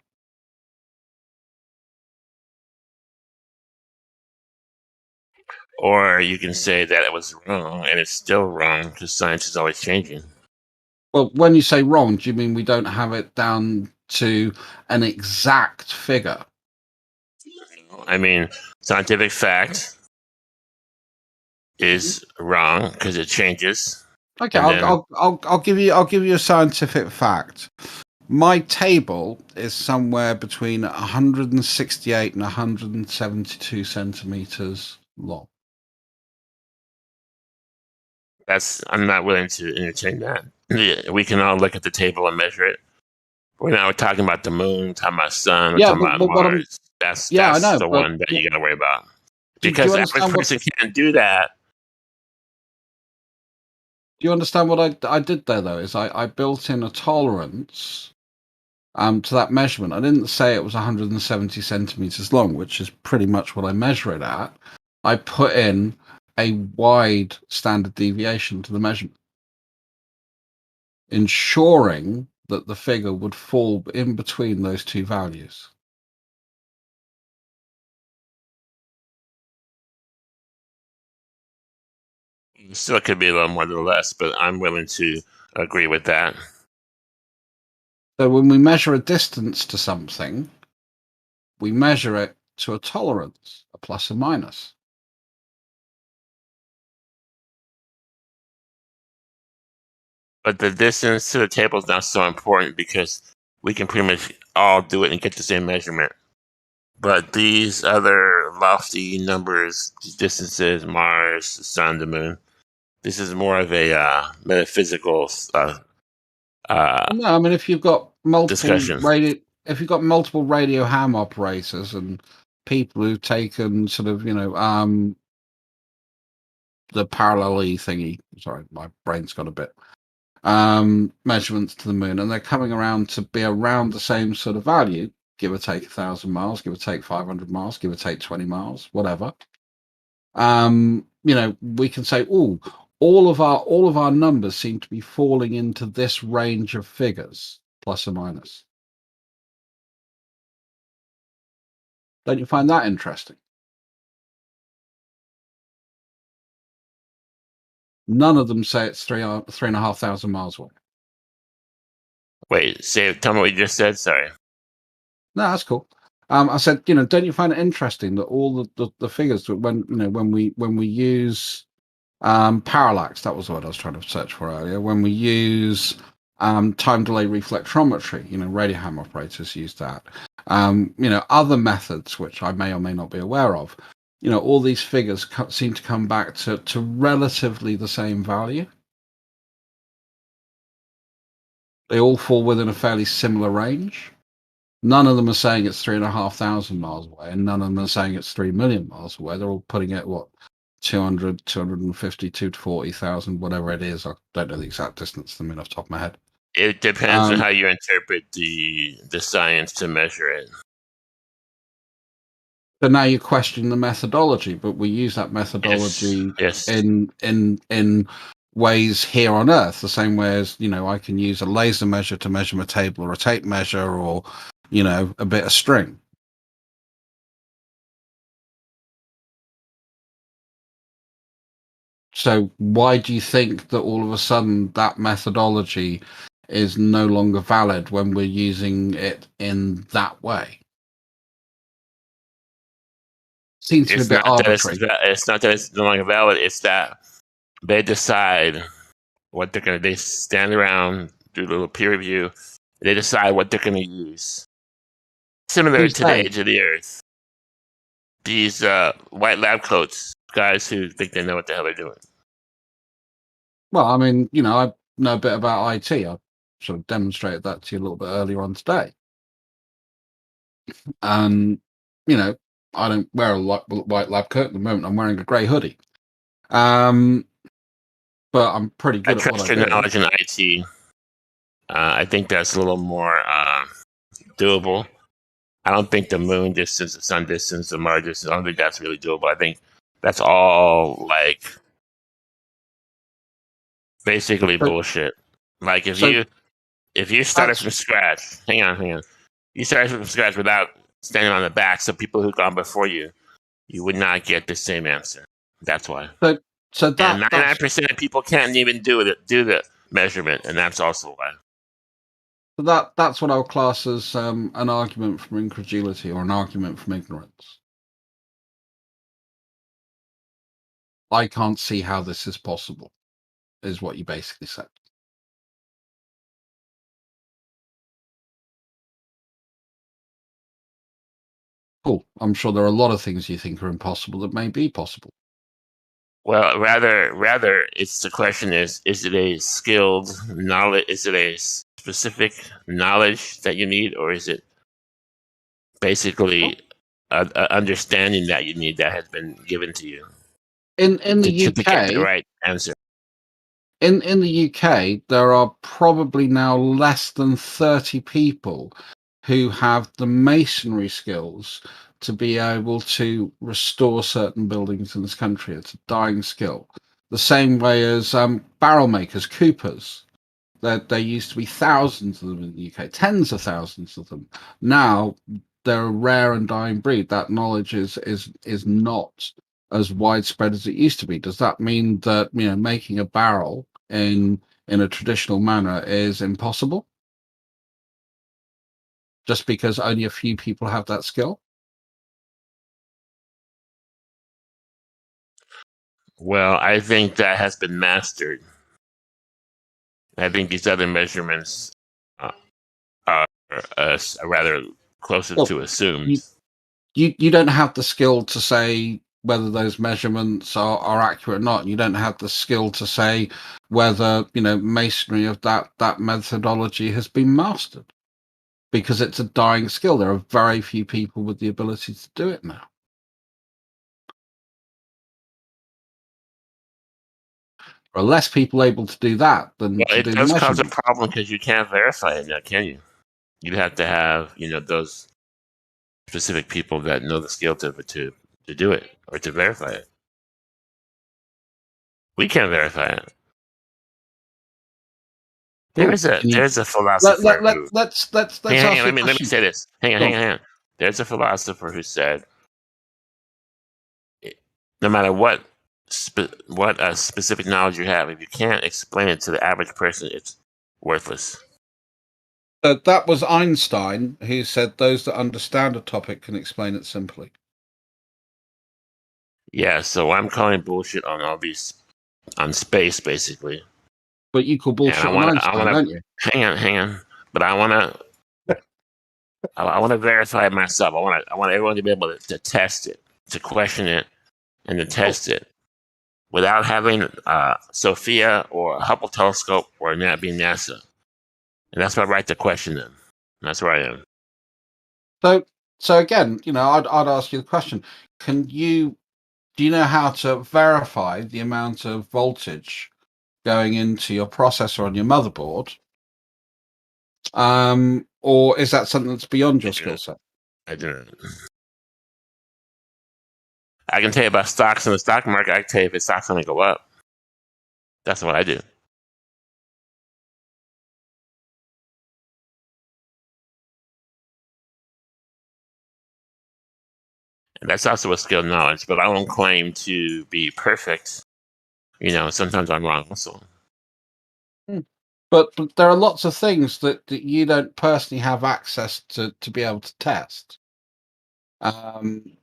Or you can say that it was wrong, and it's still wrong because science is always changing. Well, when you say wrong, do you mean we don't have it down to an exact figure? I mean, scientific fact is wrong because it changes. Okay, And then I'll give you a scientific fact. My table is somewhere between 168 and 172 centimeters long. I'm not willing to entertain that. Yeah, we can all look at the table and measure it. We're not talking about the moon, talking about sun, we're Yeah, talking about but what I'm Mars. That's I know, the but one that you got to worry about. do Because you the average understand what person can't do that. do you understand what I did there though? Is I built in a tolerance to that measurement. I didn't say it was 170 centimeters long, which is pretty much what I measure it at. I put in a wide standard deviation to the measurement, ensuring that the figure would fall in between those two values. Still could be a little more, a little less, but I'm willing to agree with that. So when we measure a distance to something, we measure it to a tolerance, a plus or minus. But the distance to the table is not so important because we can pretty much all do it and get the same measurement. But these other lofty numbers, distances, Mars, the sun, the moon, this is more of a metaphysical No, I mean if you've got multiple discussion. if you've got multiple radio ham operators and people who've taken sort of the parallel thingy. Sorry, my brain's got a bit. Measurements to the moon, and they're coming around to be around the same sort of value, give or take 1,000 miles, give or take 500 miles, give or take 20 miles, whatever. We can say, oh, all of our numbers seem to be falling into this range of figures, plus or minus. Don't you find that interesting? None of them say it's 3,500 miles away. Wait, tell me what you just said. Sorry. No, that's cool. I said, don't you find it interesting that all the figures when we use parallax, that was what I was trying to search for earlier. When we use time delay reflectometry, radio ham operators use that. Other methods which I may or may not be aware of. All these figures seem to come back to relatively the same value. They all fall within a fairly similar range. None of them are saying it's 3,500 miles away, and none of them are saying it's 3 million miles away. They're all putting it, 200, 250, 240,000, whatever it is. I don't know the exact distance to the moon off the top of my head. It depends on how you interpret the science to measure it. So now you question the methodology, but we use that methodology in ways here on Earth, the same way as I can use a laser measure to measure my table, or a tape measure, or a bit of string. So why do you think that all of a sudden that methodology is no longer valid when we're using it in that way? Seems to be a bit arbitrary. It's not that it's no longer valid. It's that they decide what they're going to. They stand around, do a little peer review. They decide what they're going to use. Similar to the age of the Earth. These white lab coats, guys who think they know what the hell they're doing. Well, I mean, I know a bit about IT. I sort of demonstrated that to you a little bit earlier on today. And, I don't wear a white lab coat at the moment. I'm wearing a grey hoodie. But but I'm pretty I good at what trust I your do. knowledge in IT. I think that's a little more doable. I don't think the moon distance, the sun distance, the Mars distance, I don't think that's really doable. I think that's all like basically bullshit. Like if you started from scratch, hang on. You started from scratch without standing on the backs of people who've gone before you, you would not get the same answer. That's why. So and 99% of people can't even do the measurement, and that's also why. That's what I'll class as an argument from incredulity or an argument from ignorance. I can't see how this is possible, is what you basically said. Cool. I'm sure there are a lot of things you think are impossible that may be possible. Well, rather, it's the question is it a skilled knowledge? Is it a specific knowledge that you need, or is it basically a understanding that you need that has been given to you? In the to get the UK, right answer. in the UK, there are probably now less than 30 people who have the masonry skills to be able to restore certain buildings in this country. It's a dying skill. The same way as barrel makers, coopers. There used to be thousands of them in the UK, tens of thousands of them. Now they're a rare and dying breed. That knowledge is not as widespread as it used to be. Does that mean that making a barrel in a traditional manner is impossible? Just because only a few people have that skill? Well, I think that has been mastered. I think these other measurements are rather closer to assumed. You don't have the skill to say whether those measurements are accurate or not. You don't have the skill to say whether masonry of that methodology has been mastered, because it's a dying skill. There are very few people with the ability to do it now. There are less people able to do that than to It do does cause a measurement. problem because you can't verify it now, can you? You'd have to have those specific people that know the skill to do it or to verify it. We can't verify it. There's a philosopher who. Let's hang ask on, you a let me say this. Hang on. There's a philosopher who said, no matter what specific knowledge you have, if you can't explain it to the average person, it's worthless. That was Einstein, who said those that understand a topic can explain it simply. Yeah, so I'm calling bullshit on all these, on space, basically. But you call bullshit on Einstein, don't you? Hang on. But I want to verify it myself. I want everyone to be able to test it, to question it, and to test it without having Sophia or a Hubble telescope or being NASA. And that's why I write the question then. That's where I am. So again, I'd ask you the question: do you know how to verify the amount of voltage going into your processor on your motherboard? Or is that something that's beyond your skill set? I don't. I can tell you about stocks in the stock market. I can tell you if the stock's going to go up. That's what I do. And that's also a skilled knowledge, but I don't claim to be perfect. Sometimes I'm wrong also. But there are lots of things that you don't personally have access to be able to test.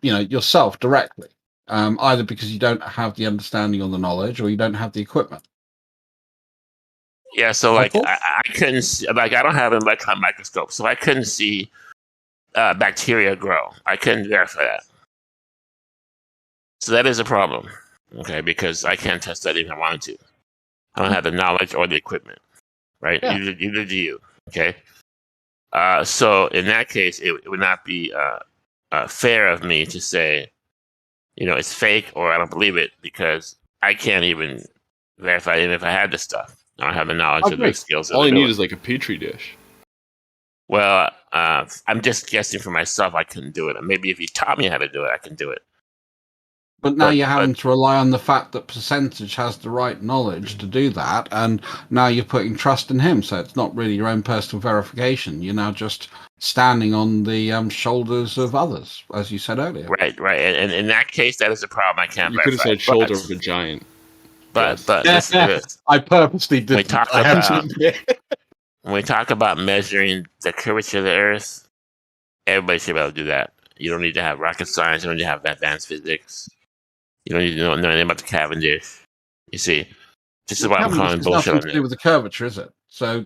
Yourself directly, either because you don't have the understanding or the knowledge, or you don't have the equipment. Yeah, so I couldn't see, I don't have an electron microscope, so I couldn't see bacteria grow. I couldn't verify that. So that is a problem, okay? Because I can't test that even if I wanted to. I don't have the knowledge or the equipment, right? Yeah. Either do you, okay? So in that case, it would not be fair of me to say, it's fake or I don't believe it, because I can't even verify even if I had the stuff. I don't have the knowledge I of agree. the skills. All you ability. need is like a petri dish. Well, I'm just guessing for myself. I couldn't do it. Maybe if you taught me how to do it, I can do it. But now you're having to rely on the fact that Percentage has the right knowledge to do that, and now you're putting trust in him. So it's not really your own personal verification. You're now just standing on the shoulders of others, as you said earlier. Right. And in that case, that is a problem. I can't. You could have verify. said shoulder of a giant. But listen to this. I purposely didn't. When we talk about measuring the curvature of the Earth, everybody should be able to do that. You don't need to have rocket science. You don't need to have advanced physics. You don't need to know anything about the Cavendish. You see, this is why I'm calling bullshit on nothing to do with the curvature, is it? So,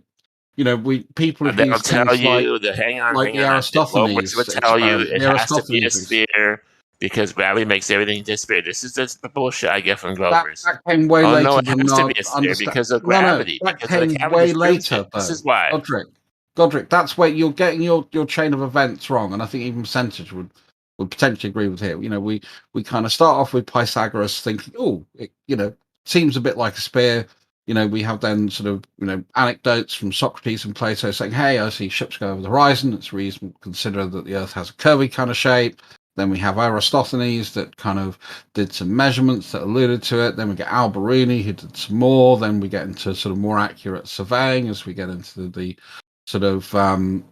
people have they'll used tell things you like, the hang on. the Aristophanes will tell you it has to be a experiment. sphere because gravity makes everything disappear. This is the bullshit I get from Glovers. That came way later no, it than has to not be a sphere because of No, no, gravity. that because of the came Cavendish way proves later, it. though. This is why. Godric, that's where you're getting your chain of events wrong, and I think even Percentage would potentially agree with here. We kind of start off with Pythagoras thinking, it seems a bit like a spear. We have then sort of, anecdotes from Socrates and Plato saying, hey, I see ships go over the horizon. It's reasonable to consider that the Earth has a curvy kind of shape. Then we have Aristophanes that kind of did some measurements that alluded to it. Then we get Alberuni who did some more. Then we get into sort of more accurate surveying as we get into the sort of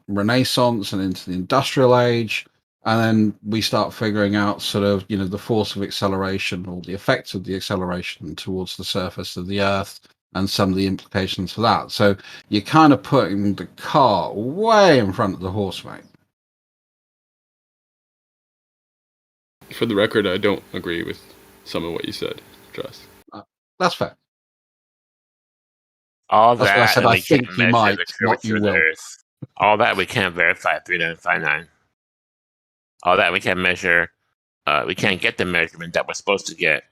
Renaissance and into the Industrial Age. And then we start figuring out sort of, the force of acceleration or the effects of the acceleration towards the surface of the Earth and some of the implications for that. So you're kind of putting the car way in front of the horse, mate. For the record, I don't agree with some of what you said, Just. That's fair. All That's that, what I said, and I we think can't you measure might, the not curvature you of the will. Earth. All that we can't verify at 3959. All that we can measure, we can't get the measurement that we're supposed to get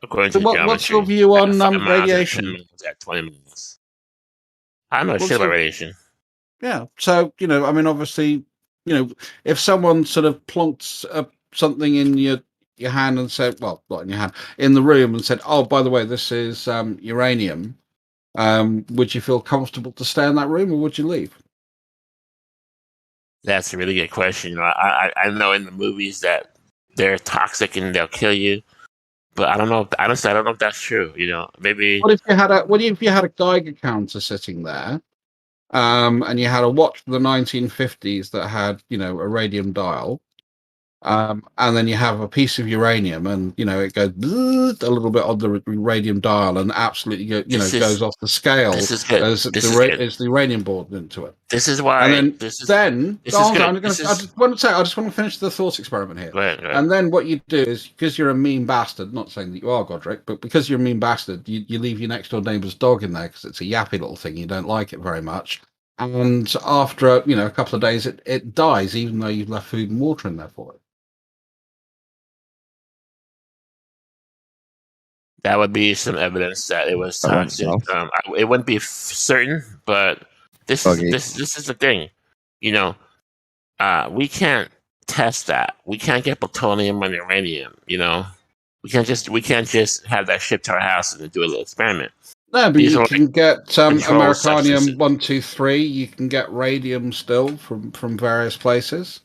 according to geometry. What's your view on 5 miles radiation? At 10 minutes at 20 minutes. I don't know What's shit about your- radiation. Yeah. So, obviously, if someone sort of plonks something in your hand and said, well, not in your hand, in the room and said, oh, by the way, this is uranium, would you feel comfortable to stay in that room or would you leave? That's a really good question. I know in the movies that they're toxic and they'll kill you, but I don't know. Honestly, I don't know if that's true. Maybe. What if you had a Geiger counter sitting there, and you had a watch from the 1950s that had, a radium dial, and then you have a piece of uranium, and it goes a little bit on the radium dial, and absolutely goes off the scale This is good. as the uranium board into it. This is why. And then, this is hold good. on, I just want to finish the thought experiment here. Go ahead. And then what you do is, because you're a mean bastard, not saying that you are, Godric, but because you're a mean bastard, you leave your next door neighbour's dog in there because it's a yappy little thing. You don't like it very much. And after a couple of days, it dies, even though you've left food and water in there for it. That would be some evidence that it was toxic. It wouldn't be certain, but this is the thing. We can't test that. We can't get plutonium and uranium. We can't just have that shipped to our house and do a little experiment. No, but you can get controlled Americanium 123. You can get radium still from various places.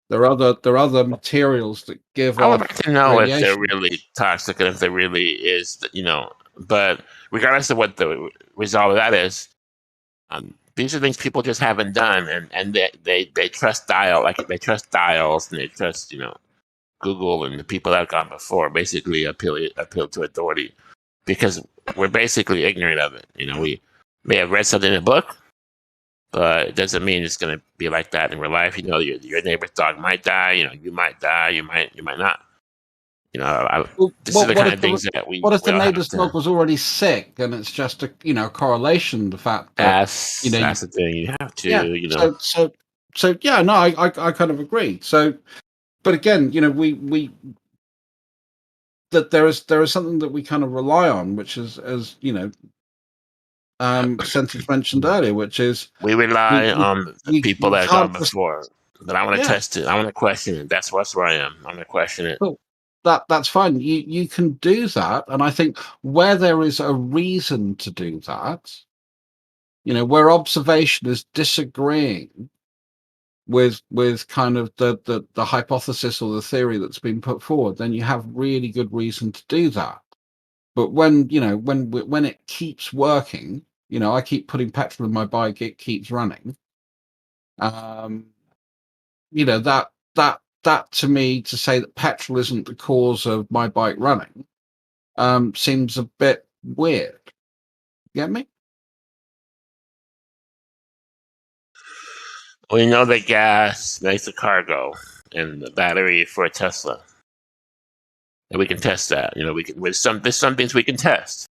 There are other materials that give I would off like to know radiation. if they're really toxic and if there really is, But regardless of what the result of that is, these are things people just haven't done, and they trust they trust dials, and they trust Google and the people that have gone before. Basically, appeal to authority because we're basically ignorant of it. We may have read something in a book, but it doesn't mean it's going to be like that in real life. Your neighbor's dog might die. You might die. You might not. This is the kind of things that we. What if the we all have neighbor's to- dog was already sick, and it's just a correlation? The fact that That's the thing. You have to. Yeah. So yeah. No, I kind of agree. So, but again, we that there is something that we kind of rely on, which is as Percentage mentioned earlier, which is we rely on the people that have gone can't just- before. But I want to test it. I want to question it. That's where I am. I'm going to question it. that's fine. You can do that, and I think where there is a reason to do that, where observation is disagreeing with kind of the hypothesis or the theory that's been put forward, then you have really good reason to do that. But when it keeps working, I keep putting petrol in my bike, it keeps running. That to me, to say that petrol isn't the cause of my bike running, seems a bit weird. Get me? We know that gas makes a cargo and the battery for a Tesla. And we can test that. There's some things we can test.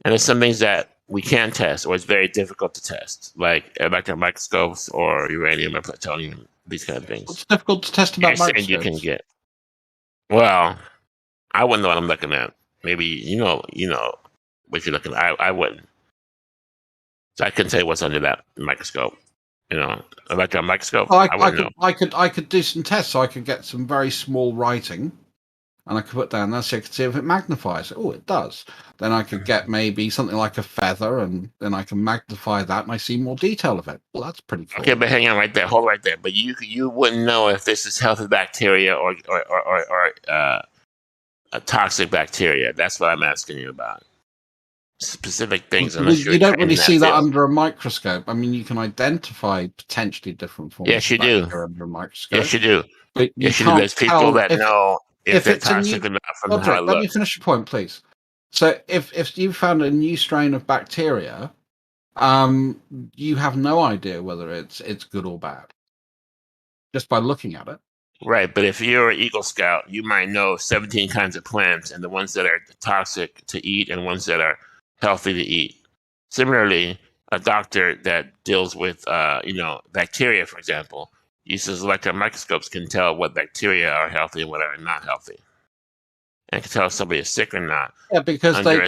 And there's some things that we can test, or it's very difficult to test, like electron microscopes or uranium or plutonium, these kind of things. What's difficult to test about microscopes? You can get. Well, I wouldn't know what I'm looking at. Maybe you know what you're looking at. I wouldn't. So I couldn't tell you what's under that microscope. Electron microscope. Well, I wouldn't know. I could do some tests, so I could get some very small writing, and I could put down there so I could see if it magnifies. Oh, it does. Then I could get maybe something like a feather, and then I can magnify that, and I see more detail of it. Well, that's pretty cool. Okay, but hang on right there. Hold right there. But you wouldn't know if this is healthy bacteria or a toxic bacteria. That's what I'm asking you about. Specific things. You don't really see that under a microscope. I mean, you can identify potentially different forms. Yes, you do. Under a microscope. Yes, you do. But yes, you do. There's people that know if they're it's toxic or not from how it looks. Let me finish your point, please. So, if you found a new strain of bacteria, you have no idea whether it's good or bad just by looking at it. Right, but if you're an Eagle Scout, you might know 17 kinds of plants and the ones that are toxic to eat and ones that are healthy to eat. Similarly, a doctor that deals with, bacteria, for example, uses electron microscopes, can tell what bacteria are healthy and what are not healthy, and can tell if somebody is sick or not. Yeah, because they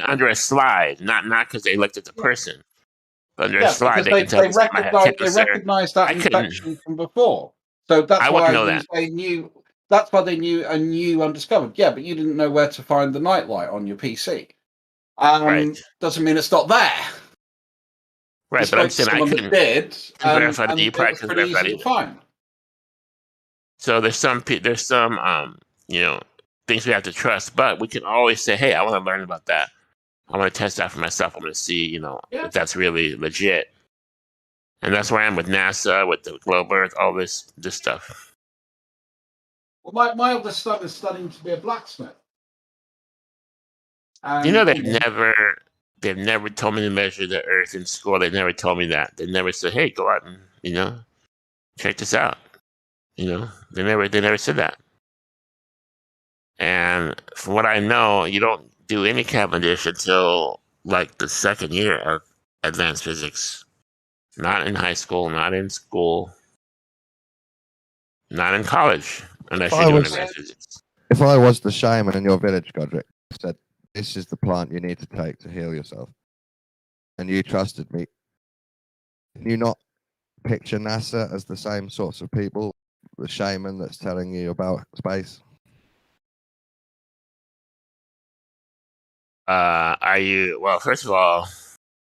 under a slide, not because they looked at the person, but under a slide they can tell. They recognize that infection from before, so that's why they knew. That's why they knew a new undiscovered. Yeah, but you didn't know where to find the nightlight on your PC. Right. Doesn't mean it's not there. Right, but I'm saying I couldn't verify that you probably couldn't verify it. Fine. So there's some things we have to trust, but we can always say, hey, I want to learn about that. I want to test that for myself. I want to see, if that's really legit. And that's where I am with NASA, with the Globe Earth, all this stuff. Well, my oldest son is studying to be a blacksmith. They've never told me to measure the Earth in school. They never told me that. They never said, hey, go out and, check this out. They never said that. And from what I know, you don't do any Cavendish until like the second year of advanced physics. Not in high school, not in school, not in college, unless you're doing advanced physics. If I was the shaman in your village, Godric, said, this is the plant you need to take to heal yourself, and you trusted me, can you not picture NASA as the same sorts of people, the shaman that's telling you about space? Well, first of all,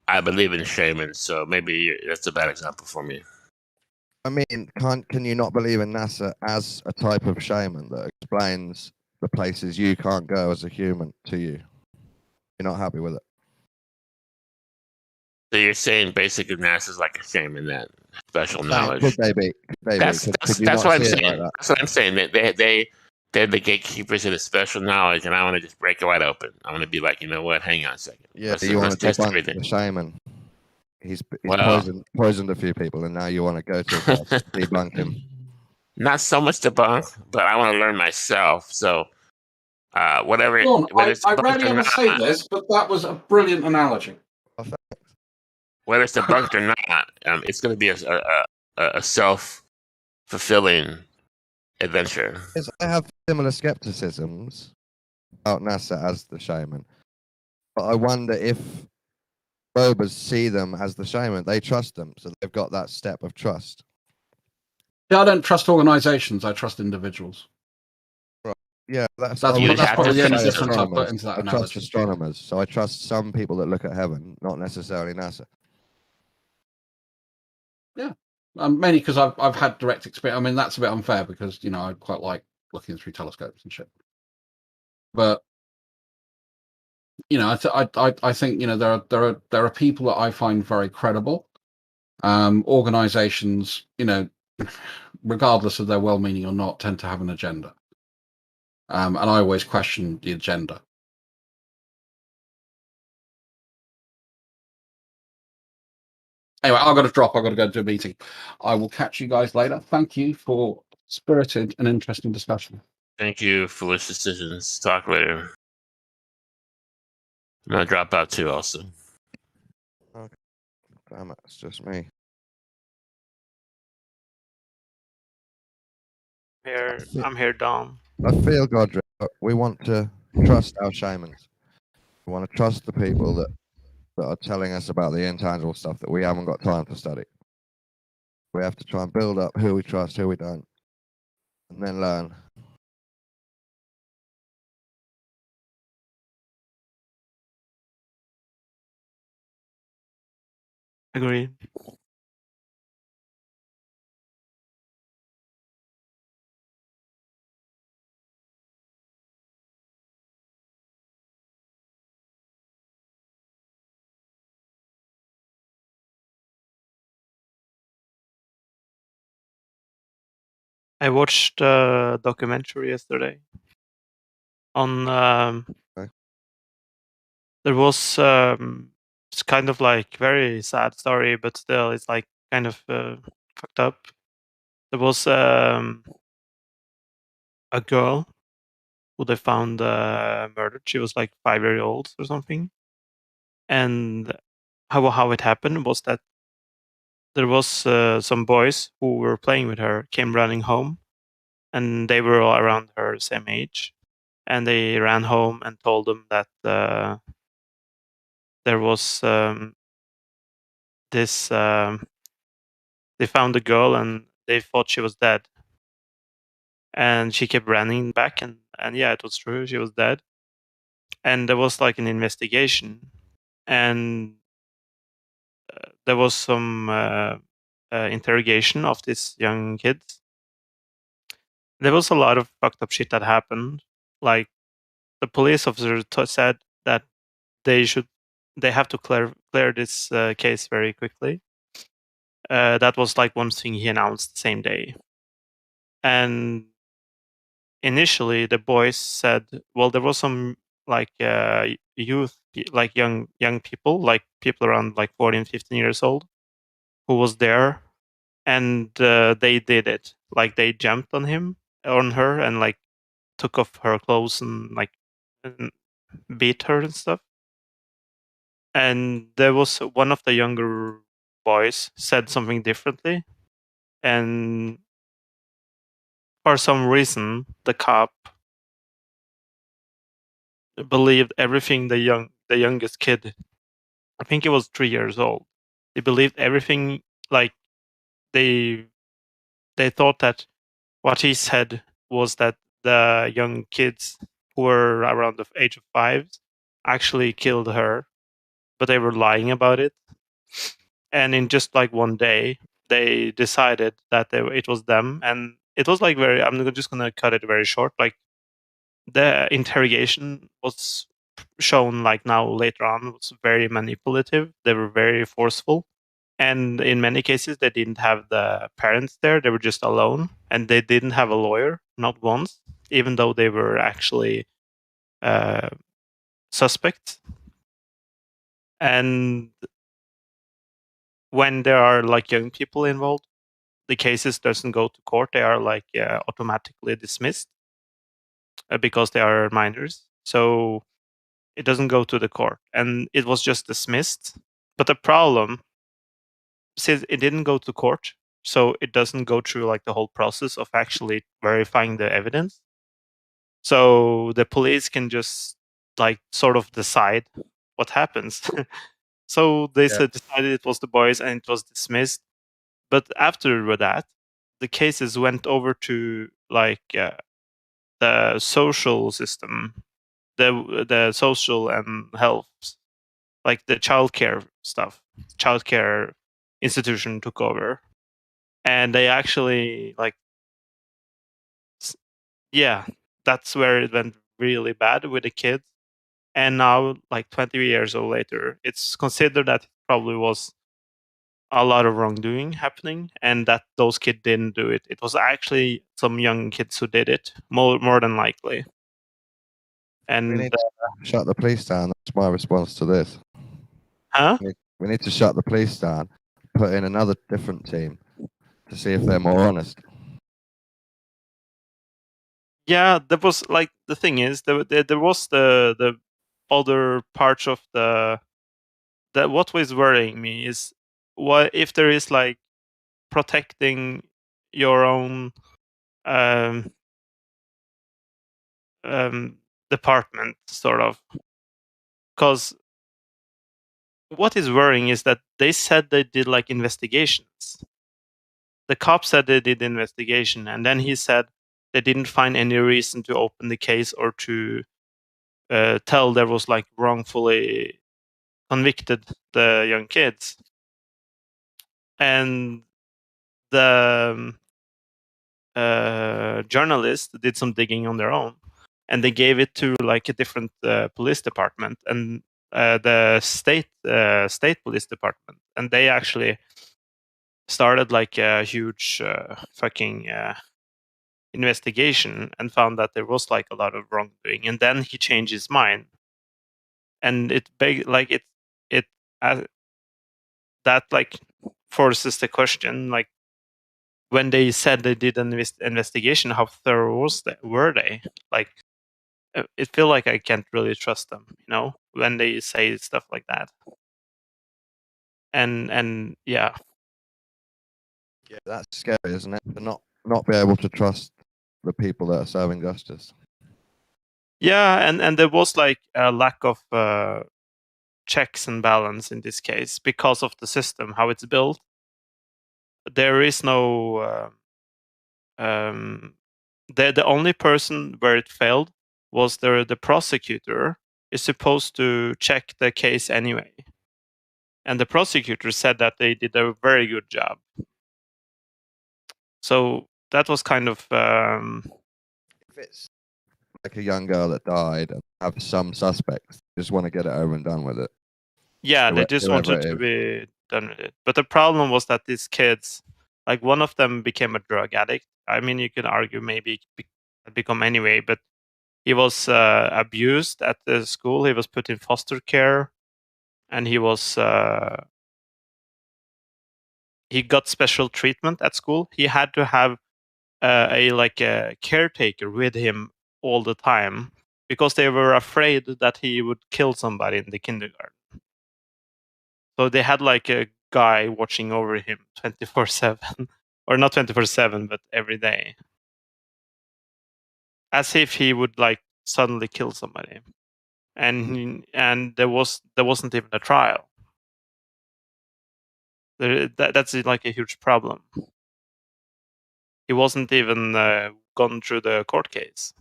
I believe in shamans, so maybe that's a bad example for me. I mean, can you not believe in NASA as a type of shaman that explains the places you can't go as a human to you? You're not happy with it? So you're saying basically NASA is like a shaman, that special knowledge. Could they be? That's what I'm saying. That's what I'm saying. They're the gatekeepers of the special knowledge, and I want to just break it wide open. I want to be like, you know what? Hang on a second. Yeah, you want to test debunk everything. the shaman. He's poisoned a few people, and now you want to go to debunk him. Not so much debunk, but I want to learn myself. So, whatever. John, I rarely ever say this, but that was a brilliant analogy. Whether it's debunked or not, it's going to be a self-fulfilling adventure. I have similar skepticisms about NASA as the shaman, but I wonder if Bobas see them as the shaman. They trust them, so they've got that step of trust. Yeah, I don't trust organizations. I trust individuals. Right. Yeah, that's That's, I You'd would that's have probably to the only say difference I put astronomers. into that I trust analogy. astronomers, so I trust some people that look at heaven, not necessarily NASA. Yeah, mainly because I've had direct experience. I mean, that's a bit unfair because I quite like looking through telescopes and shit. But I think there are people that I find very credible. Organizations, regardless of their well-meaning or not, tend to have an agenda. And I always question the agenda. Anyway, I've got to drop. I've got to go to a meeting. I will catch you guys later. Thank you for spirited and interesting discussion. Thank you, Foolish Decisions. Talk later. I'm gonna drop out too, also. Okay. Damn it, it's just me. I'm here, Dom. I feel, Godric, we want to trust our shamans. We want to trust the people that are telling us about the intangible stuff that we haven't got time to study. We have to try and build up who we trust, who we don't, and then learn. Agreed. I watched a documentary yesterday on. There was it's kind of like very sad story, but still it's like kind of fucked up. There was a girl who they found murdered. She was like 5 years old or something, and how it happened was that there was some boys who were playing with her came running home, and they were all around her same age, and they ran home and told them that there was this. They found the girl and they thought she was dead, and she kept running back, and yeah, it was true, she was dead. And there was like an investigation, and there was some interrogation of these young kids. There was a lot of fucked up shit that happened. Like the police officer said that they have to clear this case very quickly. That was like one thing he announced the same day. And initially, the boys said, well, there was some like youth, like young people, like people around like 14, 15 years old, who was there, and they did it. Like they jumped on her, and like took off her clothes and like and beat her and stuff. And there was one of the younger boys said something differently, and for some reason the cop believed everything the youngest kid, I think he was 3 years old, they believed everything. Like they thought that what he said was that the young kids who were around the age of 5 actually killed her, but they were lying about it. And in just like one day, they decided that it was them, and it was like very. I'm just gonna cut it very short. Like the interrogation was shown like now later on was very manipulative. They were very forceful, and in many cases they didn't have the parents there. They were just alone, and they didn't have a lawyer, not once, even though they were actually suspects. And when there are like young people involved, the cases doesn't go to court. They are like automatically dismissed because they are minors. So it doesn't go to the court, and it was just dismissed. But the problem, since it didn't go to court, so it doesn't go through like the whole process of actually verifying the evidence. So the police can just like sort of decide what happens. So they decided it was the boys, and it was dismissed. But after that, the cases went over to like the social system, the social and health, like the childcare stuff, childcare institution took over, and they actually yeah, that's where it went really bad with the kids. And now, like 20 years or later, it's considered that it probably was a lot of wrongdoing happening, and that those kids didn't do it. It was actually some young kids who did it, more than likely. We And need to shut the police down. That's my response to this. Huh? We need to shut the police down, put in another different team to see if they're more honest. yeah, there was like the thing is there was the other parts of the that what was worrying me is what if there is like protecting your own um, department, sort of, because what is worrying is that they said they did like investigations. The cop said they did investigation, and then he said they didn't find any reason to open the case or to tell there was like wrongfully convicted the young kids. And the journalists did some digging on their own, and they gave it to like a different police department and the state police department, and they actually started like a huge fucking investigation and found that there was like a lot of wrongdoing. And then he changed his mind, and it that like forces the question, like, when they said they did an investigation, how thorough were they? Like, it feel like I can't really trust them, when they say stuff like that. And yeah. Yeah, that's scary, isn't it? To not be able to trust the people that are serving justice. Yeah, and there was like a lack of checks and balance in this case because of the system, how it's built. There is no the only person where it failed was the prosecutor is supposed to check the case anyway, and the prosecutor said that they did a very good job. So that was kind of if it's like a young girl that died and have some suspects, just want to get it over and done with it. yeah, they just wanted to be done with it. But the problem was that these kids, like one of them became a drug addict. I mean, you can argue maybe become anyway, but he was abused at the school. He was put in foster care, and he got special treatment at school. He had to have a caretaker with him all the time because they were afraid that he would kill somebody in the kindergarten. So they had like a guy watching over him 24/7, or not 24/7, but every day, as if he would like suddenly kill somebody. And there wasn't even a trial. That's like a huge problem. He wasn't even gone through the court case.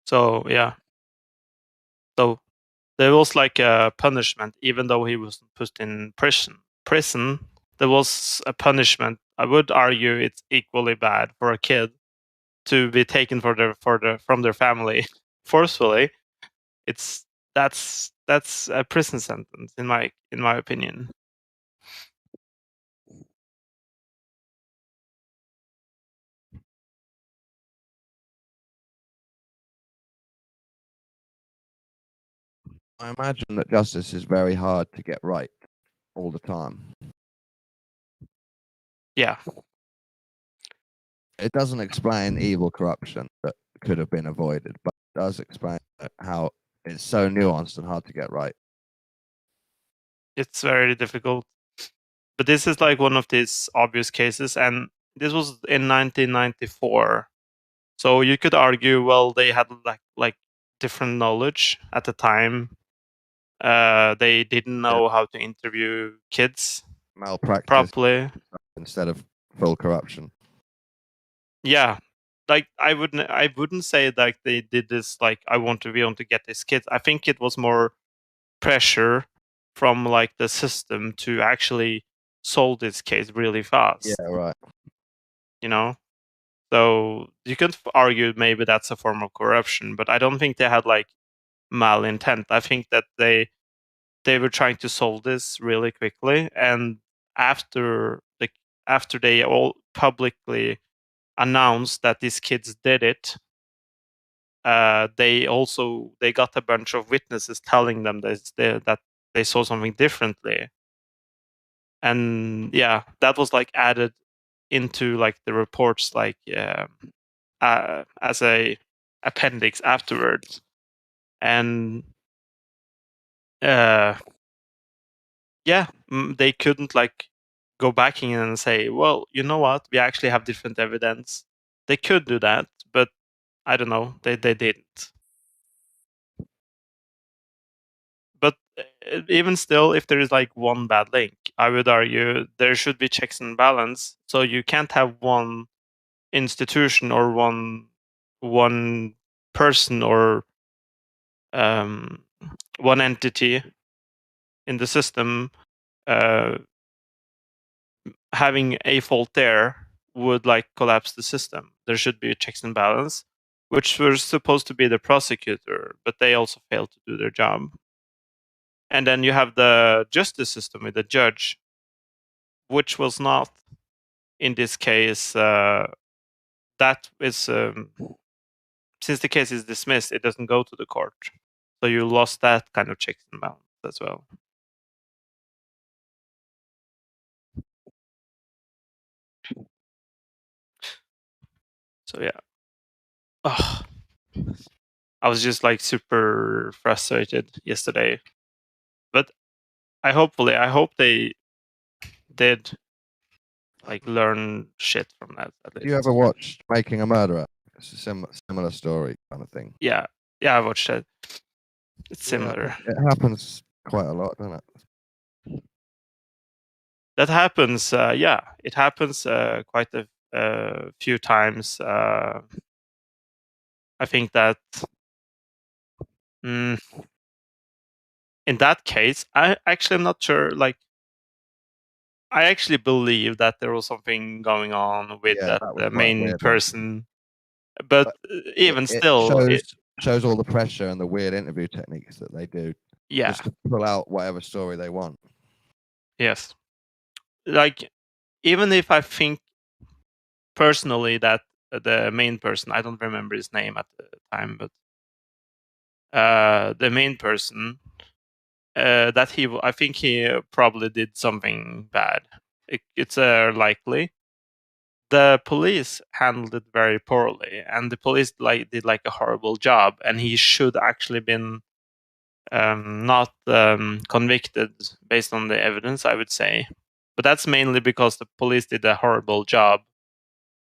So yeah. So there was like a punishment, even though he was put in prison. There was a punishment. I would argue it's equally bad for a kid to be taken from their family forcefully. That's a prison sentence in my opinion. I imagine that justice is very hard to get right all the time. Yeah. It doesn't explain evil corruption that could have been avoided, but it does explain how it's so nuanced and hard to get right. It's very difficult. But this is like one of these obvious cases, and this was in 1994. So you could argue, well, they had like different knowledge at the time. They didn't know how to interview kids malpractice properly. instead of full corruption. Yeah, like I wouldn't say like they did this like we want to get these kids. I think it was more pressure from like the system to actually solve this case really fast. Yeah, right. You know, so you could argue maybe that's a form of corruption, but I don't think they had like malintent. I think that they were trying to solve this really quickly, and after they all publicly announced that these kids did it, they got a bunch of witnesses telling them that they saw something differently, and yeah, that was like added into like the reports, like as a appendix afterwards, and yeah, they couldn't like go back in and say, well, you know what, we actually have different evidence. They could do that, but I don't know, they didn't. But even still, if there is like one bad link, I would argue there should be checks and balance. So you can't have one institution or one person or one entity in the system having a fault there would like collapse the system. There should be checks and balance, which were supposed to be the prosecutor, but they also failed to do their job. And then you have the justice system with the judge, which was not, in this case, that is, since the case is dismissed, it doesn't go to the court. So you lost that kind of checks and balance as well. So yeah. Ugh. I was just like super frustrated yesterday. But I hope they did like learn shit from that. At least. You ever watched Making a Murderer? It's a similar story kind of thing. Yeah, I watched it. It's similar. Yeah, it happens quite a lot, doesn't it? That happens. Yeah, it happens quite a few times. I think that in that case, I actually am not sure. Like, I actually believe that there was something going on with the main person. But even still, it shows all the pressure and the weird interview techniques that they do. Yeah. Just to pull out whatever story they want. Yes. Like, even if I think personally that the main person, I don't remember his name at the time, but the main person, that I think he probably did something bad. It's likely. The police handled it very poorly, and the police did like a horrible job, and he should actually been not convicted based on the evidence, I would say. But that's mainly because the police did a horrible job.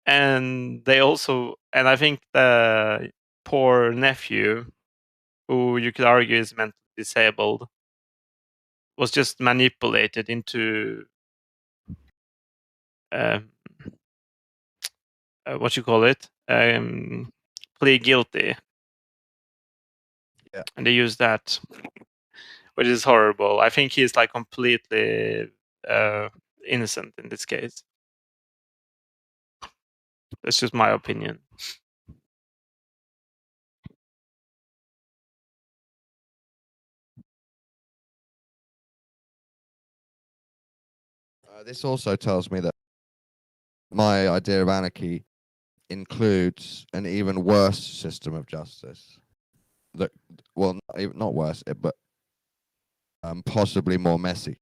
And they also, and I think the poor nephew, who you could argue is mentally disabled, was just manipulated into what you call it, plead guilty. Yeah. And they use that, which is horrible. I think he's like completely innocent in this case. That's just my opinion. This also tells me that my idea of anarchy includes an even worse system of justice. That, well, not worse, but possibly more messy.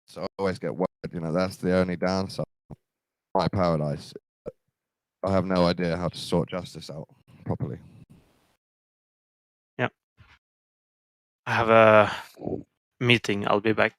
So I always get worried, that's the only downside of my paradise. I have no idea how to sort justice out properly. Yeah. I have a meeting. I'll be back.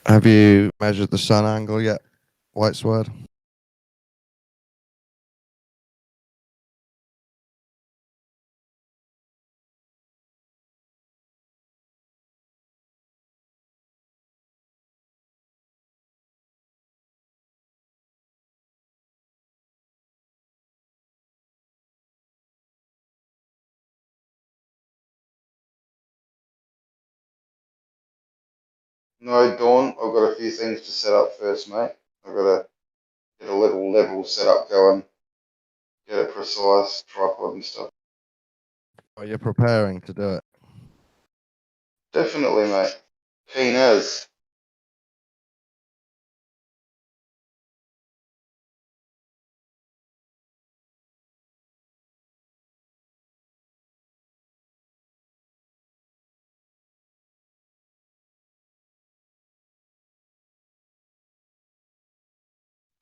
Have you measured the sun angle yet, White Sword? No, Dawn, I've got a few things to set up first, mate. I've got to get a little level set up going, get it precise, tripod and stuff. Are you preparing to do it? Definitely, mate. Keen as.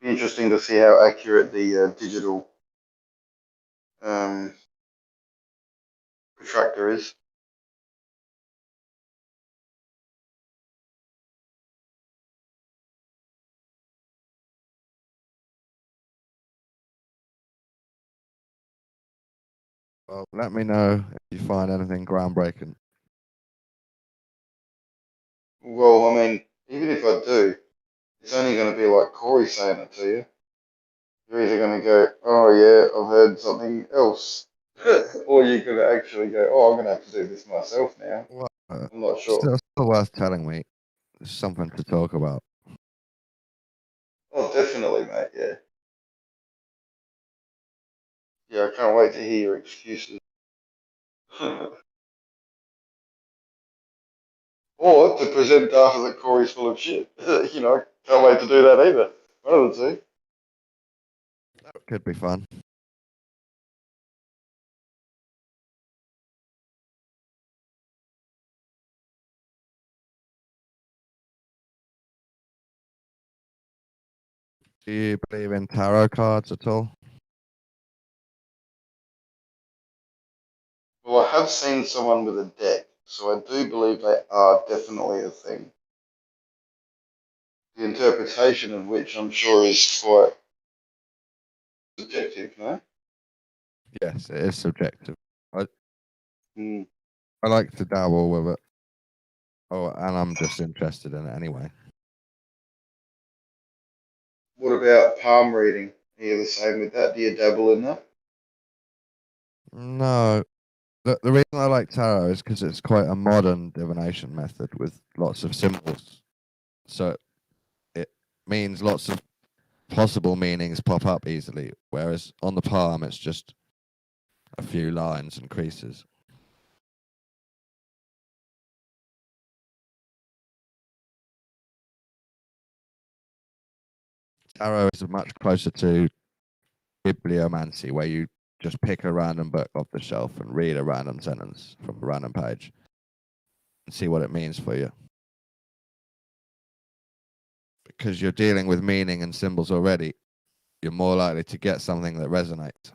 Be interesting to see how accurate the digital protractor is. Well, let me know if you find anything groundbreaking. Well, I mean, even if I do, it's only going to be like Corey saying it to you. You're either going to go, oh yeah, I've heard something else. Or you're going to actually go, oh, I'm going to have to do this myself now. Well, I'm not sure. still worth telling me. There's something to talk about. Oh, definitely, mate, yeah. Yeah, I can't wait to hear your excuses. Or to present data that Corey's full of shit. You know, can't wait to do that either. One of the two. That could be fun. Do you believe in tarot cards at all? Well, I have seen someone with a deck, so I do believe they are definitely a thing. The interpretation of which I'm sure is quite subjective, no? Yes, it is subjective. I Hmm. I like to dabble with it. Oh, and I'm just interested in it anyway. What about palm reading? Are you the same with that? Do you dabble in that? No, the reason I like tarot is because it's quite a modern divination method with lots of symbols. So it means lots of possible meanings pop up easily, whereas on the palm it's just a few lines and creases. Tarot is much closer to bibliomancy, where you just pick a random book off the shelf and read a random sentence from a random page and see what it means for you. Because you're dealing with meaning and symbols already, you're more likely to get something that resonates.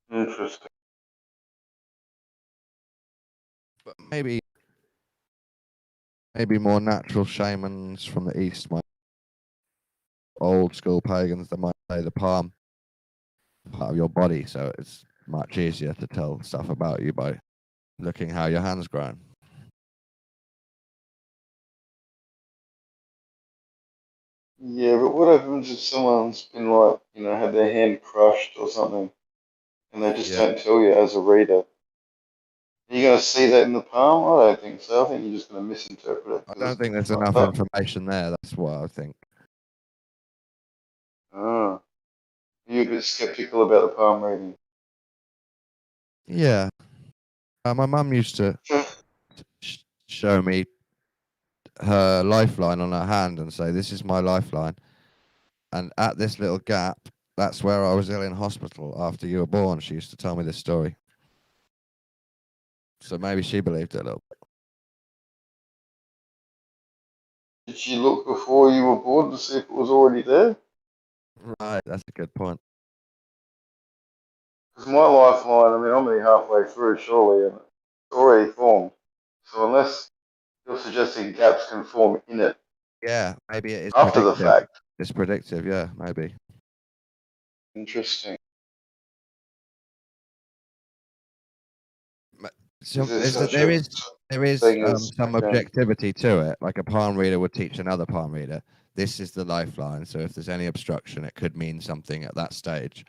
Interesting. But maybe more natural shamans from the East might, old school pagans, that might say the palm part of your body, so it's much easier to tell stuff about you by looking how your hands grown. Yeah, but what happens if someone's been like, you know, had their hand crushed or something, and they just don't tell you as a reader? Are you going to see that in the palm? I don't think so. I think you're just going to misinterpret it. I don't think there's enough information there. That's what I think. Ah, you're a bit skeptical about the palm reading. Yeah. My mum used to show me her lifeline on her hand and say, "This is my lifeline." And at this little gap, that's where I was ill in hospital after you were born. She used to tell me this story. So maybe she believed it a little bit. Did she look before you were born to see if it was already there? Right, that's a good point. Because my lifeline, I mean, I'm only halfway through, surely, and it's already formed. So unless you're suggesting gaps can form in it Yeah, maybe it is after the predictive. fact. It's predictive, yeah, maybe. Interesting. So Is there there is such there is thing as some okay. objectivity to it. Like a palm reader would teach another palm reader, this is the lifeline. So if there's any obstruction, it could mean something at that stage.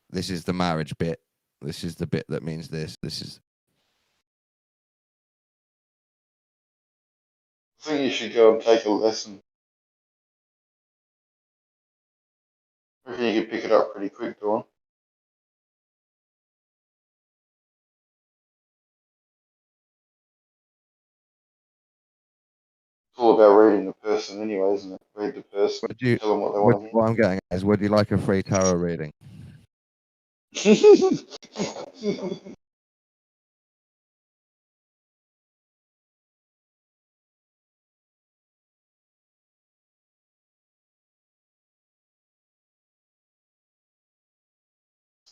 This is the marriage bit. This is the bit that means this. This is. I think you should go and take a lesson. I reckon you could pick it up pretty quick, Dawn. It's all about reading the person anyway, isn't it? Read the person, Would you? tell them what they want to What I'm getting at is, would you like a free tarot reading? hear.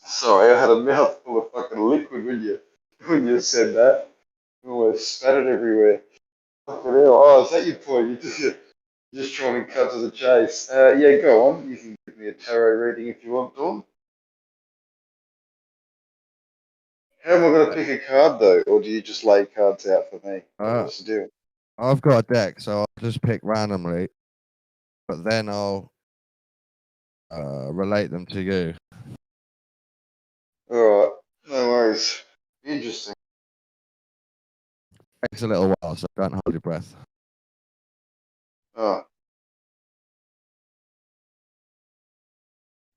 Sorry, I had a mouthful of fucking liquid when you said that. You almost spat it everywhere. Fucking hell. Oh, is that your point? You're just trying to cut to the chase. Yeah, go on. You can give me a tarot reading if you want, Dawn. How am I going to pick a card, though? Or do you just lay cards out for me? What's the deal? I've got a deck, so I'll just pick randomly, but then I'll relate them to you. Alright, no worries. Interesting. Takes a little while, so don't hold your breath. Oh.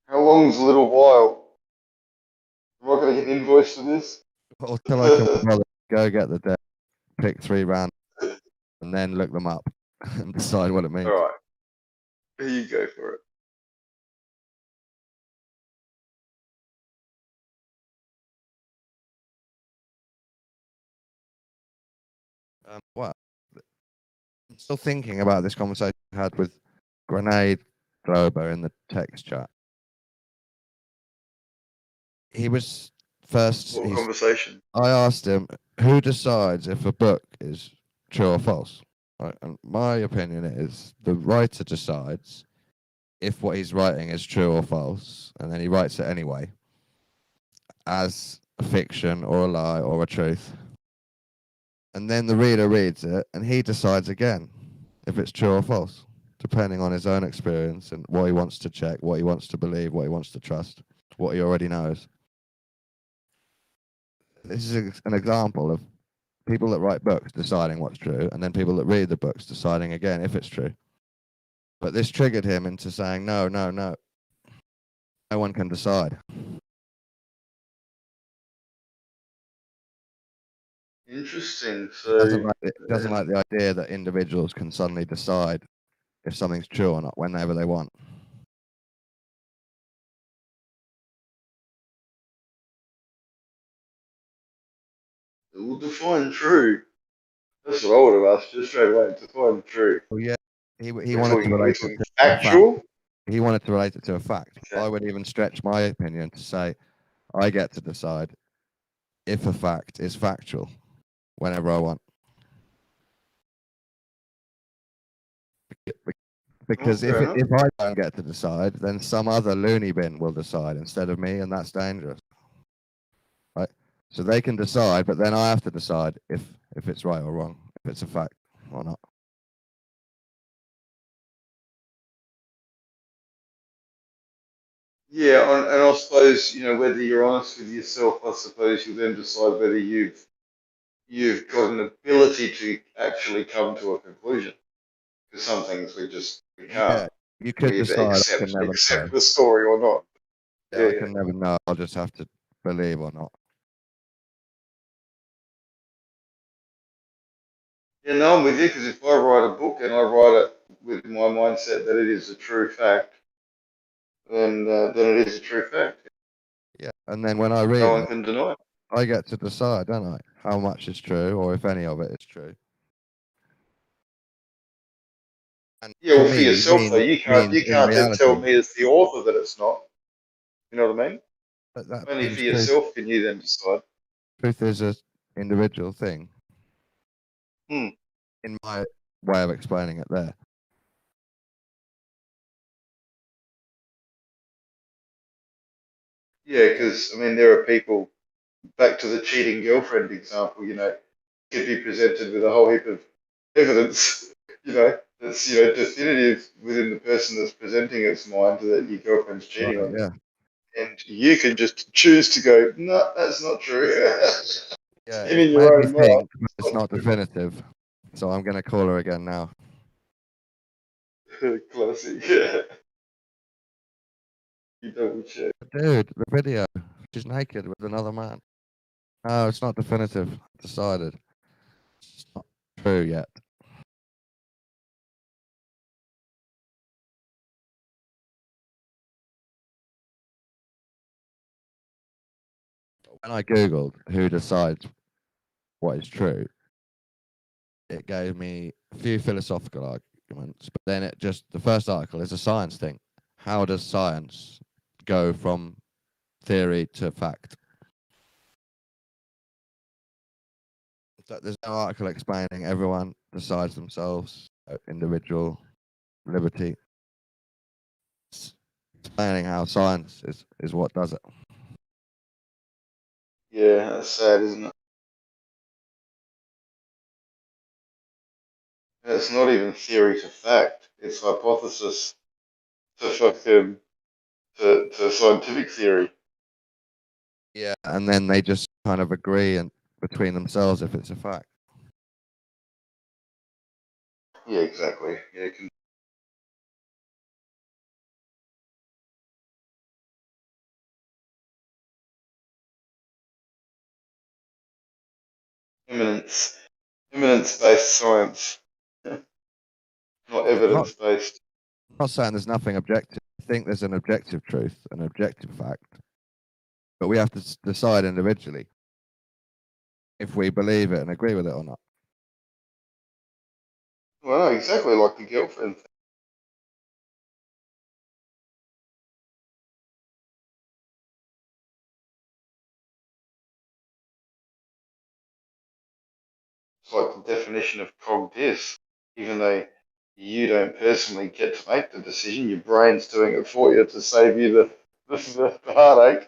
How long's a little while? Am I going to get invoiced for this? Until I can bother, go get the deck, pick 3 random, and then look them up and decide what it means. Alright. Here you go for it. Well, I'm still thinking about this conversation I had with Grenade Glober in the text chat. He was first. What conversation? I asked him, who decides if a book is true or false? Right? And my opinion is the writer decides if what he's writing is true or false, and then he writes it anyway as a fiction or a lie or a truth. And then the reader reads it, and he decides again if it's true or false, depending on his own experience and what he wants to check, what he wants to believe, what he wants to trust, what he already knows. This is an example of people that write books deciding what's true, and then people that read the books deciding again if it's true. But this triggered him into saying, no. No one can decide. Interesting. So Doesn't like the idea that individuals can suddenly decide if something's true or not whenever they want. We'll define true. That's what I would have asked you straight away. Define true. Well, yeah, he We're wanted to relate talking it to a fact. factual. He wanted to relate it to a fact. Okay. I would even stretch my opinion to say I get to decide if a fact is factual whenever I want. Because if I don't get to decide, then some other loony bin will decide instead of me, and that's dangerous. Right? So they can decide, but then I have to decide if it's right or wrong, if it's a fact or not. Yeah, and I suppose, whether you're honest with yourself, I suppose you'll then decide whether you've got an ability to actually come to a conclusion. Because some things we can't. Yeah, you could We either decide. I can never accept know. the story or not. Yeah, I can never know. I'll just have to believe or not. Yeah, no, I'm with you, because if I write a book and I write it with my mindset that it is a true fact, then it is a true fact. Yeah, and then when I read No one can deny it. I get to decide, don't I, how much is true or if any of it is true. And Yeah, well, for yourself though, you can't then tell me as the author that it's not. You know what I mean? But that Only means for yourself can you then decide. truth is a individual thing. Hmm. In my way of explaining it there. Yeah, because I mean, there are people. Back to the cheating girlfriend example, you know, could be presented with a whole heap of evidence, you know, that's definitive within the person that's presenting its mind that your girlfriend's cheating Right, on you, yeah. and you can just choose to go, no, that's not true. Yeah, And it's in made your me own mind, think, but it's not definitive. So I'm going to call her again now. classic. Yeah. You double check. Dude, the video. She's naked with another man. No, it's not definitive. Decided. It's not true yet. When I Googled who decides what is true, it gave me a few philosophical arguments, but then the first article is a science thing. How does science go from theory to fact? There's no article explaining everyone decides themselves, individual liberty. It's explaining how science is what does it. Yeah, that's sad, isn't it? It's not even theory to fact. It's hypothesis to fucking to scientific theory. Yeah, and then they just kind of agree and between themselves if it's a fact. Yeah, exactly. Yeah, eminence-based science, not evidence-based. I'm not saying there's nothing objective. I think there's an objective truth, an objective fact, but we have to decide individually if we believe it and agree with it or not. Well, no, exactly like the girlfriend thing. It's like the definition of cognitive. Even though you don't personally get to make the decision, your brain's doing it for you to save you the heartache.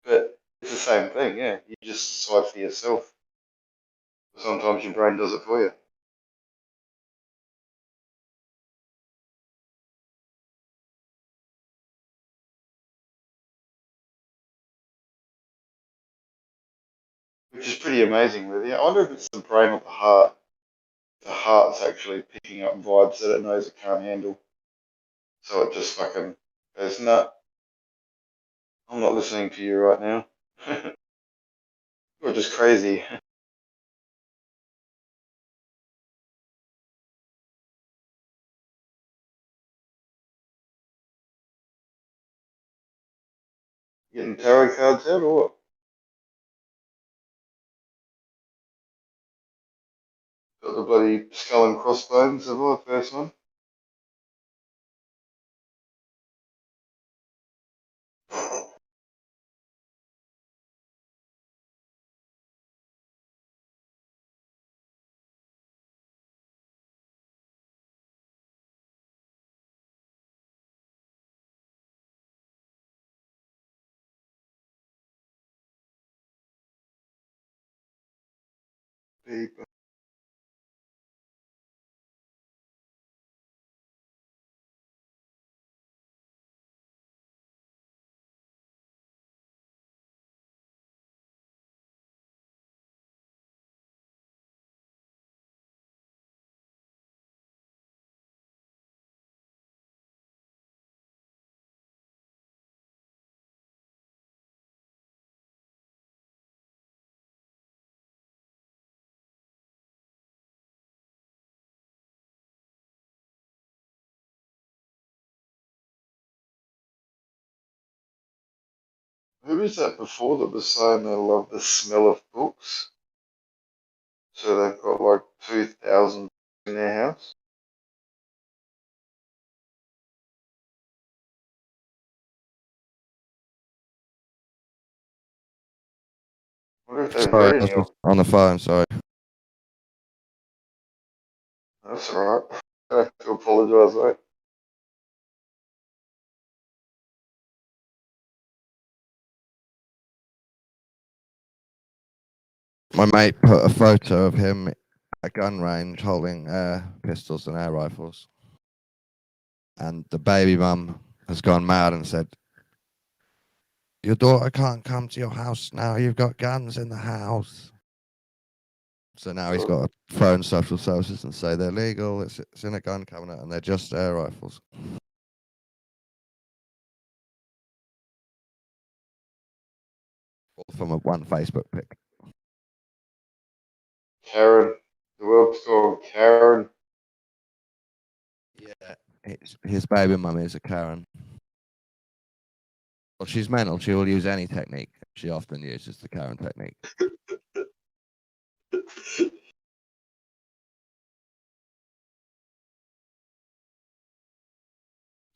But it's the same thing, yeah. You just decide for yourself. Sometimes your brain does it for you. Which is pretty amazing, really. I wonder if it's the brain or the heart. The heart's actually picking up vibes that it knows it can't handle. So it just fucking goes, nah, I'm not listening to you right now. You're just crazy. Getting tarot cards out or what? Got the bloody skull and crossbones of our first one. People. Who was that before that was saying they love the smell of books? So they've got like 2,000 in their house. What if they're Sorry, I reading was you? just on the phone. Sorry. That's alright. I have to apologise, mate. My mate put a photo of him at a gun range holding pistols and air rifles. And the baby mum has gone mad and said, "Your daughter can't come to your house now. You've got guns in the house." So now he's got to phone social services and say they're legal. It's in a gun cabinet and they're just air rifles. All from one Facebook pic. Karen. The world's called Karen. Yeah. His baby mum is a Karen. Well, she's mental. She will use any technique. She often uses the Karen technique.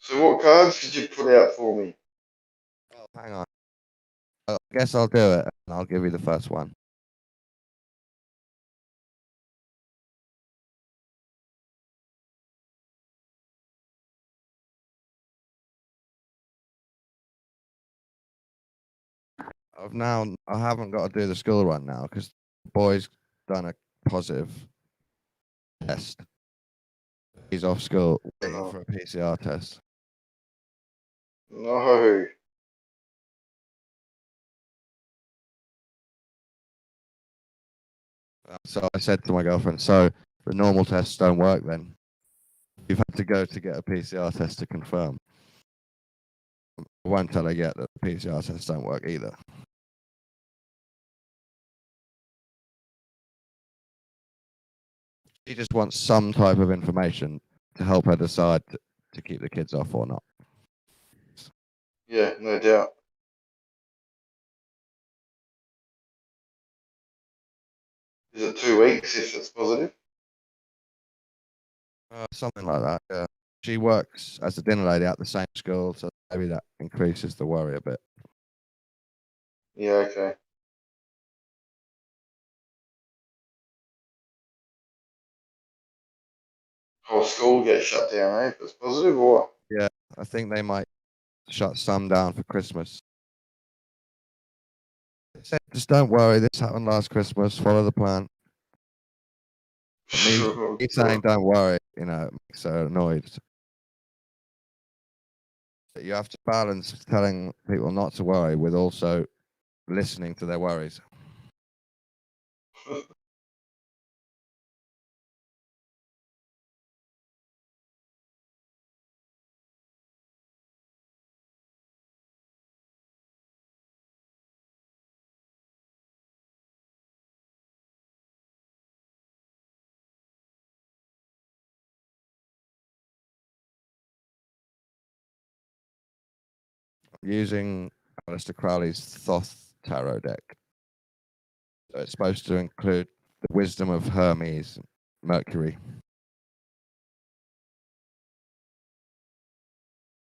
So what cards did you put out for me? Oh, hang on. I guess I'll do it and I'll give you the first one. I haven't got to do the school run now because the boy's done a positive test. He's off school waiting for a PCR test. No. So I said to my girlfriend, so the normal tests don't work then? You've had to go to get a PCR test to confirm. I won't tell her yet that the PCR tests don't work either. She just wants some type of information to help her decide to keep the kids off or not. Yeah, no doubt. Is it 2 weeks if it's positive? Something like that, yeah. She works as a dinner lady at the same school, so maybe that increases the worry a bit. Yeah, okay. Whole school gets shut down, eh? If it's positive or what? Yeah, I think they might shut some down for Christmas. They said, just don't worry, this happened last Christmas, follow the plan. Me saying don't worry, it makes her annoyed. But you have to balance telling people not to worry with also listening to their worries. Using Aleister Crowley's Thoth tarot deck. So it's supposed to include the wisdom of Hermes, Mercury.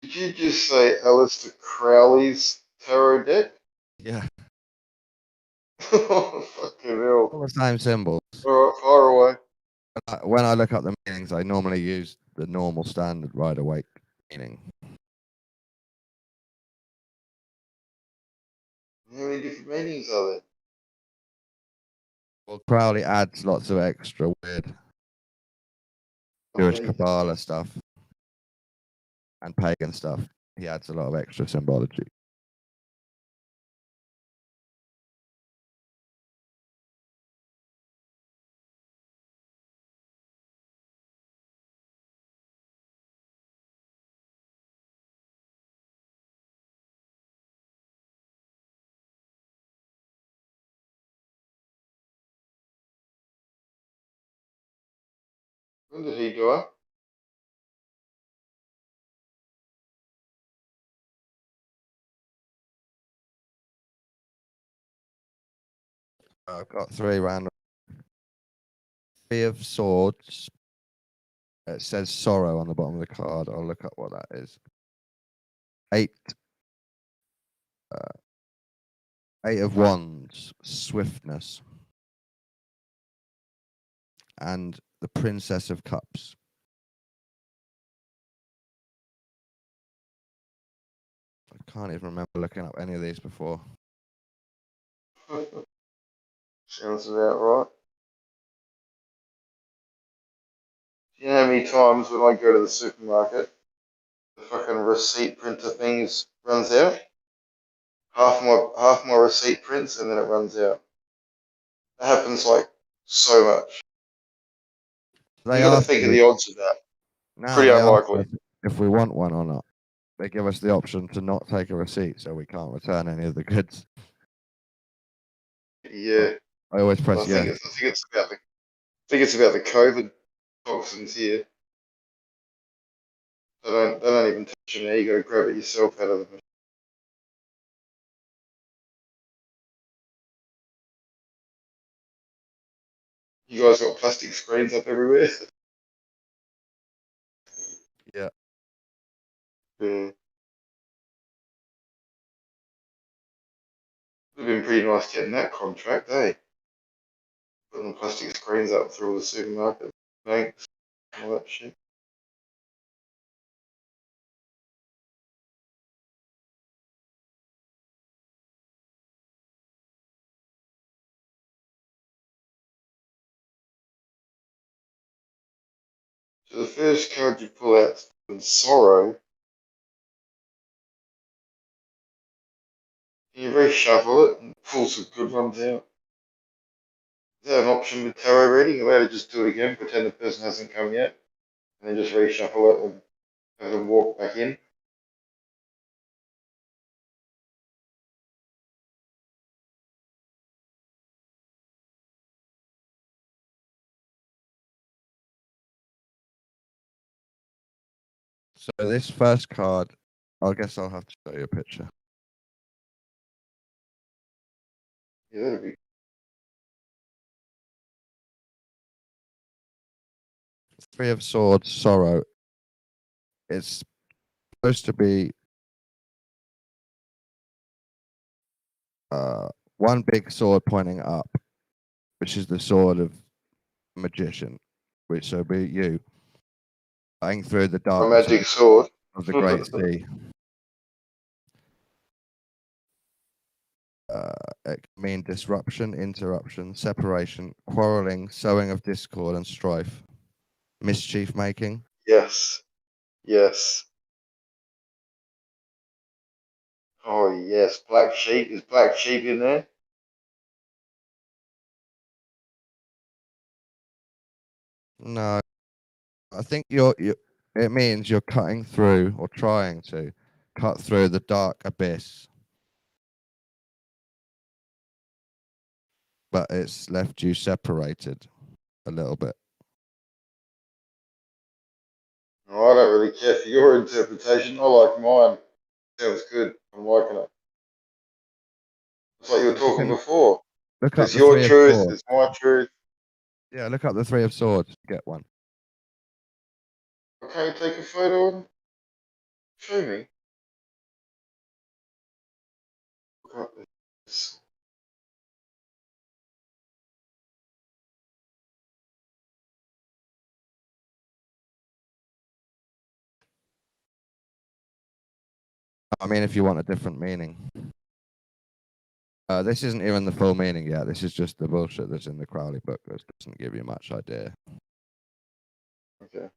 Did you just say Aleister Crowley's tarot deck? Yeah. Oh, fucking hell. All the same symbols. Alright, far away. When I look up the meanings, I normally use the normal standard Rider-Waite meaning. How many different meanings are there? Well, Crowley adds lots of extra weird Jewish Kabbalah stuff and pagan stuff. He adds a lot of extra symbology. When did he die? I've got 3 random. 3 of Swords. It says sorrow on the bottom of the card. I'll look up what that is. 8 Eight of Wands, swiftness. And the Princess of Cups. I can't even remember looking up any of these before. Sounds about right. Do you know how many times when I go to the supermarket, the fucking receipt printer thing runs out? Half my receipt prints and then it runs out. That happens like so much. They You got to ask think of you, the odds of that. now Pretty they ask unlikely. us if we want one or not. They give us the option to not take a receipt, so we can't return any of the goods. Yeah. I always press I think yes. it's about the COVID toxins here. They don't even touch them now. You got to grab it yourself out of the machine. You guys got plastic screens up everywhere. Yeah. Yeah. Would have been pretty nice getting that contract, eh? Putting the plastic screens up through all the supermarket banks, all that shit. So the first card you pull out is Sorrow. You reshuffle it and pull some good ones out. Is that an option with tarot reading? You're allowed to just do it again, pretend the person hasn't come yet, and then just reshuffle it and have them walk back in. So this first card, I guess I'll have to show you a picture. Yeah, that'd be. Three of Swords, Sorrow. It's supposed to be one big sword pointing up, which is the sword of magician, which will be you, cutting through the A darkness magic sword. of the great sea. It can mean disruption, interruption, separation, quarreling, sowing of discord and strife, mischief making. Yes. Yes. Oh yes, Black Sheep. Is Black Sheep in there? No, I think you're. It means you're cutting through or trying to cut through the dark abyss, but it's left you separated a little bit. Oh, I don't really care for your interpretation. I like mine. Sounds good. I'm liking it. It's like you were talking before. Look up It's the your Three of truth. Swords. It's my truth. Yeah, look up the Three of Swords to get one. Can you take a photo and show me? Look up this. I mean, if you want a different meaning. This isn't even the full meaning yet. This is just the bullshit that's in the Crowley book. That doesn't give you much idea. Okay.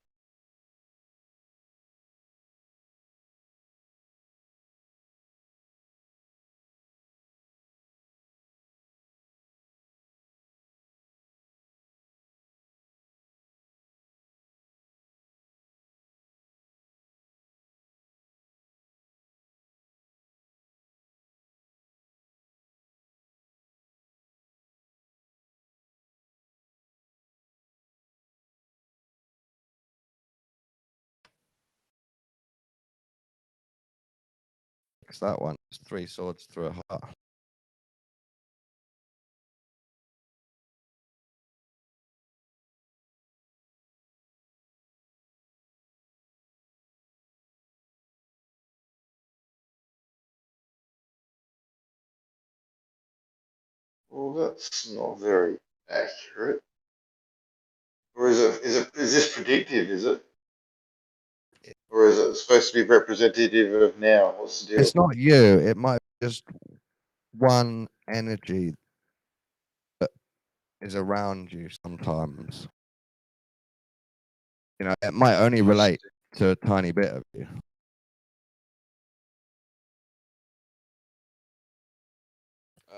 It's that one. It's three swords through a heart. Well, that's not very accurate. Or is this predictive, is it? Or is it supposed to be representative of now? What's the deal? It's not you. It might be just one energy that is around you sometimes. You know, it might only relate to a tiny bit of you.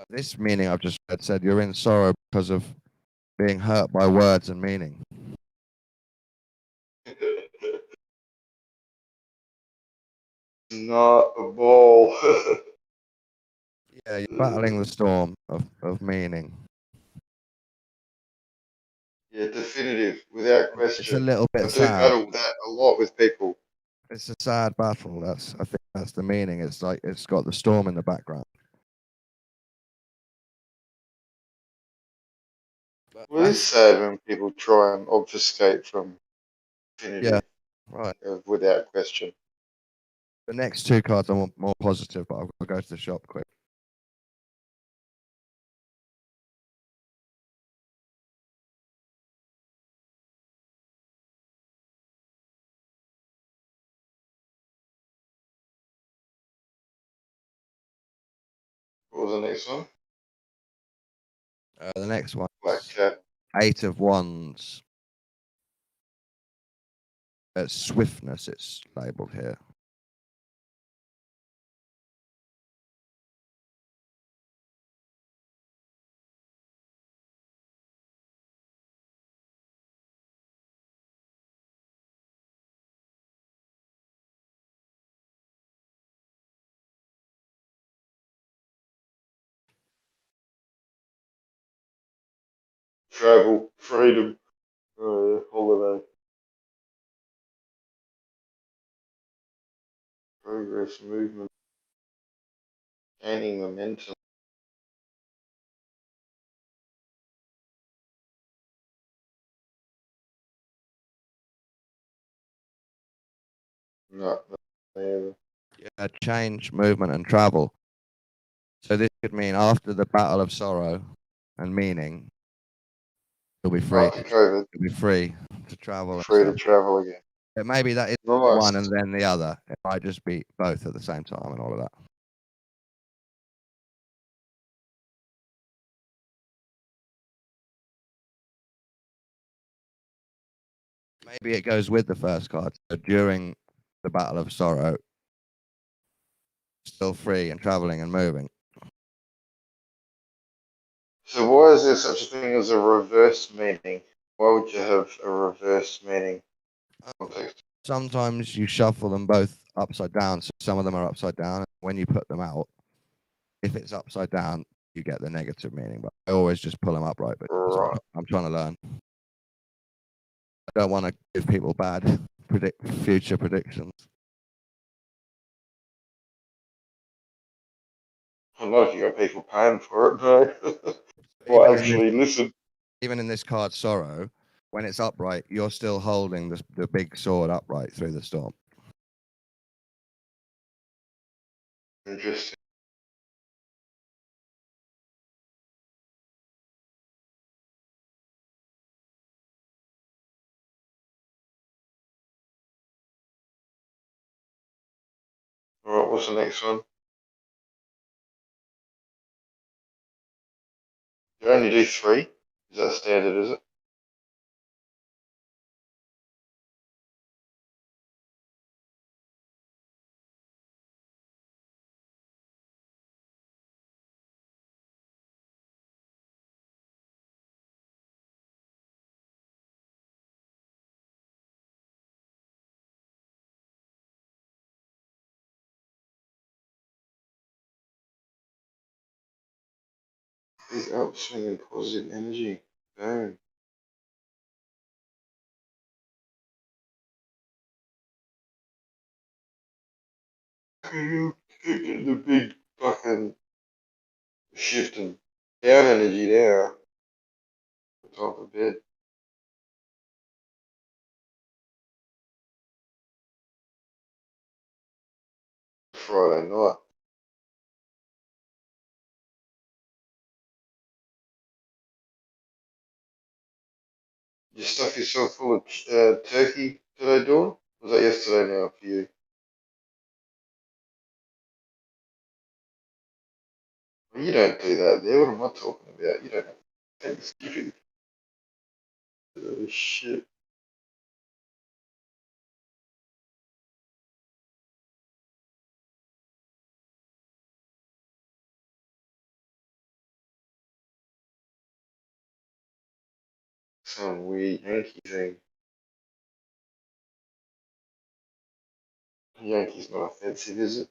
This meaning I've just read said you're in sorrow because of being hurt by words and meaning. Not a ball. Yeah, you're battling the storm of meaning. Yeah, definitive, without question. It's a little bit I do sad. battle that a lot with people. It's a sad battle. I think that's the meaning. It's like it's got the storm in the background. Well, it's sad when people try and obfuscate from definitive. Yeah, right. Without question. The next two cards are more positive, but I'll go to the shop quick. What was the next one? The next one. Black Cat. 8 of Wands. Swiftness, it's labeled here. Travel, freedom, holiday. Progress, movement. Gaining momentum. No, never. Yeah, change, movement, and travel. So this could mean after the battle of sorrow and meaning, you'll be free. After COVID. You'll be free to travel. Free to travel again. But maybe that is Nice. one and then the other. It might just be both at the same time and all of that. Maybe it goes with the first card. So during the battle of sorrow, still free and traveling and moving. So why is there such a thing as a reverse meaning? Why would you have a reverse meaning? Context. Sometimes you shuffle them both upside down. So some of them are upside down. When you put them out, if it's upside down, you get the negative meaning. But I always just pull them upright. But Right. I'm trying to learn. I don't want to give people bad future predictions. Not if you got people paying for it, no. Well, actually, listen. Even in this card, sorrow, when it's upright, you're still holding the big sword upright through the storm. Interesting. Alright, what's the next one? You only do 3? Is that standard, is it? He's upswinging positive energy. Boom. The big fucking shifting down energy there. Top of bed. Friday night. Your stuff is so full of turkey today, Dawn? Was that yesterday now for you? Well, you don't do that there. What am I talking about? You don't have Thanksgiving. Oh, shit. Some weird Yankee thing. Yankee's not offensive, is it?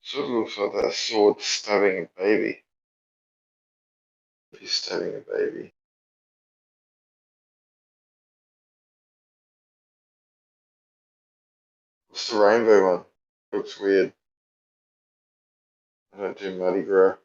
Sort of looks like that sword stabbing a baby. If he's stabbing a baby. What's the rainbow one? Looks weird. I don't do Mardi Gras.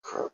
Crap.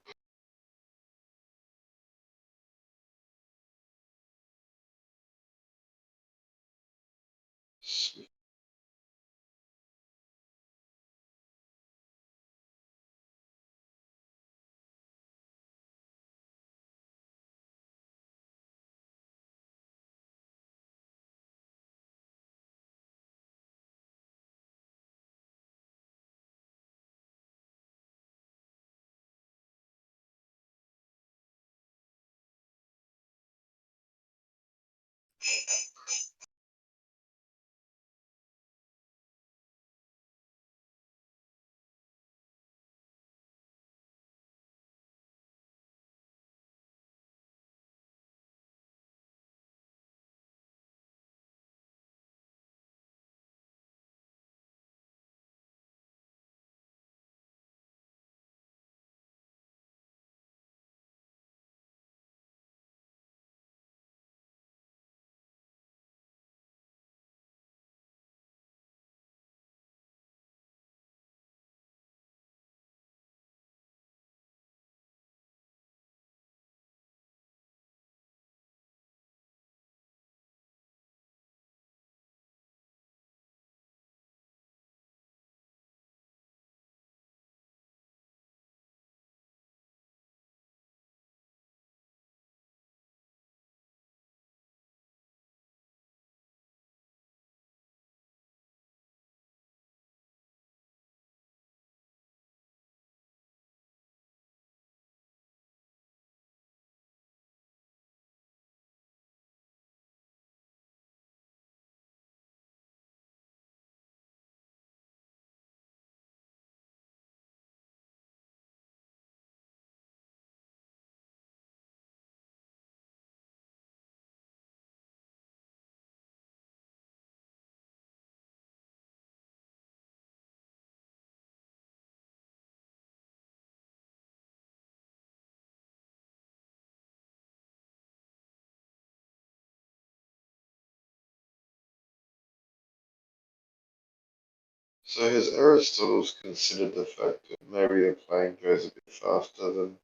So has Aristotle's considered the fact that maybe the plane goes a bit faster than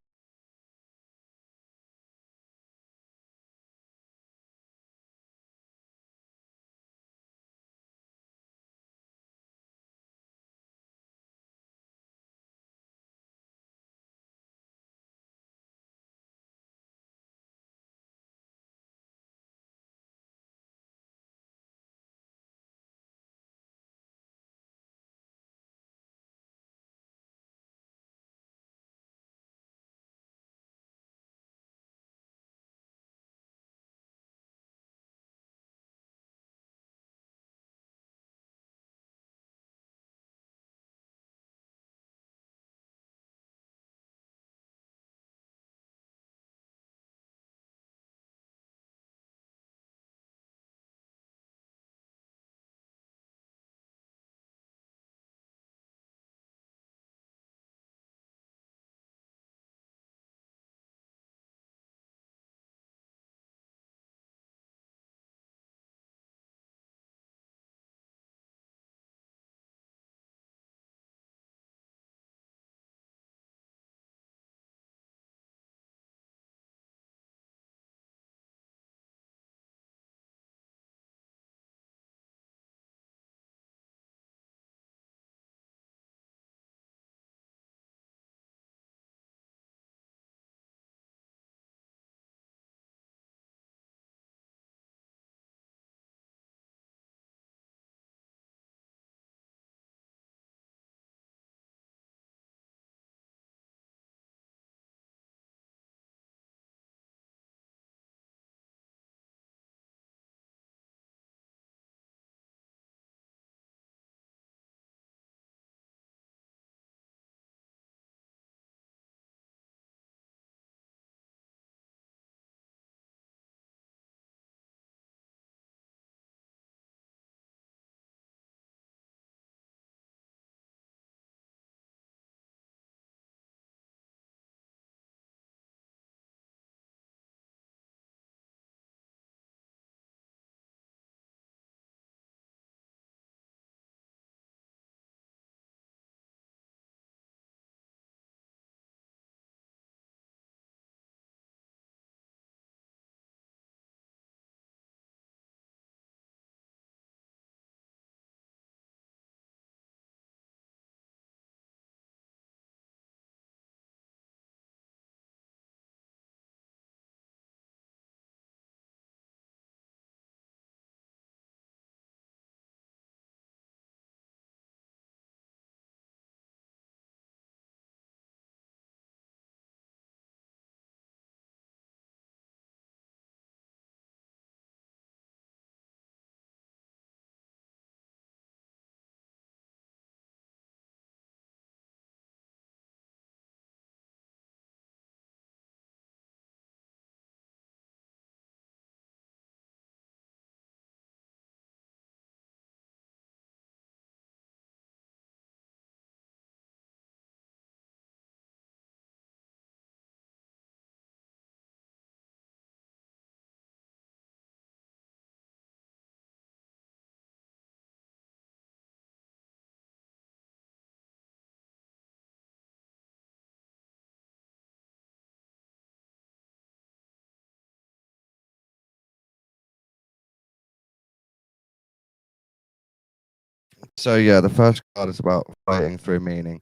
So yeah, the first card is about fighting through meaning.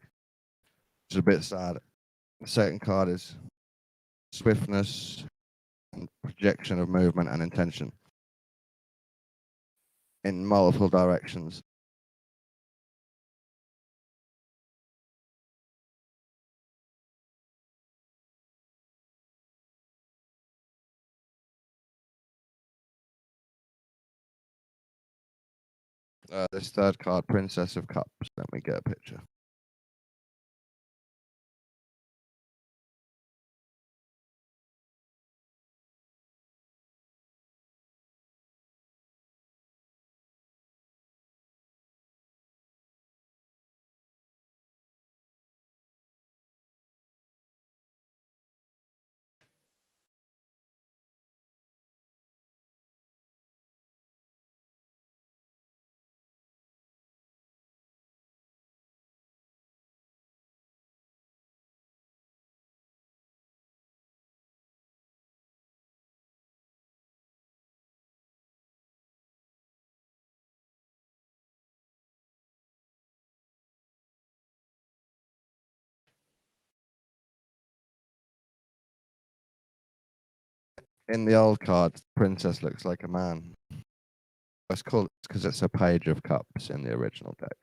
It's a bit sad. The second card is swiftness and projection of movement and intention in multiple directions. This third card, Princess of Cups. Let me get a picture. In the old cards, the princess looks like a man. It's called because it's a page of cups in the original deck.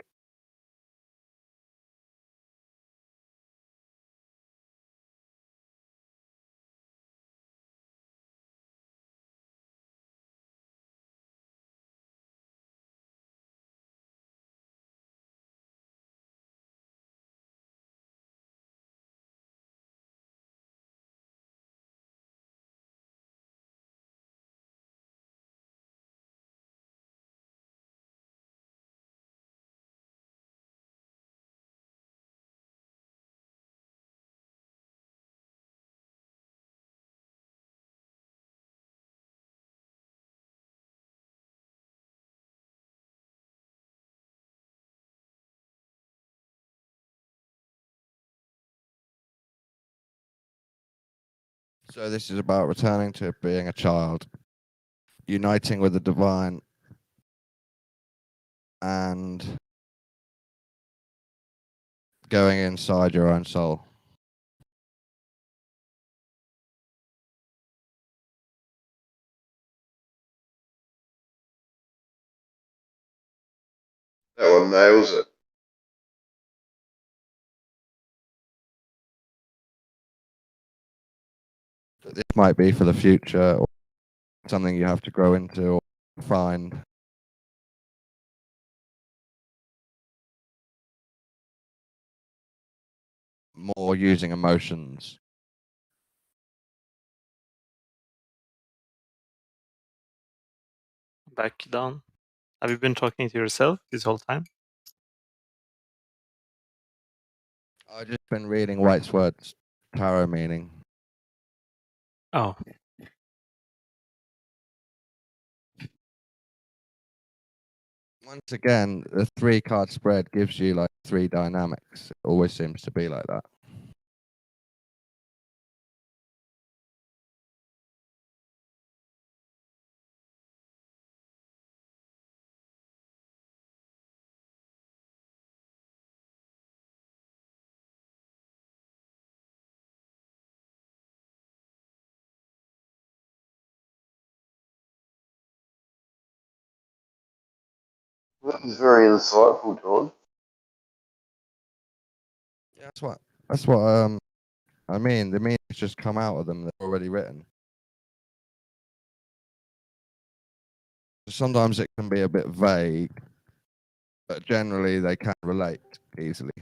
So this is about returning to being a child, uniting with the divine, and going inside your own soul. That one nails it. This might be for the future, or something you have to grow into or find. More using emotions. Back down. Have you been talking to yourself this whole time? I've just been reading White's words, tarot meaning. Oh. Once again, the 3-card spread gives you like 3 dynamics. It always seems to be like that. That was very insightful, John. Yeah, that's what I mean. The meanings just come out of them. They're already written. Sometimes it can be a bit vague, but generally they can relate easily.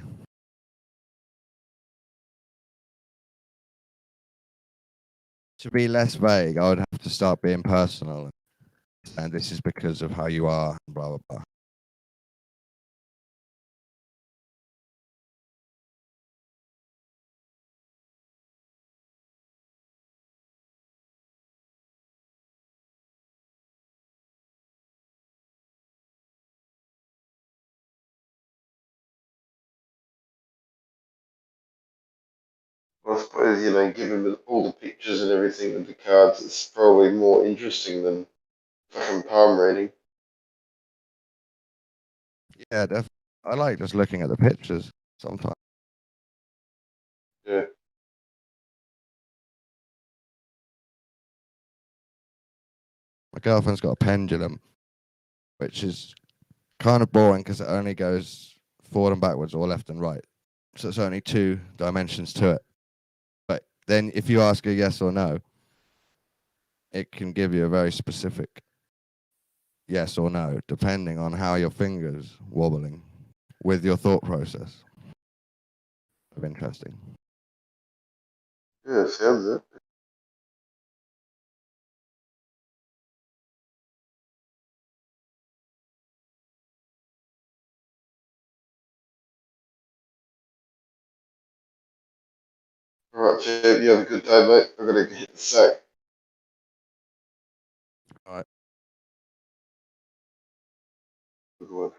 To be less vague, I would have to start being personal. And this is because of how you are, blah, blah, blah. I suppose, given all the pictures and everything of the cards, it's probably more interesting than fucking palm reading. Yeah, definitely. I like just looking at the pictures sometimes. Yeah. My girlfriend's got a pendulum, which is kind of boring because it only goes forward and backwards or left and right. So it's only 2 dimensions to it. But then if you ask a yes or no, it can give you a very specific yes or no, depending on how your fingers wobbling with your thought process. Of interesting. Yeah, sounds it. Alright, champ, you have a good day, mate. I'm gonna hit the sack. All right. Good one.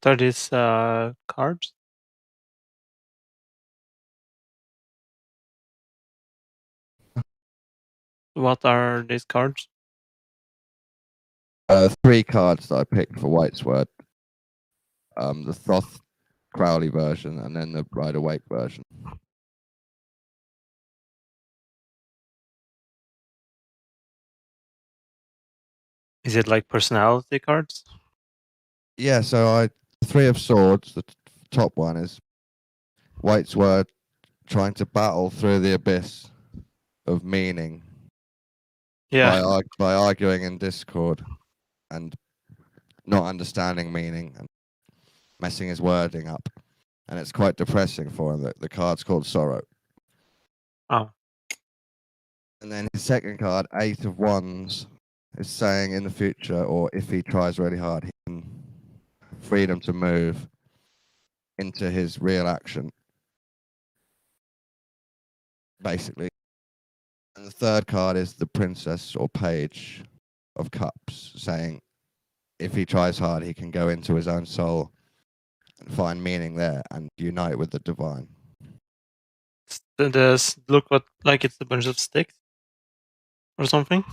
What are these cards? What are these cards? 3 cards that I picked for White's Word. The Thoth Crowley version and then the Rider Waite version. Is it like personality cards? Yeah, so 3 of Swords, the top one is White's Word trying to battle through the abyss of meaning. Yeah. By arguing in Discord and not understanding meaning and messing his wording up. And it's quite depressing for him. The card's called Sorrow. Oh. And then his second card, 8 of Wands, is saying in the future, or if he tries really hard, he can freedom to move into his real action, basically. And the third card is the Princess or Page of Cups, saying if he tries hard, he can go into his own soul and find meaning there and unite with the divine. Does look what like it's a bunch of sticks or something?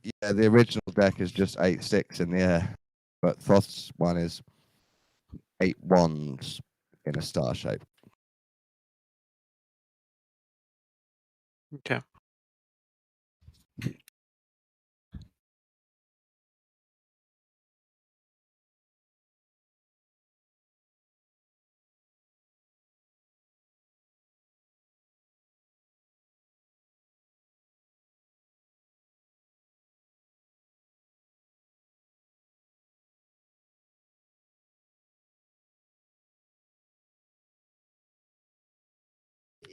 Yeah, the original deck is just 8 sticks in the air, but Thoth's one is 8 wands in a star shape. Okay.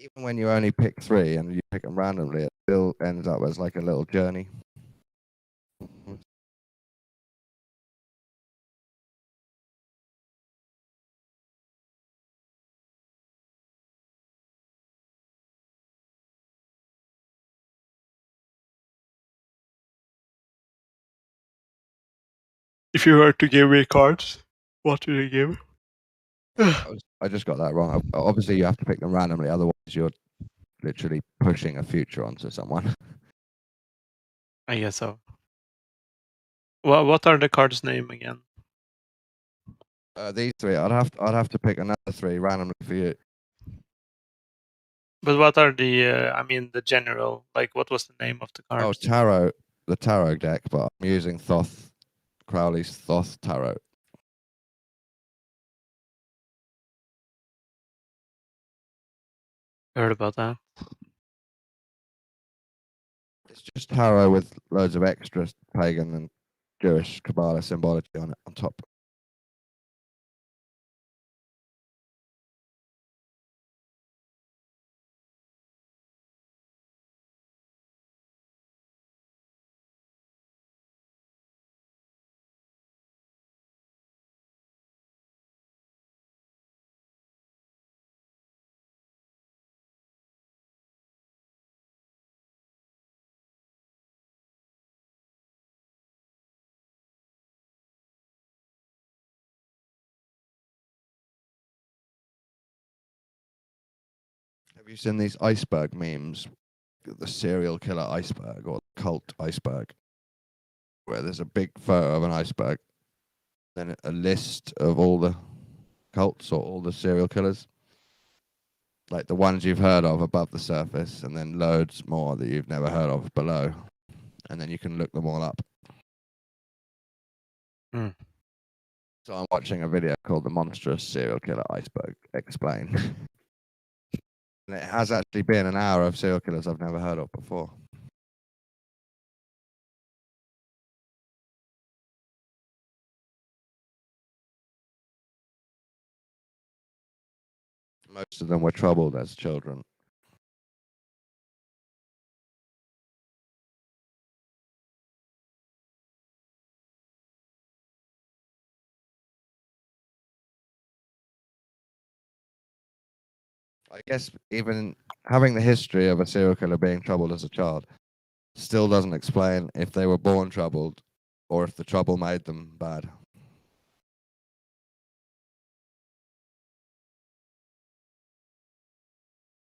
Even when you only pick 3 and you pick them randomly, it still ends up as like a little journey. If you were to give me cards, what do you give? I just got that wrong. Obviously, you have to pick them randomly, otherwise you're literally pushing a future onto someone. I guess so. Well, what are the cards' name again? These 3, I'd have to pick another 3 randomly for you. But what are the? I mean, the general. Like, what was the name of the Oh, cards? tarot, the tarot deck, but I'm using Thoth, Crowley's Thoth tarot. Heard about that. It's just tarot with loads of extra pagan and Jewish Kabbalah symbology on it on top. Have you seen these iceberg memes? The serial killer iceberg or cult iceberg, where there's a big photo of an iceberg, then a list of all the cults or all the serial killers, like the ones you've heard of above the surface, and then loads more that you've never heard of below, and then you can look them all up. Hmm. So I'm watching a video called "The Monstrous Serial Killer Iceberg Explained." And it has actually been an hour of serial killers I've never heard of before. Most of them were troubled as children. I guess even having the history of a serial killer being troubled as a child still doesn't explain if they were born troubled or if the trouble made them bad.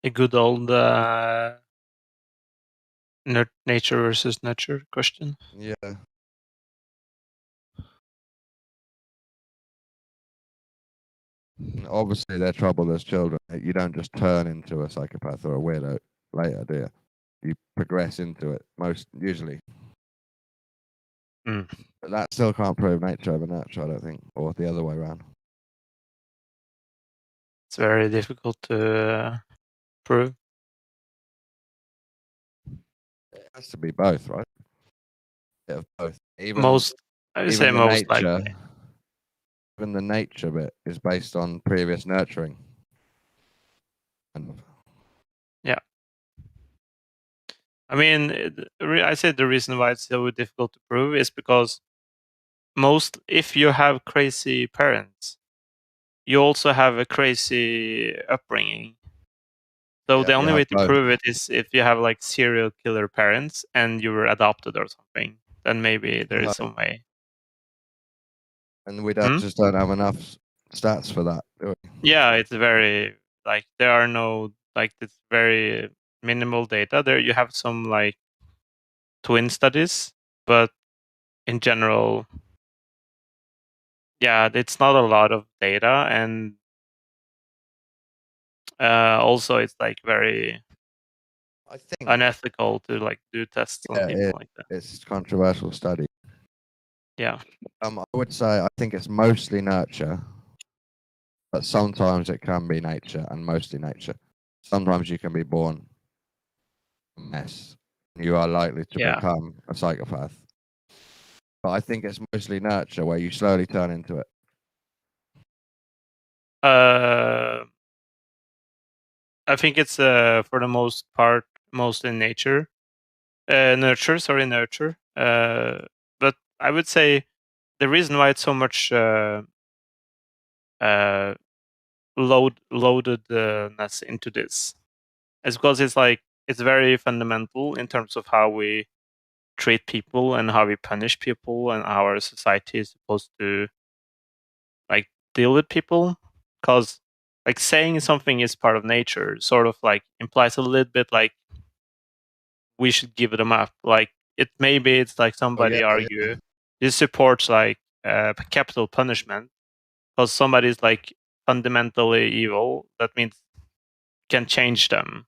A good old nature versus nurture question. Yeah. Obviously, they're troubled as children. You don't just turn into a psychopath or a weirdo later, do you? You progress into it, usually. Mm. But that still can't prove nature over nurture, I don't think, or the other way around. It's very difficult to prove. It has to be both, right? Yeah, both. Even I would even say the most nature, likely. even the nature bit is based on previous nurturing. Yeah. I mean, I said the reason why it's so difficult to prove is because if you have crazy parents, you also have a crazy upbringing. So the only way to prove it is if you have like serial killer parents and you were adopted or something. Then maybe there is some way. And we just don't have enough stats for that, do we? Yeah, it's very there are no it's very minimal data. There you have some like twin studies, but in general, yeah, it's not a lot of data, and also it's like very unethical to like do tests on people like that. It's a controversial study. Yeah. I would say I think it's mostly nurture, but sometimes it can be nature, and mostly nature. Sometimes you can be born a mess. You are likely to become a psychopath. But I think it's mostly nurture, where you slowly turn into it. I think it's for the most part mostly nurture. But I would say the reason why it's so much loadedness into this is because it's very fundamental in terms of how we treat people and how we punish people and how our society is supposed to like deal with people. Because like saying something is part of nature sort of like implies a little bit like we should give them up. Like maybe it's like somebody argue this supports like capital punishment because somebody is like fundamentally evil. That means can change them.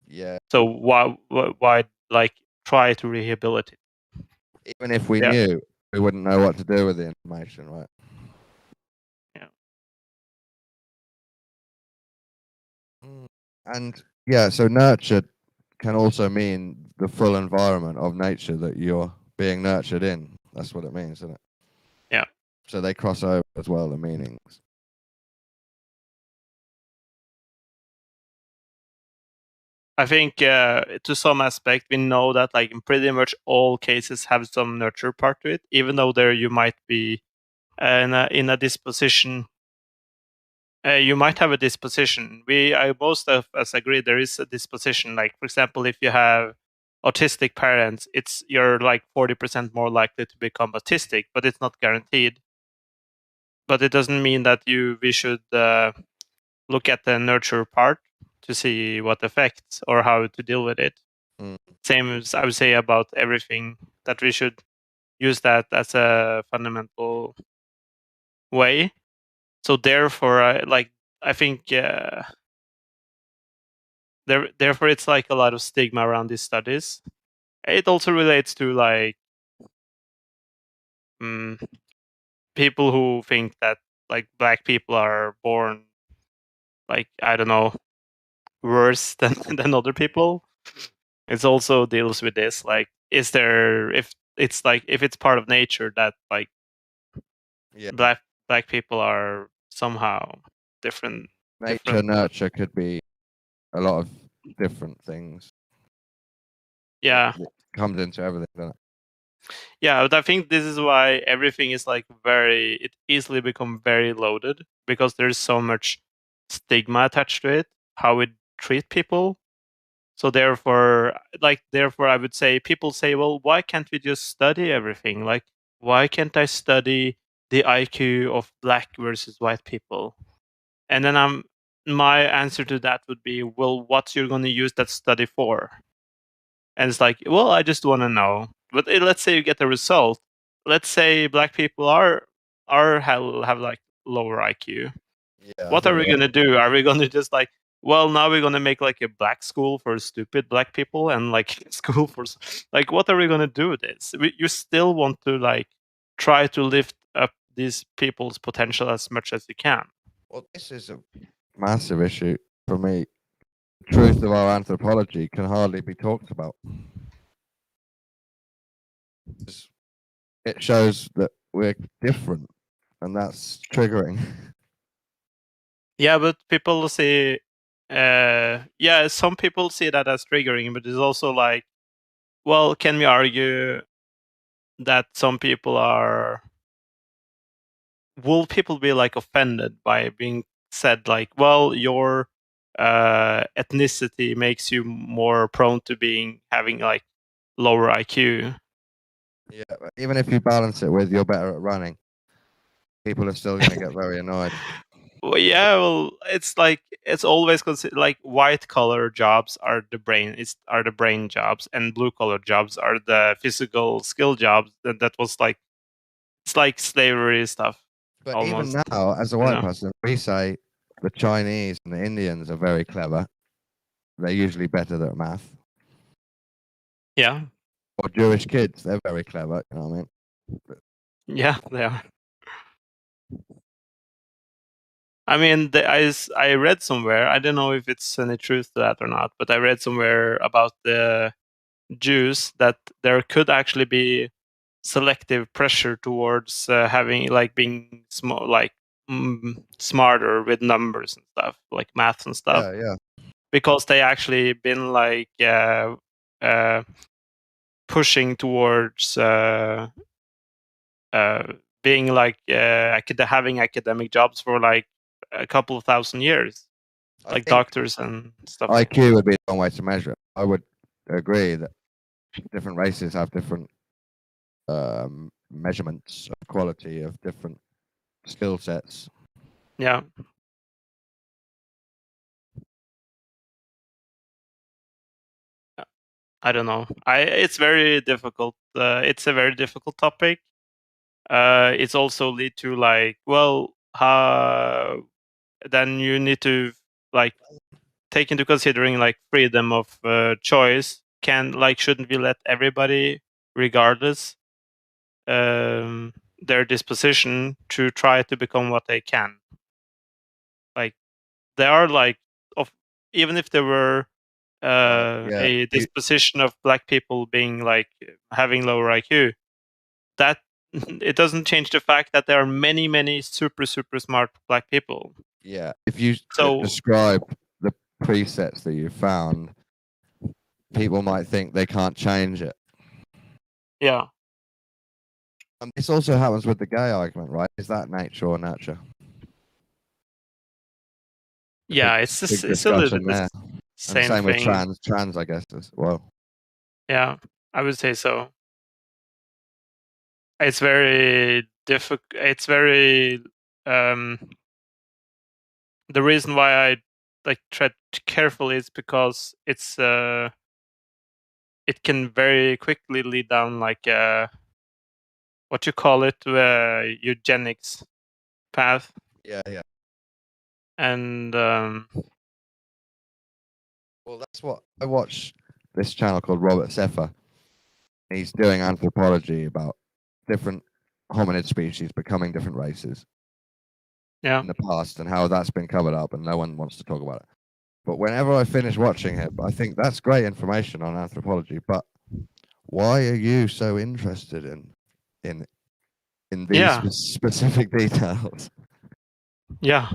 Yeah. So why like try to rehabilitate? Even if we knew, we wouldn't know what to do with the information, right? Yeah. And yeah, so nurture can also mean the full environment of nature that you're being nurtured in. That's what it means, isn't it? Yeah. So they cross over as well, the meanings. I think to some aspect we know that like in pretty much all cases have some nurture part to it, even though there you might be in a disposition. You might have a disposition. Most of us agree there is a disposition. Like for example, if you have autistic parents, you're like 40% more likely to become autistic, but it's not guaranteed. But it doesn't mean that we should look at the nurture part to see what affects or how to deal with it. Same as I would say about everything, that we should use that as a fundamental way. So therefore, I think therefore it's like a lot of stigma around these studies. It also relates to like people who think that like black people are born like I don't know worse than other people. It also deals with this like if it's part of nature that like black people are somehow different. Nature, nurture could be a lot of different things. Yeah. It comes into everything, doesn't it? Yeah, but I think this is why everything is like it easily become very loaded because there's so much stigma attached to it, how we treat people. So therefore I would say people say, well, why can't we just study everything? Like, why can't I study the IQ of black versus white people? And then my answer to that would be, well, what you're going to use that study for? And it's like, well, I just want to know. But let's say you get the result. Let's say black people have like lower IQ. Yeah, what are we going to do? Are we going to just like, well, now we're going to make like a black school for stupid black people and like school for like, what are we going to do with this? You still want to like try to lift up these people's potential as much as you can. Well, this is a massive issue for me. The truth of our anthropology can hardly be talked about. It shows that we're different, and that's triggering. Yeah, but people see, some people see that as triggering, but it's also like, well, can we argue that some people will people be like offended by being said like, well, your ethnicity makes you more prone to having like lower IQ? Yeah, even if you balance it with you're better at running, people are still going to get very annoyed. Well, yeah, well, it's like it's always considered like white collar jobs are the brain jobs, and blue collar jobs are the physical skill jobs. That was like it's like slavery stuff. But almost. even now, as a You white know? person, we say the Chinese and the Indians are very clever. They're usually better at math. Yeah. Or Jewish kids, they're very clever. You know what I mean? Yeah, they are. I mean, I read somewhere, I don't know if it's any truth to that or not, but I read somewhere about the Jews that there could actually be selective pressure towards having like being smarter with numbers and stuff, like maths and stuff. Yeah. because they actually been like pushing towards being like having academic jobs for like a couple of thousand years, I like think doctors and stuff like that. IQ would be a long way to measure it. I would agree that different races have different measurements of quality of different skill sets. Yeah. I don't know. It's very difficult. It's a very difficult topic. It's also lead to like, well, then you need to like take into considering like freedom of choice. Shouldn't we let everybody, regardless their disposition, to try to become what they can? Like there are like even if there were a disposition of black people being like having lower IQ, that it doesn't change the fact that there are many super smart black people. Yeah, if you So describe the presets that you found, people might think they can't change it. Yeah. This also happens with the gay argument, right? Is that nature or nurture? Yeah, Big it's a little discussion bit the there. same And same thing. with trans, I guess, as well. Yeah, I would say so. It's very difficult. It's very the reason why I like tread carefully is because it's it can very quickly lead down like what you call it, eugenics path. Yeah. And well, that's what I watch this channel called Robert Seffer. He's doing anthropology about different hominid species becoming different races. Yeah. In the past, and how that's been covered up, and no one wants to talk about it. But whenever I finish watching it, I think that's great information on anthropology. But why are you so interested in these specific details? Yeah.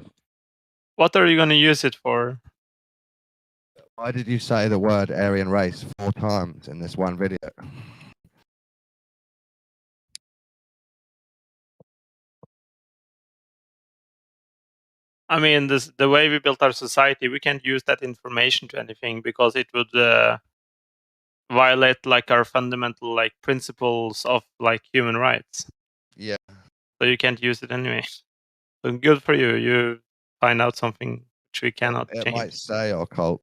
What are you going to use it for? Why did you say the word Aryan race 4 times in this one video? I mean, the way we built our society, we can't use that information to anything because it would violate like our fundamental like principles of like human rights. Yeah. So you can't use it anyway. So good for you. You find out something which we cannot It change. might say occult.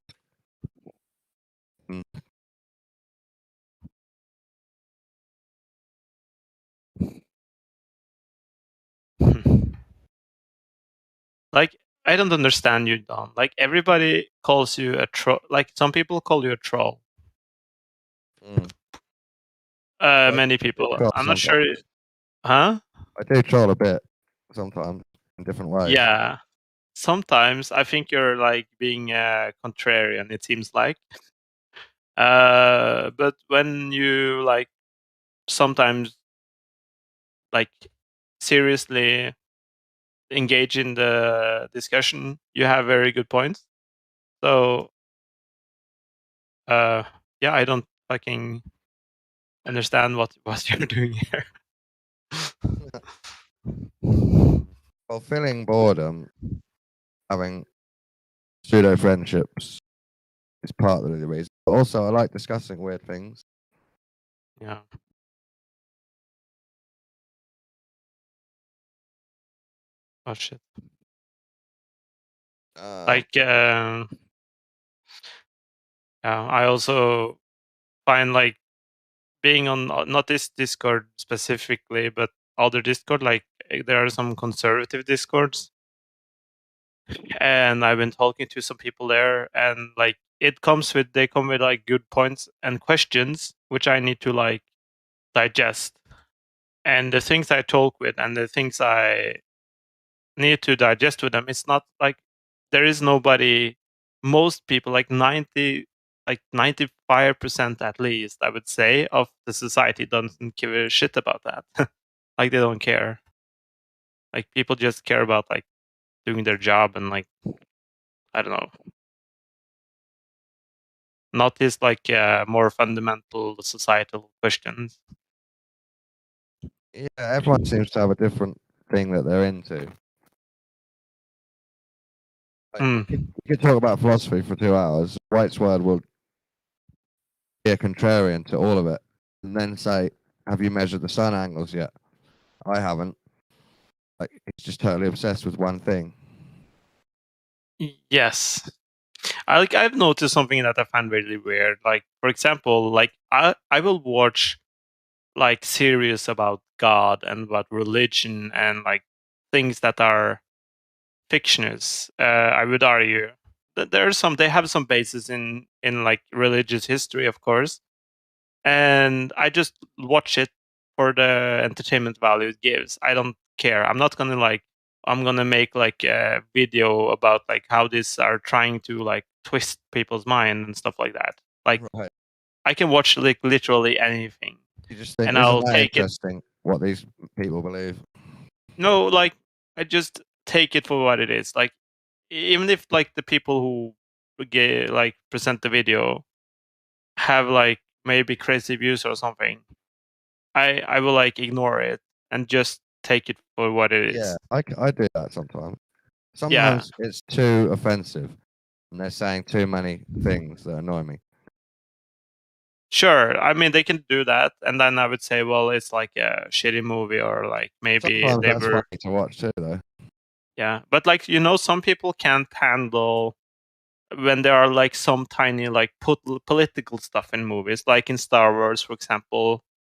Like, I don't understand you, Don. Like, everybody calls you a troll. Like, some people call you a troll. Many people. I'm not sure. Huh? I do troll a bit sometimes in different ways. Yeah. Sometimes I think you're like being contrarian, it seems like. But when you like sometimes like seriously engage in the discussion, you have very good points. So yeah, I don't fucking understand what you're doing here. Well, feeling boredom, having pseudo friendships is part of the reason. But also, I like discussing weird things. Yeah. Oh shit. Like, yeah, I also find like being on not this Discord specifically, but other Discord, like there are some conservative Discords, and I've been talking to some people there, and like they come with like good points and questions, which I need to like digest. And the things I talk with and the things I need to digest with them, it's not like there is nobody. Most people, like 95% at least, I would say, of the society doesn't give a shit about that. Like they don't care. Like people just care about like doing their job and like I don't know. not these like more fundamental societal questions. Yeah, everyone seems to have a different thing that they're into. Like, you could talk about philosophy for 2 hours. White's word will be a contrarian to all of it, and then say, "Have you measured the sun angles yet?" I haven't. Like, he's just totally obsessed with one thing. Yes. I've noticed something that I find really weird. Like, for example, like I will watch like series about God and about religion and like things that are fictionist. I would argue that they have some basis in like religious history, of course, and I just watch it for the entertainment value it gives. I don't care. I'm gonna make like a video about like how these are trying to like twist people's mind and stuff like that. Like, Right. I can watch like literally anything, You just think, and isn't I'll that take it. interesting? What these people believe. No, like I just take it for what it is. Like, even if like the people who like present the video have like maybe crazy views or something, I will like ignore it and just take it for what it is. Yeah, I do that sometimes. Yeah. Sometimes it's too offensive, and they're saying too many things that annoy me. Sure. I mean, they can do that, and then I would say, well, it's like a shitty movie, or like maybe Sometimes they that's were. funny to watch too, though. Yeah, but like some people can't handle when there are like some tiny like political stuff in movies, like in Star Wars, for example.